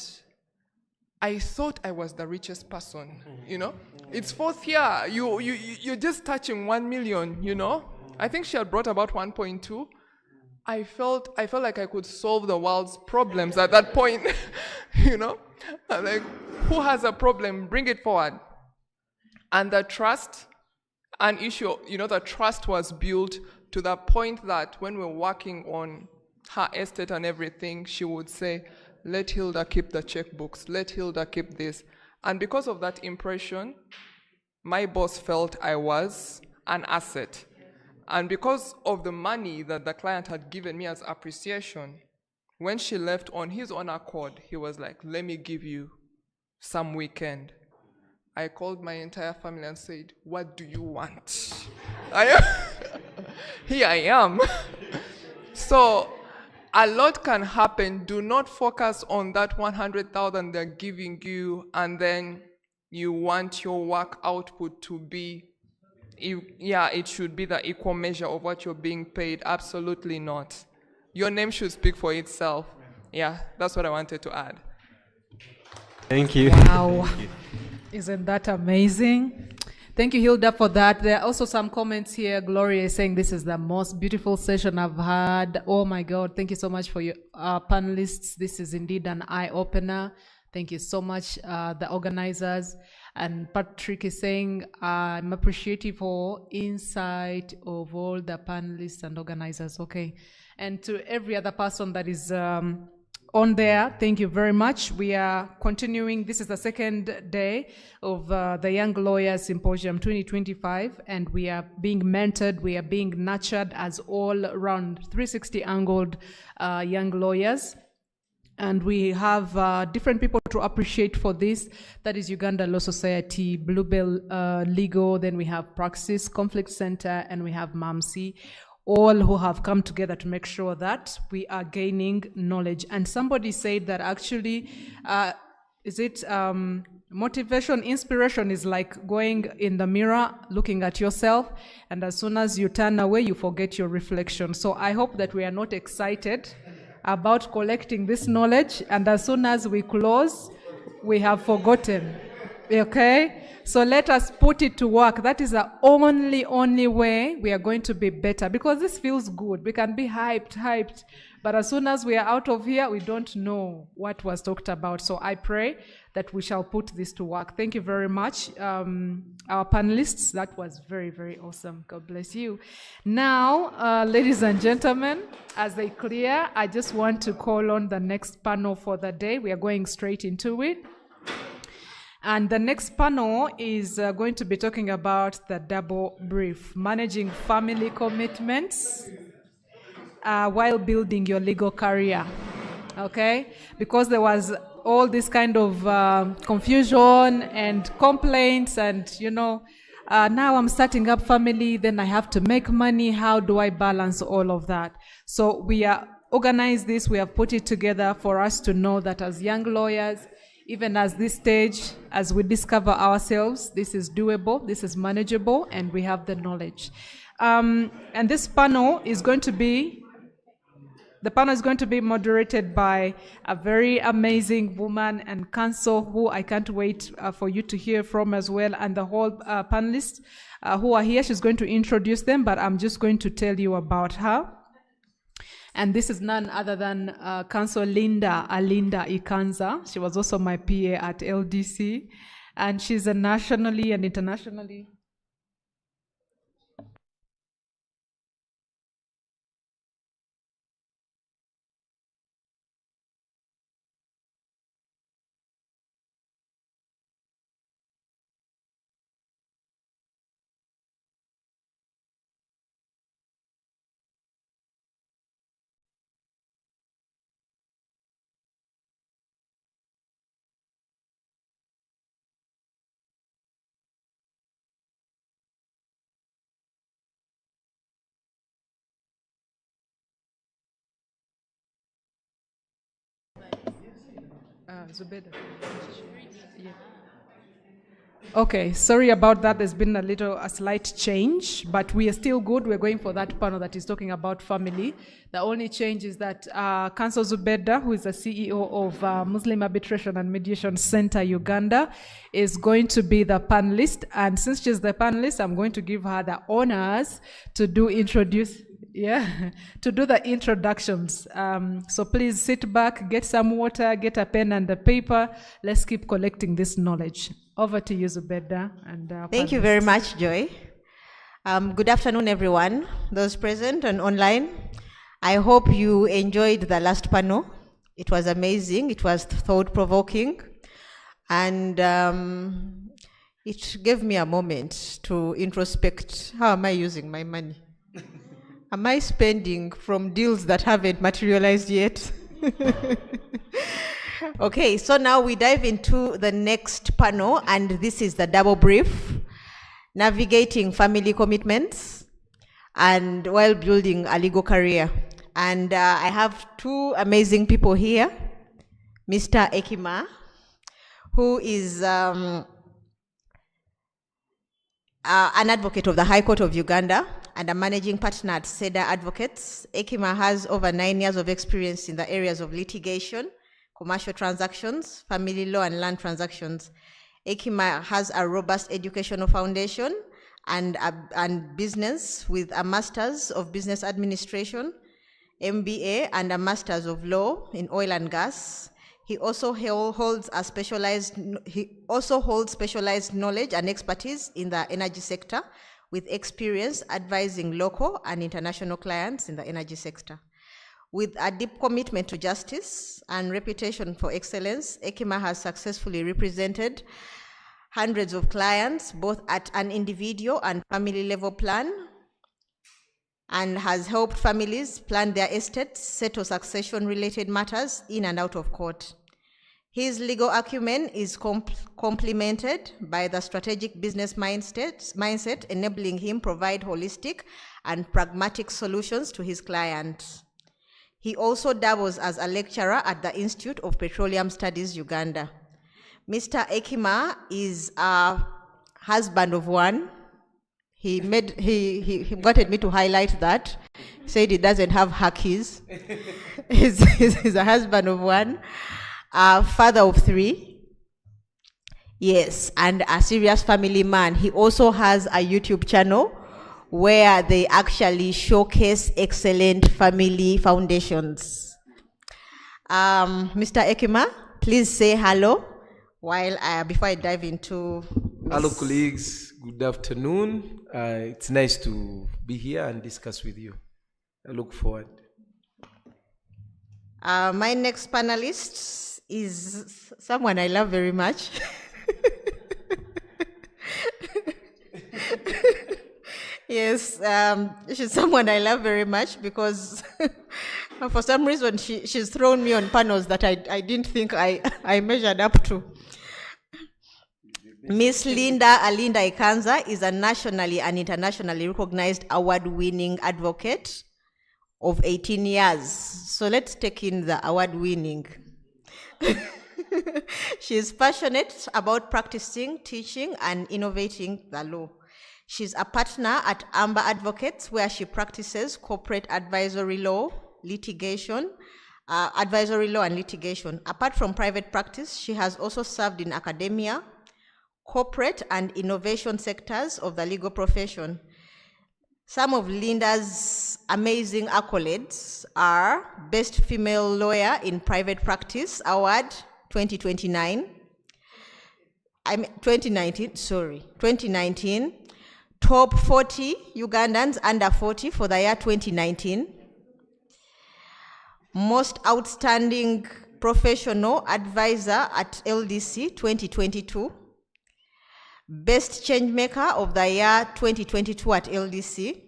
I thought I was the richest person, you know? It's 4th year. You're just touching 1 million, you know? I think she had brought about 1.2. I felt like I could solve the world's problems at that point, you know? I'm like, who has a problem? Bring it forward. And the trust, an issue, you know, the trust was built to the point that when we're working on her estate and everything, she would say, let Hilda keep the checkbooks, let Hilda keep this. And because of that impression, my boss felt I was an asset. And because of the money that the client had given me as appreciation, when she left on his own accord, he was like, let me give you some weekend. I called my entire family and said, what do you want? Here I am. So a lot can happen. Do not focus on that 100,000 they're giving you and then you want your work output to be, it should be the equal measure of what you're being paid. Absolutely not. Your name should speak for itself. Yeah, that's what I wanted to add. Thank you. Wow. Thank you. Isn't that amazing? Thank you, Hilda, for that. There are also some comments here. Gloria is saying this is the most beautiful session I've had. Oh my God. Thank you so much for your panelists. This is indeed an eye-opener. Thank you so much, the organizers. And Patrick is saying, I'm appreciative for insight of all the panelists and organizers. Okay. And to every other person that is on there, thank you very much. We are continuing. This is the second day of the Young Lawyers Symposium 2025, and we are being mentored, we are being nurtured as all around 360 angled young lawyers. And we have different people to appreciate for this. That is Uganda Law Society, Bluebell Legal, then we have Praxis Conflict Center, and we have MAMC, all who have come together to make sure that we are gaining knowledge. And somebody said that actually, motivation, inspiration is like going in the mirror, looking at yourself, and as soon as you turn away, you forget your reflection. So I hope that we are not excited about collecting this knowledge, and as soon as we close, we have forgotten. Okay? So let us put it to work. That is the only way we are going to be better, because this feels good. We can be hyped. But as soon as we are out of here, we don't know what was talked about. So I pray that we shall put this to work. Thank you very much, our panelists. That was very, very awesome. God bless you. Now, ladies and gentlemen, as they clear, I just want to call on the next panel for the day. We are going straight into it. And the next panel is going to be talking about the double brief, managing family commitments while building your legal career. Okay? Because there was all this kind of confusion and complaints and, now I'm starting up family, then I have to make money. How do I balance all of that? So we are organized this, we have put it together for us to know that as young lawyers, even as this stage, as we discover ourselves, this is doable, this is manageable, and we have the knowledge. And this panel is going to be moderated by a very amazing woman and counsel who I can't wait for you to hear from as well, and the whole panelists who are here. She's going to introduce them, but I'm just going to tell you about her. And this is none other than Counsel Alinda Ikanza. She was also my PA at LDC, and she's a nationally and internationally Zubeda. Yeah. Okay, sorry about that. There's been a slight change, but we are still good. We're going for that panel that is talking about family. The only change is that Counsel Zubeda, who is the CEO of Muslim Arbitration and Mediation Center Uganda, is going to be the panelist. And since she's the panelist, I'm going to give her the honors to do the introductions. So please sit back, get some water, get a pen and a paper. Let's keep collecting this knowledge. Over to you, Zubeda. And thank you very much, Joy. Good afternoon, everyone, those present and online. I hope you enjoyed the last panel. It was amazing. It was thought-provoking. And it gave me a moment to introspect. How am I using my money? Am I spending from deals that haven't materialized yet? Okay, so now we dive into the next panel, and this is the double brief, navigating family commitments and while building a legal career. And I have two amazing people here, Mr. Ekima, who is an advocate of the High Court of Uganda and a managing partner at SEDA Advocates. Ekima has over 9 years of experience in the areas of litigation, commercial transactions, family law, and land transactions. Ekima has a robust educational foundation and business with a Master's of Business Administration, MBA, and a Master's of Law in Oil and Gas. He also holds specialized knowledge and expertise in the energy sector, with experience advising local and international clients in the energy sector. With a deep commitment to justice and reputation for excellence, Ekima has successfully represented hundreds of clients, both at an individual and family level plan, and has helped families plan their estates, settle succession-related matters in and out of court. His legal acumen is complemented by the strategic business mindset, enabling him provide holistic and pragmatic solutions to his clients. He also dabbles as a lecturer at the Institute of Petroleum Studies, Uganda. Mr. Ekima is a husband of one. He wanted me to highlight that. He said he doesn't have hackies. He's a husband of one, a father of three, Yes, and a serious family man. He also has a YouTube channel where they actually showcase excellent family foundations. Mr. Ekima, please say hello before I dive into Hello, colleagues. Good afternoon. It's nice to be here and discuss with you. I look forward. My next panelist is someone I love very much. Yes, she's someone I love very much because for some reason she's thrown me on panels that I didn't think I measured up to. Miss Linda Alinda Ikanza is a nationally and internationally recognized award-winning advocate of 18 years. So let's take in the award-winning. She is passionate about practicing, teaching, and innovating the law. She's a partner at Amber Advocates, where she practices corporate advisory law, advisory law and litigation. Apart from private practice, she has also served in academia, corporate and innovation sectors of the legal profession. Some of Linda's amazing accolades are Best Female Lawyer in Private Practice Award 2019, Top 40 Ugandans under 40 for the year 2019, Most Outstanding Professional Advisor at LDC 2022, Best Changemaker of the year 2022 at LDC,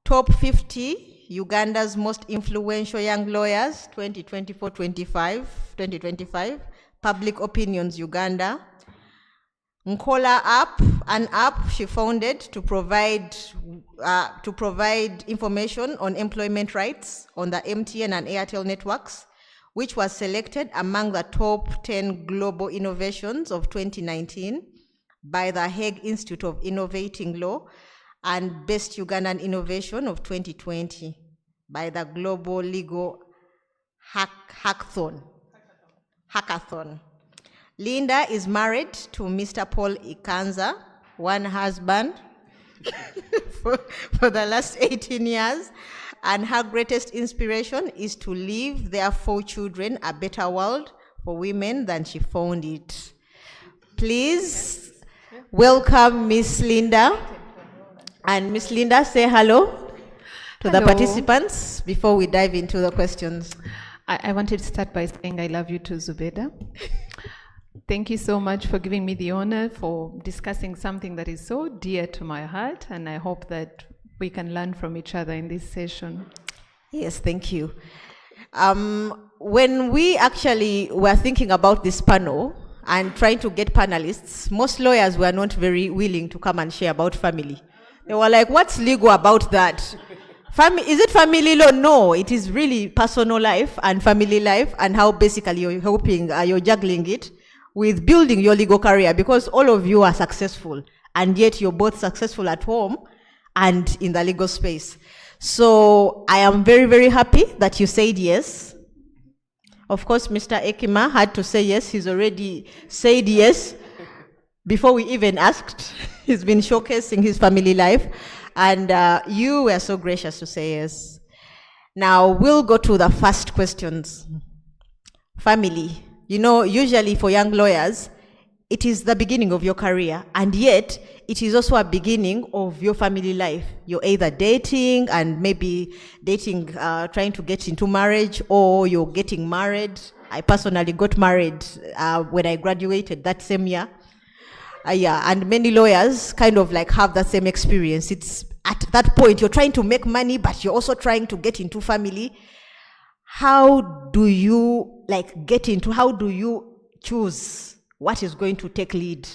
Top 50 Uganda's Most Influential Young Lawyers 2024-25, Public Opinions Uganda, Nkola app, an app she founded to provide information on employment rights on the MTN and Airtel networks, which was selected among the top 10 global innovations of 2019 by the Hague Institute of Innovating Law, and Best Ugandan Innovation of 2020 by the Global Legal Hackathon. Linda is married to Mr. Paul Ikanza, one husband, for the last 18 years, and her greatest inspiration is to leave their 4 children a better world for women than she found it. Please welcome Miss Linda. And Miss Linda, say hello to the participants before we dive into the questions. I wanted to start by saying I love you too, Zubeda. Thank you so much for giving me the honor for discussing something that is so dear to my heart, and I hope that we can learn from each other in this session. Yes, thank you. When we actually were thinking about this panel and trying to get panelists, most lawyers were not very willing to come and share about family. They were like, what's legal about that? Is it family law? No, it is really personal life and family life, and how basically you're juggling it with building your legal career, because all of you are successful, and yet you're both successful at home and in the legal space. So I am very, very happy that you said yes. Of course, Mr. Ekima had to say yes. He's already said yes before we even asked. He's been showcasing his family life, and you were so gracious to say yes. Now we'll go to the first questions. Family. You know, usually for young lawyers, it is the beginning of your career, and yet it is also a beginning of your family life. You're either dating and maybe dating, trying to get into marriage, or you're getting married. I personally got married when I graduated that same year. And many lawyers kind of like have that same experience. It's at that point you're trying to make money, but you're also trying to get into family. How do you how do you choose what is going to take lead?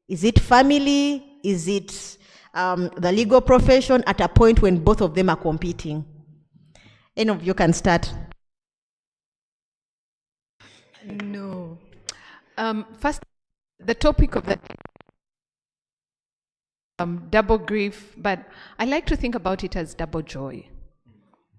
Is it family? Is it the legal profession at a point when both of them are competing? Any of you can start. No. First, the topic of the double grief, but I like to think about it as double joy.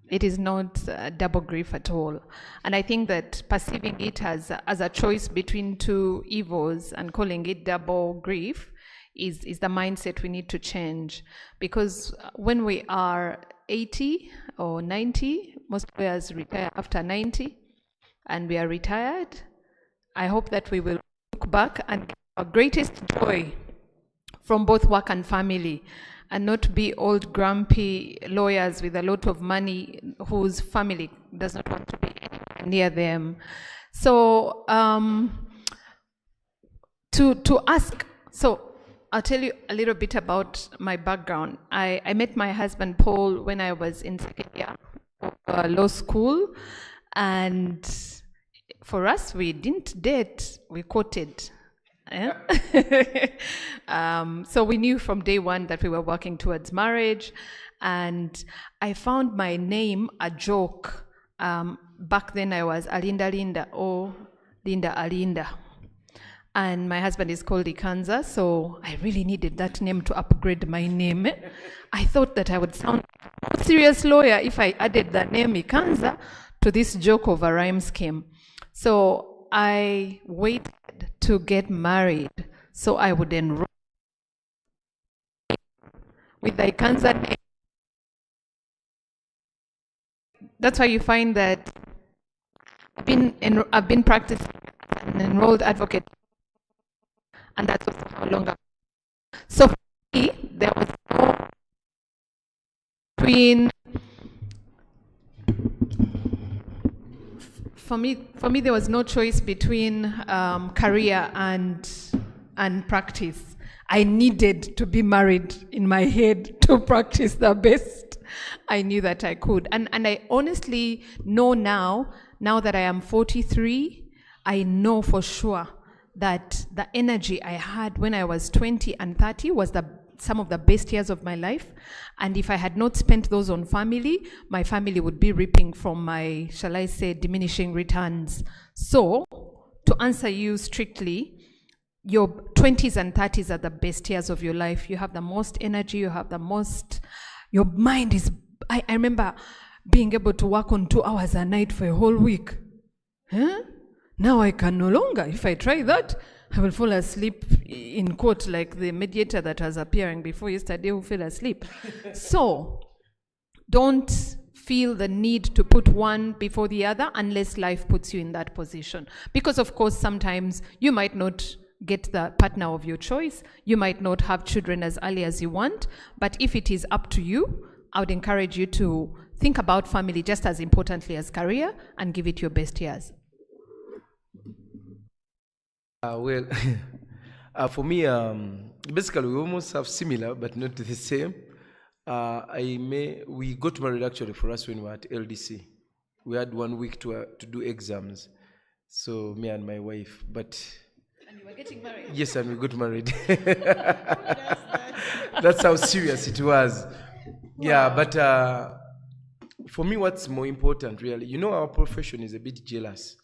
It is not double grief at all. And I think that perceiving it as a choice between two evils and calling it double grief is the mindset we need to change. Because when we are 80 or 90, most players retire after 90, and we are retired, I hope that we will look back and get our greatest joy from both work and family, and not be old grumpy lawyers with a lot of money whose family does not want to be near them. So to ask, so I'll tell you a little bit about my background. I met my husband Paul when I was in second year of law school, and for us, we didn't date, we courted. So we knew from day one that we were working towards marriage, and I found my name a joke. Back then I was Alinda Linda or Linda Alinda, and my husband is called Ikanza, so I really needed that name to upgrade my name. I thought that I would sound a serious lawyer if I added the name Ikanza to this joke of a rhyme scheme. So I waited to get married so I would enroll with the Ikanza name. That's why you find that I've been practicing as an enrolled advocate, and that's also how long I've. So for me, there was no between. For me, there was no choice between career and practice. I needed to be married in my head to practice the best. I knew that I could. And I honestly know now that I am 43, I know for sure that the energy I had when I was 20 and 30 was some of the best years of my life. And if I had not spent those on family, my family would be reaping from my, shall I say, diminishing returns. So, to answer you strictly, your 20s and 30s are the best years of your life. You have the most energy, you have the most, your mind is, I remember being able to work on 2 hours a night for a whole week. Huh? Now I can no longer. If I try that, I will fall asleep in court like the mediator that was appearing before yesterday who fell asleep. So, don't feel the need to put one before the other unless life puts you in that position. Because of course, sometimes you might not get the partner of your choice. You might not have children as early as you want. But if it is up to you, I would encourage you to think about family just as importantly as career and give it your best years. For me, basically we almost have similar, but not the same. We got married actually for us when we were at LDC. We had 1 week to do exams. So me and my wife, but. And you were getting married? Yes, and we got married. That's how serious it was. Wow. Yeah, but for me, what's more important really, our profession is a bit jealous.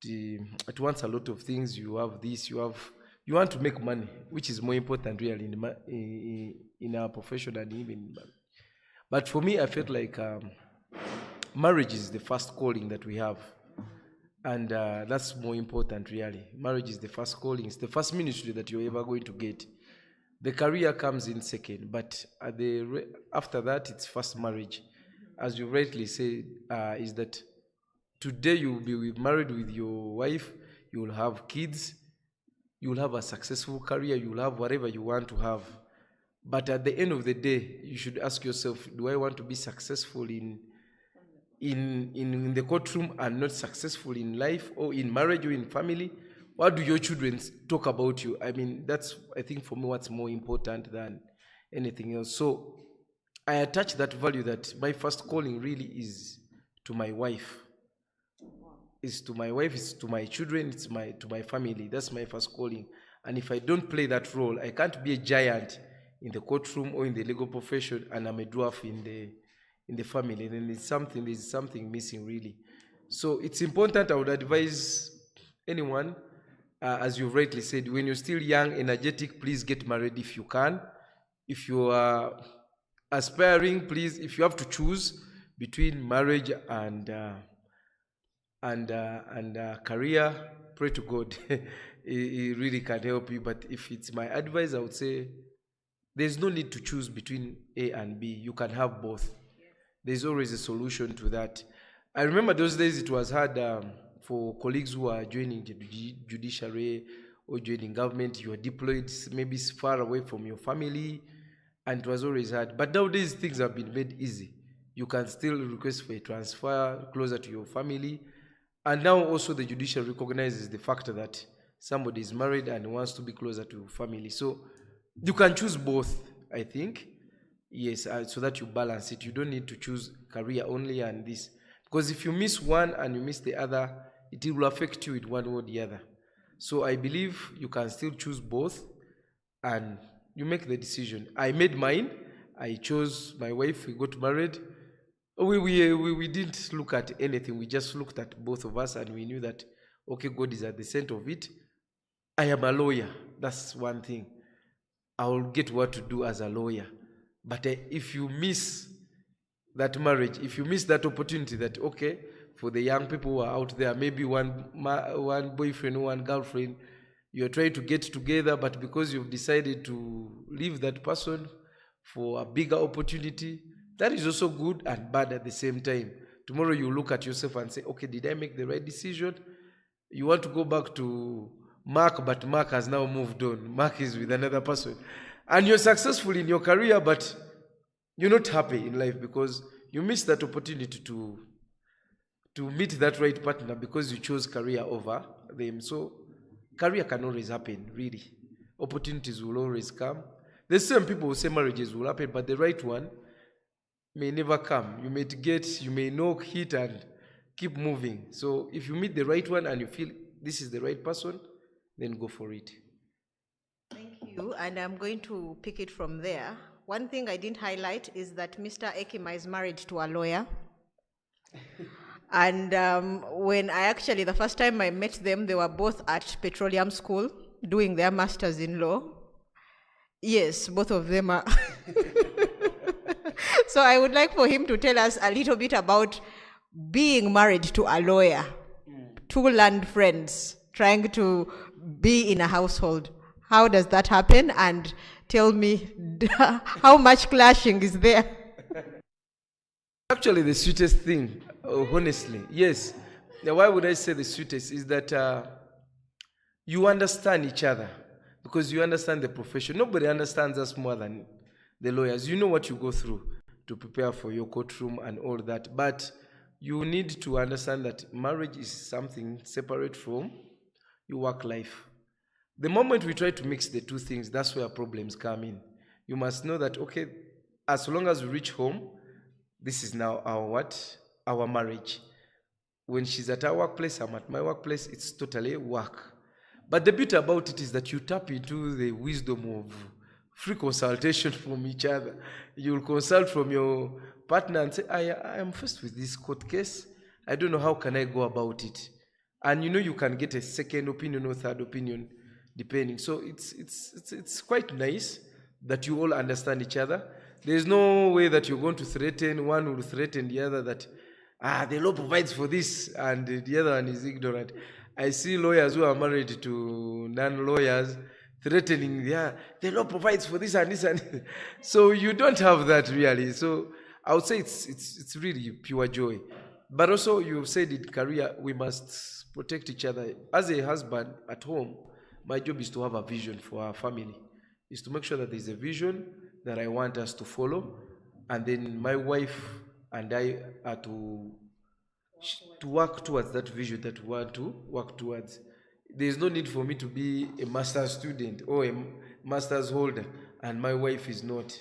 It wants a lot of things. You have this, you want to make money, which is more important really in our profession and even. But for me, I felt like marriage is the first calling that we have, and that's more important really. Marriage is the first calling. It's the first ministry that you're ever going to get. The career comes in second, but after that, it's first marriage. As you rightly said, is that today you will be married with your wife, you will have kids, you will have a successful career, you will have whatever you want to have. But at the end of the day, you should ask yourself, do I want to be successful in the courtroom and not successful in life or in marriage or in family? What do your children talk about you? I mean, that's, I think for me, what's more important than anything else. So I attach that value that my first calling really is to my wife. It's to my wife, it's to my children, it's to my family. That's my first calling. And if I don't play that role, I can't be a giant in the courtroom or in the legal profession, and I'm a dwarf in the family. And then there's something missing really. So it's important. I would advise anyone, as you rightly said, when you're still young, energetic, please get married if you can. If you are aspiring, please, if you have to choose between marriage and career, pray to God. It really can help you. But if it's my advice, I would say there's no need to choose between A and B. You can have both. There's always a solution to that. I remember those days it was hard for colleagues who are joining the judiciary or joining government. You are deployed maybe far away from your family, and it was always hard. But nowadays things have been made easy. You can still request for a transfer closer to your family. And now also the judiciary recognizes the fact that somebody is married and wants to be closer to family. So you can choose both, I think. Yes, so that you balance it. You don't need to choose career only and this. Because if you miss one and you miss the other, it will affect you in one or the other. So I believe you can still choose both and you make the decision. I made mine. I chose my wife. We got married. We didn't look at anything. We just looked at both of us and we knew that, okay, God is at the center of it. I am a lawyer. That's one thing. I will get what to do as a lawyer. But if you miss that marriage, if you miss that opportunity that, okay, for the young people who are out there, maybe one boyfriend, one girlfriend, you're trying to get together, but because you've decided to leave that person for a bigger opportunity, that is also good and bad at the same time. Tomorrow you look at yourself and say, okay, did I make the right decision? You want to go back to Mark, but Mark has now moved on. Mark is with another person. And you're successful in your career, but you're not happy in life because you missed that opportunity to meet that right partner because you chose career over them. So career can always happen, really. Opportunities will always come. The same people who say marriages will happen, but the right one may never come. You may knock, hit, and keep moving. So if you meet the right one and you feel this is the right person, then go for it. Thank you, and I'm going to pick it from there. One thing I didn't highlight is that Mr. Ekima is married to a lawyer. And the first time I met them, they were both at petroleum school doing their masters in law. Yes, both of them are. So I would like for him to tell us a little bit about being married to a lawyer, two land friends, trying to be in a household. How does that happen? And tell me how much clashing is there? Actually, the sweetest thing, honestly, yes. Now, why would I say the sweetest is that you understand each other because you understand the profession. Nobody understands us more than the lawyers. You know what you go through to prepare for your courtroom and all that. But you need to understand that marriage is something separate from your work life. The moment we try to mix the two things, that's where problems come in. You must know that, okay, as long as we reach home, this is now our marriage. When she's at her workplace, I'm at my workplace, it's totally work. But the beauty about it is that you tap into the wisdom of free consultation from each other. You'll consult from your partner and say, I am faced with this court case. I don't know how can I go about it. And you can get a second opinion or third opinion depending. So it's quite nice that you all understand each other. There's no way that you're going to threaten, one will threaten the other that, the law provides for this, and the other one is ignorant. I see lawyers who are married to non-lawyers threatening, the law provides for this and this and so you don't have that really. So I would say it's really pure joy. But also you said in career, we must protect each other. As a husband at home, my job is to have a vision for our family, is to make sure that there's a vision that I want us to follow, and then my wife and I are to work towards that vision that we want to work towards. There's no need for me to be a master's student or a master's holder and my wife is not.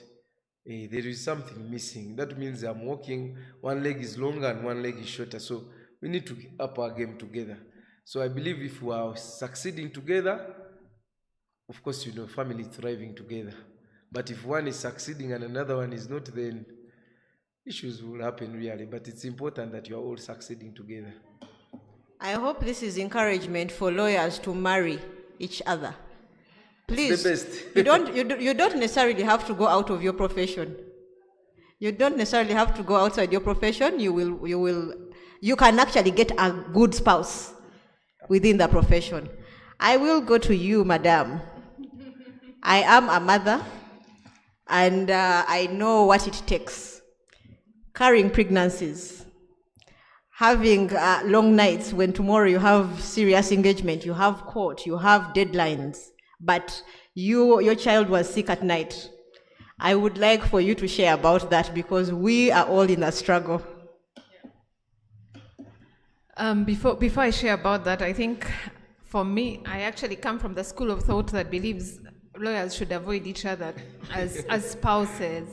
There is something missing. That means I'm walking, one leg is longer and one leg is shorter. So we need to up our game together. So I believe if we are succeeding together, of course, family thriving together. But if one is succeeding and another one is not, then issues will happen really. But it's important that you are all succeeding together. I hope this is encouragement for lawyers to marry each other. Please, it's the best. you don't necessarily have to go out of your profession. You don't necessarily have to go outside your profession. You can actually get a good spouse within the profession. I will go to you, madam. I am a mother, and I know what it takes. Carrying pregnancies, having long nights when tomorrow you have serious engagement, you have court, you have deadlines, but your child was sick at night. I would like for you to share about that because we are all in a struggle. Before I share about that, I think for me, I actually come from the school of thought that believes lawyers should avoid each other as spouses,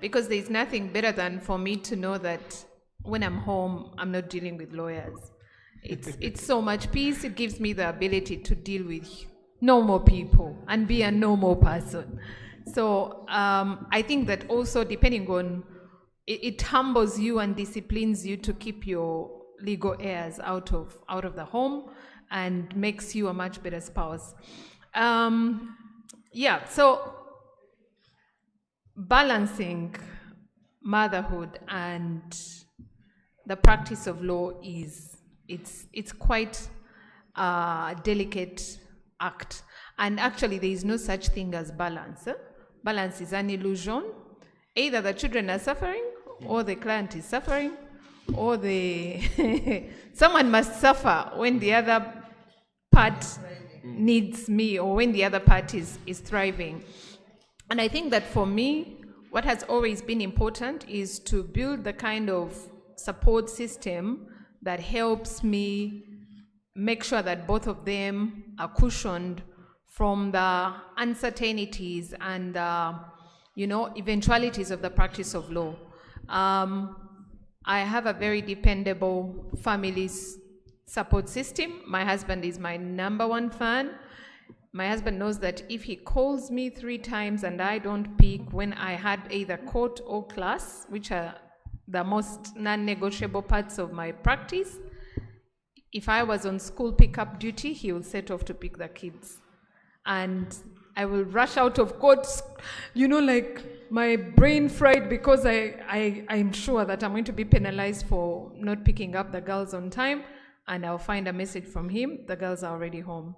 because there's nothing better than for me to know that when I'm home, I'm not dealing with lawyers. It's so much peace. It gives me the ability to deal with normal people and be a normal person. So I think that also depending on, it humbles you and disciplines you to keep your legal heirs out of the home and makes you a much better spouse. So balancing motherhood and the practice of law it's quite a delicate act. And actually there is no such thing as balance. Balance is an illusion. Either the children are suffering, or the client is suffering, or someone must suffer when the other part needs me, or when the other part is thriving. And I think that for me, what has always been important is to build the kind of support system that helps me make sure that both of them are cushioned from the uncertainties and eventualities of the practice of law. I have a very dependable family support system. My husband is my #1 fan. My husband knows that if he calls me 3 times and I don't pick when I had either court or class, which are the most non-negotiable parts of my practice, if I was on school pickup duty, he will set off to pick the kids. And I will rush out of court, like my brain fried, because I'm sure that I'm going to be penalized for not picking up the girls on time, and I'll find a message from him, the girls are already home.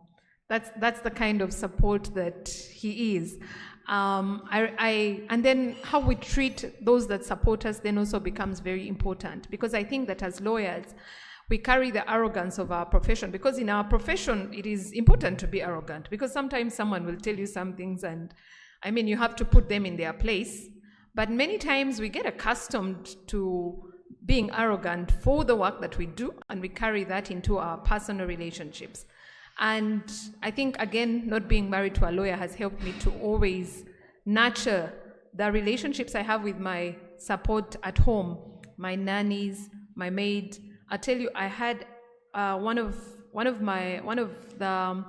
That's the kind of support that he is. And then how we treat those that support us then also becomes very important, because I think that as lawyers, we carry the arrogance of our profession, because in our profession, it is important to be arrogant, because sometimes someone will tell you some things and, you have to put them in their place. But many times we get accustomed to being arrogant for the work that we do, and we carry that into our personal relationships. And I think, again, not being married to a lawyer has helped me to always nurture the relationships I have with my support at home, my nannies, my maid. I tell you, I had one of the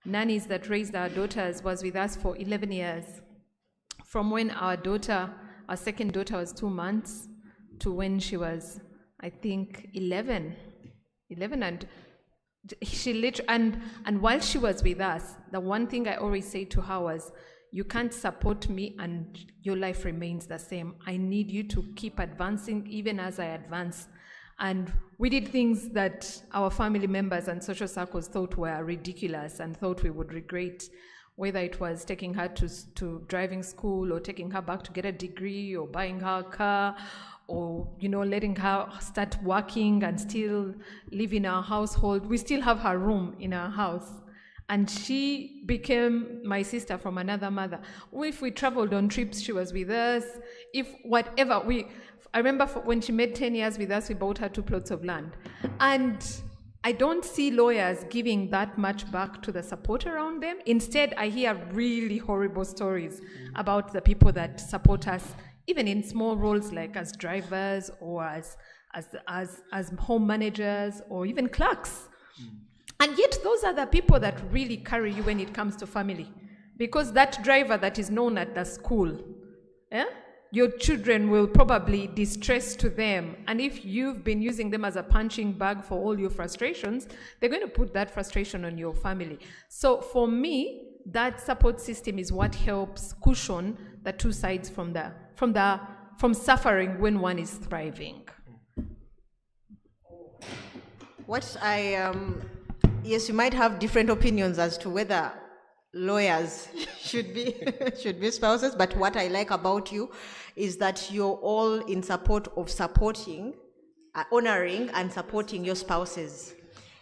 nannies that raised our daughters was with us for 11 years. From when our second daughter was 2 months to when she was, I think, 11, and she and while she was with us, the one thing I always say to her was, you can't support me and your life remains the same. I need you to keep advancing even as I advance. And we did things that our family members and social circles thought were ridiculous and thought we would regret, whether it was taking her to driving school, or taking her back to get a degree, or buying her a car, or letting her start working and still live in our household. We still have her room in our house, and she became my sister from another mother. If we traveled on trips, she was with us. I remember when she made 10 years with us, we bought her 2 plots of land. And I don't see lawyers giving that much back to the support around them. Instead, I hear really horrible stories about the people that support us, even in small roles like as drivers, or as home managers, or even clerks. And yet those are the people that really carry you when it comes to family. Because that driver that is known at the school, your children will probably distress to them. And if you've been using them as a punching bag for all your frustrations, they're going to put that frustration on your family. So for me, that support system is what helps cushion the two sides from the from suffering when one is thriving? What I, yes, you might have different opinions as to whether lawyers should be should be spouses, but what I like about you is that you're all in support of supporting, honoring and supporting your spouses.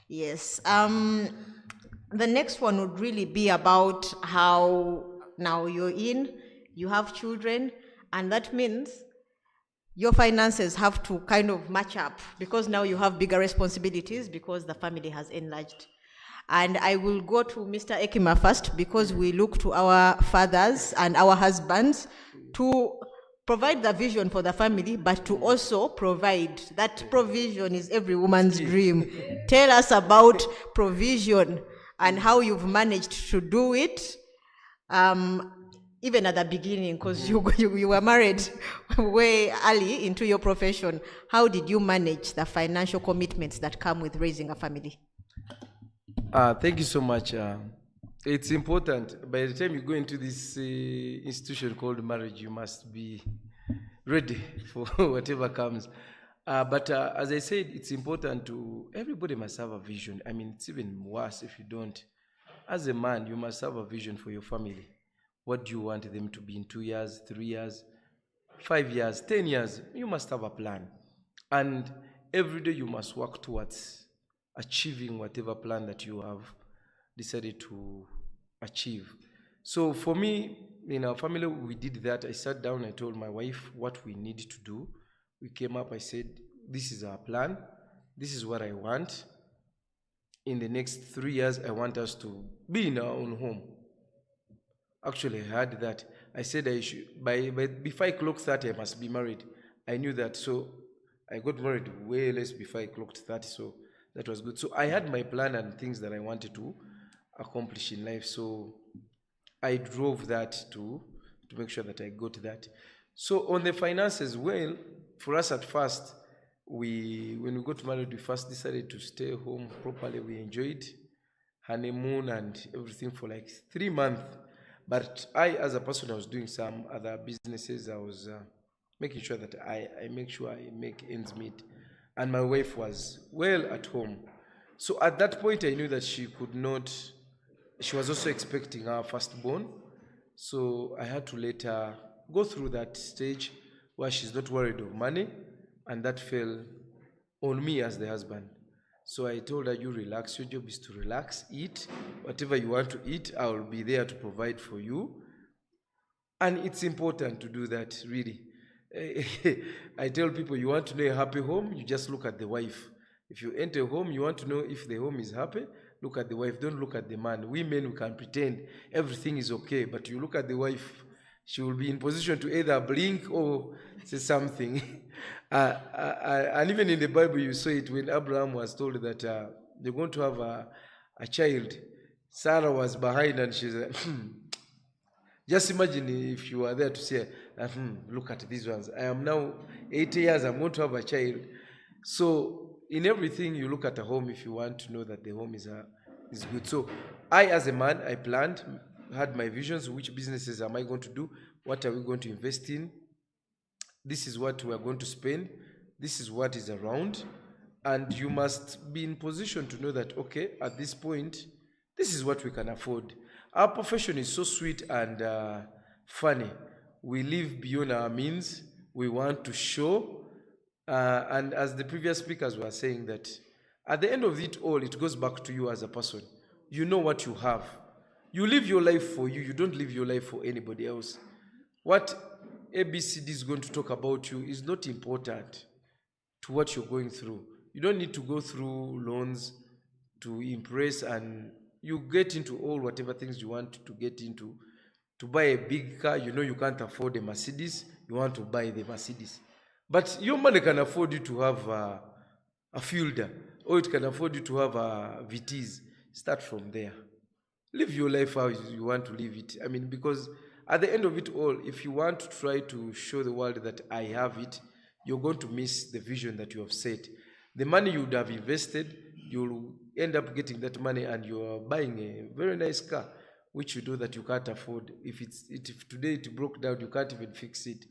Yes. The next one would really be about how now you have children, and that means your finances have to kind of match up because now you have bigger responsibilities because the family has enlarged. And I will go to Mr. Ekima first because we look to our fathers and our husbands to provide the vision for the family, but to also provide. That provision is every woman's dream. Tell us about provision and how you've managed to do it. Even at the beginning, because you were married way early into your profession. How did you manage the financial commitments that come with raising a family? Thank you so much. It's important. By the time you go into this institution called marriage, you must be ready for whatever comes. But as I said, it's important to, everybody must have a vision. I mean, it's even worse if you don't. As a man, you must have a vision for your family. What do you want them to be in 2 years, 3 years, 5 years, 10 years? You must have a plan. And every day you must work towards achieving whatever plan that you have decided to achieve. So for me, in our family, we did that. I sat down, I told my wife what we need to do. We came up, I said, this is our plan. This is what I want. In the next 3 years, I want us to be in our own home. Actually, I had that. I said I should, before I clocked 30, I must be married. I knew that, so I got married way less before I clocked 30, so that was good. So I had my plan and things that I wanted to accomplish in life, so I drove that to make sure that I got that. So on the finances, well, for us at first, when we got married, we first decided to stay home properly. We enjoyed honeymoon and everything for like 3 months. But I, as a person, I was doing some other businesses. I was making sure that I make sure I make ends meet. And my wife was well at home. So at that point, I knew that she could not, she was also expecting our firstborn. So I had to let her go through that stage where she's not worried of money. And that fell on me as the husband. So I told her, you relax, your job is to relax, eat, whatever you want to eat, I will be there to provide for you. And it's important to do that, really. I tell people, you want to know a happy home, you just look at the wife. If you enter a home, you want to know if the home is happy, look at the wife, don't look at the man. We men, we can pretend everything is okay, but you look at the wife, she will be in position to either blink or say something. And even in the Bible, you saw it when Abraham was told that they're going to have a child. Sarah was behind and she's like, just imagine if you were there to say, look at these ones. I am now 80 years, I'm going to have a child. So in everything, you look at a home if you want to know that the home is good. So I, as a man, I planned, had my visions, which businesses am I going to do, what are we going to invest in, this is what we are going to spend, this is what is around, and you must be in position to know that, okay, at this point, this is what we can afford. Our profession is so sweet and funny. We live beyond our means. We want to show, and as the previous speakers were saying, that at the end of it all, it goes back to you as a person. You know what you have. You live your life for you. You don't live your life for anybody else. What ABCD is going to talk about you is not important to what you're going through. You don't need to go through loans to impress, and you get into all whatever things you want to get into. To buy a big car, you know you can't afford a Mercedes, you want to buy the Mercedes. But your money can afford you to have a Fielder, or it can afford you to have a VTs. Start from there. Live your life how you want to live it. I mean, because at the end of it all, if you want to try to show the world that I have it, you're going to miss the vision that you have set. The money you would have invested, you'll end up getting that money and you're buying a very nice car, which you know that you can't afford. If today it broke down, you can't even fix it.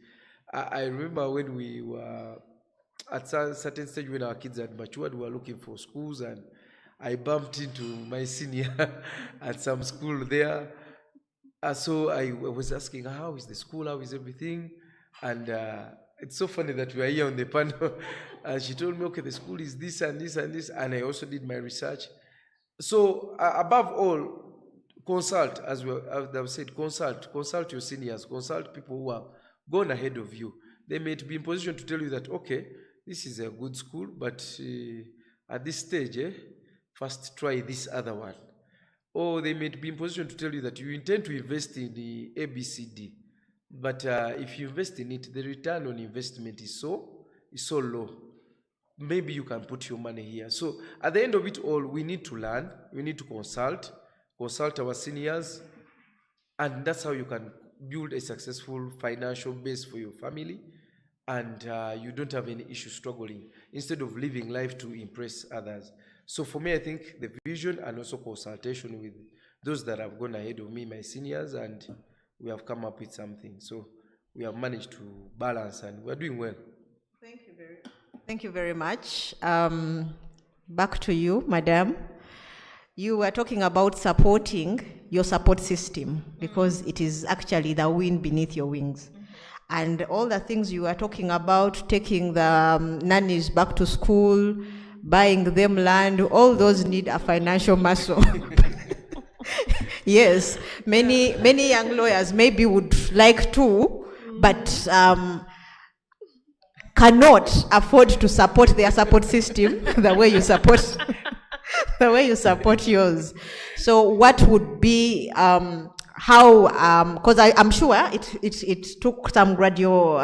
I remember when we were at a certain stage when our kids had matured, we were looking for schools, and I bumped into my senior at some school there. So I was asking, how is the school? How is everything? And it's so funny that we are here on the panel. And she told me, okay, the school is this and this and this. And I also did my research. So above all, consult, as I've said, consult your seniors, consult people who have gone ahead of you. They may be in position to tell you that, okay, this is a good school, but at this stage, first try this other one. Or they may be in position to tell you that you intend to invest in the ABCD, but if you invest in it, the return on investment is so low. Maybe you can put your money here. So at the end of it all, we need to learn, we need to consult our seniors, and that's how you can build a successful financial base for your family, and you don't have any issue struggling, instead of living life to impress others. So for me, I think the vision and also consultation with those that have gone ahead of me, my seniors, and we have come up with something. So we have managed to balance, and we're doing well. Thank you very much. Back to you, Madam. You were talking about supporting your support system, because it is actually the wind beneath your wings. And all the things you were talking about, taking the nannies back to school, buying them land, all those need a financial muscle. Yes, many young lawyers maybe would like to, but cannot afford to support their support system the way you support yours. So what would be how, because I'm sure it took some gradual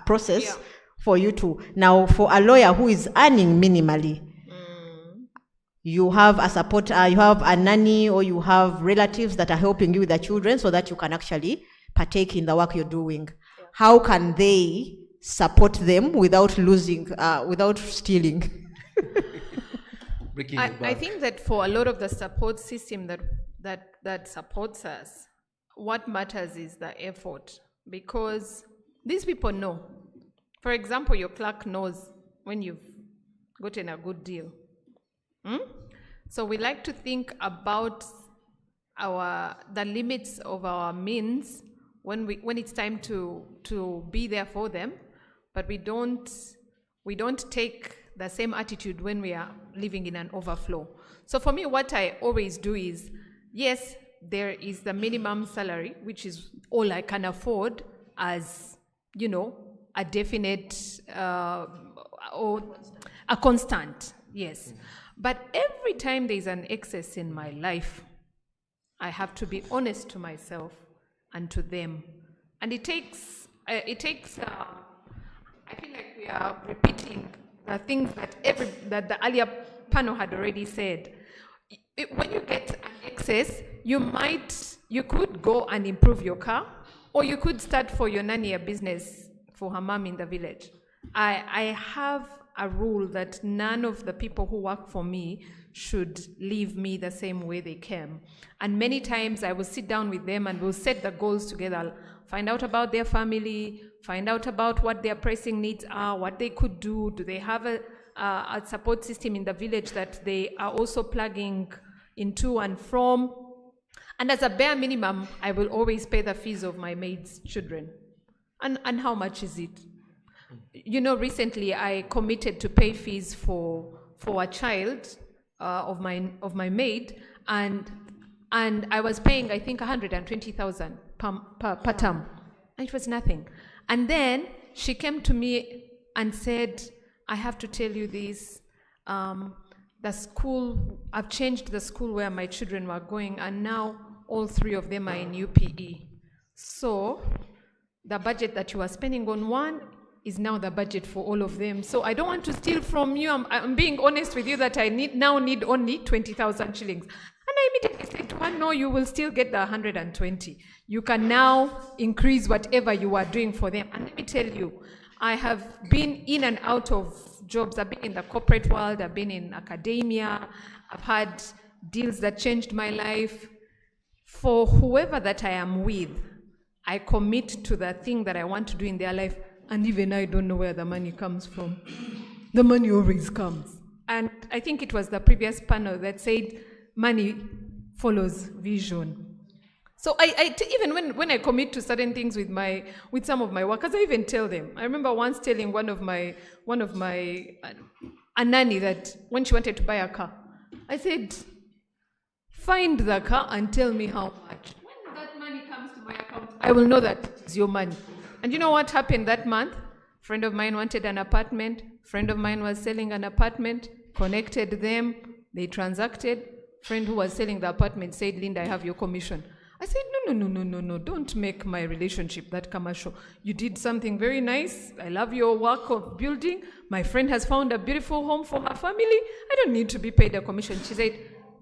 process for you to, now for a lawyer who is earning minimally, you have a support, you have a nanny, or you have relatives that are helping you with the children so that you can actually partake in the work you're doing. How can they support them without losing, without stealing? I think that for a lot of the support system that supports us, what matters is the effort, because these people know. For example, your clerk knows when you've gotten a good deal. So we like to think about the limits of our means when it's time to be there for them, but we don't take the same attitude when we are living in an overflow. So for me, what I always do is, yes, there is the minimum salary, which is all I can afford as, a definite or a constant, yes. But every time there's an excess in my life, I have to be honest to myself and to them. And it takes I feel like we are repeating the things that the earlier panel had already said. When you get an excess, you could go and improve your car, or you could start for your nanny a business for her mom in the village. I have a rule that none of the people who work for me should leave me the same way they came. And many times I will sit down with them and we'll set the goals together, find out about their family, find out about what their pressing needs are, what they could do. Do they have a support system in the village that they are also plugging into and from? And as a bare minimum, I will always pay the fees of my maid's children. And how much is it? Recently I committed to pay fees for a child of my maid, and I was paying, I think, 120,000 per term, and it was nothing. And then she came to me and said, I have to tell you this, the school, I've changed the school where my children were going, and now all three of them are in UPE. So the budget that you are spending on one is now the budget for all of them. So I don't want to steal from you. I'm being honest with you that I now need only 20,000 shillings. And I immediately said to her, no, you will still get the 120. You can now increase whatever you are doing for them. And let me tell you, I have been in and out of jobs. I've been in the corporate world. I've been in academia. I've had deals that changed my life. For whoever that I am with, I commit to the thing that I want to do in their life, and even I don't know where the money comes from. The money always comes. And I think it was the previous panel that said money follows vision. So even when I commit to certain things with some of my workers, I even tell them. I remember once telling one of my a nanny that when she wanted to buy a car, I said, find the car and tell me how much. When that money comes to my account, I will know that it's your money. And you know what happened that month? A friend of mine wanted an apartment. Friend of mine was selling an apartment, connected them, they transacted. Friend who was selling the apartment said, Linda, I have your commission. I said, no, don't make my relationship that commercial. You did something very nice. I love your work of building. My friend has found a beautiful home for her family. I don't need to be paid a commission. She said,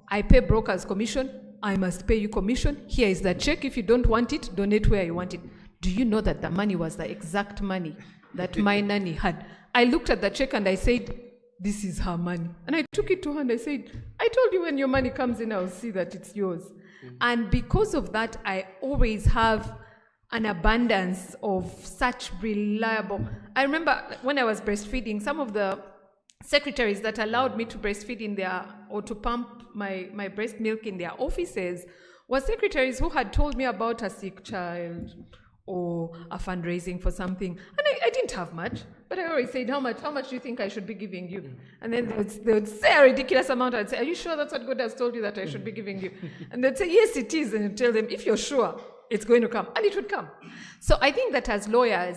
I pay brokers commission. I must pay you commission. Here is the check. If you don't want it, donate where you want it. Do you know that the money was the exact money that my nanny had? I looked at the check and I said, this is her money. And I took it to her and I said, I told you when your money comes in, I'll see that it's yours. And because of that, I always have an abundance of such reliable. I remember when I was breastfeeding, some of the secretaries that allowed me to breastfeed in their, or to pump my breast milk in their offices, were secretaries who had told me about a sick child or a fundraising for something. And I didn't have much, but I always said, how much do you think I should be giving you? And then they would say a ridiculous amount. I'd say, are you sure that's what God has told you that I should be giving you? And they'd say, yes, it is. And I'd tell them, if you're sure, it's going to come. And it would come. So I think that as lawyers,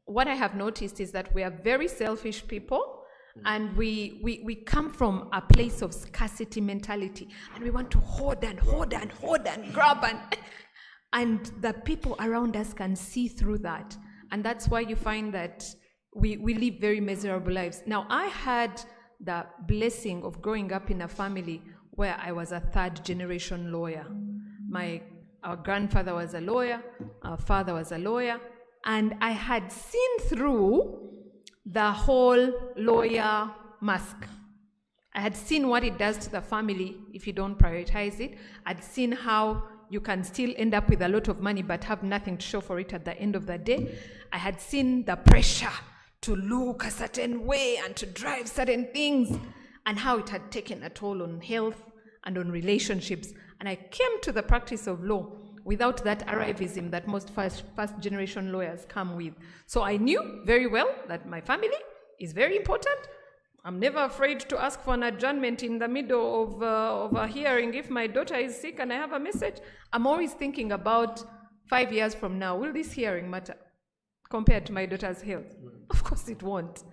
what I have noticed is that we are very selfish people, and we come from a place of scarcity mentality, and we want to hoard and grab and the people around us can see through that. And that's why you find that we live very miserable lives. Now, I had the blessing of growing up in a family where I was a third generation lawyer. Our grandfather was a lawyer, our father was a lawyer, and I had seen through the whole lawyer mask. I had seen what it does to the family if you don't prioritize it. I'd seen how you can still end up with a lot of money but have nothing to show for it at the end of the day. I had seen the pressure to look a certain way and to drive certain things, and how it had taken a toll on health and on relationships. And I came to the practice of law without that arrivism that most first generation lawyers come with. So I knew very well that my family is very important. I'm never afraid to ask for an adjournment in the middle of a hearing if my daughter is sick and I have a message. I'm always thinking about 5 years from now, will this hearing matter compared to my daughter's health? Of course it won't.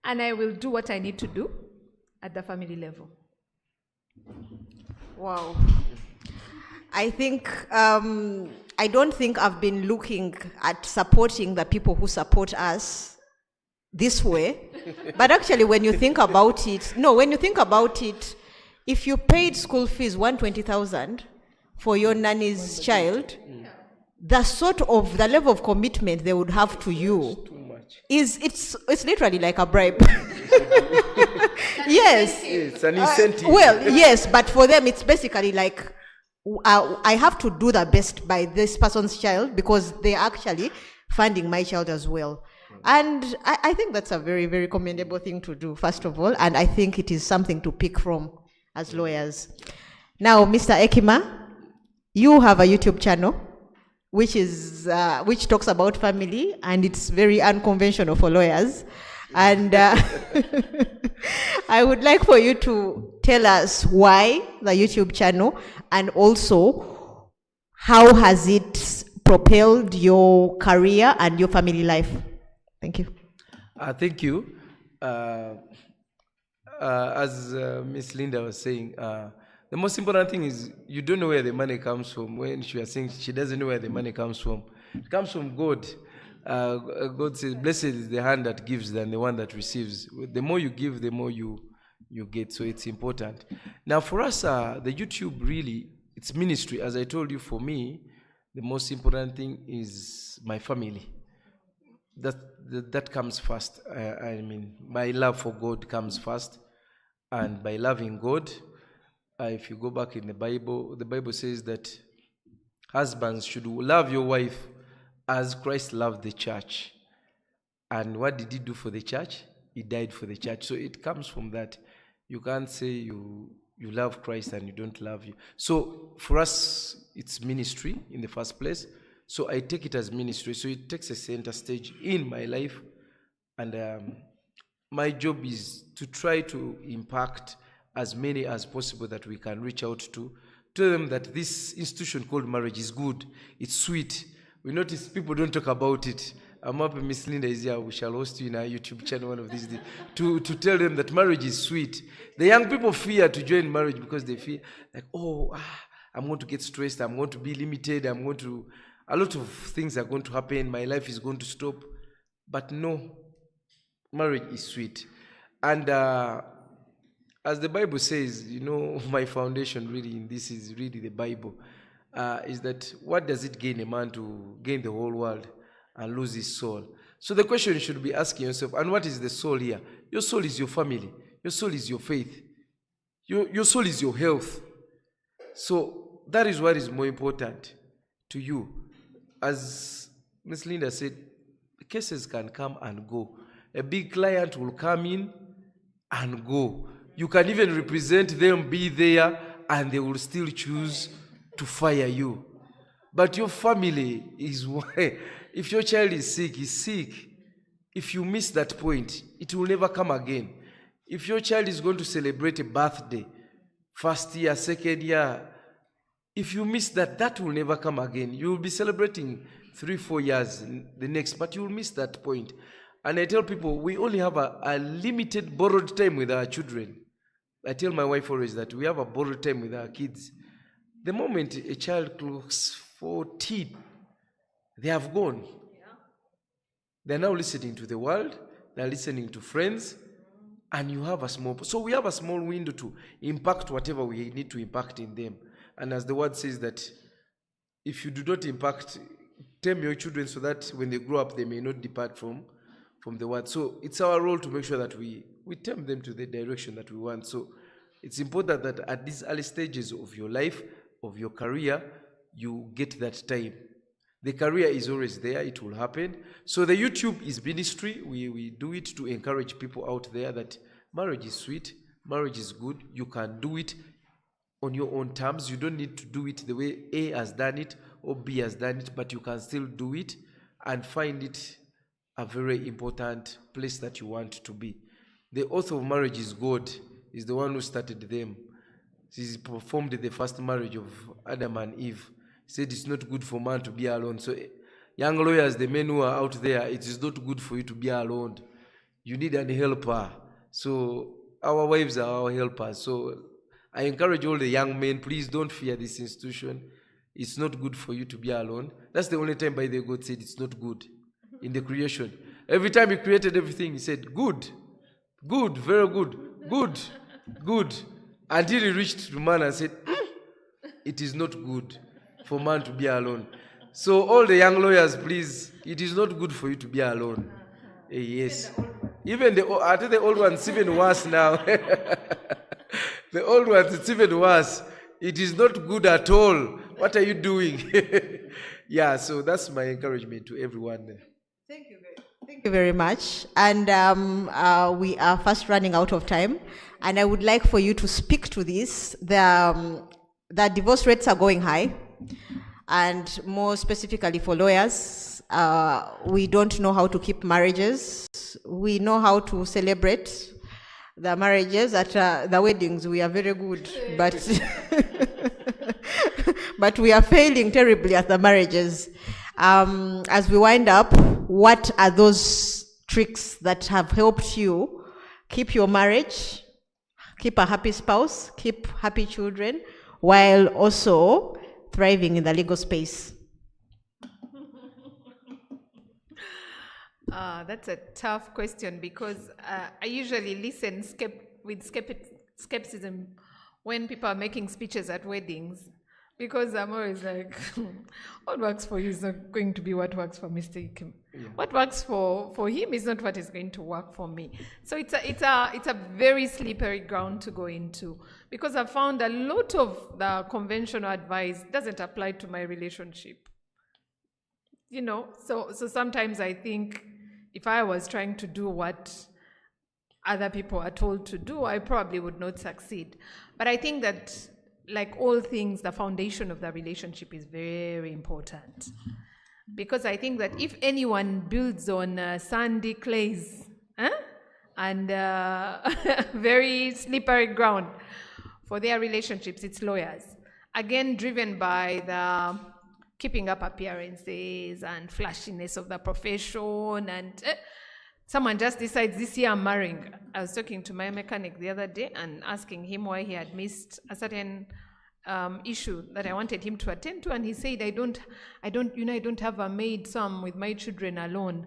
And I will do what I need to do at the family level. Wow. I think, I don't think I've been looking at supporting the people who support us this way. But actually, when you think about it, if you paid school fees 120,000 for your nanny's child, the level of commitment they would have to you it's literally like a bribe. Yes. It's an incentive. Well, yes, but for them it's basically like, I have to do the best by this person's child because they're actually funding my child as well. And I think that's a very, very commendable thing to do, first of all, and I think it is something to pick from as lawyers. Now, Mr. Ekima, you have a YouTube channel which talks about family, and it's very unconventional for lawyers. And I would like for you to tell us why the YouTube channel, and also how has it propelled your career and your family life. Thank you. Thank you. As Miss Linda was saying, the most important thing is you don't know where the money comes from. When she was saying she doesn't know where the money comes from, it comes from God. God says, "Blessed is the hand that gives than the one that receives." The more you give, the more you get. So it's important. Now, for us, the YouTube really, it's ministry. As I told you, for me, the most important thing is my family. That comes first. I mean, my love for God comes first, and by loving God, if you go back in the Bible says that husbands should love your wife as Christ loved the church. And what did he do for the church? He died for the church. So it comes from that. You can't say you love Christ and you don't love you. So for us, it's ministry in the first place. So I take it as ministry. So it takes a center stage in my life. And my job is to try to impact as many as possible that we can reach out to. Tell them that this institution called marriage is good. It's sweet. We notice people don't talk about it. I'm happy Miss Linda is here. We shall host you in our YouTube channel one of these days to tell them that marriage is sweet. The young people fear to join marriage because they feel like, I'm going to get stressed. I'm going to be limited. a lot of things are going to happen. My life is going to stop. But no, marriage is sweet. And as the Bible says, my foundation really in this is really the Bible, is that what does it gain a man to gain the whole world and lose his soul? So the question you should be asking yourself, and what is the soul here? Your soul is your family. Your soul is your faith. Your soul is your health. So that is what is more important to you. As Ms. Linda said, cases can come and go. A big client will come in and go. You can even represent them, be there, and they will still choose to fire you. But your family is why. If your child is sick, he's sick. If you miss that point, it will never come again. If your child is going to celebrate a birthday, first year, second year, if you miss that, that will never come again. You will be celebrating 3-4 years the next, but you will miss that point. And I tell people, we only have a limited borrowed time with our children. I tell my wife always that we have a borrowed time with our kids. The moment a child clocks 14, they have gone. They're now listening to the world, they're listening to friends, and you have a small... So we have a small window to impact whatever we need to impact in them. And as the word says that if you do not impact, tame your children so that when they grow up, they may not depart from the word. So it's our role to make sure that we tame them to the direction that we want. So it's important that at these early stages of your life, of your career, you get that time. The career is always there, it will happen. So the YouTube is ministry. We do it to encourage people out there that marriage is sweet, marriage is good. You can do it on your own terms. You don't need to do it the way A has done it or B has done it, but you can still do it and find it a very important place that you want to be. The author of marriage is God, is the one who started them. He performed the first marriage of Adam and Eve. He said it's not good for man to be alone. So young lawyers, the men who are out there, it is not good for you to be alone. You need an helper. So our wives are our helpers. So I encourage all the young men, please don't fear this institution. It's not good for you to be alone. That's the only time by the God said it's not good in the creation. Every time he created everything, he said, good, good, very good, good, good. Until he reached to man and said, it is not good for man to be alone. So all the young lawyers, please, it is not good for you to be alone. Yes. Even I think the old ones, even worse now. The old ones, it's even worse. It is not good at all. What are you doing? Yeah, so that's my encouragement to everyone there. Thank you very much. And we are fast running out of time. And I would like for you to speak to this. The divorce rates are going high. And more specifically for lawyers, we don't know how to keep marriages. We know how to celebrate the marriages. At the weddings, we are very good. But we are failing terribly at the marriages. As we wind up, what are those tricks that have helped you keep your marriage, keep a happy spouse, keep happy children, while also thriving in the legal space? That's a tough question because I usually listen with skepticism when people are making speeches at weddings, because I'm always like, what works for you is not going to be what works for Mr. Ikim. Yeah. What works for him is not what is going to work for me. So it's a very slippery ground to go into, because I found a lot of the conventional advice doesn't apply to my relationship. so sometimes I think if I was trying to do what other people are told to do, I probably would not succeed. But I think that, like all things, the foundation of the relationship is very important. Because I think that if anyone builds on sandy clays and very slippery ground for their relationships, it's lawyers. Again, driven by the keeping up appearances and flashiness of the profession, and someone just decides this year I'm marrying. I was talking to my mechanic the other day and asking him why he had missed a certain issue that I wanted him to attend to, and he said, I don't have a maid, so I'm with my children alone.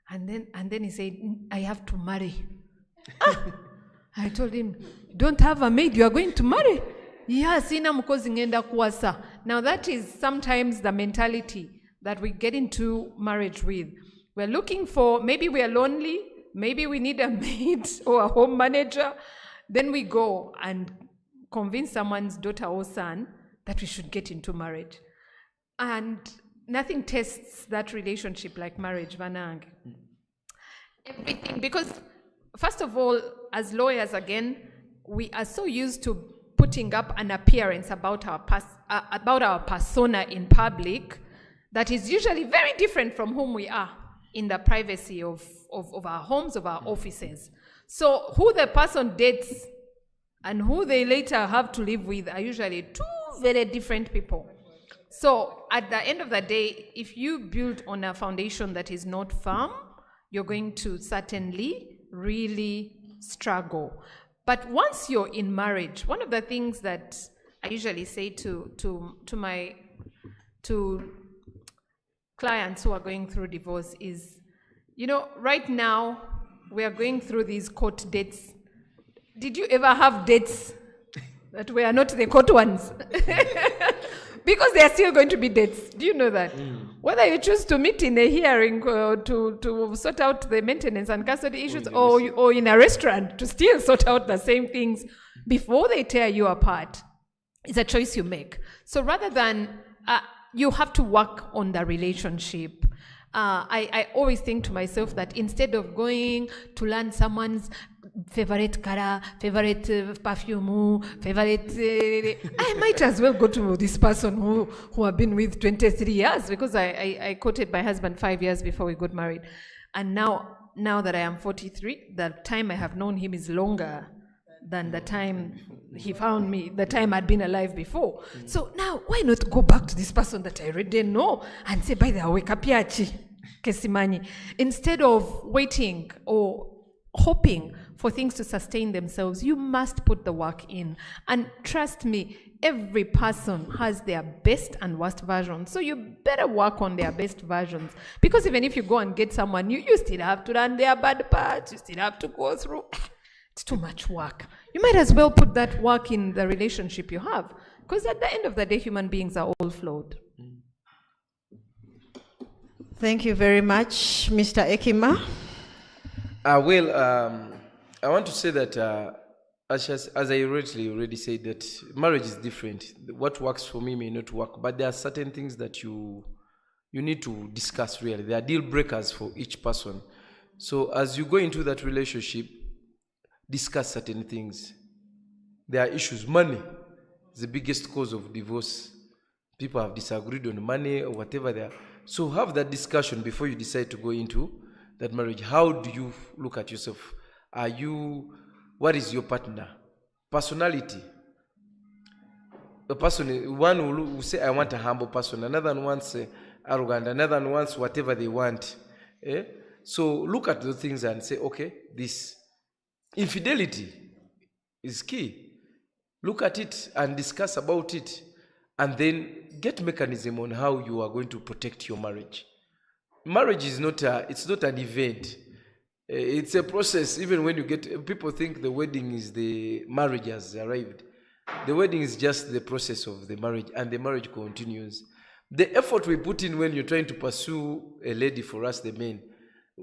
And then he said, I have to marry. I told him, don't have a maid, you are going to marry? Yes, sina mkozi ngenda kuwasa. Now that is sometimes the mentality that we get into marriage with. We're looking for, maybe we are lonely, maybe we need a maid or a home manager. Then we go and convince someone's daughter or son that we should get into marriage. And nothing tests that relationship like marriage, Vanang. Everything, because first of all, as lawyers, again, we are so used to putting up an appearance about our persona in public that is usually very different from whom we are in the privacy of our homes, of our offices. So who the person dates and who they later have to live with are usually two very different people. So at the end of the day, if you build on a foundation that is not firm, you're going to certainly really struggle. But once you're in marriage, one of the things that I usually say to clients who are going through divorce is, right now we are going through these court dates. Did you ever have dates that were not the court ones? Because they are still going to be dates. Do you know that? Whether you choose to meet in a hearing to sort out the maintenance and custody issues, or in a restaurant to still sort out the same things before they tear you apart, it's a choice you make. So rather than you have to work on the relationship, I always think to myself that instead of going to learn someone's favorite color, favorite perfume, I might as well go to this person who I've been with 23 years, because I courted my husband 5 years before we got married. And now that I am 43, the time I have known him is longer than the time he found me, the time I'd been alive before. So now, why not go back to this person that I already know and say, by the way, kapiachi, kesimani, instead of waiting or hoping for things to sustain themselves. You must put the work in. And trust me, every person has their best and worst versions. So you better work on their best versions. Because even if you go and get someone new, you still have to learn their bad parts. You still have to go through. It's too much work. You might as well put that work in the relationship you have. Because at the end of the day, human beings are all flawed. Thank you very much, Mr. Ekima. I want to say that, as I already said, that marriage is different. What works for me may not work, but there are certain things that you need to discuss really. There are deal breakers for each person. So as you go into that relationship, discuss certain things. There are issues. Money is the biggest cause of divorce. People have disagreed on money or whatever they are. So have that discussion before you decide to go into that marriage. How do you look at yourself? What is your partner? Personality. The person, one will say, I want a humble person. Another one wants arrogant. Another one wants whatever they want. So look at those things and say, okay, this. Infidelity is key. Look at it and discuss about it. And then get mechanism on how you are going to protect your marriage. Marriage is not it's not an event. It's a process. Even when you get, people think the wedding is the marriage has arrived. The wedding is just the process of the marriage, and the marriage continues. The effort we put in when you're trying to pursue a lady, for us the men,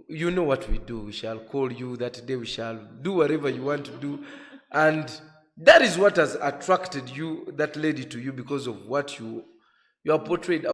you know what we do. We shall call you that day, we shall do whatever you want to do. And that is what has attracted you, that lady, to you, because of what you are portrayed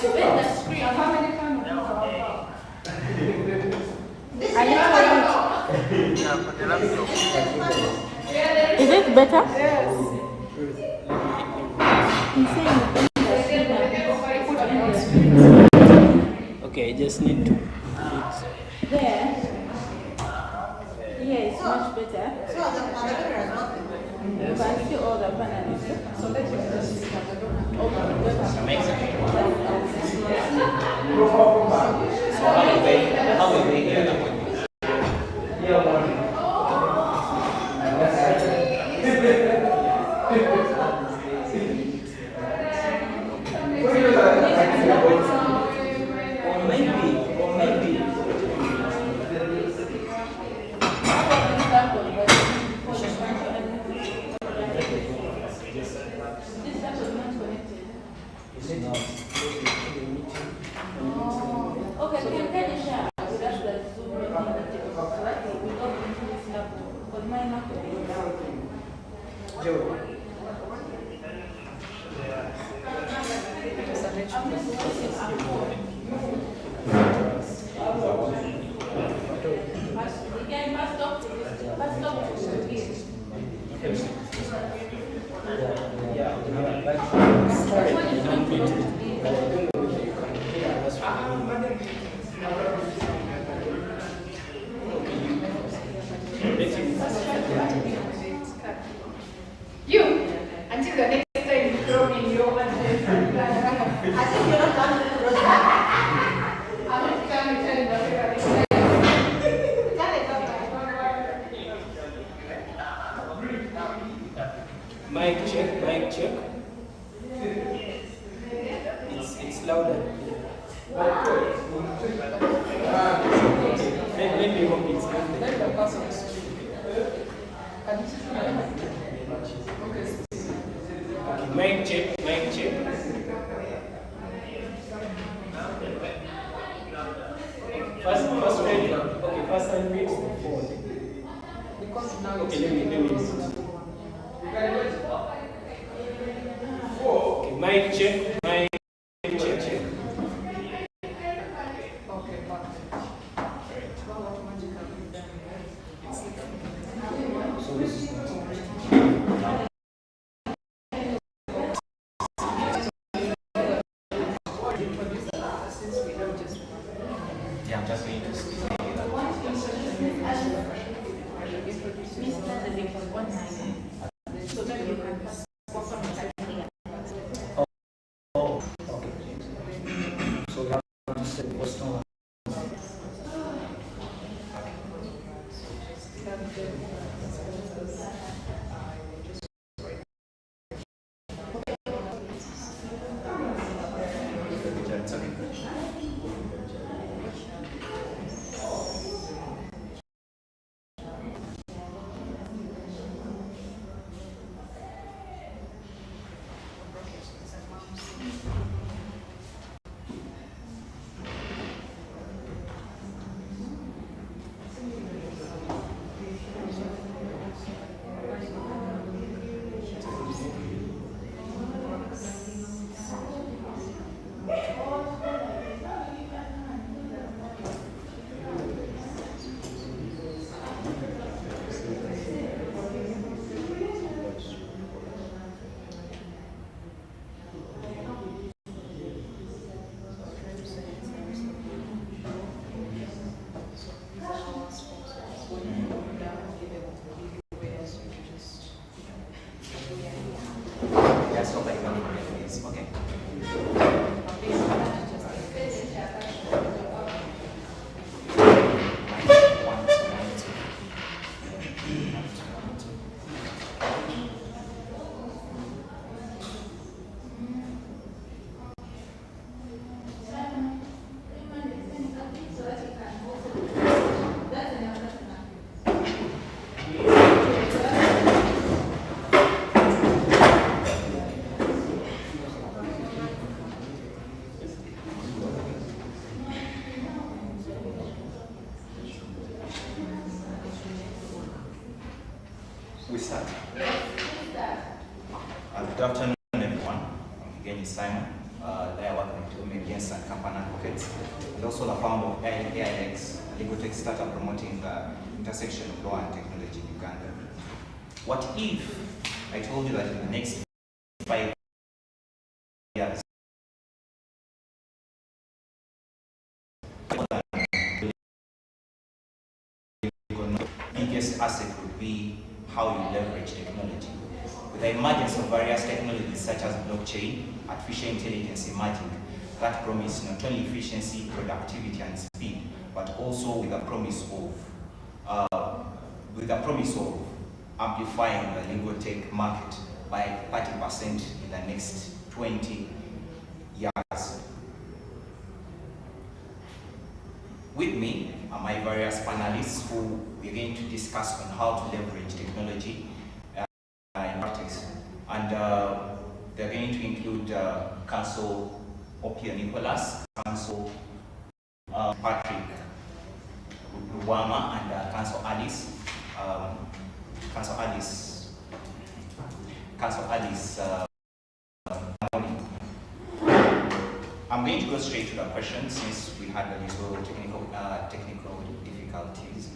Is it better? Okay, I just need to. There. Yeah, it's much better. You can see all the panelists. So let's just How will they hear that? You, until the next time you throw in your I think you're not done with the I'm not done with the Mic check. It's louder. Let me hope it's okay, mic check. First ready. Okay, first time read forward. Okay, let me okay, mic check. Yeah, I'm just going to speak. Yes, go back one minute, please. Okay. We start. Good afternoon, everyone. Again, it's Simon. They are welcome to me again. attorneys and company advocates, and also the founder of AIX, a legal tech startup promoting the intersection of law and technology in Uganda. What if I told you that in the next 5 years, the biggest asset would be how you leverage technology. With the emergence of various technologies such as blockchain, artificial intelligence emerging, that promise not only efficiency, productivity, and speed, but also with the promise of amplifying the legal tech market by 30% in the next 20 years. With me are my various panelists who we're going to discuss on how to leverage technology in practice. And they're going to include Council Opio Nicholas, Council Patrick Wama, and Council Alice. I'm going to go straight to the question since we had a little technical difficulties.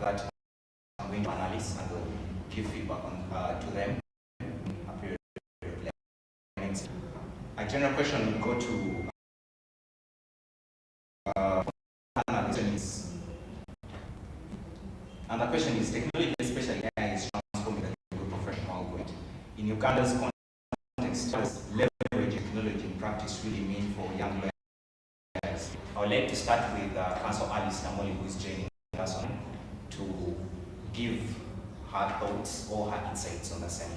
That I'm going to analyze and give feedback on, to them. A general question will go to analysts. And the question is, technology, especially AI, is transforming the legal profession worldwide. In Uganda's context, what does leverage technology in practice really mean for young lawyers? I would like to start with Council Alice Namoli, who is joining us on to give her thoughts or her insights on the same.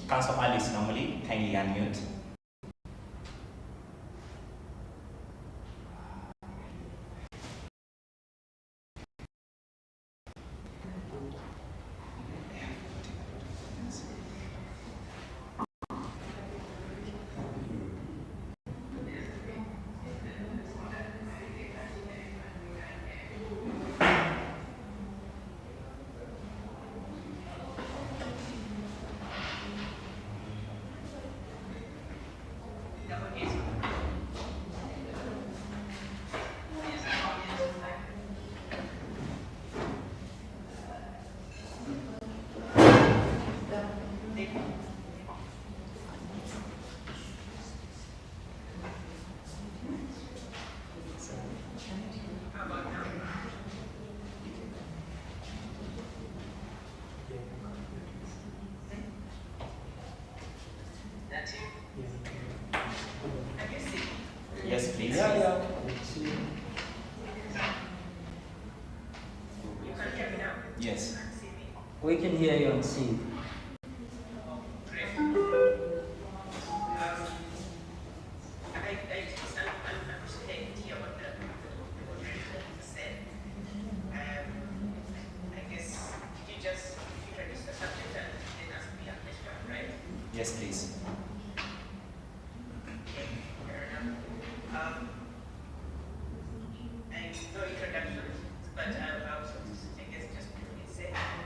Council Alice normally, kindly unmute. Yes, please. Yeah. Yes. We can hear you and see. Yes, please. No introduction, but I guess just briefly say I am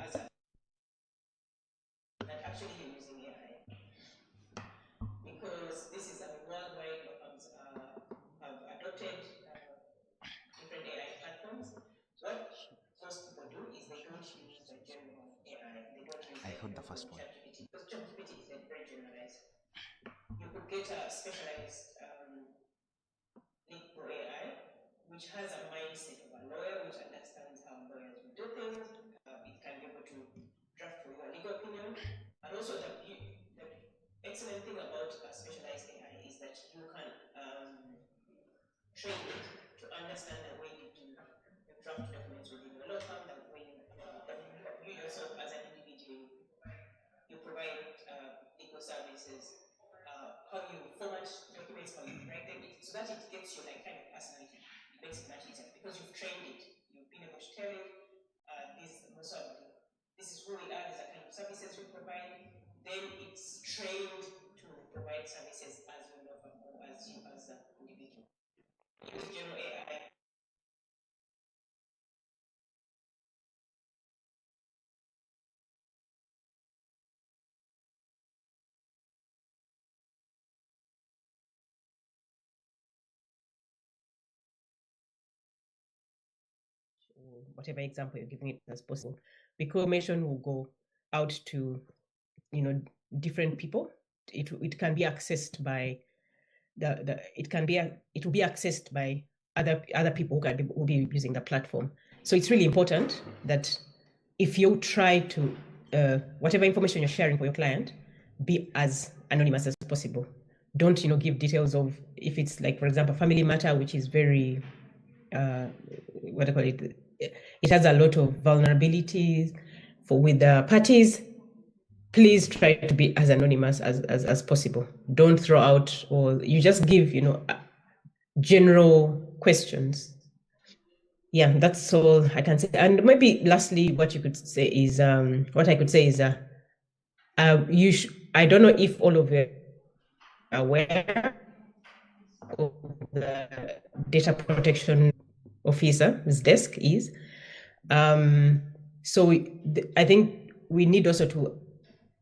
as a that actually you're using AI, because this is a worldwide have adopted different AI platforms. What most people do is they don't use the general AI. They don't use the first one. ChatGPT, because ChatGPT is like very generalized. You could get a specialized legal AI, which has a mindset of a lawyer, which understands how lawyers will do things. It can be able to draft for you a legal opinion. And also the excellent thing about a specialized AI is that you can train it to understand the way you do draft documents within your law firm, the way you yourself as an individual, you provide legal services, how you format documents, how you write them, so that it gets you like kind of personality. It makes it much easier because you've trained it. You've been able to tell it, this is who we are, these are kind of services we provide. Then it's trained to provide services as your law firm or as you as an individual. Use general AI. Or whatever example you're giving it as possible, because information will go out to different people. It can be accessed by it will be accessed by other people who will be using the platform. So it's really important that if you try to whatever information you're sharing for your client, be as anonymous as possible. Don't give details of, if it's like, for example, family matter, which is very what do I call it? It has a lot of vulnerabilities with the parties. Please try to be as anonymous as possible. Don't throw out, or you just give general questions. Yeah, that's all I can say. And maybe lastly, what I could say is I don't know if all of you are aware of the data protection officer's desk is. So I think we need also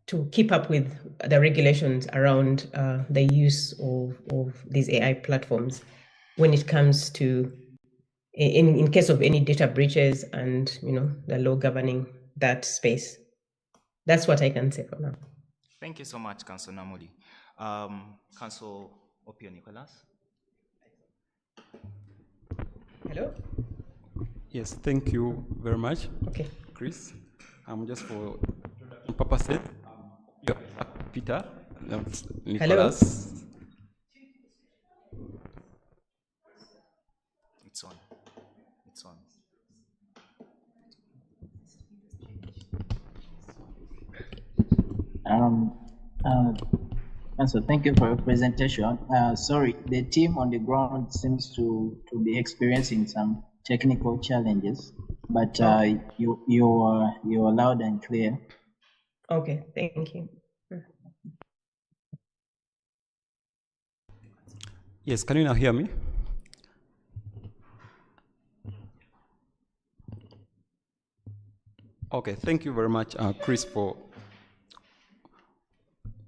to keep up with the regulations around the use of these AI platforms when it comes to, in case of any data breaches and the law governing that space. That's what I can say for now. Thank you so much, Councillor Namuli. Councillor Opio Nicholas. Hello? Yes, thank you very much. Okay. Chris, just for purposes, Peter, Nicholas. Hello? It's on. It's on. So thank you for your presentation. Sorry, the team on the ground seems to be experiencing some technical challenges, but you're loud and clear. Okay, thank you. Yes, can you now hear me? Okay, thank you very much, Chris,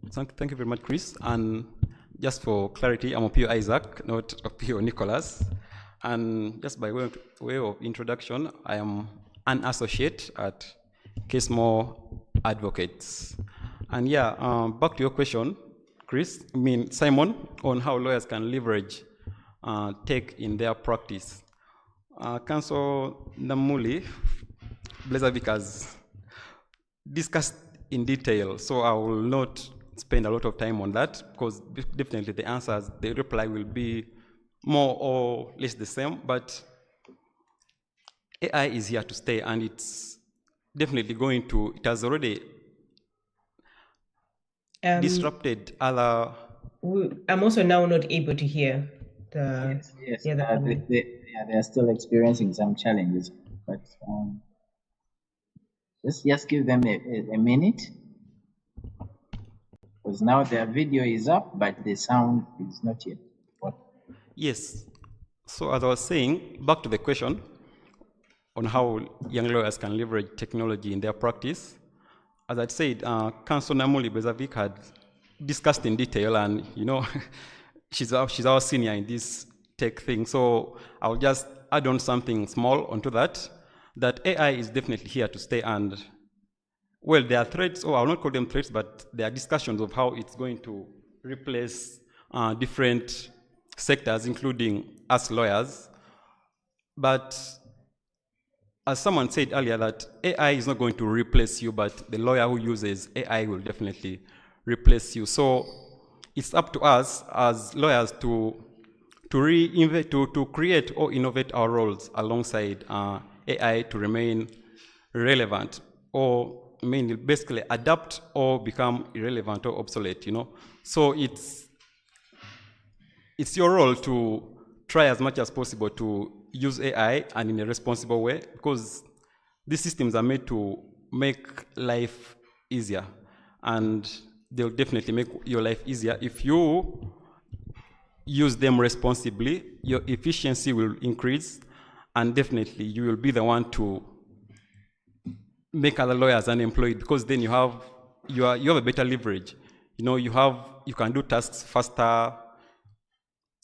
Thank you very much, Chris. And just for clarity, I'm Opio Isaac, not Opio Nicholas. And just by way of introduction, I am an associate at Casemore Advocates. And yeah, back to your question, Chris, Simon, on how lawyers can leverage tech in their practice. Councillor Namuli Blazavik has discussed in detail, so I will not spend a lot of time on that, because definitely the reply will be more or less the same, but AI is here to stay, and it's definitely it has already disrupted other... I'm also now not able to hear Yes. They are still experiencing some challenges, but just give them a minute, because now their video is up, but the sound is not yet. Yes. So as I was saying, back to the question, on how young lawyers can leverage technology in their practice. As I said, Council Namuli Bezavic had discussed in detail, and she's our senior in this tech thing. So I'll just add on something small onto that AI is definitely here to stay. And well, there are threats, or I'll not call them threats, but there are discussions of how it's going to replace different sectors, including us lawyers. But as someone said earlier, that AI is not going to replace you, but the lawyer who uses AI will definitely replace you. So it's up to us as lawyers to create or innovate our roles alongside AI to remain relevant, or mainly basically adapt or become irrelevant or obsolete. So it's your role to try as much as possible to use AI and in a responsible way, because these systems are made to make life easier, and they'll definitely make your life easier. If you use them responsibly, your efficiency will increase, and definitely you will be the one to make other lawyers unemployed, because then you have a better leverage. You can do tasks faster,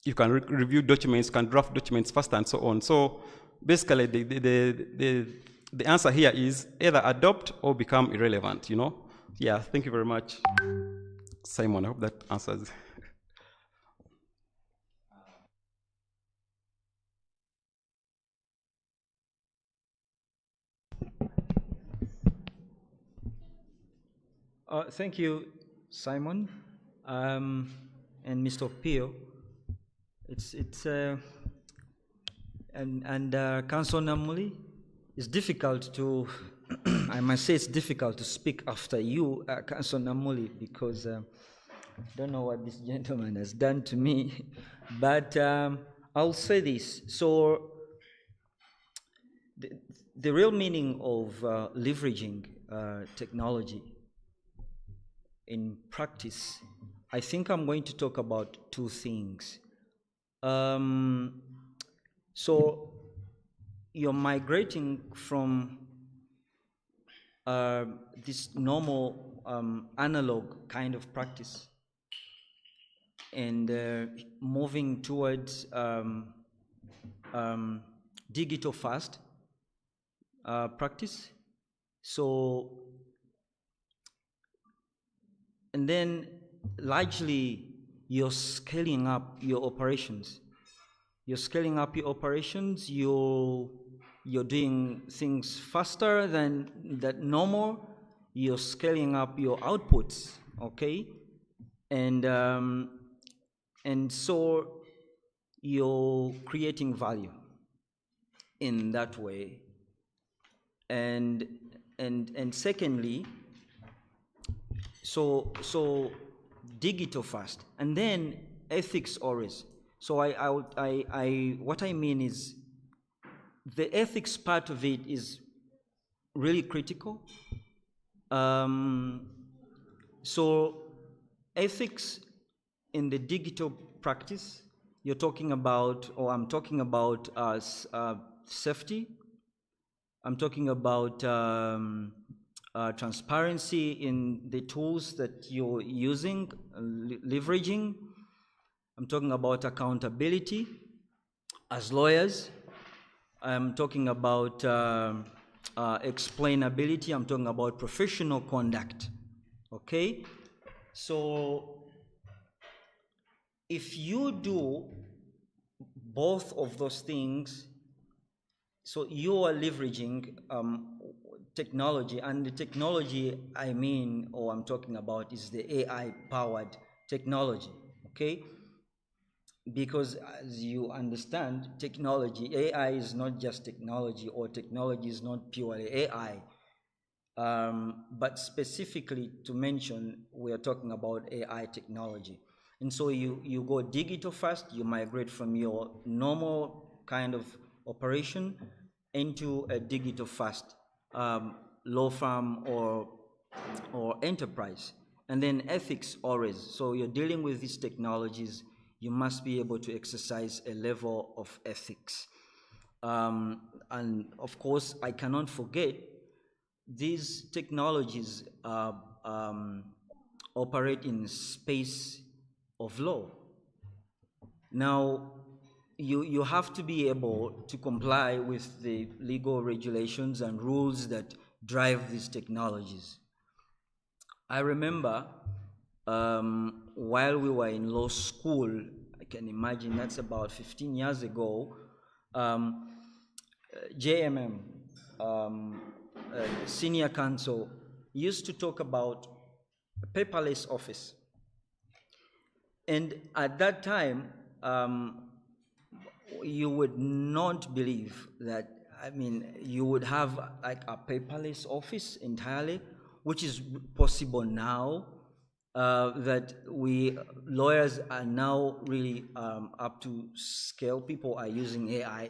you can review documents, you can draft documents faster, and so on. So basically, the answer here is either adopt or become irrelevant. Yeah. Thank you very much, Simon. I hope that answers. Thank you, Simon, and Mr. Pio. And Council Namuli, it's difficult to, I must say it's difficult to speak after you, Council Namuli, because I don't know what this gentleman has done to me, but I'll say this. So the real meaning of leveraging technology in practice, I think I'm going to talk about two things. So you're migrating from this normal analog kind of practice and moving towards digital fast practice. So, and then largely you're scaling up your operations. You're scaling up your operations, you're doing things faster than normal, you're scaling up your outputs, okay? And so you're creating value in that way. And secondly, so digital fast, and then ethics always. So what I mean is the ethics part of it is really critical. So ethics in the digital practice, you're talking about, or I'm talking about safety. I'm talking about transparency in the tools that you're using, leveraging. I'm talking about accountability as lawyers. I'm talking about explainability. I'm talking about professional conduct. Okay? So if you do both of those things, so you are leveraging technology, and the technology I mean, or I'm talking about, is the AI-powered technology, okay? Because as you understand, technology, AI is not just technology, or technology is not purely AI. But specifically to mention, we are talking about AI technology. And so you go digital first, you migrate from your normal kind of operation into a digital first law firm or enterprise. And then ethics always. So you're dealing with these technologies, you must be able to exercise a level of ethics. And of course, I cannot forget these technologies operate in space of law. Now, you have to be able to comply with the legal regulations and rules that drive these technologies. I remember while we were in law school, I can imagine that's about 15 years ago, JMM, senior counsel, used to talk about a paperless office. And at that time, you would not believe that, I mean, you would have like a paperless office entirely, which is possible now, that we lawyers are now really up to scale. People are using AI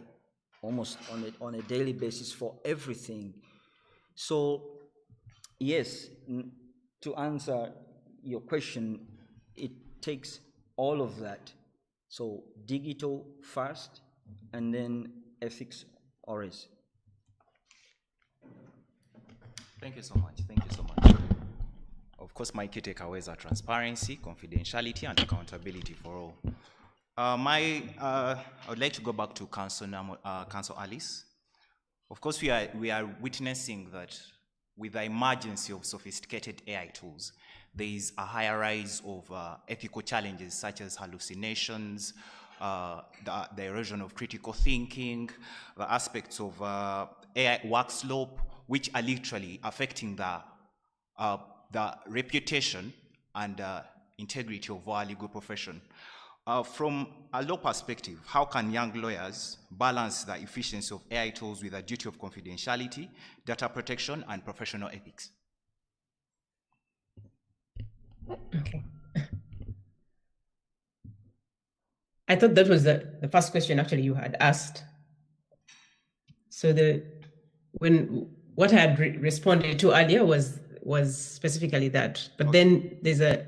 almost on a daily basis for everything. So yes, to answer your question, it takes all of that. So digital first, and then ethics always. Thank you so much. Thank you so much. Of course, my key takeaways are transparency, confidentiality, and accountability for all. I would like to go back to Council Alice. Of course, we are witnessing that with the emergence of sophisticated AI tools, there is a higher rise of ethical challenges such as hallucinations, the erosion of critical thinking, the aspects of AI work slope, which are literally affecting the reputation and integrity of our legal profession. From a law perspective, how can young lawyers balance the efficiency of AI tools with a duty of confidentiality, data protection, and professional ethics? Okay. I thought that was the first question actually you had asked. So what I had responded to earlier was specifically that, but okay. Then there's a.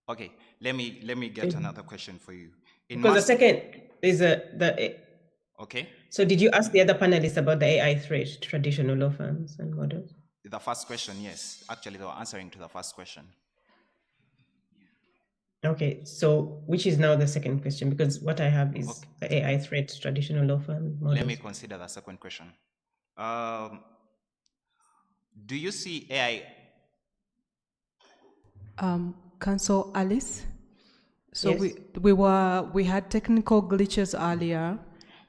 Okay, let me get another question for you. Because the second is the. Okay. So did you ask the other panelists about the AI threat to traditional law firms and models? The first question, yes. Actually, they were answering to the first question. Okay, so which is now the second question? Because what I have is the AI threat to traditional law firm models. Let me consider the second question. Do you see AI? Council Alice. So yes. we had technical glitches earlier,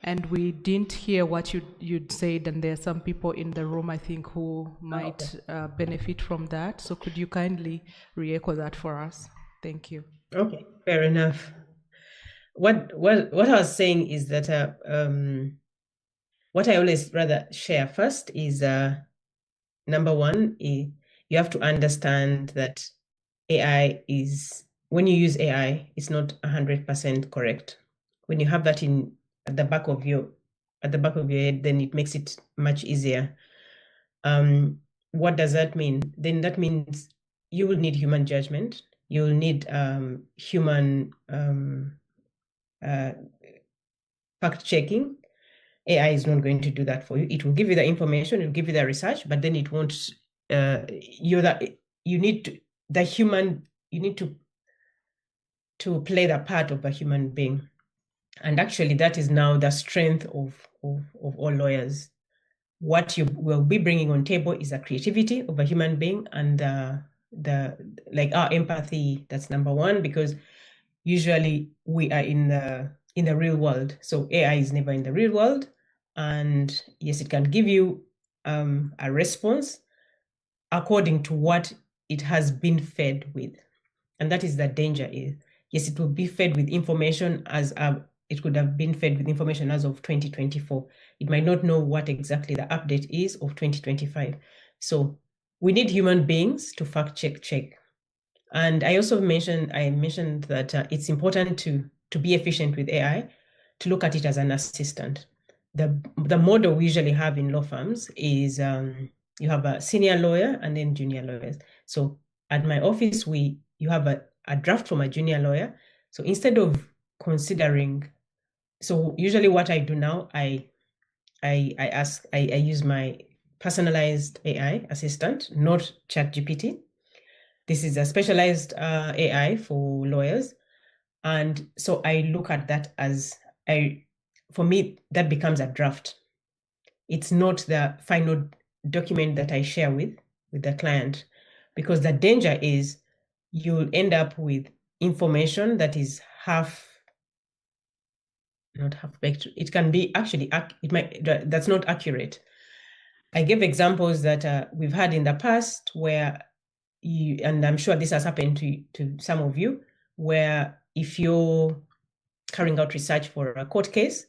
and we didn't hear what you'd said, and there are some people in the room, I think, who might benefit from that. So could you kindly re-echo that for us? Thank you. Okay, fair enough. What I was saying is that what I always rather share first is number one, you have to understand that AI is, when you use AI, it's not 100% correct. When you have that at the back of your head, then it makes it much easier. What does that mean? Then that means you will need human judgment. You will need human fact checking. AI is not going to do that for you. It will give you the information, it will give you the research, but then it won't. You need to play the part of a human being, and actually that is now the strength of all lawyers. What you will be bringing on table is the creativity of a human being and our empathy. That's number one, because usually we are in the real world. So AI is never in the real world, and yes, it can give you a response according to what it has been fed with, and that is the danger. Is yes, it will be fed with information as it could have been fed with information as of 2024. It might not know what exactly the update is of 2025. So we need human beings to fact check. And I also mentioned that it's important to be efficient with AI, to look at it as an assistant. The model we usually have in law firms is you have a senior lawyer and then junior lawyers. So at my office, you have a draft from a junior lawyer. So instead of considering, so usually what I do now, I I use my personalized AI assistant, not ChatGPT. This is a specialized AI for lawyers. And so I look at that as for me, that becomes a draft. It's not the final document that I share with the client, because the danger is you'll end up with information that is not half baked. It can be actually, that's not accurate. I gave examples that we've had in the past where and I'm sure this has happened to some of you, where if you're carrying out research for a court case,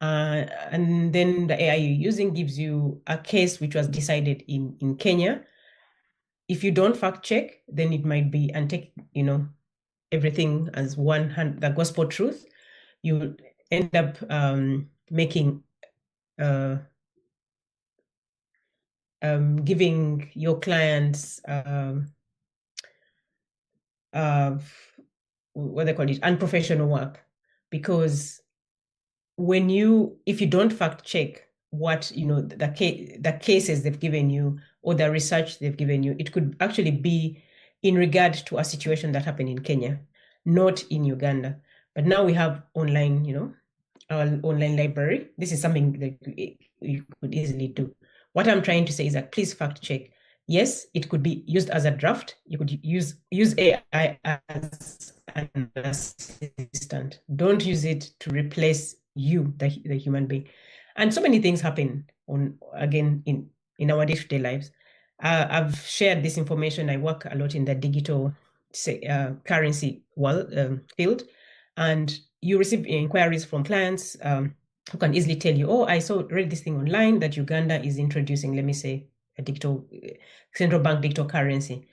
and then the AI you're using gives you a case which was decided in Kenya. If you don't fact check, then it might be and take everything as the gospel truth. You end up making giving your clients what they call it, unprofessional work, because if you don't fact check what the cases they've given you or the research they've given you, it could actually be in regard to a situation that happened in Kenya, not in Uganda. But now we have online, our online library. This is something that you could easily do. What I'm trying to say is that please fact check. Yes, it could be used as a draft. You could use AI as an assistant. Don't use it to replace you, the human being. And so many things happen in our day-to-day lives. I've shared this information. I work a lot in the digital currency field, and you receive inquiries from clients who can easily tell you, oh, I read this thing online that Uganda is introducing, let me say, a digital central bank digital currency.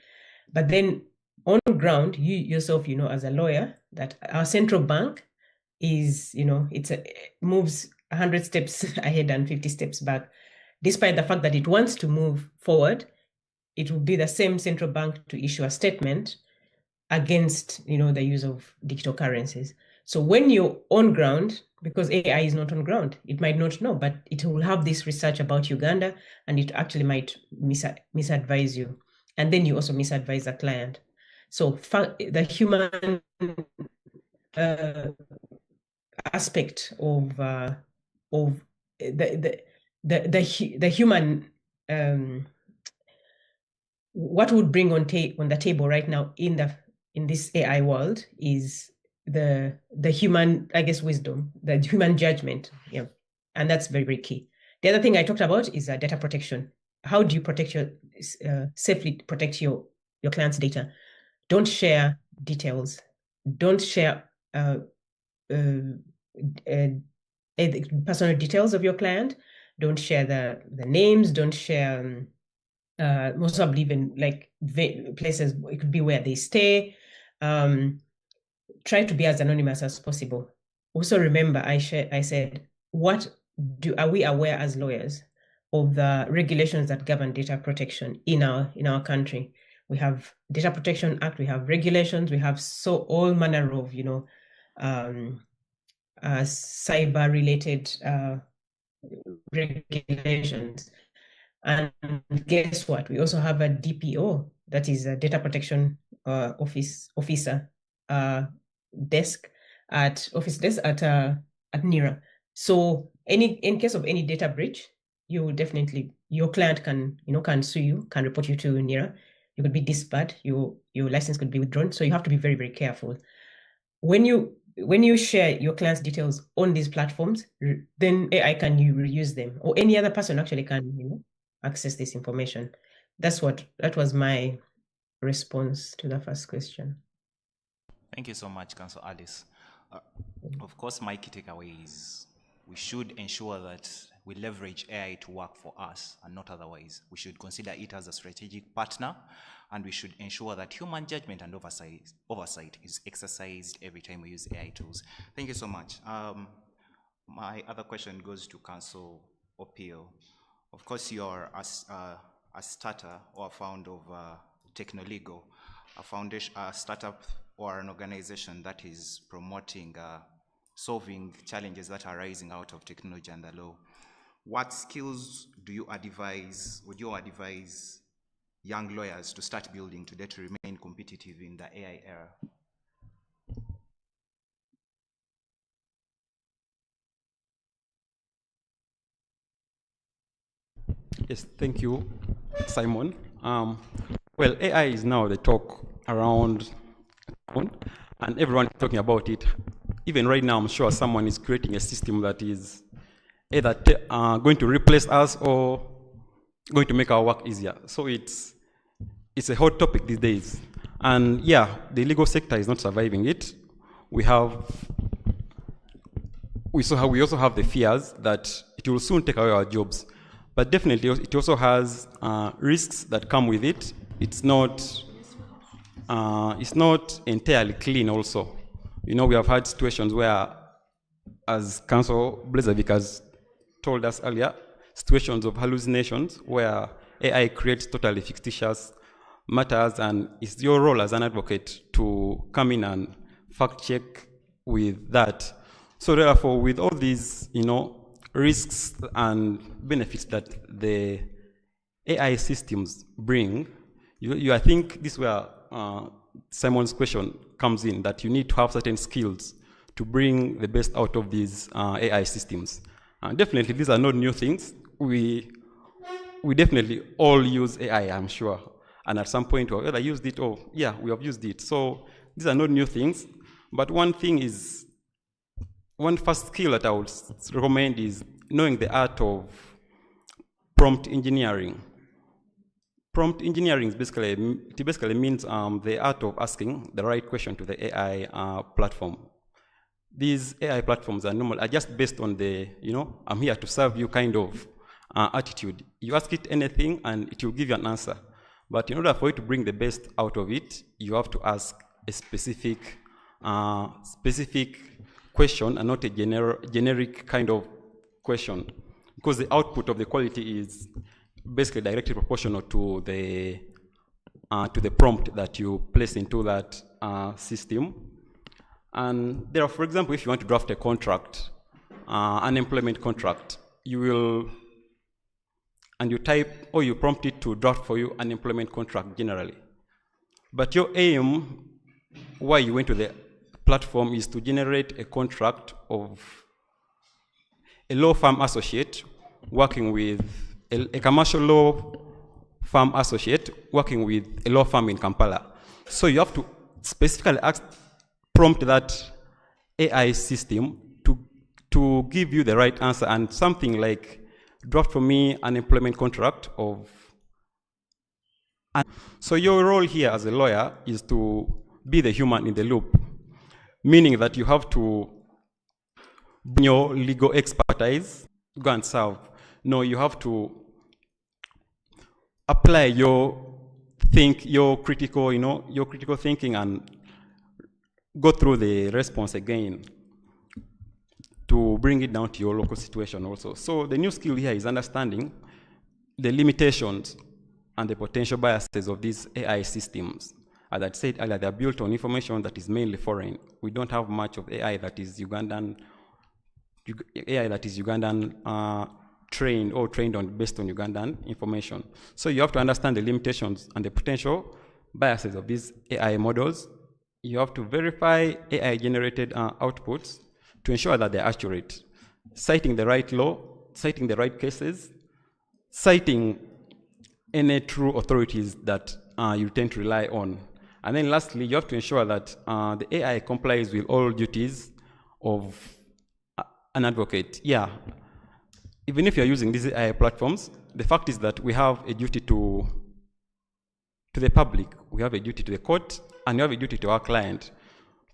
But then on ground, you yourself, as a lawyer, that our central bank is, moves 100 steps ahead and 50 steps back. Despite the fact that it wants to move forward, it will be the same central bank to issue a statement against, the use of digital currencies. So when you're on ground, because AI is not on ground, it might not know, but it will have this research about Uganda, and it actually might misadvise you. And then you also misadvise the client. So the human aspect of the human what would bring on the table right now in this AI world is the human, I guess, wisdom, the human judgment. Yeah, and that's very, very key. The other thing I talked about is data protection. How do you protect safely protect your client's data? Don't share details. Don't share personal details of your client. Don't share the names. Don't share most probably even like places. It could be where they stay. Try to be as anonymous as possible. Also remember, I said, are we aware as lawyers of the regulations that govern data protection in our country? We have Data Protection Act, we have regulations, we have all manner of cyber related regulations. And guess what? We also have a DPO, that is a data protection officer desk at NERA. So in case of any data breach, you will definitely, your client can sue you, can report you to NERA. You could be disbarred, your license could be withdrawn. So you have to be very, very careful. When you share your client's details on these platforms, then AI can reuse them, or any other person actually can access this information. That was my response to the first question. Thank you so much, Council Alice. Of course, my key takeaway is we should ensure that we leverage AI to work for us and not otherwise. We should consider it as a strategic partner, and we should ensure that human judgment and oversight is exercised every time we use AI tools. Thank you so much. My other question goes to Council Opio. Of course, you're a starter or a founder of Technolegal, a foundation, a startup or an organization that is promoting solving challenges that are arising out of technology and the law. what skills would you advise young lawyers to start building today to remain competitive in the AI era? Yes, thank you, Simon. Well, AI is now the talk around, and everyone is talking about it. Even right now, I'm sure someone is creating a system that is either going to replace us or going to make our work easier. So it's a hot topic these days. And yeah, the legal sector is not surviving it. We also have the fears that it will soon take away our jobs. But definitely, it also has risks that come with it. It's not entirely clean also. You know, we have had situations where, as Council Blazevich has told us earlier, situations of hallucinations where AI creates totally fictitious matters, and it's your role as an advocate to come in and fact check with that. So therefore, with all these, risks and benefits that the AI systems bring, I think this is where Simon's question comes in, that you need to have certain skills to bring the best out of these AI systems. Definitely, these are not new things. We definitely all use AI, I'm sure. And at some point, we either used it or, yeah, we have used it. So these are not new things. But one first skill that I would recommend is knowing the art of prompt engineering. Prompt engineering is basically means the art of asking the right question to the AI platform. These AI platforms are just based on the, I'm here to serve you kind of attitude. You ask it anything and it will give you an answer. But in order for you to bring the best out of it, you have to ask a specific question and not a generic kind of question, because the output of the quality is basically directly proportional to the prompt that you place into that system. And there are, for example, if you want to draft a contract, an employment contract, you type or you prompt it to draft for you an employment contract generally. But your aim, why you went to the platform, is to generate a contract of a law firm associate working with a commercial law firm associate working with a law firm in Kampala. So you have to specifically prompt that AI system to give you the right answer, and something like draft for me an employment contract of. So your role here as a lawyer is to be the human in the loop, meaning that you have to bring your legal expertise, go and serve. No, you have to apply your critical thinking and go through the response again to bring it down to your local situation also. So the new skill here is understanding the limitations and the potential biases of these AI systems. As I said earlier, they're built on information that is mainly foreign. We don't have much of AI that is Ugandan trained on based on Ugandan information. So you have to understand the limitations and the potential biases of these AI models. You have to verify AI-generated outputs to ensure that they're accurate, citing the right law, citing the right cases, citing any true authorities that you tend to rely on. And then lastly, you have to ensure that the AI complies with all duties of an advocate. Yeah, even if you're using these AI platforms, the fact is that we have a duty to the public, we have a duty to the court, and we have a duty to our client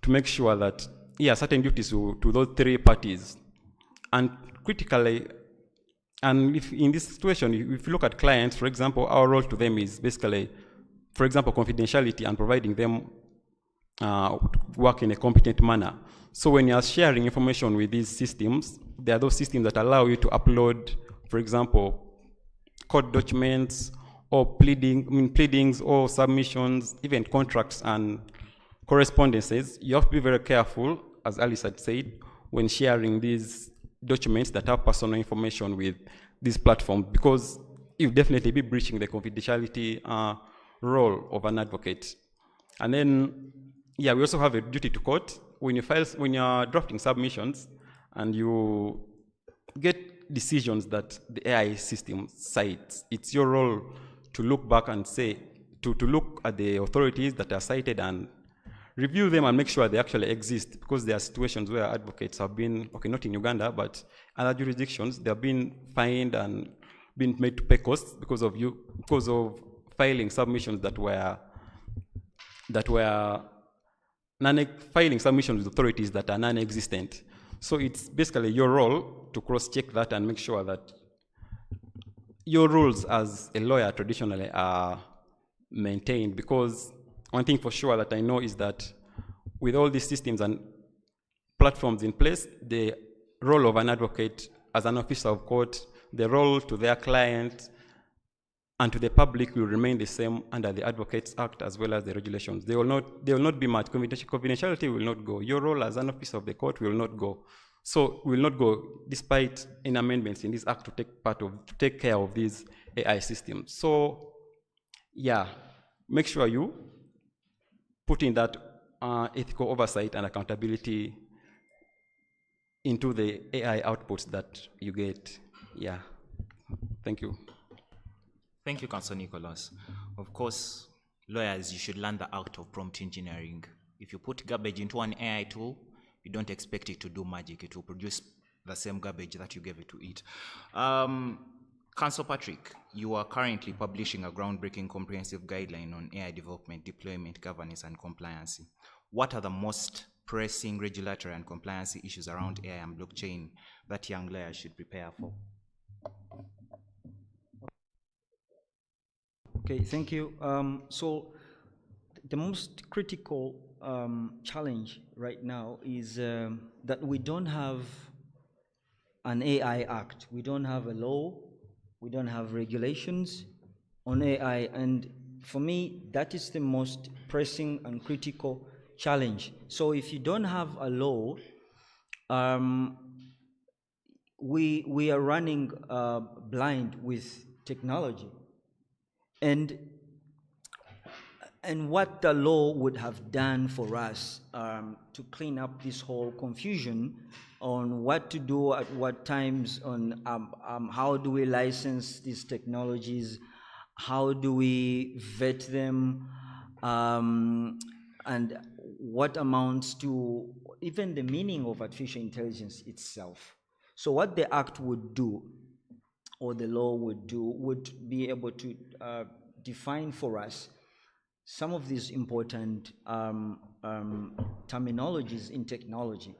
to make sure that, certain duties to those three parties. And critically, and if in this situation, if you look at clients, for example, our role to them is basically, for example, confidentiality and providing them work in a competent manner. So when you are sharing information with these systems, there are those systems that allow you to upload, for example, court documents or pleadings or submissions, even contracts and correspondences. You have to be very careful, as Alice had said, when sharing these documents that have personal information with this platform, because you'll definitely be breaching the confidentiality role of an advocate. And then, yeah, we also have a duty to court. When you're drafting submissions and you get decisions that the AI system cites, it's your role to look back and say, to look at the authorities that are cited and review them and make sure they actually exist, because there are situations where advocates have been, okay, not in Uganda, but other jurisdictions, they have been fined and been made to pay costs because of filing submissions that were filing submissions with authorities that are non-existent. So it's basically your role to cross-check that and make sure that your rules as a lawyer traditionally are maintained, because one thing for sure that I know is that with all these systems and platforms in place, the role of an advocate as an officer of court, the role to their client and to the public will remain the same under the Advocates Act as well as the regulations. They will not be much. Confidentiality will not go. Your role as an officer of the court will not go. So will not go despite any amendments in this act to take care of these AI systems. So yeah, make sure you put in that ethical oversight and accountability into the AI outputs that you get. Yeah, thank you. Thank you, Councillor Nicholas. Of course, lawyers, you should learn the art of prompt engineering. If you put garbage into an AI tool, you don't expect it to do magic. It will produce the same garbage that you gave it to eat. Councillor Patrick, you are currently publishing a groundbreaking comprehensive guideline on AI development, deployment, governance, and compliance. What are the most pressing regulatory and compliance issues around AI and blockchain that young lawyers should prepare for? Okay, thank you. So the most critical challenge right now is that we don't have an AI Act. We don't have a law. We don't have regulations on AI. And for me, that is the most pressing and critical challenge. So if you don't have a law, we are running blind with technology. And what the law would have done for us to clean up this whole confusion on what to do at what times, on how do we license these technologies, how do we vet them, and what amounts to even the meaning of artificial intelligence itself. So what the Act would do, or the law would do, would be able to define for us some of these important terminologies in technology,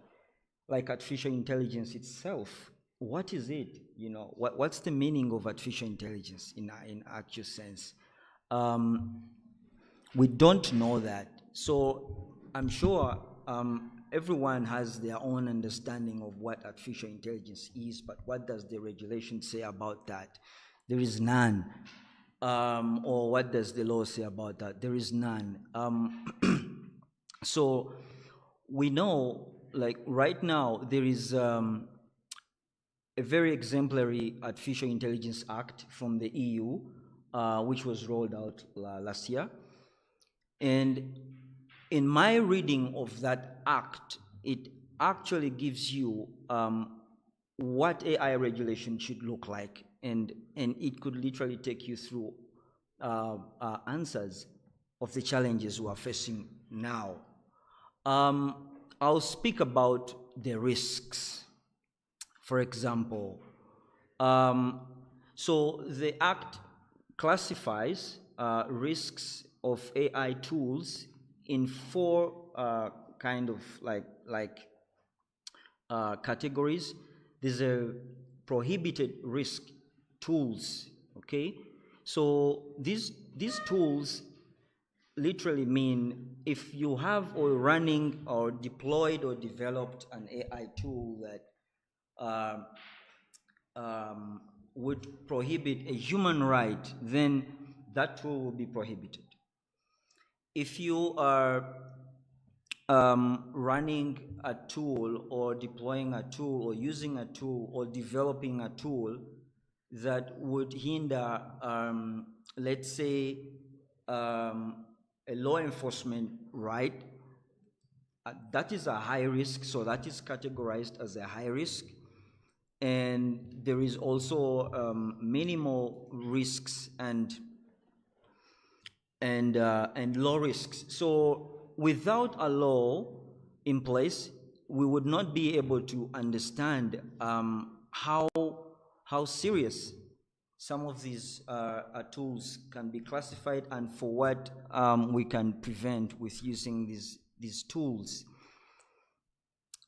like artificial intelligence itself. What is it? You know, what's the meaning of artificial intelligence in actual sense? We don't know that. So I'm sure everyone has their own understanding of what artificial intelligence is, but what does the regulation say about that? There is none. Or what does the law say about that? There is none. So we know, like right now, there is a very exemplary Artificial Intelligence Act from the EU, which was rolled out last year. And in my reading of that act, it actually gives you what AI regulation should look like, and it could literally take you through answers of the challenges we are facing now. I'll speak about the risks. For example, so the Act classifies risks of AI tools in four kind of categories. There's a prohibited risk tools, okay? So these tools literally mean if you have or running or deployed or developed an AI tool that would prohibit a human right, then that tool will be prohibited. If you are running a tool or deploying a tool or using a tool or developing a tool that would hinder, let's say, a law enforcement right, that is a high risk, so that is categorized as a high risk. And there is also minimal risks and low risks. So without a law in place, we would not be able to understand how serious some of these tools can be classified and for what we can prevent with using these tools.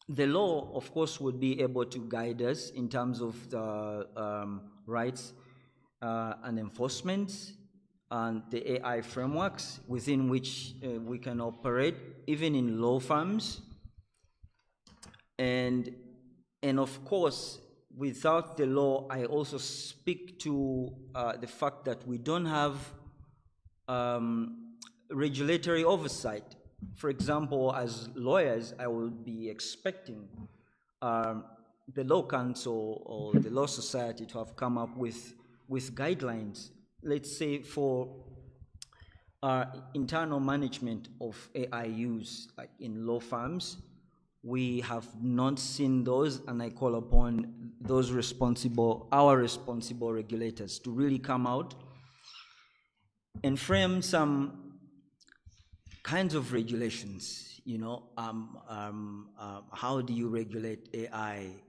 The law, of course, would be able to guide us in terms of the rights and enforcement and the AI frameworks within which we can operate, even in law firms. And of course, without the law, I also speak to the fact that we don't have regulatory oversight. For example, as lawyers, I will be expecting the Law Council or the Law Society to have come up with guidelines, let's say, for internal management of AI use, like in law firms. We have not seen those, and I call upon those responsible, our responsible regulators, to really come out and frame some kinds of regulations. You know, how do you regulate AI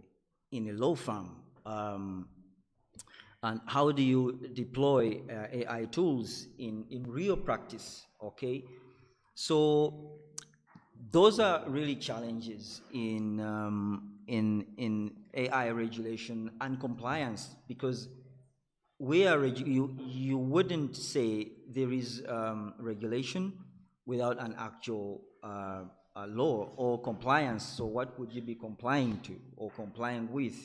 in a law firm? And how do you deploy AI tools in real practice? Okay, so those are really challenges in AI regulation and compliance, because we are you wouldn't say there is regulation without an actual law or compliance. So what would you be complying to or complying with?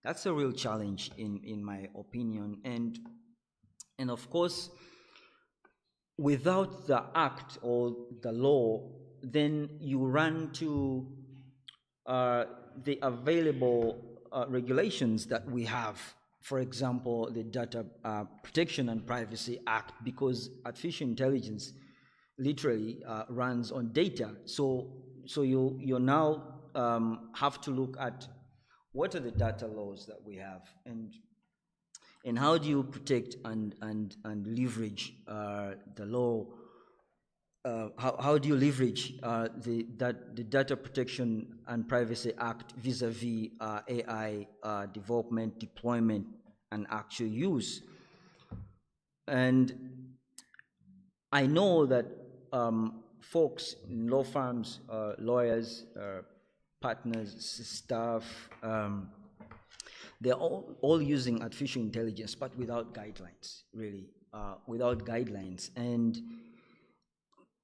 That's a real challenge in my opinion. And of course, without the act or the law, then you run to the available regulations that we have. For example, the Data Protection and Privacy Act, because artificial intelligence literally runs on data. So you now have to look at what are the data laws that we have, and how do you protect and leverage the law. How do you leverage the Data Protection and Privacy Act vis-a-vis AI development, deployment, and actual use? And I know that folks in law firms, lawyers, partners, staff, they're all using artificial intelligence, but without guidelines, really, without guidelines. And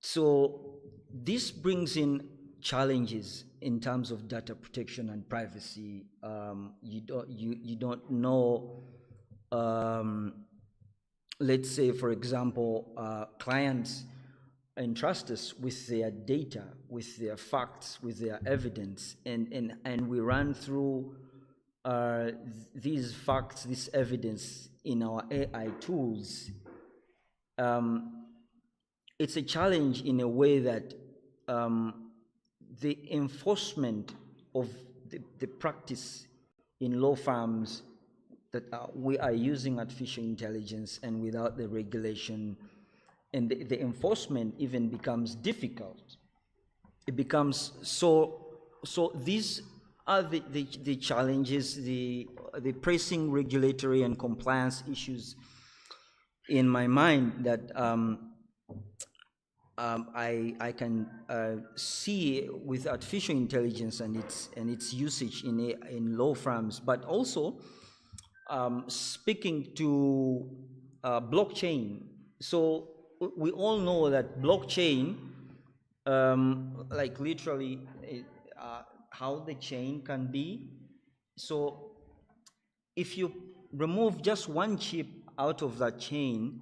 so this brings in challenges in terms of data protection and privacy. You don't know, let's say, for example, clients entrust us with their data, with their facts, with their evidence, and we run through these facts, this evidence in our AI tools. It's a challenge in a way that the enforcement of the practice in law firms that we are using artificial intelligence, and without the regulation, and the enforcement even becomes difficult. It becomes so these are the challenges, the pressing regulatory and compliance issues in my mind that I can see with artificial intelligence and its usage in law firms, but also speaking to blockchain. So we all know that blockchain, like literally how the chain can be. So if you remove just one chip out of that chain,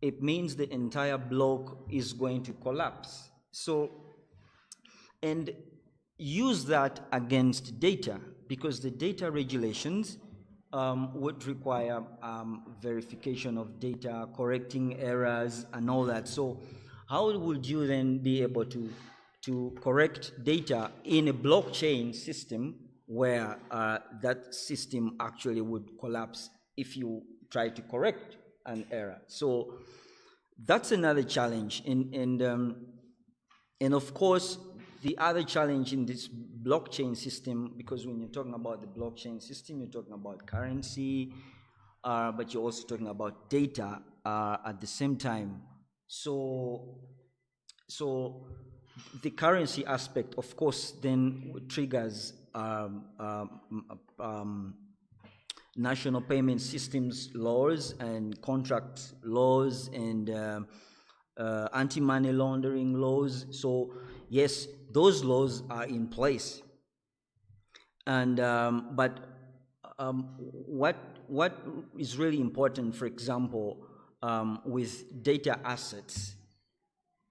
it means the entire block is going to collapse. So and use that against data, because the data regulations would require verification of data, correcting errors, and all that. So how would you then be able to correct data in a blockchain system where that system actually would collapse if you try to correct an error? So that's another challenge. And of course, the other challenge in this blockchain system, because when you're talking about the blockchain system, you're talking about currency, but you're also talking about data at the same time. So the currency aspect, of course, then triggers national payment systems laws and contract laws and anti-money laundering laws. So yes, those laws are in place. And but what is really important, for example, with data assets,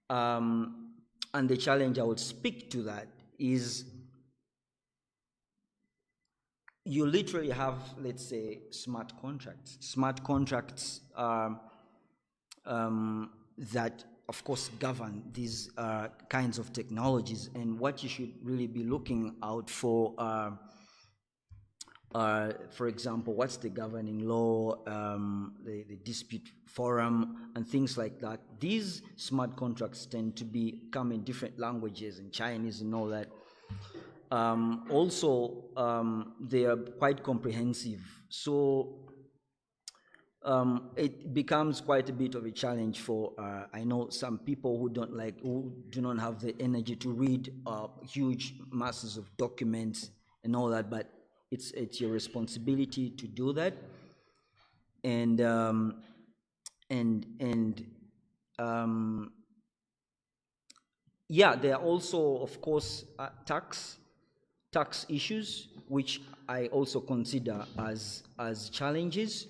and the challenge I would speak to that is, you literally have, let's say, smart contracts. Smart contracts that, of course, govern these kinds of technologies. And what you should really be looking out for example, what's the governing law, the dispute forum, and things like that. These smart contracts tend to come in different languages, in Chinese and all that. Also, they are quite comprehensive. So it becomes quite a bit of a challenge for, I know some people who do not have the energy to read huge masses of documents and all that, but it's your responsibility to do that. And yeah, there are also, of course, tax issues, which I also consider as challenges.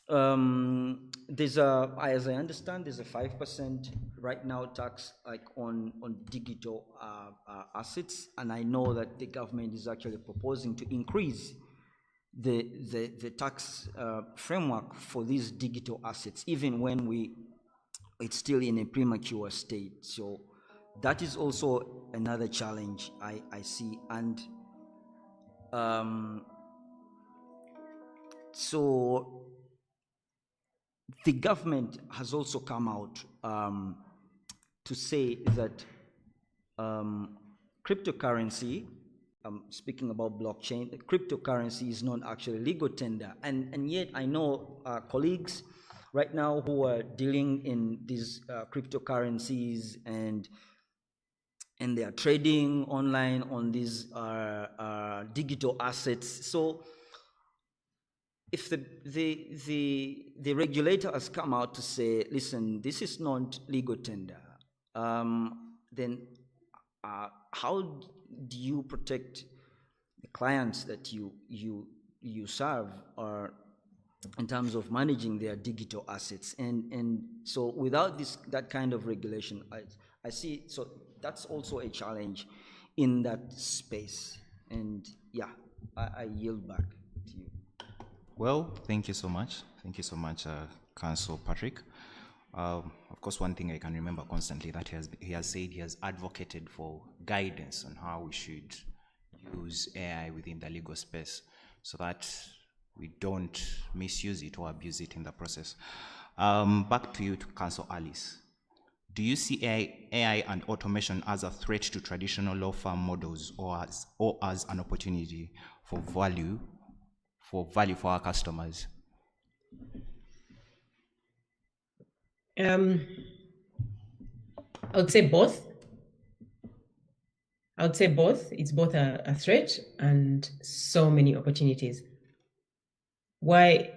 There's as I understand, there's a 5% right now tax, like on digital assets, and I know that the government is actually proposing to increase the tax framework for these digital assets, even when it's still in a premature state. So that is also another challenge I see. And so the government has also come out to say that cryptocurrency, speaking about blockchain, cryptocurrency is not actually legal tender. And yet I know colleagues right now who are dealing in these cryptocurrencies, and they are trading online on these digital assets. So if the regulator has come out to say, listen, this is not legal tender, then how do you protect the clients that you serve, or in terms of managing their digital assets? And so without that kind of regulation, I see, so that's also a challenge in that space. And yeah, I yield back to you. Well, thank you so much. Thank you so much, Council Patrick. Of course, one thing I can remember constantly that he has said, he has advocated for guidance on how we should use AI within the legal space so that we don't misuse it or abuse it in the process. Back to you, to Council Alice. Do you see AI and automation as a threat to traditional law firm models, or as an opportunity for value for our customers? I would say both. It's both a threat and so many opportunities. Why?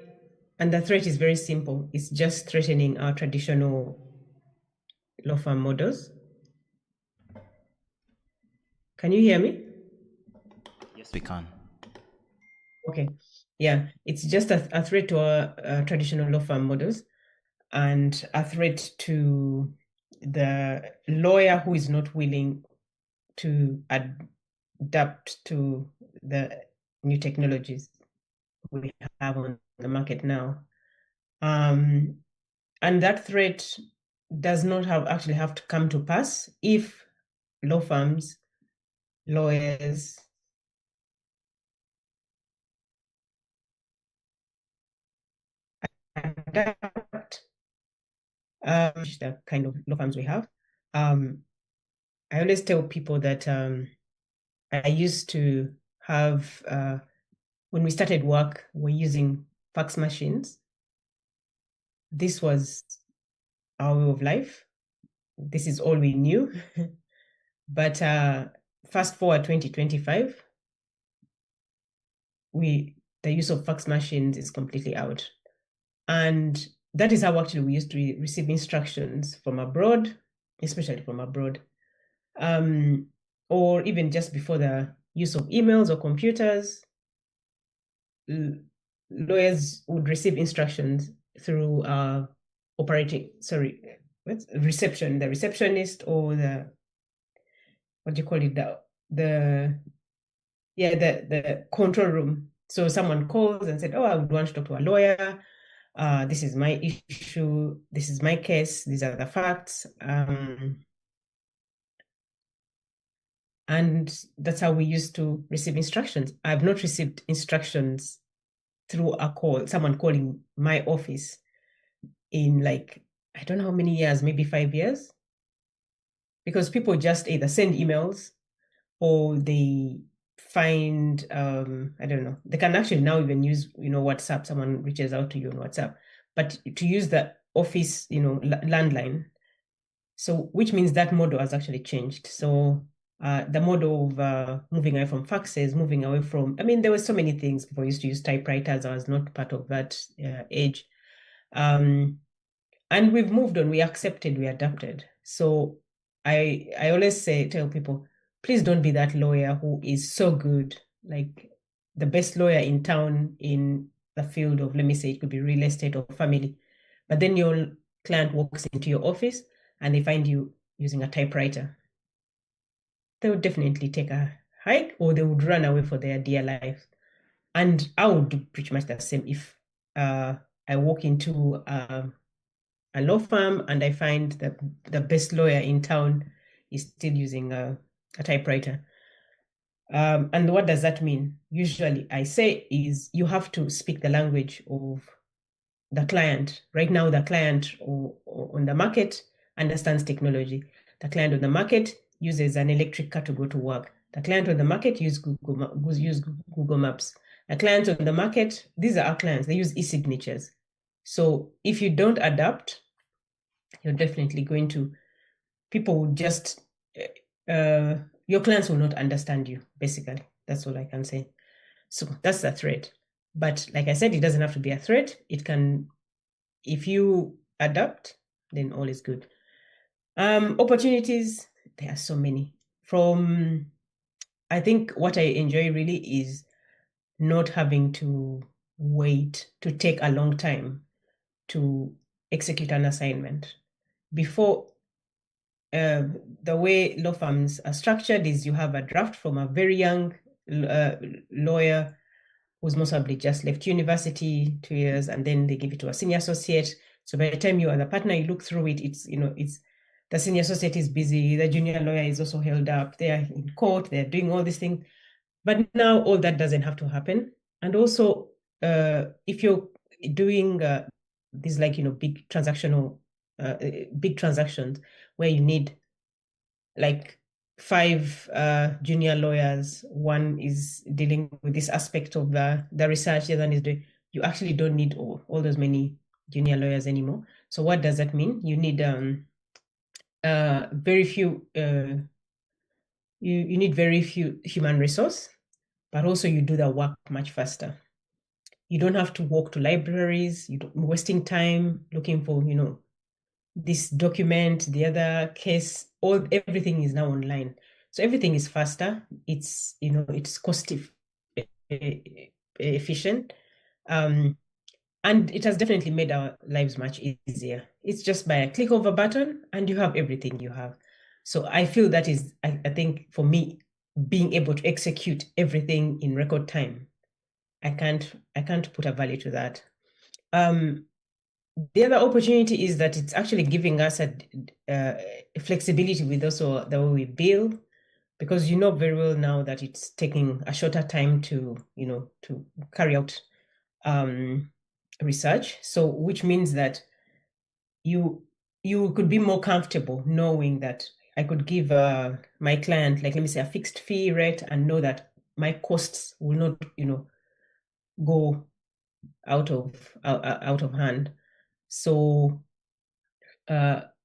And the threat is very simple. It's just threatening our traditional law firm models. Can you hear me? Yes, we can. Okay. Yeah, it's just a threat to our traditional law firm models, and a threat to the lawyer who is not willing to adapt to the new technologies we have on the market now. And that threat does not actually have to come to pass if law firms, lawyers, adapt the kind of law firms we have. I always tell people that I used to have, when we started work, we're using fax machines. This was our way of life. This is all we knew. But fast forward 2025, the use of fax machines is completely out. And that is how actually we used to receive instructions from abroad, especially from abroad. Or even just before the use of emails or computers, lawyers would receive instructions through reception, the receptionist, or the, what do you call it, the control room. So someone calls and said, oh, I would want to talk to a lawyer. This is my issue. This is my case. These are the facts. And that's how we used to receive instructions. I've not received instructions through a call, someone calling my office in like, I don't know how many years, maybe 5 years. Because people just either send emails or they find, I don't know, they can actually now even use, WhatsApp. Someone reaches out to you on WhatsApp. But to use the office, landline, so which means that model has actually changed. So the model of moving away from faxes, moving away from, there were so many things. People used to use typewriters. I was not part of that age. And we've moved on, we accepted, we adapted. So I always tell people, please don't be that lawyer who is so good, like the best lawyer in town in the field of, let me say, it could be real estate or family. But then your client walks into your office and they find you using a typewriter. They would definitely take a hike or they would run away for their dear life. And I would do pretty much the same if I walk into a law firm and I find that the best lawyer in town is still using a typewriter. And what does that mean? Usually I say is you have to speak the language of the client. Right now, the client on the market understands technology. The client on the market uses an electric car to go to work. The client on the market uses Google Maps. The clients on the market, these are our clients, they use e-signatures. So if you don't adapt, you're definitely going to, people will just, your clients will not understand you, basically. That's all I can say. So that's the threat. But like I said, it doesn't have to be a threat. It can, if you adapt, then all is good. Opportunities, there are so many. I think what I enjoy really is not having to wait to take a long time to execute an assignment. Before, the way law firms are structured is you have a draft from a very young lawyer who's most probably just left university 2 years, and then they give it to a senior associate. So by the time you are the partner, you look through it, it's the senior associate is busy, the junior lawyer is also held up, they are in court, they're doing all these things. But now all that doesn't have to happen. And also, if you're doing these big transactions where you need like 5 junior lawyers, one is dealing with this aspect of the research, the other one is doing, you actually don't need all those many junior lawyers anymore. So what does that mean? You need very few, you need very few human resource, but also you do the work much faster. You don't have to walk to libraries, you're wasting time looking for, this document, the other case, everything is now online. So everything is faster. It's, it's cost efficient. And it has definitely made our lives much easier. It's just by a click of a button and you have everything you have. So I feel that is, I think for me, being able to execute everything in record time. I can't put a value to that. The other opportunity is that it's actually giving us a flexibility with also the way we bill, because you know very well now that it's taking a shorter time to to carry out research. So which means that you could be more comfortable knowing that I could give my client, like, let me say, a fixed fee rate, and know that my costs will not go out of hand. So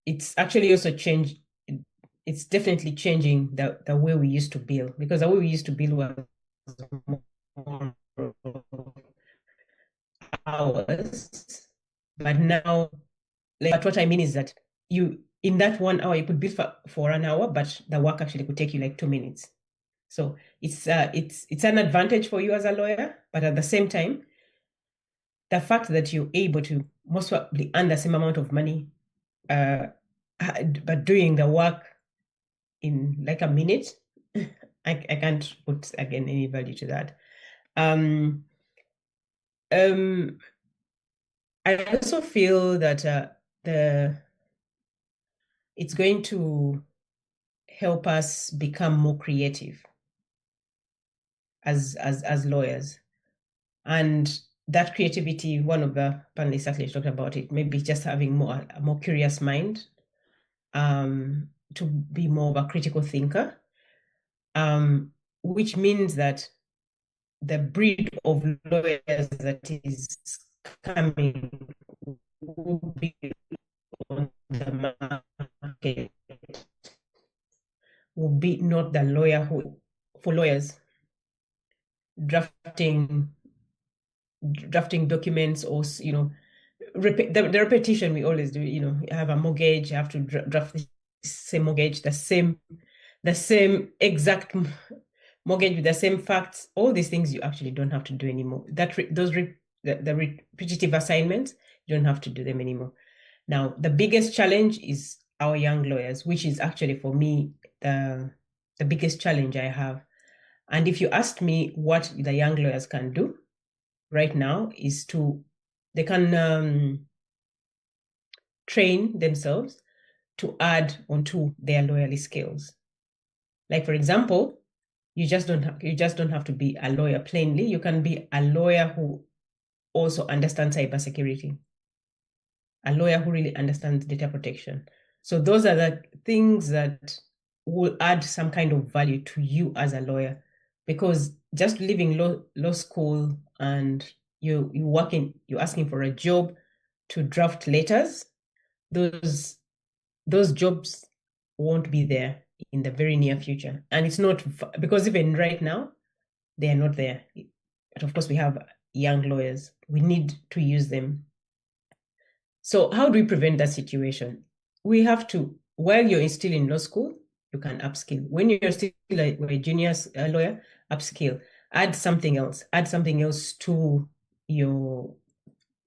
it's actually also changed. It's definitely changing the way we used to bill, because the way we used to bill was more hours, but now, like, what I mean is that you, in that 1 hour, you could bill for an hour, but the work actually could take you like 2 minutes. So it's an advantage for you as a lawyer, but at the same time, the fact that you're able to most probably earn the same amount of money, but doing the work in like a minute, I can't put again any value to that. I also feel that it's going to help us become more creative as lawyers, and that creativity, one of the panelists actually talked about it, maybe just having a more curious mind, to be more of a critical thinker, which means that the breed of lawyers that is coming will be on the market will be not the lawyer who, for lawyers, drafting documents, or the repetition we always do. You have a mortgage, you have to draft the same mortgage, the same exact mortgage with the same facts. All these things you actually don't have to do anymore. The repetitive assignments, you don't have to do them anymore. Now, the biggest challenge is our young lawyers, which is actually for me the biggest challenge I have. And if you ask me what the young lawyers can do right now, is they can train themselves to add onto their lawyerly skills. Like, for example, you just don't have to be a lawyer plainly. You can be a lawyer who also understands cybersecurity, a lawyer who really understands data protection. So those are the things that will add some kind of value to you as a lawyer, because just leaving law school and you're asking for a job to draft letters, those jobs won't be there in the very near future. And it's not because even right now, they are not there. But of course, we have young lawyers. We need to use them. So how do we prevent that situation? We have to, while you're still in law school, you can upskill. When you're still a junior lawyer, upskill. Add something else to the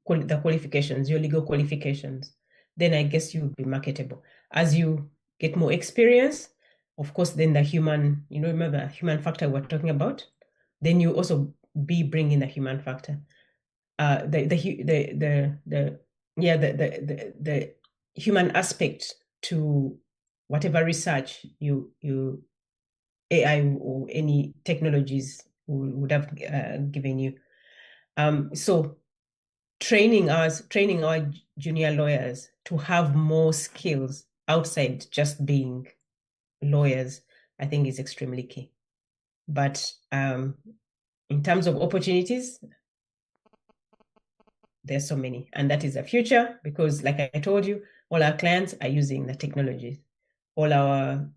qualifications, your legal qualifications. Then I guess you'll be marketable. As you get more experience, of course, then the human, remember the human factor we're talking about, then you also be bringing the human factor. The human aspect to whatever research you AI or any technologies would have given you. So training our junior lawyers to have more skills outside just being lawyers, I think, is extremely key. But in terms of opportunities, there's so many, and that is the future, because like I told you, all our clients are using the technologies. All our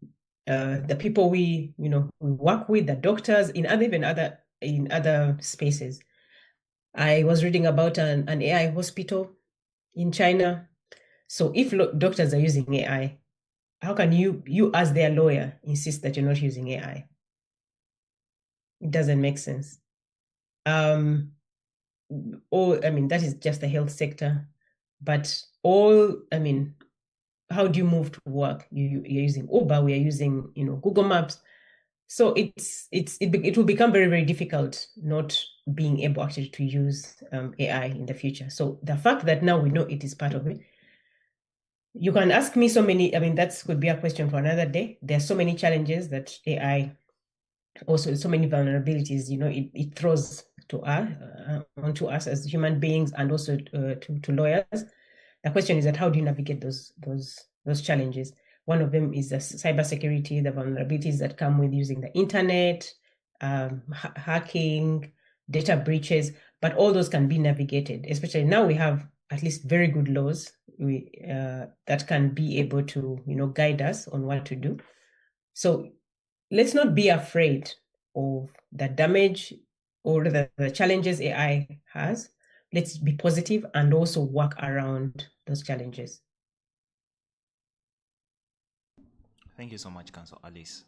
the people we work with, the doctors in other spaces. I was reading about an AI hospital in China. So if doctors are using AI, how can you as their lawyer insist that you're not using AI? It doesn't make sense. That is just the health sector, but how do you move to work? You're using Uber, we are using, Google Maps. So it will become very, very difficult not being able actually to use AI in the future. So the fact that now we know it is part of it, you can ask me so many, that could be a question for another day. There are so many challenges that AI, also so many vulnerabilities, it throws to us, onto us as human beings, and also to lawyers. The question is that how do you navigate those challenges? One of them is the cybersecurity, the vulnerabilities that come with using the internet, hacking, data breaches, but all those can be navigated. Especially now we have at least very good laws that can be able to guide us on what to do. So let's not be afraid of the damage or the challenges AI has. Let's be positive and also work around those challenges. Thank you so much, Councillor Alice.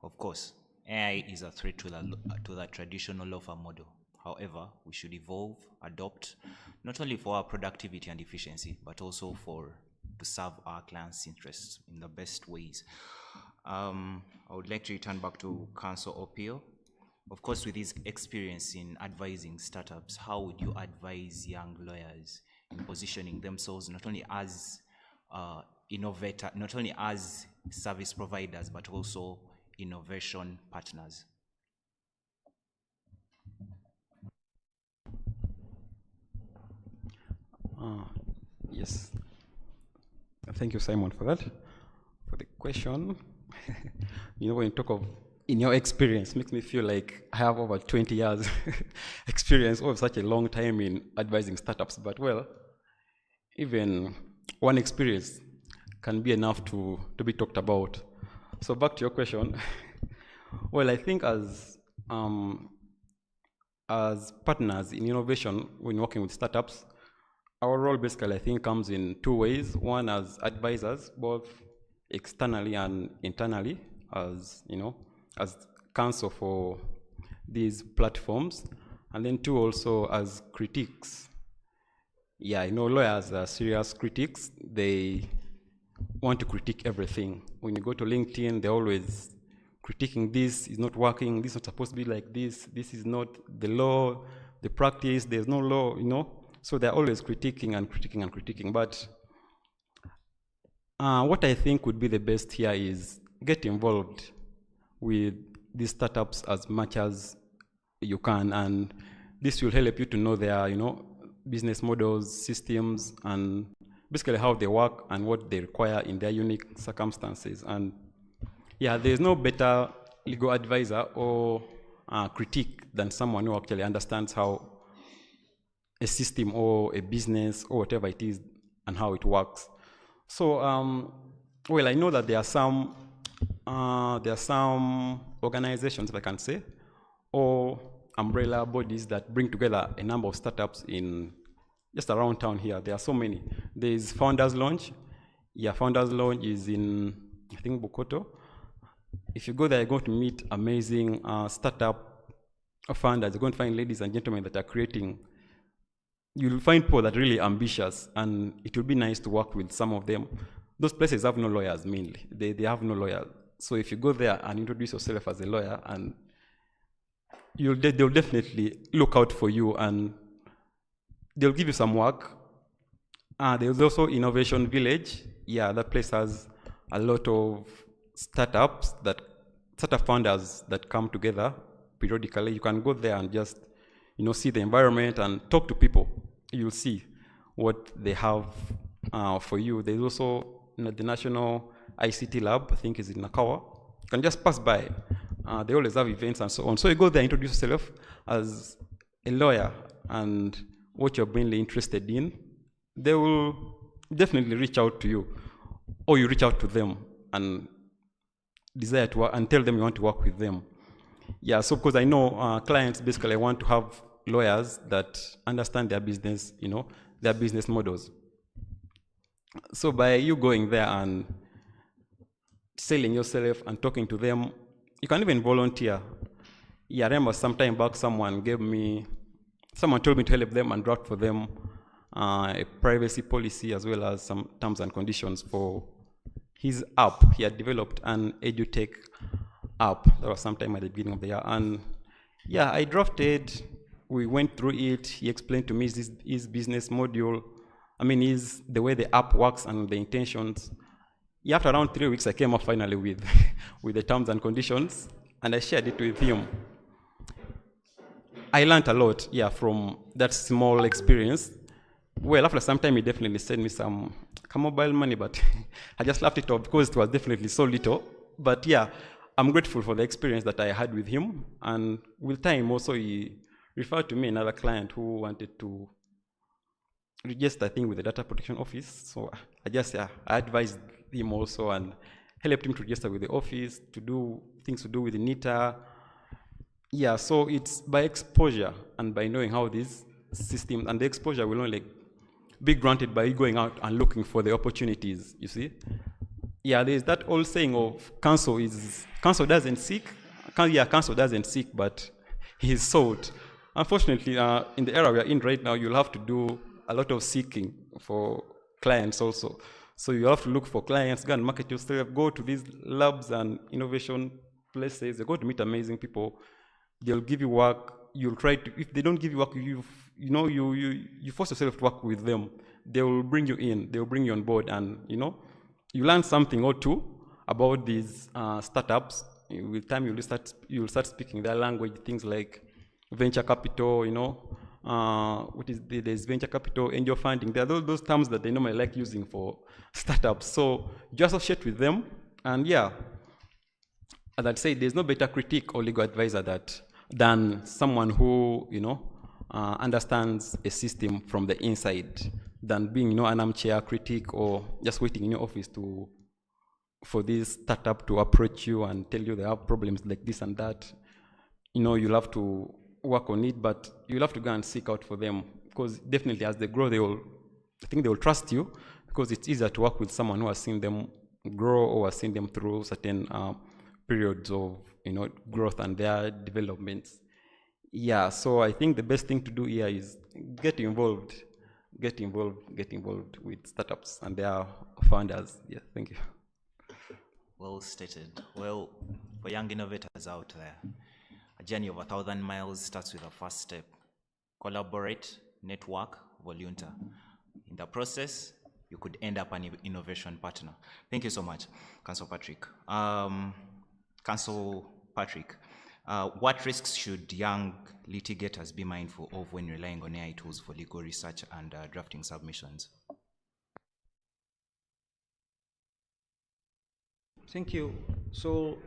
Of course, AI is a threat to the traditional law firm model. However, we should evolve, adopt, not only for our productivity and efficiency, but also to serve our clients' interests in the best ways. I would like to return back to Councillor Opio. Of course, with his experience in advising startups, how would you advise young lawyers in positioning themselves not only as innovator, not only as service providers, but also innovation partners? Yes. Thank you, Simon, for that, for the question. When you talk of in your experience, makes me feel like I have over 20 years experience over such a long time in advising startups. But well, even one experience can be enough to be talked about. So back to your question. Well, I think as partners in innovation, when working with startups, our role basically, I think, comes in two ways. One, as advisors, both externally and internally, as counsel for these platforms, and then two, also as critiques. Yeah, lawyers are serious critics. They want to critique everything. When you go to LinkedIn, they're always critiquing, this is not working, this is not supposed to be like this is not the law, the practice, there's no law, So they're always critiquing and critiquing and critiquing. But what I think would be the best here is get involved with these startups as much as you can, and this will help you to know their, business models, systems, and basically how they work and what they require in their unique circumstances. And yeah, there's no better legal advisor or critique than someone who actually understands how a system or a business or whatever it is and how it works. So, well, I know that there are some organizations, if I can say, or umbrella bodies that bring together a number of startups in just around town here. There are so many. There is Founders Launch. Yeah, Founders Launch is in, I think, Bukoto. If you go there, you're going to meet amazing startup founders. You're going to find ladies and gentlemen that are creating. You'll find people that are really ambitious, and it will be nice to work with some of them. Those places have no lawyers, mainly. They have no lawyers. So if you go there and introduce yourself as a lawyer, and they'll definitely look out for you, and they'll give you some work. There's also Innovation Village. Yeah, that place has a lot of startup founders that come together periodically. You can go there and just see the environment and talk to people. You'll see what they have for you. There's also the National ICT Lab, I think is in Nakawa. You can just pass by. They always have events and so on. So you go there, introduce yourself as a lawyer and what you're mainly interested in. They will definitely reach out to you, or you reach out to them and desire to work, and tell them you want to work with them. Yeah, so because I know clients basically want to have lawyers that understand their business, their business models. So by you going there and selling yourself and talking to them, you can even volunteer. Yeah, I remember some time back someone told me to help them and draft for them a privacy policy as well as some terms and conditions for his app. He had developed an edutech app that was sometime at the beginning of the year. And yeah, I drafted, we went through it. He explained to me his business module. I mean, the way the app works and the intentions. Yeah, after around 3 weeks, I came up finally with, with the terms and conditions, and I shared it with him. I learned a lot, yeah, from that small experience. Well, after some time, he definitely sent me some mobile money, but I just laughed it off because it was definitely so little. But yeah, I'm grateful for the experience that I had with him. And with time also, he referred to me another client who wanted to register, I think, with the Data Protection Office. So I advised him also and helped him to register with the office, to do things to do with the NITA. Yeah, so it's by exposure and by knowing how these systems, and the exposure will only be granted by going out and looking for the opportunities, you see. Yeah, there's that old saying of counsel doesn't seek, counsel doesn't seek, but he is sought. Unfortunately, in the era we are in right now, you'll have to do a lot of seeking for clients also. So you have to look for clients, go and market yourself, go to these labs and innovation places, you're going to meet amazing people. They'll give you work. You'll try to, if they don't give you work, you force yourself to work with them. They will bring you in, they will bring you on board, and you learn something or two about these startups. With time, you'll start speaking their language, things like venture capital, there's venture capital, angel funding. There are those terms that they normally like using for startups. So you associate with them, and yeah, as I'd say, there's no better critique or legal advisor than someone who, understands a system from the inside, than being, an armchair critique or just waiting in your office for this startup to approach you and tell you they have problems like this and that. You'll have to work on it, but you'll have to go and seek out for them, because definitely as they grow, I think they will trust you, because it's easier to work with someone who has seen them grow or has seen them through certain periods of growth and their developments. Yeah, so I think the best thing to do here is get involved with startups and their founders. Yeah, thank you. Well stated. Well, for young innovators out there, a journey of 1,000 miles starts with a first step. Collaborate, network, volunteer. In the process, you could end up an innovation partner. Thank you so much, Council Patrick. What risks should young litigators be mindful of when relying on AI tools for legal research and drafting submissions? Thank you. So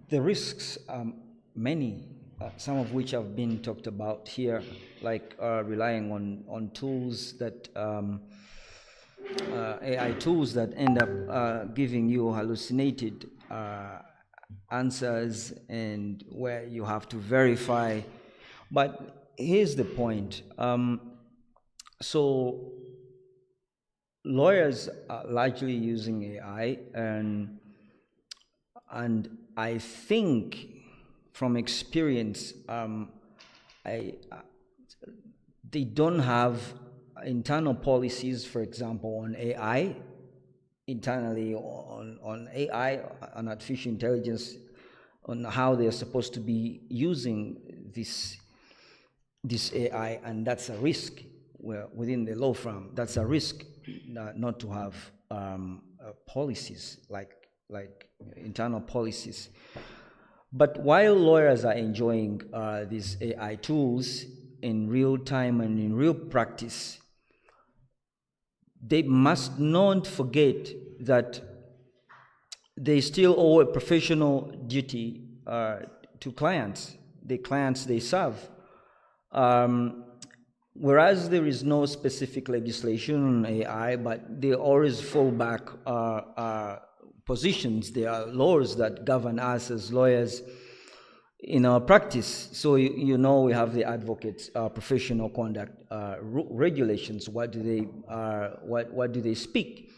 the risks are many, some of which have been talked about here, like relying on tools that AI tools that end up giving you hallucinated answers, and where you have to verify. But here's the point. So lawyers are largely using AI, and I think from experience, they don't have internal policies, for example, on AI, internally on AI, on artificial intelligence, on how they're supposed to be using this AI, and that's a risk. Within the law firm, that's a risk, not to have policies like internal policies. But while lawyers are enjoying these AI tools in real time and in real practice, they must not forget that they still owe a professional duty to clients, the clients they serve. Whereas there is no specific legislation on AI, but they always fall back positions. There are laws that govern us as lawyers in our practice. So we have the advocates' professional conduct regulations. What do they speak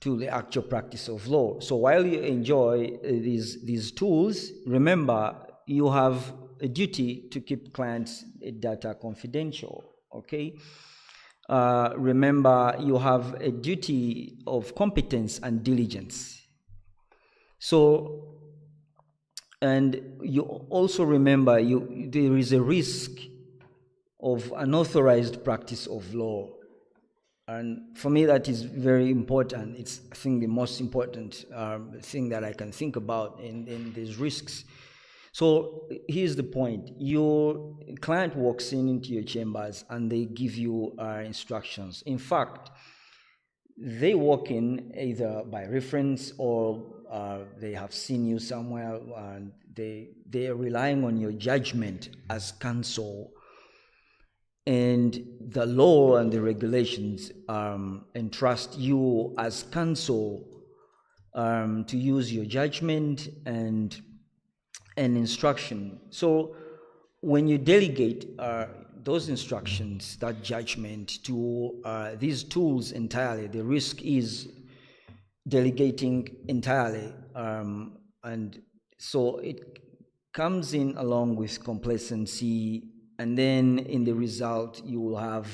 to the actual practice of law? So while you enjoy these tools, remember you have a duty to keep clients' data confidential. Okay, remember you have a duty of competence and diligence. So, and you also remember there is a risk of unauthorized practice of law. And for me, that is very important. It's, I think, the most important thing that I can think about in these risks. So here's the point. Your client walks into your chambers and they give you instructions. In fact, they walk in either by reference or they have seen you somewhere, and they are relying on your judgment as counsel. And the law and the regulations entrust you as counsel to use your judgment and instruction. So when you delegate those instructions, that judgment to these tools entirely, the risk is delegating entirely. And so it comes in along with complacency, and then in the result you will have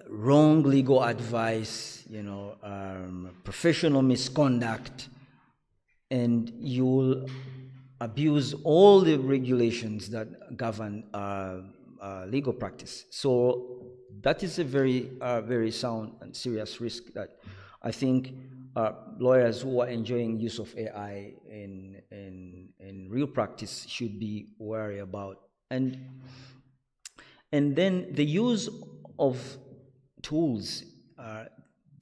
wrong legal advice, professional misconduct, and you will abuse all the regulations that govern legal practice. So that is a very, very sound and serious risk that I think lawyers who are enjoying use of AI in real practice should be wary about. And then the use of tools, there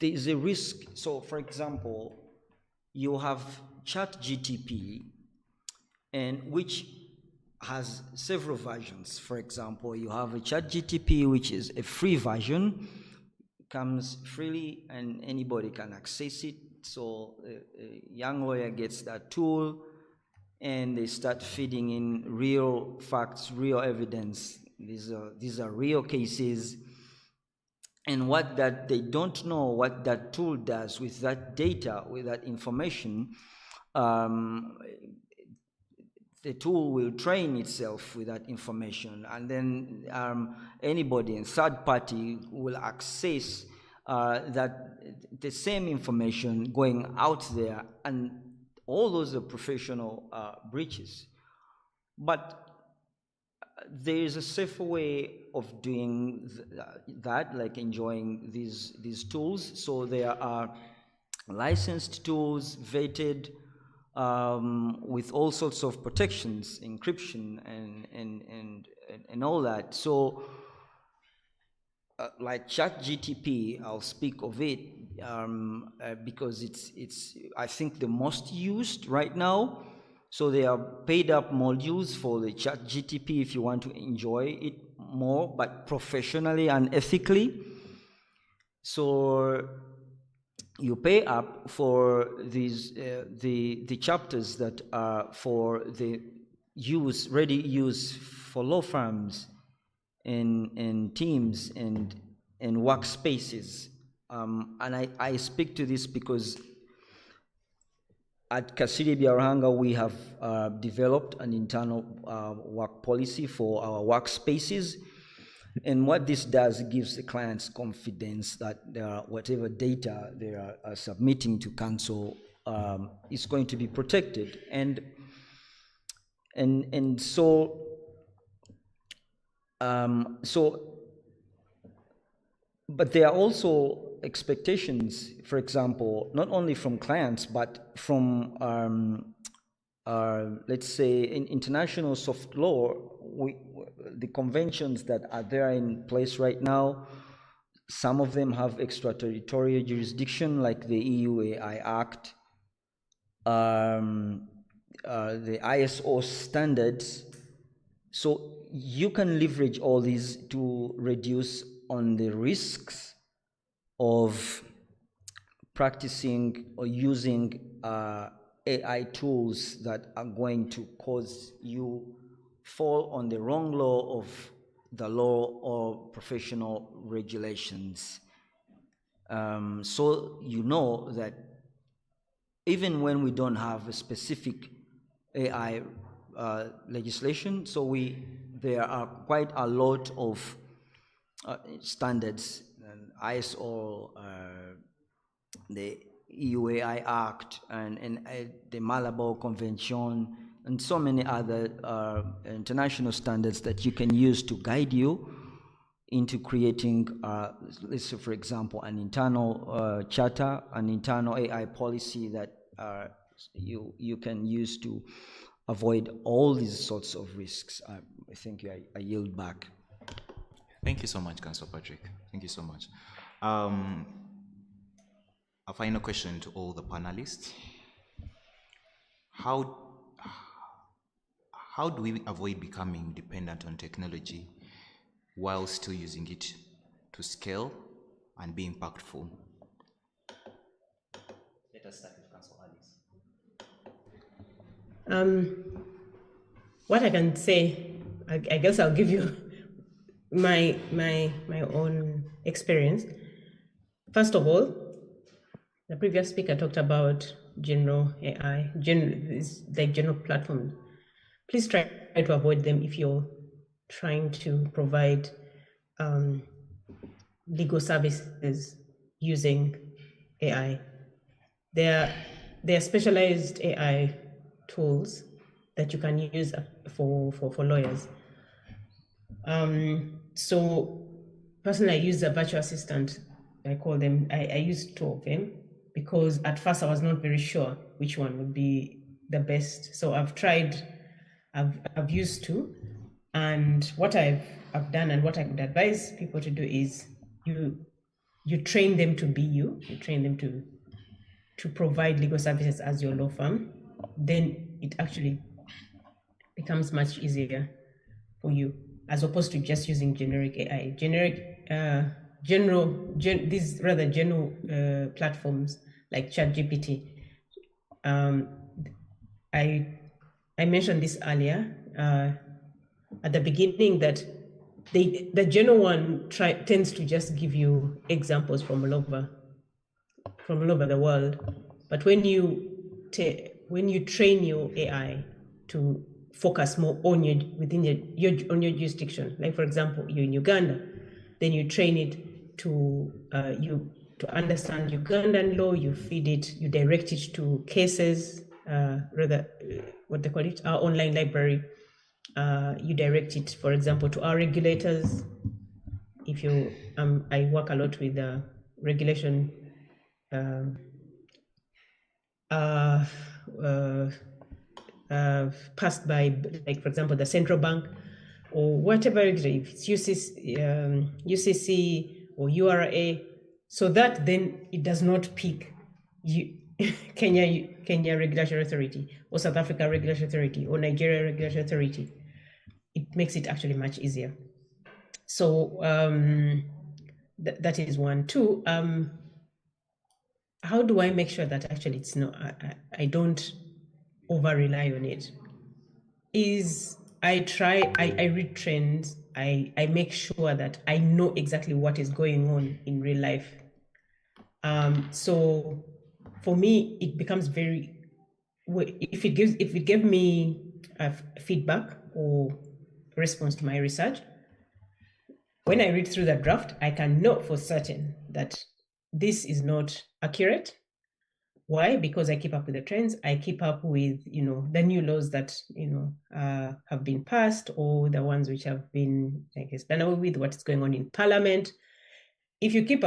is a risk. So for example, you have ChatGTP, and which has several versions. For example, you have a ChatGTP, which is a free version, comes freely and anybody can access it. So a young lawyer gets that tool and they start feeding in real facts, real evidence. These are real cases. And what that they don't know what that tool does with that data, with that information, the tool will train itself with that information, and then anybody in third party will access that the same information going out there, and all those are professional breaches. But there is a safer way of doing that, like enjoying these tools. So there are licensed tools, vetted, with all sorts of protections, encryption, and all that. So like ChatGTP, I'll speak of it because it's I think the most used right now. So there are paid up modules for the ChatGTP if you want to enjoy it more, but professionally and ethically. So you pay up for these the chapters that are for the ready use for law firms and teams and workspaces. And I speak to this because at Kasiri Biarhanga we have developed an internal work policy for our workspaces. And what this does, it gives the clients confidence that whatever data they are submitting to counsel is going to be protected. And so but there are also expectations, for example, not only from clients, but from let's say in international soft law, the conventions that are there in place right now, some of them have extraterritorial jurisdiction, like the EU AI Act, the ISO standards. So you can leverage all these to reduce on the risks of practicing or using AI tools that are going to cause you fall on the wrong law of the law or professional regulations. So you know that even when we don't have a specific AI legislation, so we there are quite a lot of standards, ISO, the EUAI Act, and the Malabo Convention, and so many other international standards that you can use to guide you into creating, let's say, for example, an internal charter, an internal AI policy that you can use to avoid all these sorts of risks. I think I yield back. Thank you so much, Councillor Patrick. Thank you so much. A final question to all the panelists. How do we avoid becoming dependent on technology while still using it to scale and be impactful? Let us start with Councillor Alice. What I can say, I guess I'll give you my own experience. First of all, the previous speaker talked about general AI, general platforms. Please try to avoid them if you're trying to provide legal services using AI. There are specialized AI tools that you can use for lawyers. So personally, I use a virtual assistant. I call them, I use 2 of them because at first I was not very sure which one would be the best. So I've used 2. And what I've done and what I would advise people to do is you train them to be you train them to provide legal services as your law firm. Then it actually becomes much easier for you, as opposed to just using generic AI. These rather general platforms like ChatGPT. I mentioned this earlier at the beginning that the general one tends to just give you examples from all over the world. But when you train your AI to focus more on within your jurisdiction, like for example, you're in Uganda, then you train it to understand Ugandan law. You feed it, you direct it to cases, what they call it, our online library. You direct it, for example, to our regulators. If you, I work a lot with regulation. Passed by, like for example, the central bank or whatever, if it's UCC or URA, so that then it does not pick Kenya Regulatory Authority or South Africa Regulatory Authority or Nigeria Regulatory Authority. It makes it actually much easier. So that is 1. 2, how do I make sure that actually it's not, I don't over rely on it? Is I read trends, I make sure that I know exactly what is going on in real life. So for me, it becomes very, if it gives me feedback or response to my research, when I read through the draft, I can know for certain that this is not accurate. Why? Because I keep up with the trends. I keep up with, the new laws that, have been passed, or the ones which have been, I guess, done away with, what is going on in Parliament. If you keep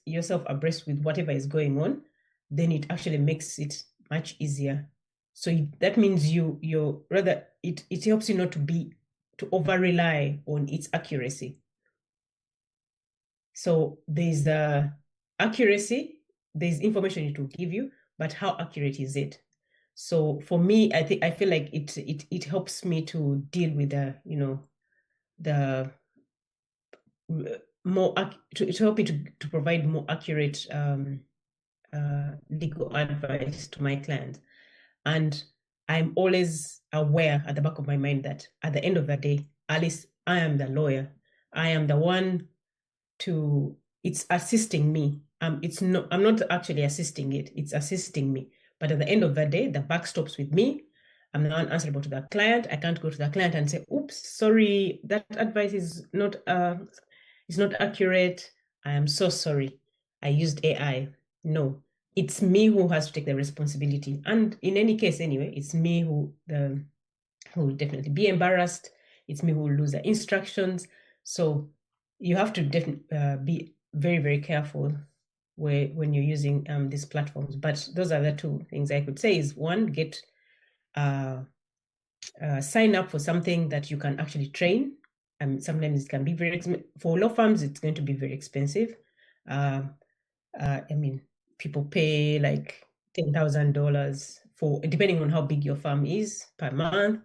yourself abreast with whatever is going on, then it actually makes it much easier. So that means it helps you not to over rely on its accuracy. So there's the accuracy, there's information it will give you, but how accurate is it? So for me, I feel like it helps me to deal with the more to help me to provide more accurate legal advice to my clients. And I'm always aware at the back of my mind that at the end of the day, Alice, I am the lawyer. I am the one it's assisting me. I'm not actually assisting it, it's assisting me. But at the end of the day, the buck stops with me. I'm now answerable to the client. I can't go to the client and say, oops, sorry, that advice is not accurate. I am so sorry. I used AI. No, it's me who has to take the responsibility. And in any case, anyway, it's me who will definitely be embarrassed. It's me who will lose the instructions. So you have to be very, very careful when you're using these platforms. But those are the two things I could say is one, get sign up for something that you can actually train. Sometimes it can be for law firms, it's going to be very expensive. I mean, people pay like $10,000 for, depending on how big your firm is, per month.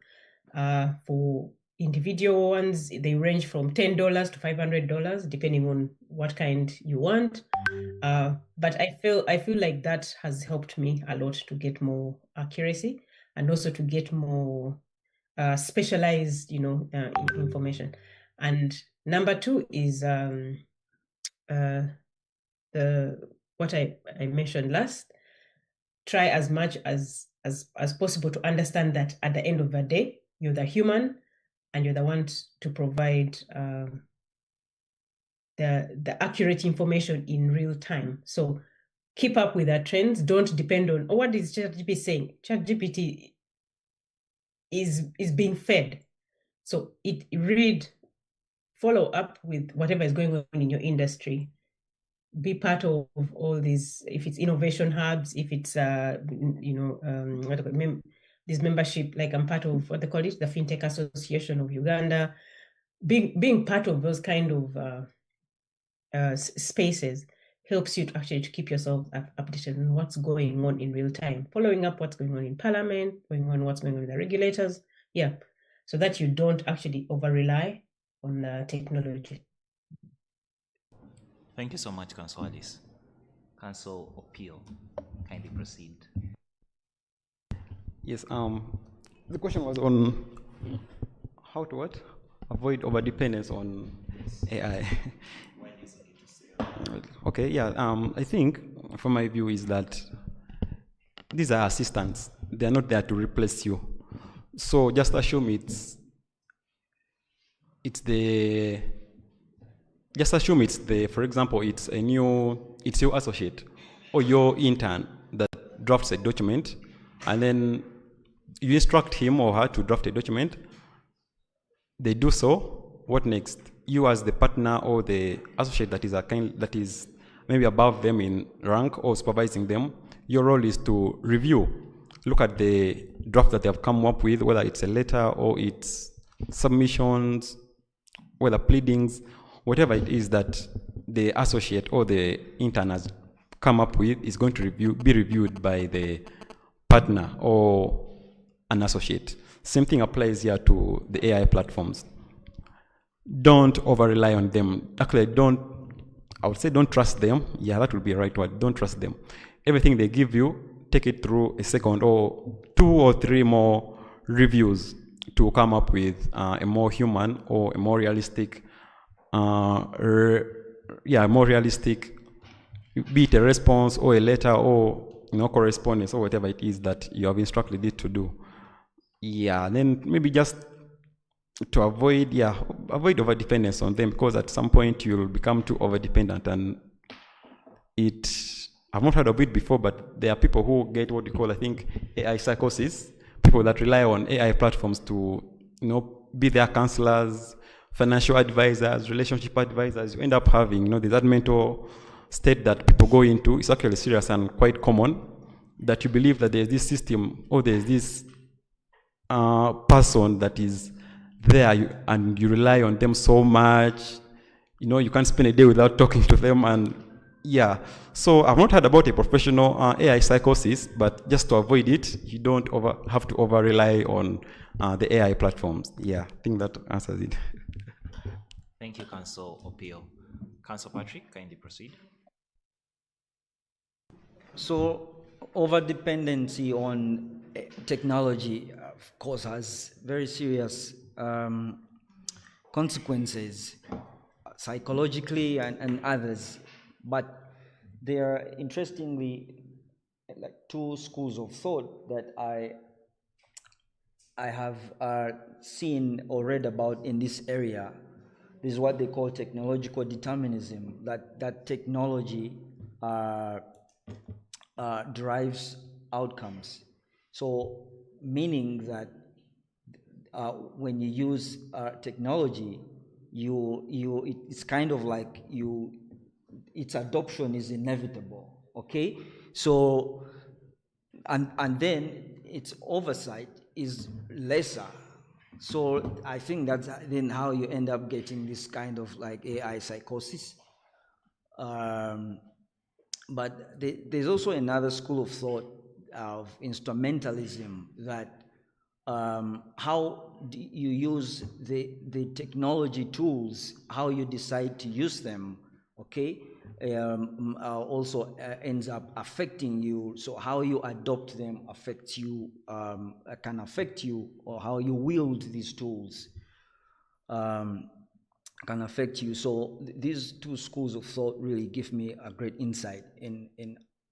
For individual ones, they range from $10 to $500, depending on what kind you want. But I feel like that has helped me a lot to get more accuracy and also to get more specialized, information. And number two is what I mentioned last. Try as much as possible to understand that at the end of the day, you're the human and you're the one to provide the accurate information in real time. So keep up with the trends. Don't depend on, oh, what is ChatGPT saying? ChatGPT is being fed. So follow up with whatever is going on in your industry. Be part of all these, if it's innovation hubs, if it's this membership, like I'm part of what they call it, the FinTech Association of Uganda. Being part of those kind of spaces helps you to actually to keep yourself updated on what's going on in real time, following up what's going on in Parliament, what's going on with the regulators, so that you don't actually over-rely on technology. Thank you so much, Council Alice. Council Opio, kindly proceed. Yes, the question was on how to what? Avoid overdependence on AI. Okay, yeah, I think from my view is that these are assistants. They're not there to replace you. So just assume it's for example, it's your associate or your intern that drafts a document, and then you instruct him or her to draft a document. They do so. What next? You as the partner or the associate that is maybe above them in rank or supervising them, your role is to review, look at the draft that they have come up with, whether it's a letter or it's submissions, whether pleadings, whatever it is that the associate or the intern has come up with is going to be reviewed by the partner or an associate. Same thing applies here to the AI platforms. Don't over-rely on them. Actually, I would say don't trust them. Yeah, that would be the right word. Don't trust them. Everything they give you, take it through a second or 2 or 3 more reviews to come up with a more human or a more realistic, be it a response or a letter or correspondence or whatever it is that you have instructed it to do. Yeah, then maybe just to avoid overdependence on them, because at some point you'll become too overdependent, and I've not heard of it before, but there are people who get what you call, I think, AI psychosis, people that rely on AI platforms to, be their counselors, financial advisors, relationship advisors. You end up having, there's that mental state that people go into. It's actually serious and quite common, that you believe that there's this system or there's this person that is there, and you rely on them so much. You can't spend a day without talking to them, and yeah. So I've not heard about a professional AI psychosis, but just to avoid it, you don't have to over-rely on the AI platforms. Yeah, I think that answers it. Thank you, Council Opio. Council Patrick, kindly proceed. So over-dependency on technology, of course, has very serious consequences psychologically and others. But there are, interestingly, like 2 schools of thought that I I have seen or read about in this area. This is what they call technological determinism, that technology drives outcomes. So meaning that when you use technology, it's kind of like its adoption is inevitable. Okay, so and then its oversight is lesser. So I think that's then how you end up getting this kind of like AI psychosis. But there's also another school of thought of instrumentalism, that how do you use the technology tools, how you decide to use them, okay, also ends up affecting you. So how you adopt them affects you, can affect you, or how you wield these tools can affect you. So these two schools of thought really give me a great insight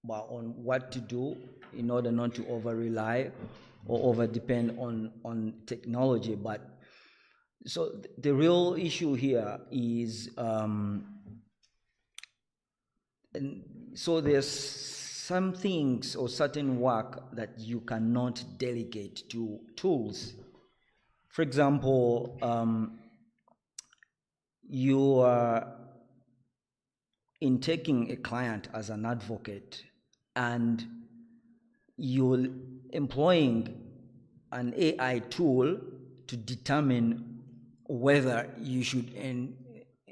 on what to do in order not to over rely or over depend on technology. But so the real issue here is so there's some things or certain work that you cannot delegate to tools. For example, you are in taking a client as an advocate, and you're employing an AI tool to determine whether you should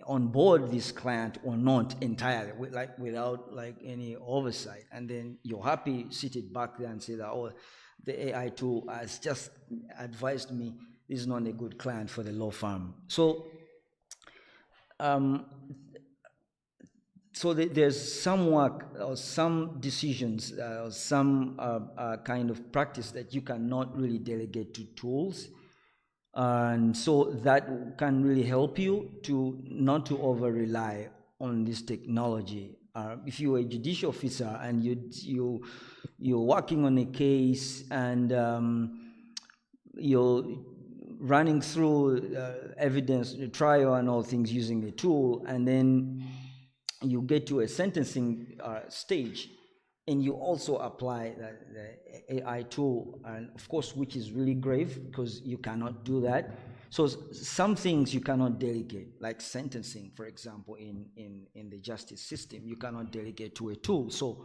onboard this client or not entirely, without like any oversight. And then you're happy seated back there and say that, oh, the AI tool has just advised me this is not a good client for the law firm. So there's some work or some decisions or some kind of practice that you cannot really delegate to tools, and so that can really help you to not to over rely on this technology. If you're a judicial officer and you're working on a case, and you're running through evidence, the trial and all things using a tool, and then you get to a sentencing stage, and you also apply the AI tool, and of course, which is really grave because you cannot do that. So some things you cannot delegate, like sentencing, for example, in the justice system, you cannot delegate to a tool. So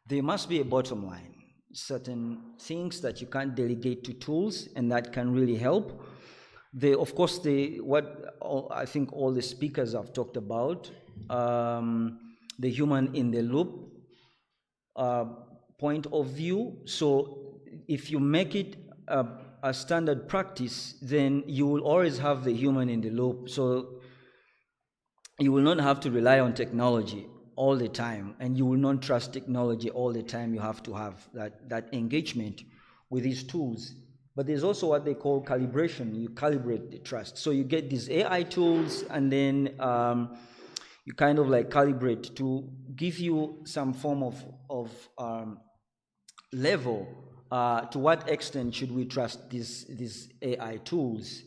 there must be a bottom line, certain things that you can't delegate to tools, and that can really help. Of course, what I think all the speakers have talked about, the human in the loop point of view. So if you make it a standard practice, then you will always have the human in the loop. So you will not have to rely on technology all the time, and you will not trust technology all the time. You have to have that engagement with these tools. But there's also what they call calibration. You calibrate the trust. So you get these AI tools, and then you kind of like calibrate to give you some form of level. To what extent should we trust these AI tools?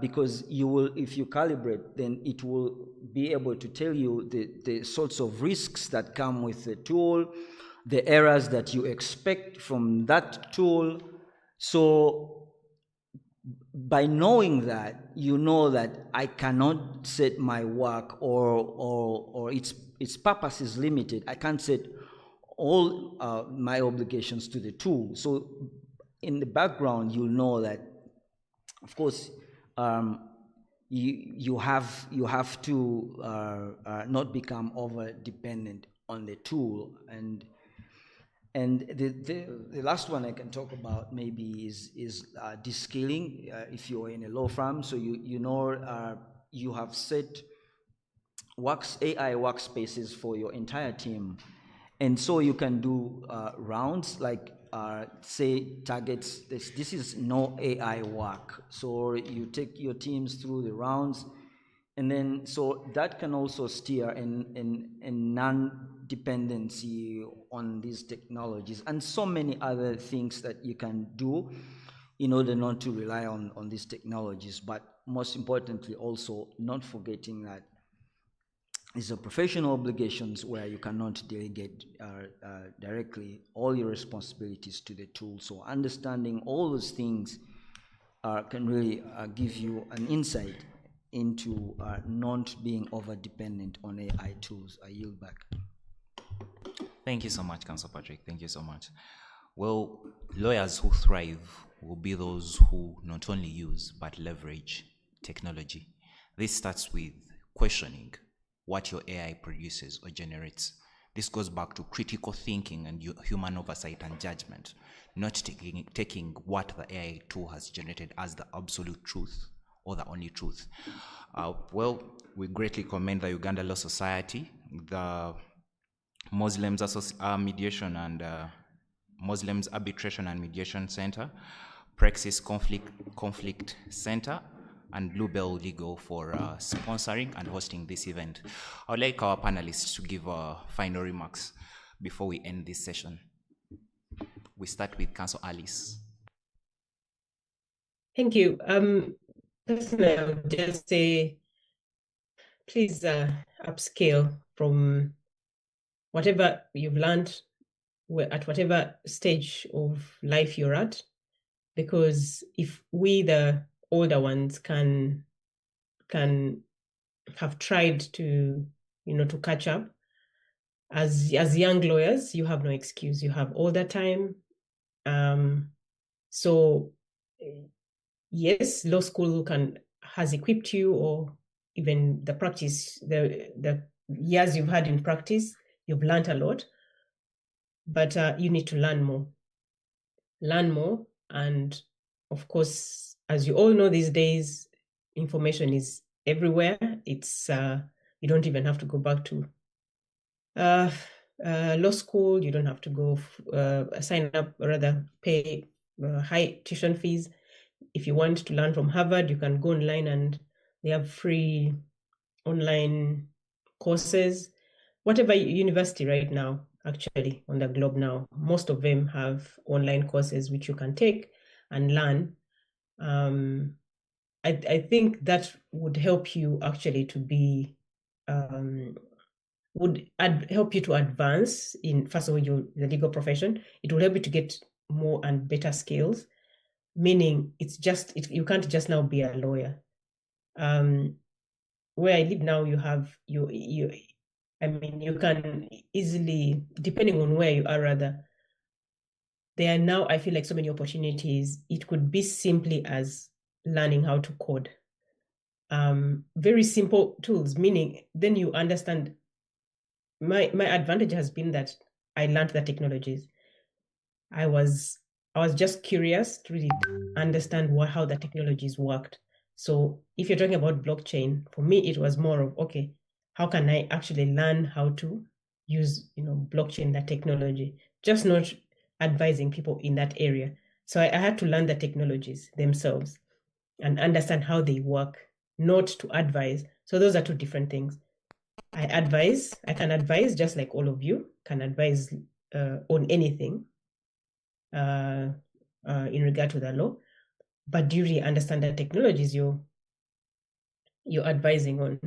Because you will, if you calibrate, then it will be able to tell you the sorts of risks that come with the tool, the errors that you expect from that tool. So by knowing that, you know that I cannot set my work or its purpose is limited. I can't set all my obligations to the tool. So in the background, you'll know that, of course, you have to not become over dependent on the tool. And the last one I can talk about maybe is descaling. If you're in a law firm, so you know you have set AI workspaces for your entire team, and so you can do rounds like say targets. This is no AI work, so you take your teams through the rounds. And then, so that can also steer in non-dependency on these technologies, and so many other things that you can do in order not to rely on these technologies. But most importantly, also not forgetting that these are professional obligations where you cannot delegate directly all your responsibilities to the tool. So understanding all those things can really give you an insight into not being over-dependent on AI tools. I yield back. Thank you so much, Council Patrick. Thank you so much. Well, lawyers who thrive will be those who not only use but leverage technology. This starts with questioning what your AI produces or generates. This goes back to critical thinking and human oversight and judgment, not taking what the AI tool has generated as the absolute truth or the only truth. Well, we greatly commend the Uganda Law Society, the Muslims Mediation and Muslims Arbitration and Mediation Center, Praxis Conflict Center, and Bluebell Legal for sponsoring and hosting this event. I would like our panelists to give final remarks before we end this session. We start with Council Alice. Thank you. Personally, I would just say, please upscale from whatever you've learned at whatever stage of life you're at, because if we, the older ones, can have tried to to catch up, as young lawyers, you have no excuse. You have all the time. So yes, law school has equipped you, or even the practice, the years you've had in practice, you've learned a lot, but you need to learn more. And of course, as you all know, these days information is everywhere. It's you don't even have to go back to law school. You don't have to go sign up, or rather pay high tuition fees. If you want to learn from Harvard, you can go online, and they have free online courses. Whatever university right now, actually on the globe now, most of them have online courses which you can take and learn. I think that would help you actually to be help you to advance in, first of all, the legal profession. It will help you to get more and better skills, meaning you can't just now be a lawyer. Where I live now, you can easily, depending on where you are, rather, there are now, I feel like, so many opportunities. It could be simply as learning how to code. Very simple tools, meaning then you understand. My advantage has been that I learned the technologies. I was just curious to really understand how the technologies worked. So if you're talking about blockchain, for me, it was more of, okay, how can I actually learn how to use, blockchain, that technology, just not advising people in that area. So I had to learn the technologies themselves and understand how they work, not to advise. So those are two different things. I can advise just like all of you can advise on anything in regard to the law, but do you really understand the technologies you're advising on?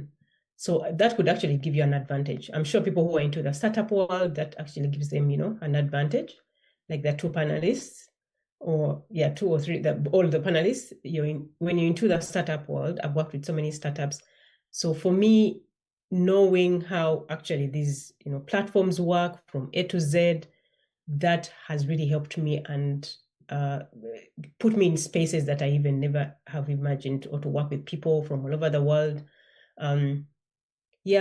So that could actually give you an advantage. I'm sure people who are into the startup world, that actually gives them, an advantage, like the two panelists, or two or three, all the panelists. When you're into the startup world, I've worked with so many startups. So for me, knowing how actually these platforms work from A to Z, that has really helped me and put me in spaces that I even never have imagined, or to work with people from all over the world.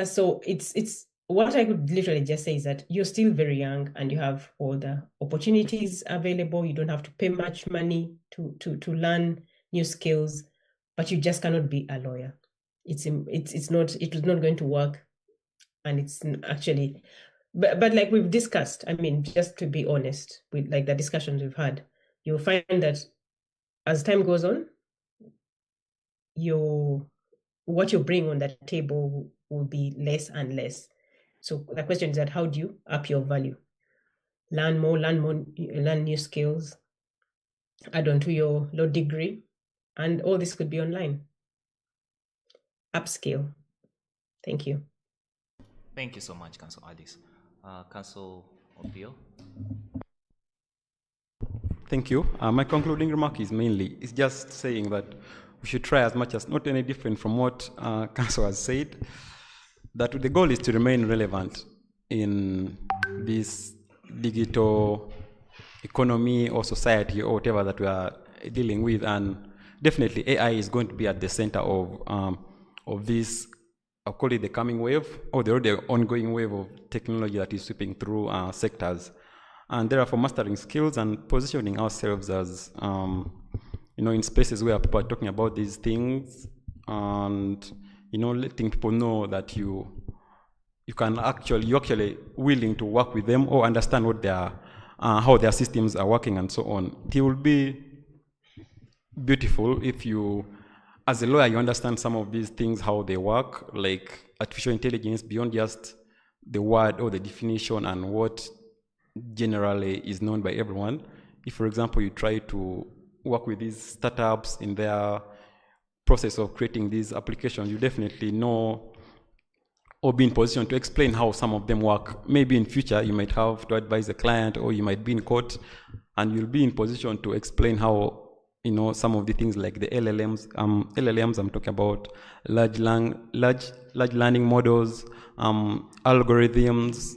So it's what I could literally just say is that you're still very young and you have all the opportunities available. You don't have to pay much money to learn new skills, but you just cannot be a lawyer. It was not going to work, and it's actually, but like we've discussed, just to be honest, with like the discussions we've had, you'll find that as time goes on, what you bring on the table will be less and less. So the question is that how do you up your value? Learn more, learn new skills. add on to your law degree, and all this could be online. Upscale. Thank you. Thank you so much, Council Alice. Council Opio. Thank you. My concluding remark is just saying that we should try as much as, not any different from what Council has said, that the goal is to remain relevant in this digital economy or society or whatever that we are dealing with. And definitely AI is going to be at the center of this, I'll call it the coming wave, or the already ongoing wave of technology that is sweeping through sectors. And therefore mastering skills and positioning ourselves as, in spaces where people are talking about these things, and, letting people know that you're actually willing to work with them or understand what how their systems are working and so on. It will be beautiful if you, as a lawyer, you understand some of these things, how they work, like artificial intelligence, beyond just the word or the definition and what generally is known by everyone. If, for example, you try to work with these startups in their process of creating these applications, you definitely know or be in position to explain how some of them work. Maybe in future you might have to advise a client, or you might be in court and you'll be in position to explain how, some of the things like the LLMs, I'm talking about large learning models, algorithms,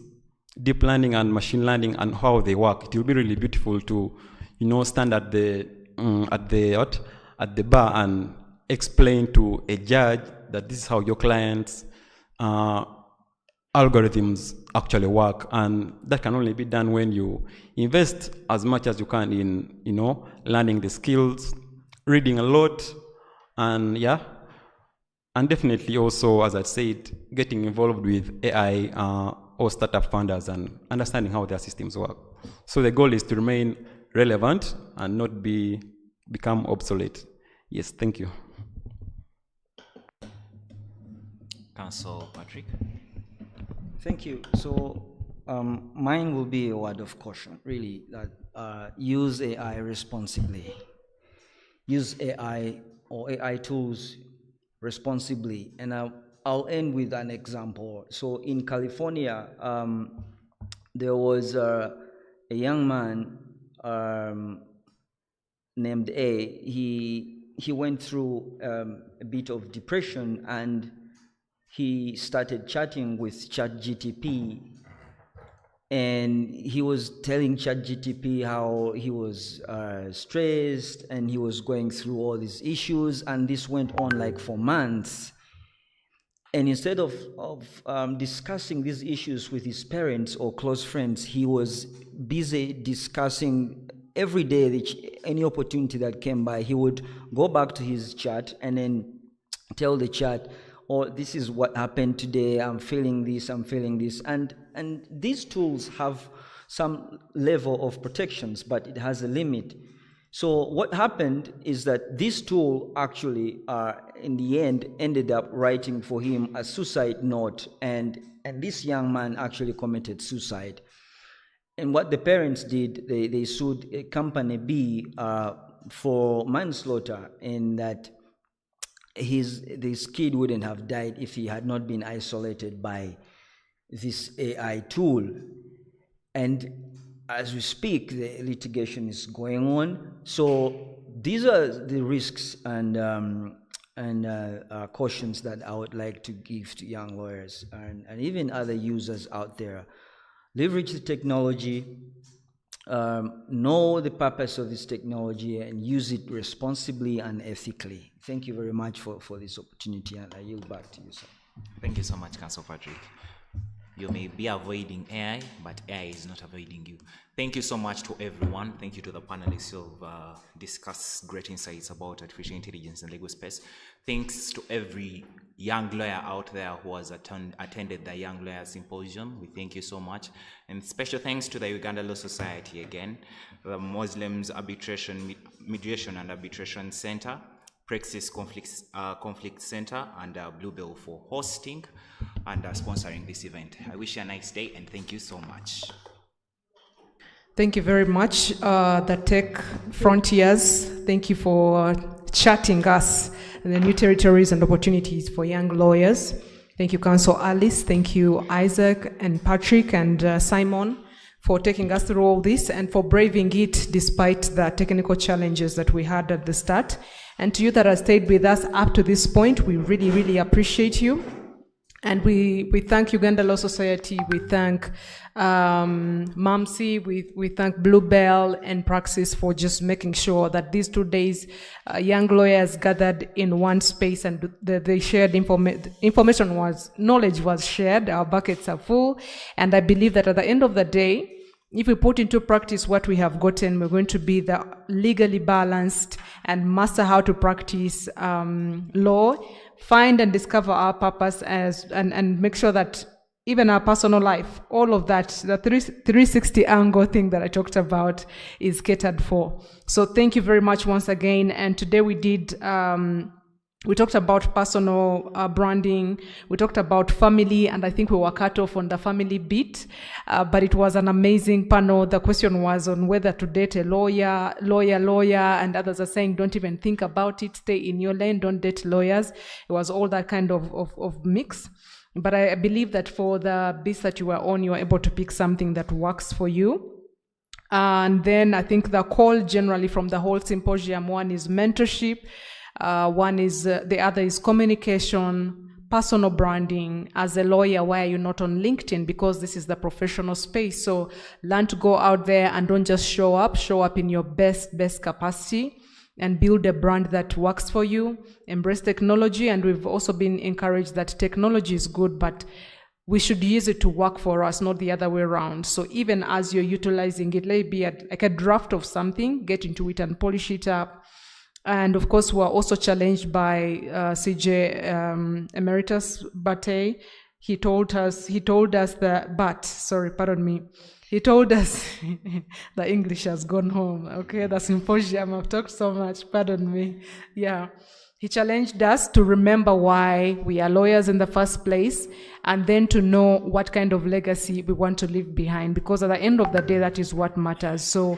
deep learning and machine learning, and how they work. It will be really beautiful to, stand at the bar and explain to a judge that this is how your clients' algorithms actually work. And that can only be done when you invest as much as you can in, learning the skills, reading a lot, and and definitely also, as I said, getting involved with AI or startup founders and understanding how their systems work. So the goal is to remain relevant and not become obsolete. Yes, thank you. Council Patrick. Thank you. So mine will be a word of caution, really, that use AI responsibly. Use AI or AI tools responsibly. And I'll end with an example. So in California, there was a young man named A. He went through a bit of depression, and he started chatting with ChatGTP, and he was telling ChatGTP how he was stressed and he was going through all these issues, and this went on like for months. And instead of discussing these issues with his parents or close friends, he was busy discussing every day, any opportunity that came by. He would go back to his chat and then tell the chat, "Oh, this is what happened today. I'm feeling this. I'm feeling this." And these tools have some level of protections, but it has a limit. So what happened is that this tool actually, in the end, ended up writing for him a suicide note, and this young man actually committed suicide. And what the parents did, they sued company B for manslaughter, in that this kid wouldn't have died if he had not been isolated by this AI tool. And as we speak, the litigation is going on. So these are the risks and cautions that I would like to give to young lawyers and even other users out there. Leverage the technology, know the purpose of this technology, and use it responsibly and ethically. Thank you very much for this opportunity, and I yield back to you, sir. Thank you so much, Council Patrick. You may be avoiding AI, but AI is not avoiding you. Thank you so much to everyone. Thank you to the panelists who have discussed great insights about artificial intelligence in the legal space. Thanks to every young lawyer out there who has attended the Young Lawyer Symposium. We thank you so much. And special thanks to the Uganda Law Society again, the Muslims Mediation and Arbitration Center, Praxis Conflict Center, and Bluebell for hosting and sponsoring this event. I wish you a nice day, and thank you so much. Thank you very much, the Tech Frontiers. Thank you for charting us and the new territories and opportunities for young lawyers. Thank you, Council Alice. Thank you, Isaac and Patrick and Simon, for taking us through all this and for braving it despite the technical challenges that we had at the start. And to you that have stayed with us up to this point, we really, really appreciate you. And we thank Uganda Law Society, we thank MAMSI, we thank Bluebell and Praxis for just making sure that these 2 days, young lawyers gathered in one space and they shared information knowledge was shared, our buckets are full. And I believe that at the end of the day, if we put into practice what we have gotten, we're going to be the legally balanced and master how to practice law, find and discover our purpose and make sure that even our personal life, all of that, the 360 angle thing that I talked about is catered for. So thank you very much once again. And today we did, we talked about personal branding, we talked about family, and I think we were cut off on the family bit, but it was an amazing panel. The question was on whether to date a lawyer, and others are saying, don't even think about it, stay in your lane, don't date lawyers. It was all that kind of mix. But I believe that for the bits that you were on, you were able to pick something that works for you. And then I think the call generally from the whole symposium, one is mentorship, one is, the other is communication, personal branding. As a lawyer, why are you not on LinkedIn? Because this is the professional space. So learn to go out there and don't just show up in your best capacity and build a brand that works for you. Embrace technology, and we've also been encouraged that technology is good, but we should use it to work for us, not the other way around. So even as you're utilizing it, let it be like a draft of something, get into it and polish it up. And of course, we're also challenged by CJ Emeritus Bate. He told us the English has gone home. Okay, the symposium, I've talked so much, pardon me. Yeah. He challenged us to remember why we are lawyers in the first place, and then to know what kind of legacy we want to leave behind, because at the end of the day, that is what matters. So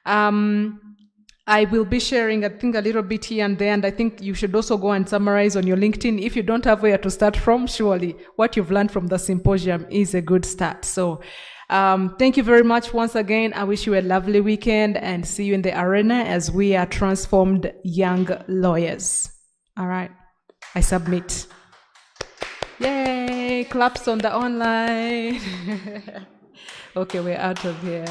I will be sharing, I think, a little bit here and there, and I think you should also go and summarize on your LinkedIn. If you don't have where to start from, surely what you've learned from the symposium is a good start. So thank you very much once again. I wish you a lovely weekend and see you in the arena as we are transformed young lawyers. All right, I submit. Yay, claps on the online. Okay, we're out of here.